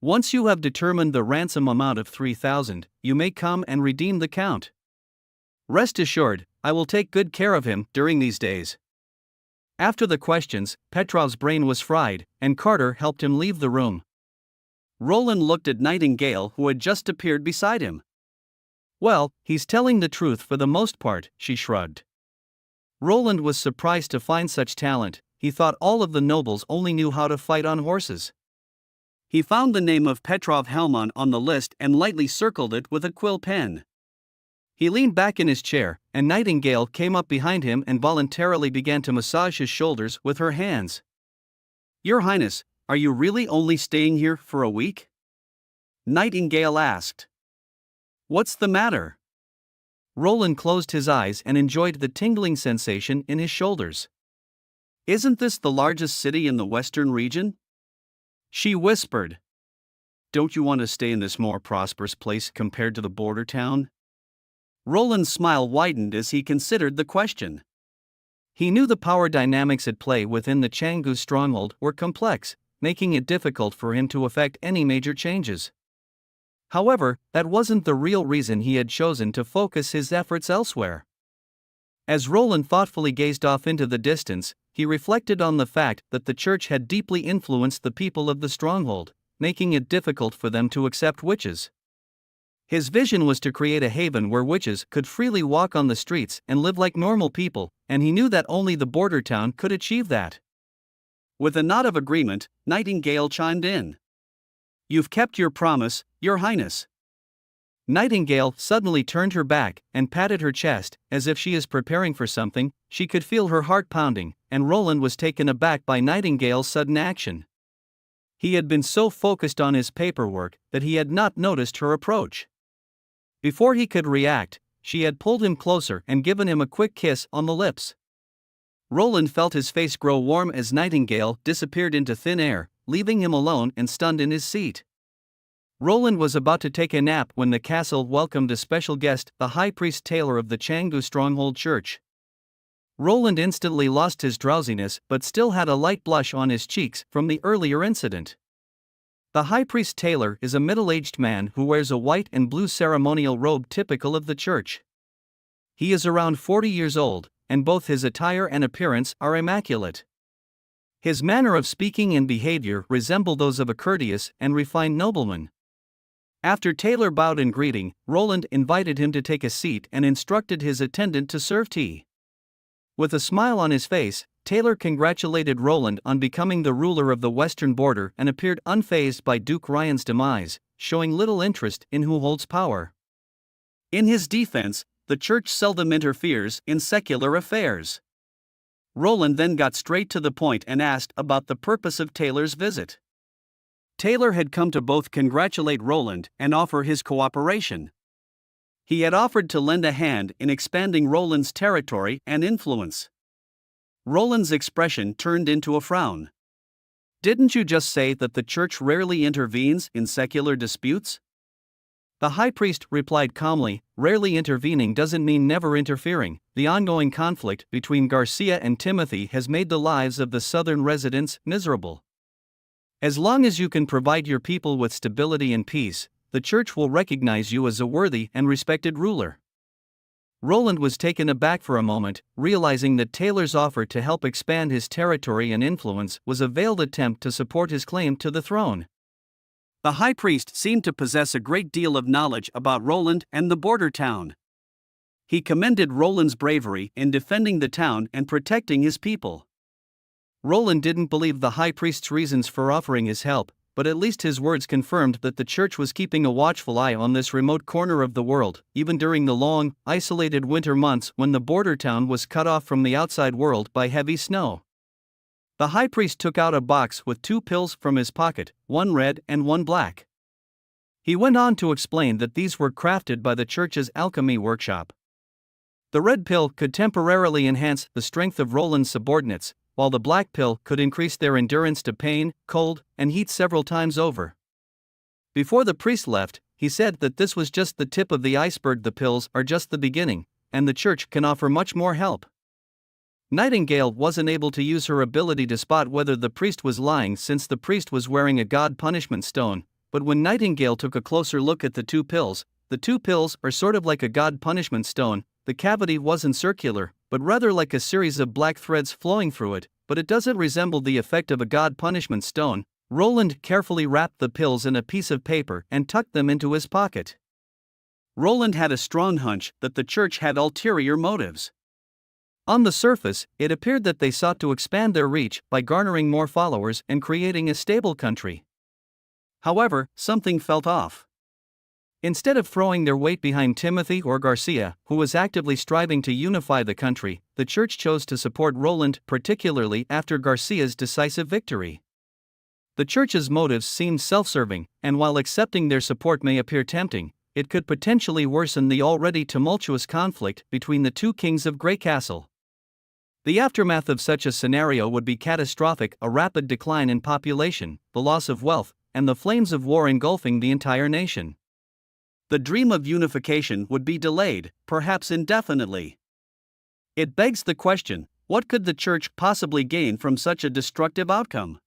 Once you have determined the ransom amount of 3,000, you may come and redeem the count. Rest assured, I will take good care of him during these days." After the questions, Petrov's brain was fried, and Carter helped him leave the room. Roland looked at Nightingale, who had just appeared beside him. "Well, he's telling the truth for the most part," she shrugged. Roland was surprised to find such talent. He thought all of the nobles only knew how to fight on horses. He found the name of Petrov Helmon on the list and lightly circled it with a quill pen. He leaned back in his chair, and Nightingale came up behind him and voluntarily began to massage his shoulders with her hands. "Your Highness, are you really only staying here for a week?" Nightingale asked. "What's the matter?" Roland closed his eyes and enjoyed the tingling sensation in his shoulders. "Isn't this the largest city in the western region?" She whispered. "Don't you want to stay in this more prosperous place compared to the border town?" Roland's smile widened as he considered the question. He knew the power dynamics at play within the Changgu stronghold were complex, making it difficult for him to effect any major changes. However, that wasn't the real reason he had chosen to focus his efforts elsewhere. As Roland thoughtfully gazed off into the distance, he reflected on the fact that the church had deeply influenced the people of the stronghold, making it difficult for them to accept witches. His vision was to create a haven where witches could freely walk on the streets and live like normal people, and he knew that only the border town could achieve that. With a nod of agreement, Nightingale chimed in. "You've kept your promise, Your Highness." Nightingale suddenly turned her back and patted her chest, as if she is preparing for something. She could feel her heart pounding, and Roland was taken aback by Nightingale's sudden action. He had been so focused on his paperwork that he had not noticed her approach. Before he could react, she had pulled him closer and given him a quick kiss on the lips. Roland felt his face grow warm as Nightingale disappeared into thin air, leaving him alone and stunned in his seat. Roland was about to take a nap when the castle welcomed a special guest, the High Priest Taylor of the Changgu Stronghold Church. Roland instantly lost his drowsiness but still had a light blush on his cheeks from the earlier incident. The high priest Taylor is a middle-aged man who wears a white and blue ceremonial robe typical of the church. He is around 40 years old, and both his attire and appearance are immaculate. His manner of speaking and behavior resemble those of a courteous and refined nobleman. After Taylor bowed in greeting, Roland invited him to take a seat and instructed his attendant to serve tea. With a smile on his face, Taylor congratulated Roland on becoming the ruler of the western border and appeared unfazed by Duke Ryan's demise, showing little interest in who holds power. In his defense, the church seldom interferes in secular affairs. Roland then got straight to the point and asked about the purpose of Taylor's visit. Taylor had come to both congratulate Roland and offer his cooperation. He had offered to lend a hand in expanding Roland's territory and influence. Roland's expression turned into a frown. "Didn't you just say that the church rarely intervenes in secular disputes?" The high priest replied calmly, "Rarely intervening doesn't mean never interfering. The ongoing conflict between Garcia and Timothy has made the lives of the southern residents miserable. As long as you can provide your people with stability and peace, the church will recognize you as a worthy and respected ruler." Roland was taken aback for a moment, realizing that Taylor's offer to help expand his territory and influence was a veiled attempt to support his claim to the throne. The high priest seemed to possess a great deal of knowledge about Roland and the border town. He commended Roland's bravery in defending the town and protecting his people. Roland didn't believe the high priest's reasons for offering his help, but at least his words confirmed that the church was keeping a watchful eye on this remote corner of the world, even during the long, isolated winter months when the border town was cut off from the outside world by heavy snow. The high priest took out a box with 2 pills from his pocket, one red and one black. He went on to explain that these were crafted by the church's alchemy workshop. The red pill could temporarily enhance the strength of Roland's subordinates, while the black pill could increase their endurance to pain, cold, and heat several times over. Before the priest left, he said that this was just the tip of the iceberg. The pills are just the beginning, and the church can offer much more help. Nightingale wasn't able to use her ability to spot whether the priest was lying since the priest was wearing a god punishment stone, but when Nightingale took a closer look at the 2 pills are sort of like a god punishment stone. The cavity wasn't circular, but rather like a series of black threads flowing through it, but it doesn't resemble the effect of a god punishment stone. Roland carefully wrapped the pills in a piece of paper and tucked them into his pocket. Roland had a strong hunch that the church had ulterior motives. On the surface, it appeared that they sought to expand their reach by garnering more followers and creating a stable country. However, something felt off. Instead of throwing their weight behind Timothy or Garcia, who was actively striving to unify the country, the church chose to support Roland, particularly after Garcia's decisive victory. The church's motives seemed self-serving, and while accepting their support may appear tempting, it could potentially worsen the already tumultuous conflict between the 2 kings of Grey Castle. The aftermath of such a scenario would be catastrophic: a rapid decline in population, the loss of wealth, and the flames of war engulfing the entire nation. The dream of unification would be delayed, perhaps indefinitely. It begs the question, what could the church possibly gain from such a destructive outcome?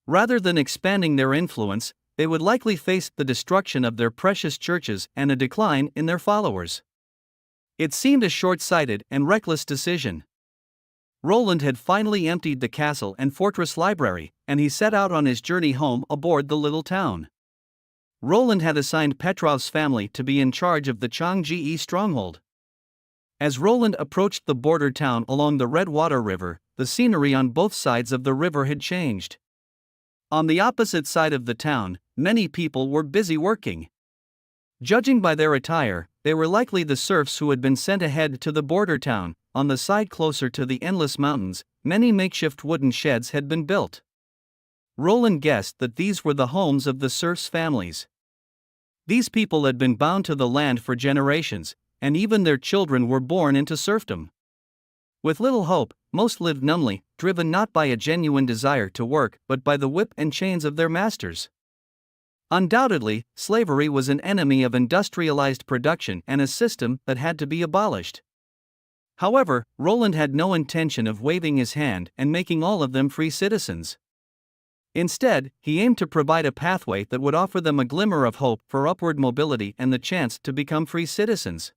Rather than expanding their influence, they would likely face the destruction of their precious churches and a decline in their followers. It seemed a short-sighted and reckless decision. Roland had finally emptied the castle and fortress library, and he set out on his journey home aboard the little town. Roland had assigned Petrov's family to be in charge of the Changji stronghold. As Roland approached the border town along the Redwater River, the scenery on both sides of the river had changed. On the opposite side of the town, many people were busy working. Judging by their attire, they were likely the serfs who had been sent ahead to the border town. On the side closer to the endless mountains, many makeshift wooden sheds had been built. Roland guessed that these were the homes of the serfs' families. These people had been bound to the land for generations, and even their children were born into serfdom. With little hope, most lived numbly, driven not by a genuine desire to work but by the whip and chains of their masters. Undoubtedly, slavery was an enemy of industrialized production and a system that had to be abolished. However, Roland had no intention of waving his hand and making all of them free citizens. Instead, he aimed to provide a pathway that would offer them a glimmer of hope for upward mobility and the chance to become free citizens.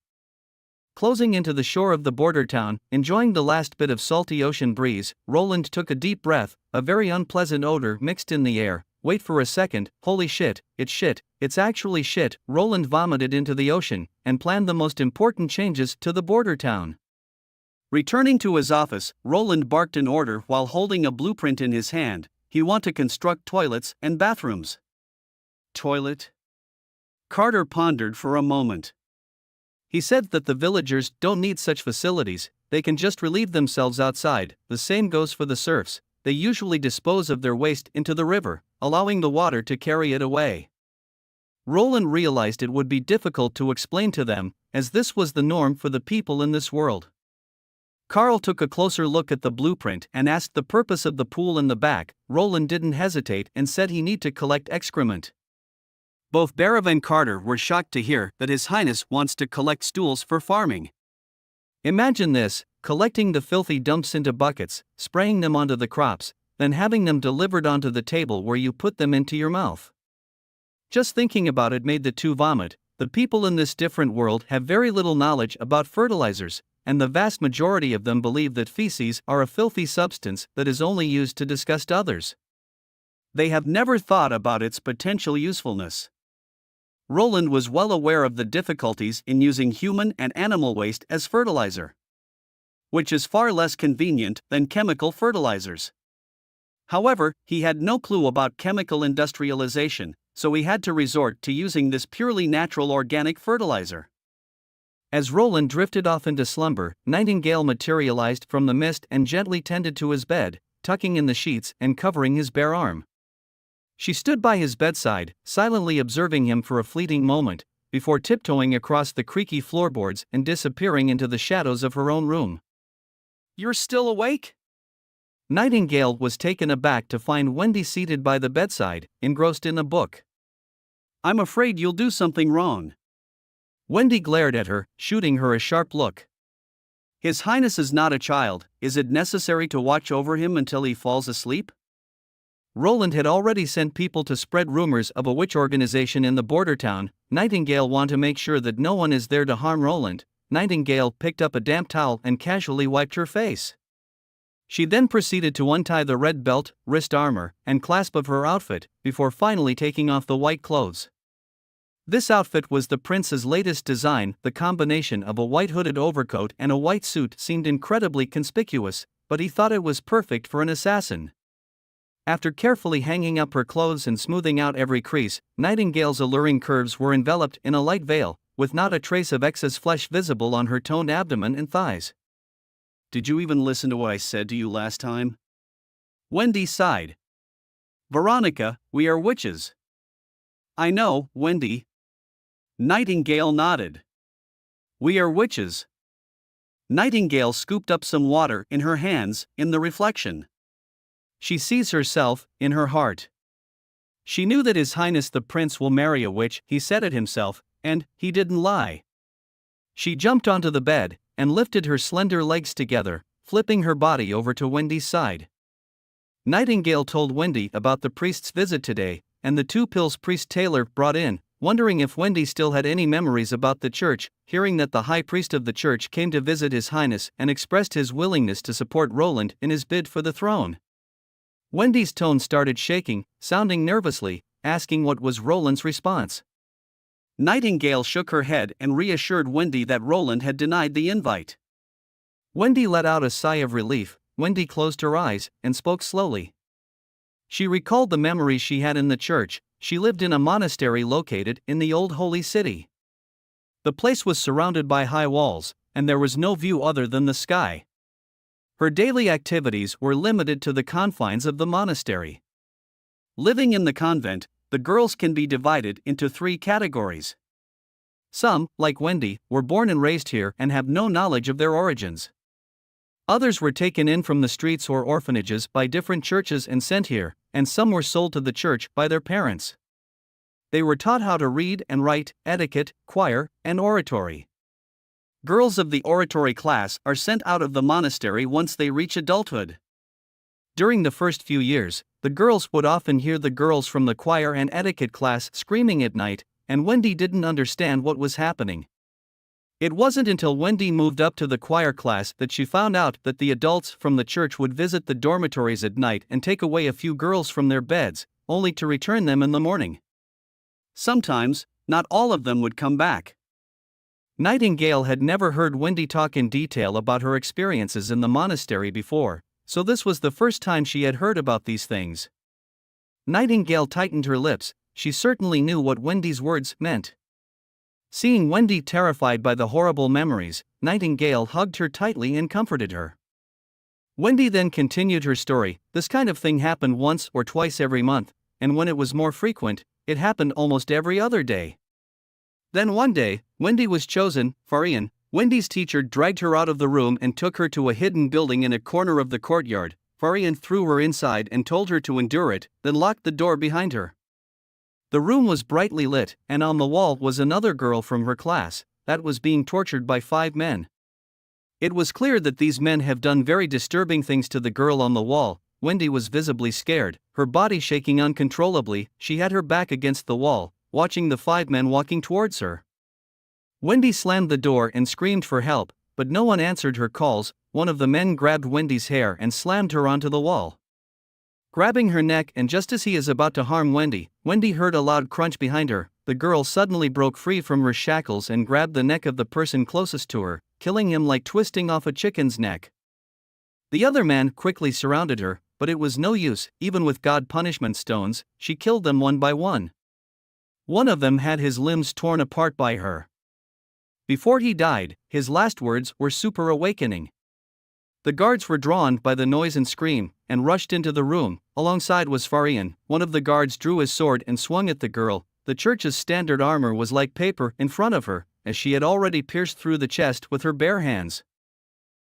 Closing into the shore of the border town, enjoying the last bit of salty ocean breeze, Roland took a deep breath. A very unpleasant odor mixed in the air. Wait for a second, holy shit, it's actually shit. Roland vomited into the ocean and planned the most important changes to the border town. Returning to his office, Roland barked an order while holding a blueprint in his hand. He wanted to construct toilets and bathrooms. Toilet? Carter pondered for a moment. He said that the villagers don't need such facilities, they can just relieve themselves outside. The same goes for the serfs, they usually dispose of their waste into the river, allowing the water to carry it away. Roland realized it would be difficult to explain to them, as this was the norm for the people in this world. Carl took a closer look at the blueprint and asked the purpose of the pool in the back. Roland didn't hesitate and said he need to collect excrement. Both Barav and Carter were shocked to hear that His Highness wants to collect stools for farming. Imagine this, collecting the filthy dumps into buckets, spraying them onto the crops, then having them delivered onto the table where you put them into your mouth. Just thinking about it made the two vomit. The people in this different world have very little knowledge about fertilizers, and the vast majority of them believe that feces are a filthy substance that is only used to disgust others. They have never thought about its potential usefulness. Roland was well aware of the difficulties in using human and animal waste as fertilizer, which is far less convenient than chemical fertilizers. However, he had no clue about chemical industrialization, so he had to resort to using this purely natural organic fertilizer. As Roland drifted off into slumber, Nightingale materialized from the mist and gently tended to his bed, tucking in the sheets and covering his bare arm. She stood by his bedside, silently observing him for a fleeting moment, before tiptoeing across the creaky floorboards and disappearing into the shadows of her own room. "You're still awake?" Nightingale was taken aback to find Wendy seated by the bedside, engrossed in a book. "I'm afraid you'll do something wrong." Wendy glared at her, shooting her a sharp look. "His Highness is not a child, is it necessary to watch over him until he falls asleep?" Roland had already sent people to spread rumors of a witch organization in the border town. Nightingale wanted to make sure that no one is there to harm Roland. Nightingale picked up a damp towel and casually wiped her face. She then proceeded to untie the red belt, wrist armor, and clasp of her outfit, before finally taking off the white clothes. This outfit was the prince's latest design. The combination of a white hooded overcoat and a white suit seemed incredibly conspicuous, but he thought it was perfect for an assassin. After carefully hanging up her clothes and smoothing out every crease, Nightingale's alluring curves were enveloped in a light veil, with not a trace of excess flesh visible on her toned abdomen and thighs. "Did you even listen to what I said to you last time?" Wendy sighed. "Veronica, we are witches." "I know, Wendy." Nightingale nodded. "We are witches." Nightingale scooped up some water in her hands, in the reflection. She sees herself, in her heart. She knew that His Highness the Prince will marry a witch, he said it himself, and he didn't lie. She jumped onto the bed, and lifted her slender legs together, flipping her body over to Wendy's side. Nightingale told Wendy about the priest's visit today, and the 2 pills priest Taylor brought in, wondering if Wendy still had any memories about the church. Hearing that the high priest of the church came to visit His Highness and expressed his willingness to support Roland in his bid for the throne. Wendy's tone started shaking, sounding nervously, asking what was Roland's response. Nightingale shook her head and reassured Wendy that Roland had denied the invite. Wendy let out a sigh of relief. Wendy closed her eyes and spoke slowly. She recalled the memories she had in the church. She lived in a monastery located in the old holy city. The place was surrounded by high walls, and there was no view other than the sky. Her daily activities were limited to the confines of the monastery. Living in the convent, the girls can be divided into 3 categories. Some, like Wendy, were born and raised here and have no knowledge of their origins. Others were taken in from the streets or orphanages by different churches and sent here, and some were sold to the church by their parents. They were taught how to read and write, etiquette, choir, and oratory. Girls of the oratory class are sent out of the monastery once they reach adulthood. During the first few years, the girls would often hear the girls from the choir and etiquette class screaming at night, and Wendy didn't understand what was happening. It wasn't until Wendy moved up to the choir class that she found out that the adults from the church would visit the dormitories at night and take away a few girls from their beds, only to return them in the morning. Sometimes, not all of them would come back. Nightingale had never heard Wendy talk in detail about her experiences in the monastery before, so this was the first time she had heard about these things. Nightingale tightened her lips. She certainly knew what Wendy's words meant. Seeing Wendy terrified by the horrible memories, Nightingale hugged her tightly and comforted her. Wendy then continued her story. This kind of thing happened once or twice every month, and when it was more frequent, it happened almost every other day. Then one day, Wendy was chosen, Farian. Wendy's teacher dragged her out of the room and took her to a hidden building in a corner of the courtyard. Farian threw her inside and told her to endure it, then locked the door behind her. The room was brightly lit, and on the wall was another girl from her class that was being tortured by 5 men. It was clear that these men have done very disturbing things to the girl on the wall. Wendy was visibly scared, her body shaking uncontrollably. She had her back against the wall, watching the 5 men walking towards her. Wendy slammed the door and screamed for help, but no one answered her calls. One of the men grabbed Wendy's hair and slammed her onto the wall, grabbing her neck, and just as he is about to harm Wendy, Wendy heard a loud crunch behind her. The girl suddenly broke free from her shackles and grabbed the neck of the person closest to her, killing him like twisting off a chicken's neck. The other man quickly surrounded her, but it was no use. Even with God punishment stones, she killed them one by one. One of them had his limbs torn apart by her. Before he died, his last words were "super awakening." The guards were drawn by the noise and scream, and rushed into the room. Alongside was Farian. One of the guards drew his sword and swung at the girl. The church's standard armor was like paper in front of her, as she had already pierced through the chest with her bare hands.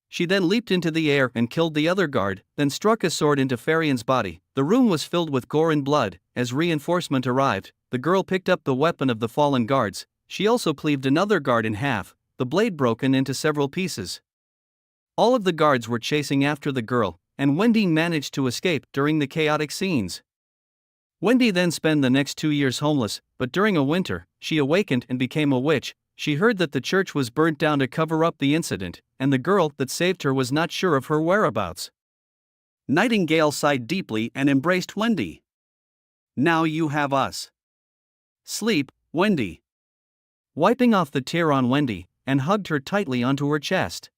She then leaped into the air and killed the other guard, then struck a sword into Farian's body. The room was filled with gore and blood. As reinforcement arrived, the girl picked up the weapon of the fallen guards. She also cleaved another guard in half, the blade broken into several pieces. All of the guards were chasing after the girl, and Wendy managed to escape during the chaotic scenes. Wendy then spent the next 2 years homeless, but during a winter, she awakened and became a witch. She heard that the church was burnt down to cover up the incident, and the girl that saved her was not sure of her whereabouts. Nightingale sighed deeply and embraced Wendy. "Now you have us. Sleep, Wendy." Wiping off the tear on Wendy, and hugged her tightly onto her chest.